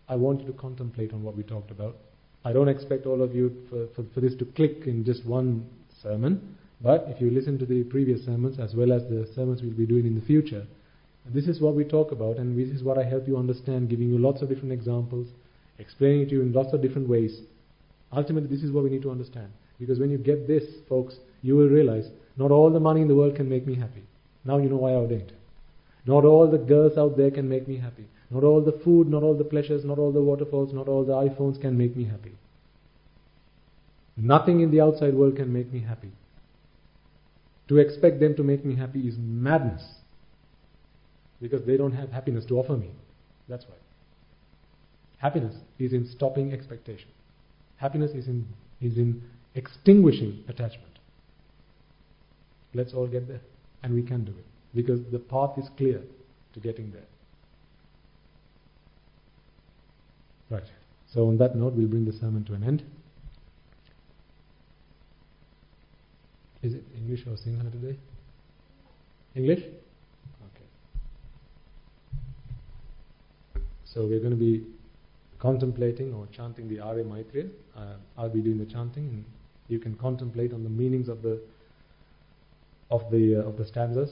I want you to contemplate on what we talked about. I don't expect all of you for this to click in just one sermon, but if you listen to the previous sermons as well as the sermons we'll be doing in the future, this is what we talk about, and this is what I help you understand, giving you lots of different examples, explaining it to you in lots of different ways. Ultimately, this is what we need to understand. Because when you get this, folks, you will realize not all the money in the world can make me happy. Now you know why I ordained. Not all the girls out there can make me happy. Not all the food, not all the pleasures, not all the waterfalls, not all the iPhones can make me happy. Nothing in the outside world can make me happy. To expect them to make me happy is madness. Because they don't have happiness to offer me. That's why. Happiness is in stopping expectation. Happiness is in extinguishing attachment. Let's all get there. And we can do it. Because the path is clear to getting there. Right. So on that note, we'll bring the sermon to an end. Is it English or Sinhala today? English? Okay. So we're going to be contemplating or chanting the Arya Maitreya. I'll be doing the chanting, and you can contemplate on the meanings of the stanzas.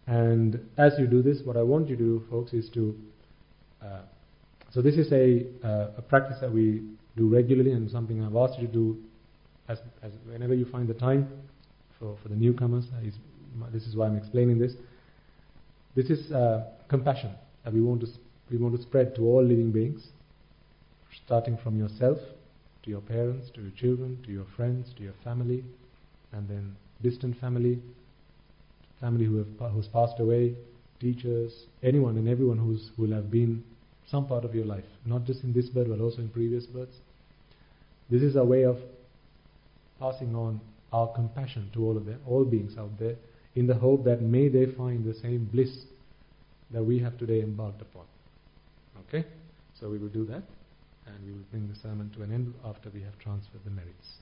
And as you do this, what I want you to do, folks, is to so this is a practice that we do regularly, and something I've asked you to do as whenever you find the time for the newcomers. This is why I'm explaining this. This is compassion that we want to spread to all living beings, starting from yourself, to your parents, to your children, to your friends, to your family, and then distant family who's passed away, teachers, anyone and everyone who will have been some part of your life, not just in this birth but also in previous births. This is a way of passing on our compassion to all of them, all beings out there, in the hope that may they find the same bliss that we have today embarked upon. Okay? So we will do that, and we will bring the sermon to an end after we have transferred the merits.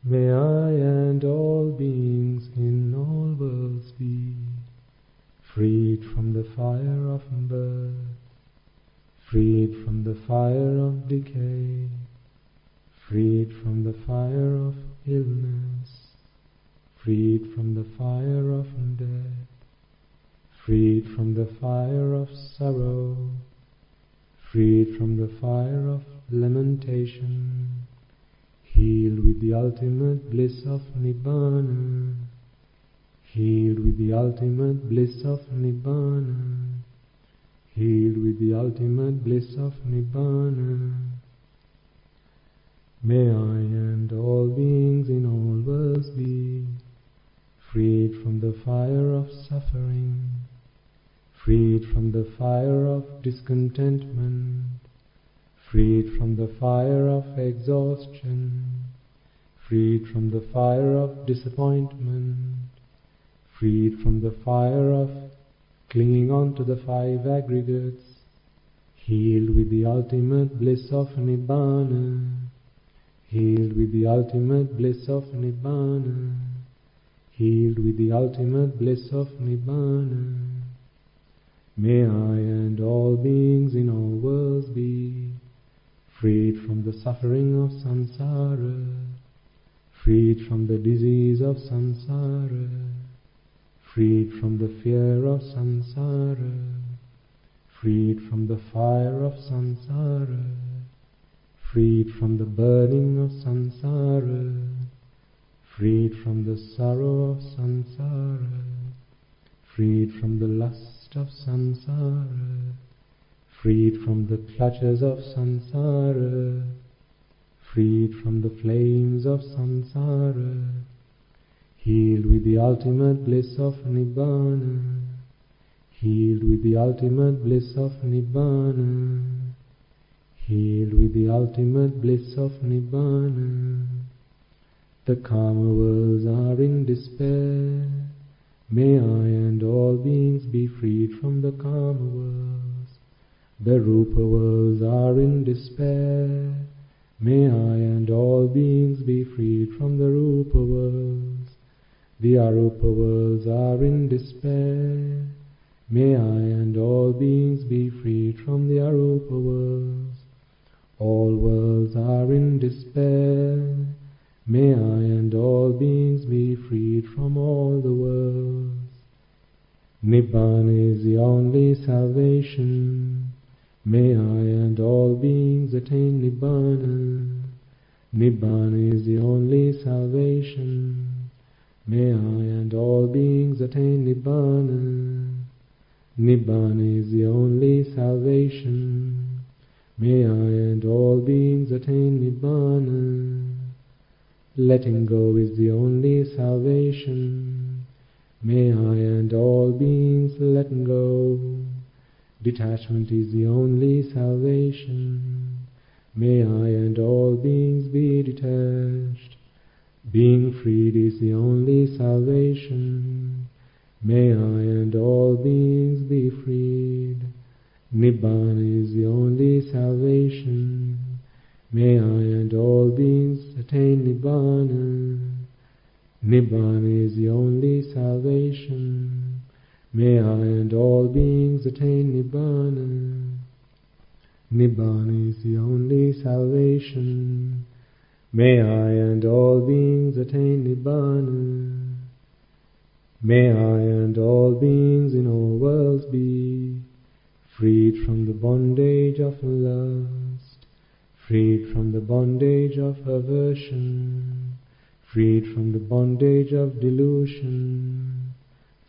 May I and all beings in all worlds be freed from the fire of birth, freed from the fire of decay, freed from the fire of illness, freed from the fire of death, freed from the fire of sorrow, freed from the fire of lamentation, healed with the ultimate bliss of Nibbana, healed with the ultimate bliss of Nibbana, healed with the ultimate bliss of Nibbana. May I and all beings in all worlds be freed from the fire of suffering, freed from the fire of discontentment, freed from the fire of exhaustion, freed from the fire of disappointment, freed from the fire of clinging on to the five aggregates, healed with the ultimate bliss of Nibbana, healed with the ultimate bliss of Nibbana, healed with the ultimate bliss of Nibbana. May I and all beings in all worlds be freed from the suffering of samsara, freed from the disease of samsara, freed from the fear of samsara, freed from the fire of samsara, freed from the burning of samsara, freed from the sorrow of samsara, freed from the lust of samsara, freed from the clutches of samsara, freed from the flames of samsara, healed with the ultimate bliss of Nibbana, healed with the ultimate bliss of Nibbana, healed with the ultimate bliss of Nibbana. The karma worlds are in despair. May I and all beings be freed from the karma worlds. The rupa worlds are in despair. May I and all beings be freed from the rupa worlds. The arupa worlds are in despair. May I and all beings be freed from the arupa worlds. All worlds are in despair. May I and all beings be freed from all the worlds. Nibbana is the only salvation. May I and all beings attain Nibbana. Nibbana is the only salvation. May I and all beings attain Nibbana. Nibbana is the only salvation. May I and all beings attain Nibbana. Letting go is the only salvation. May I and all beings let go. Detachment is the only salvation. May I and all beings be detached. Being freed is the only salvation. May I and all beings be freed. Nibbana is the only salvation. May I and all beings attain Nibbana. Nibbana is the only salvation. May I and all beings attain Nibbana. Nibbana is the only salvation. May I and all beings attain Nibbana. May I and all beings in all worlds be freed from the bondage of lust, freed from the bondage of aversion, freed from the bondage of delusion,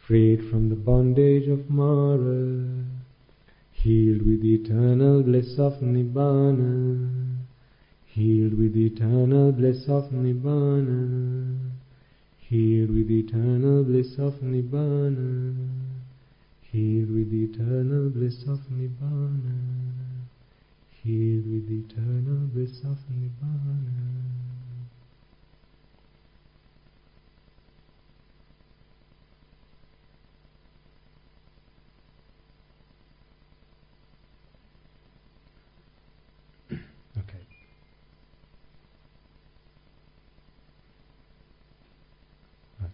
freed from the bondage of Mara, healed with the eternal bliss of Nibbana, healed with the eternal bliss of Nibbana, healed with the eternal bliss of Nibbana, healed with the eternal bliss of Nibbana, healed with the eternal bliss of Nibbana. Okay. Right.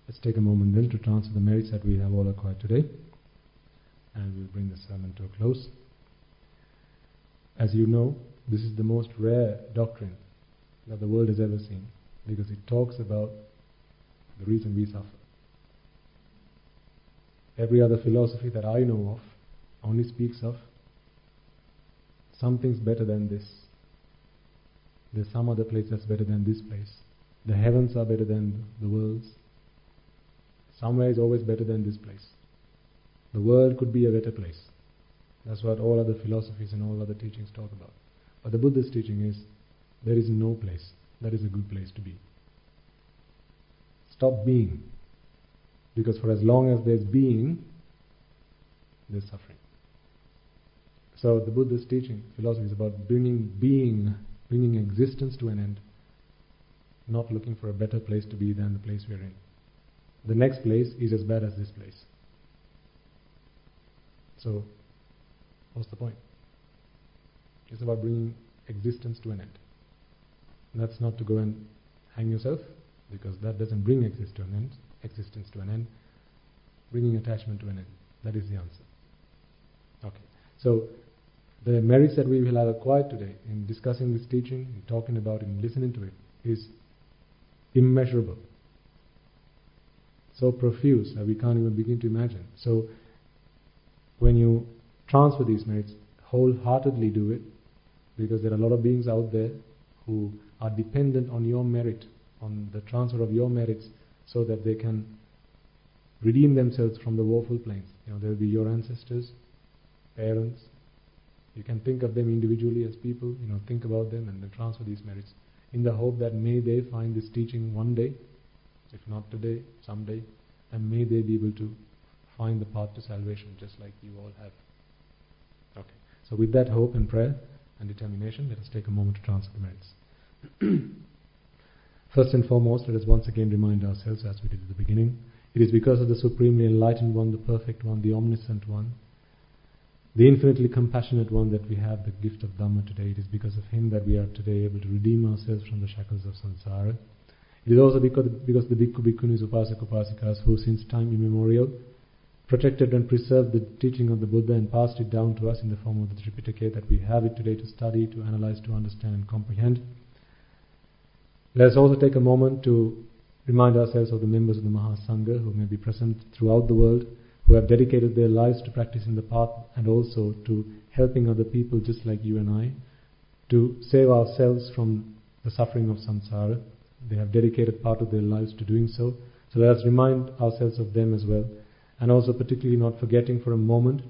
Let's take a moment then to transfer the merits that we have all acquired today, and we'll bring the sermon to a close. As you know, this is the most rare doctrine that the world has ever seen, because it talks about the reason we suffer. Every other philosophy that I know of only speaks of something's better than this. There's some other place that's better than this place. The heavens are better than the worlds. Somewhere is always better than this place. The world could be a better place. That's what all other philosophies and all other teachings talk about. But the Buddha's teaching is, there is no place that is a good place to be. Stop being. Because for as long as there's being, there's suffering. So the Buddha's teaching, philosophy, is about bringing being, bringing existence to an end. Not looking for a better place to be than the place we're in. The next place is as bad as this place. So, what's the point? It's about bringing existence to an end. And that's not to go and hang yourself, because that doesn't bring existence to an end. Bringing attachment to an end. That is the answer. Okay. So, the merits that we will have acquired today in discussing this teaching, in talking about it, in listening to it, is immeasurable. so profuse that we can't even begin to imagine. So when you transfer these merits, wholeheartedly do it, because there are a lot of beings out there who are dependent on your merit, on the transfer of your merits, so that they can redeem themselves from the woeful planes. There will be your ancestors, parents. You can think of them individually as people, think about them and then transfer these merits in the hope that may they find this teaching one day, if not today, someday, and may they be able to find the path to salvation just like you all have. Okay. So with that hope and prayer and determination, let us take a moment to transfer the merits. First and foremost, let us once again remind ourselves, as we did at the beginning, it is because of the Supremely Enlightened One, the Perfect One, the Omniscient One, the Infinitely Compassionate One, that we have the gift of Dhamma today. It is because of Him that we are today able to redeem ourselves from the shackles of samsara. It is also because the Bhikkhu Bhikkhunis, Upasak Upasikas, who since time immemorial protected and preserved the teaching of the Buddha and passed it down to us in the form of the Tripitaka, that we have it today to study, to analyze, to understand and comprehend. Let us also take a moment to remind ourselves of the members of the Mahasangha who may be present throughout the world, who have dedicated their lives to practicing the path and also to helping other people just like you and I, to save ourselves from the suffering of samsara. They have dedicated part of their lives to doing so. So let us remind ourselves of them as well. And also particularly not forgetting for a moment,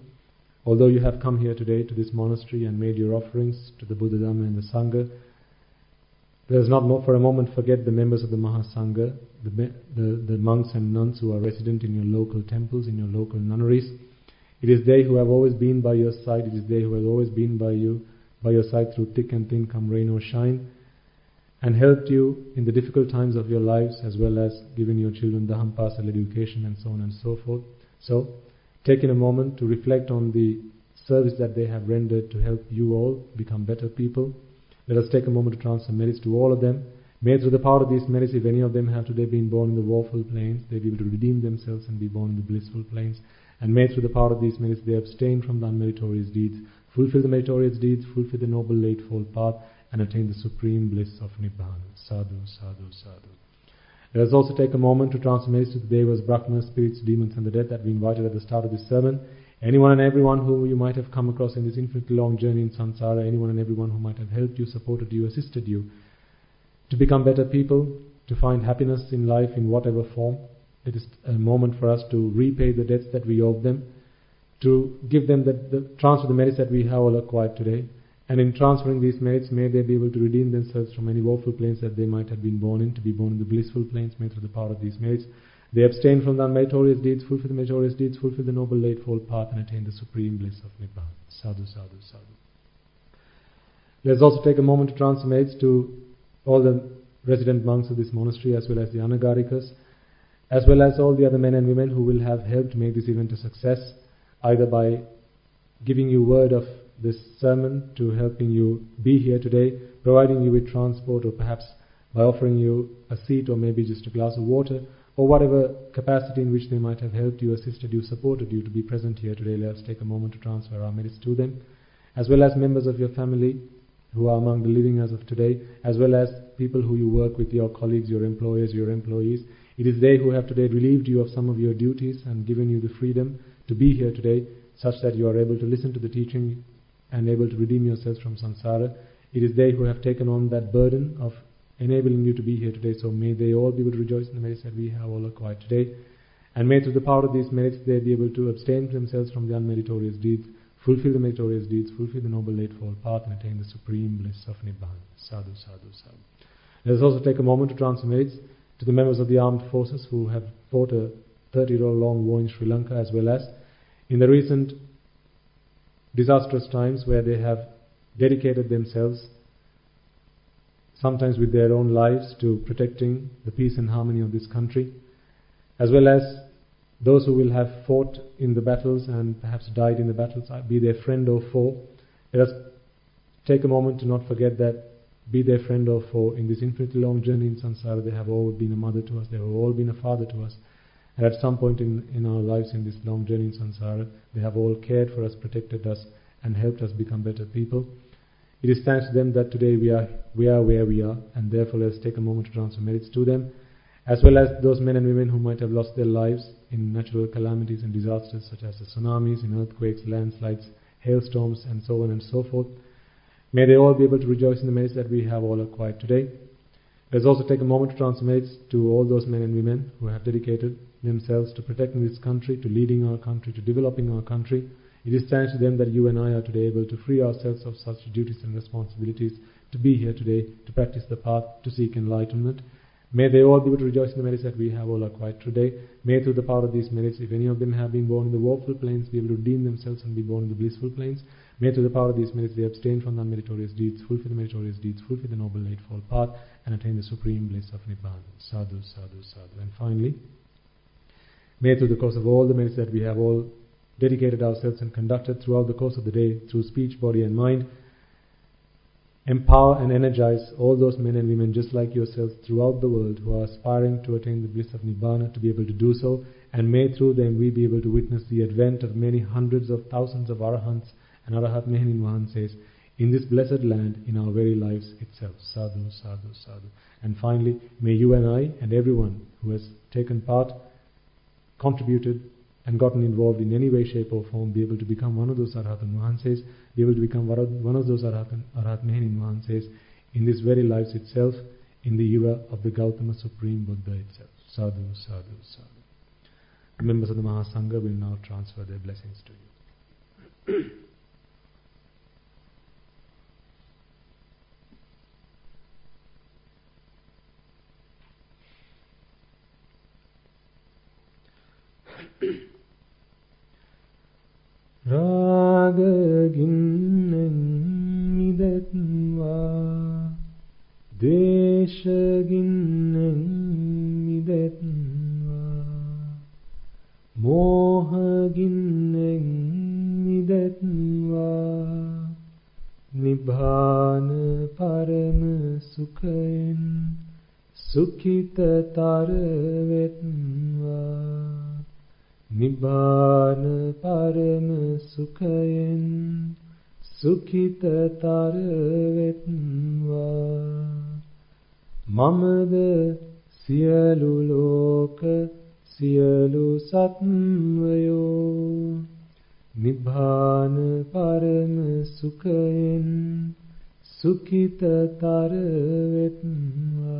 although you have come here today to this monastery and made your offerings to the Buddha, Dhamma and the Sangha, let us not for a moment forget the members of the Mahasangha, the monks and nuns who are resident in your local temples, in your local nunneries. It is they who have always been by your side. It is they who have always been by your side through thick and thin, come rain or shine, and helped you in the difficult times of your lives, as well as given your children the Dhampasal education and so on and so forth. So, taking a moment to reflect on the service that they have rendered to help you all become better people. Let us take a moment to transfer merits to all of them. May through the power of these merits, if any of them have today been born in the woeful planes, they be able to redeem themselves and be born in the blissful planes. And may through the power of these merits, they abstain from the unmeritorious deeds, fulfill the meritorious deeds, fulfill the noble eightfold path, and attain the supreme bliss of Nibbana. Sadhu, sadhu, sadhu. Let us also take a moment to transfer merits to the devas, brahmanas, spirits, demons and the dead that we invited at the start of this sermon. Anyone and everyone who you might have come across in this infinitely long journey in samsara, anyone and everyone who might have helped you, supported you, assisted you to become better people, to find happiness in life in whatever form. It is a moment for us to repay the debts that we owe them, to give them transfer the merits that we have all acquired today. And in transferring these merits, may they be able to redeem themselves from any woeful planes that they might have been born in, to be born in the blissful planes. May through the power of these merits, they abstain from the unmeritorious deeds, fulfill the meritorious deeds, fulfill the noble eightfold path, and attain the supreme bliss of Nibbana. Sadhu, sadhu, sadhu. Let us also take a moment to transfer merits to all the resident monks of this monastery, as well as the Anagarikas, as well as all the other men and women who will have helped make this event a success, either by giving you word of this sermon, to helping you be here today, providing you with transport, or perhaps by offering you a seat or maybe just a glass of water, or whatever capacity in which they might have helped you, assisted you, supported you to be present here today. Let us take a moment to transfer our merits to them, as well as members of your family who are among the living as of today, as well as people who you work with, your colleagues, your employers, your employees. It is they who have today relieved you of some of your duties and given you the freedom to be here today, such that you are able to listen to the teaching and able to redeem yourselves from samsara. It is they who have taken on that burden of enabling you to be here today. So may they all be able to rejoice in the merits that we have all acquired today. And may through the power of these merits they be able to abstain themselves from the unmeritorious deeds, fulfill the meritorious deeds, fulfill the noble eightfold path, and attain the supreme bliss of Nibbana. Sadhu, sadhu, sadhu. Let us also take a moment to transfer merits to the members of the armed forces who have fought a 30-year-long war in Sri Lanka, as well as in the recent disastrous times where they have dedicated themselves, sometimes with their own lives, to protecting the peace and harmony of this country, as well as those who will have fought in the battles and perhaps died in the battles, be their friend or foe. Let us take a moment to not forget that, be their friend or foe, in this infinitely long journey in samsara, they have all been a mother to us, they have all been a father to us. And at some point in our lives in this long journey in samsara, they have all cared for us, protected us, and helped us become better people. It is thanks to them that today we are where we are, and therefore let us take a moment to transfer merits to them. as well as those men and women who might have lost their lives in natural calamities and disasters such as the tsunamis, in earthquakes, landslides, hailstorms, and so on and so forth. May they all be able to rejoice in the merits that we have all acquired today. Let's also take a moment to transmit to all those men and women who have dedicated themselves to protecting this country, to leading our country, to developing our country. It is thanks to them that you and I are today able to free ourselves of such duties and responsibilities, to be here today, to practice the path, to seek enlightenment. May they all be able to rejoice in the merits that we have all acquired today. May through the power of these merits, if any of them have been born in the woeful planes, be able to redeem themselves and be born in the blissful planes. May through the power of these merits they abstain from non-meritorious deeds, fulfill the meritorious deeds, fulfill the noble eightfold path, and attain the supreme bliss of Nibbana. Sadhu, sadhu, sadhu. And finally, may through the course of all the merits that we have all dedicated ourselves and conducted throughout the course of the day, through speech, body and mind, empower and energize all those men and women just like yourselves throughout the world who are aspiring to attain the bliss of Nibbana, to be able to do so, and may through them we be able to witness the advent of many hundreds of thousands of Arahants and Arahat Mehenin Vahanses in this blessed land, in our very lives itself. Sadhu, sadhu, sadhu. And finally, may you and I and everyone who has taken part, contributed and gotten involved in any way, shape or form be able to become one of those Arahat Vahanses, be able to become one of those Arahat Mehenin Vahanses in this very lives itself, in the era of the Gautama Supreme Buddha itself. Sadhu, sadhu, sadhu. The members of the Mahasangha will now transfer their blessings to you. Ragaginnen midetva, deshaginnen midetva, mohaginnen midetva, Nibbana parama sukhayen sukhitatara vetva. Nibbana parama sukhayen sukhitatara vetva. Mamada siyalu loka siyalu satvayo. Nibbana parama sukhayen sukhitatara vetva.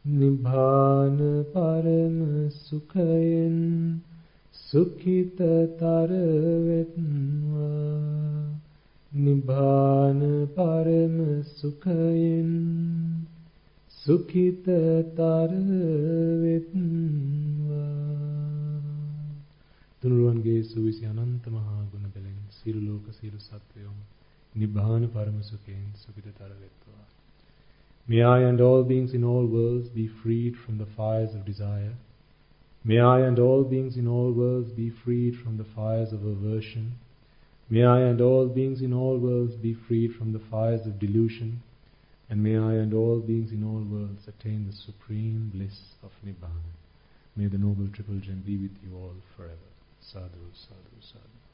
Nibbana parama sukhayen sukhitatara vetva. Nibbana parama sukhayen sukhitatara vetva. Tunuruwange suvisi ananta mahaguna belen silu loka silu sattvayo Nibbana parama sukhayen sukhitatara vetva. May I and all beings in all worlds be freed from the fires of desire. May I and all beings in all worlds be freed from the fires of aversion. May I and all beings in all worlds be freed from the fires of delusion. And may I and all beings in all worlds attain the supreme bliss of Nibbana. May the Noble Triple Gem be with you all forever. Sadhu, sadhu, sadhu.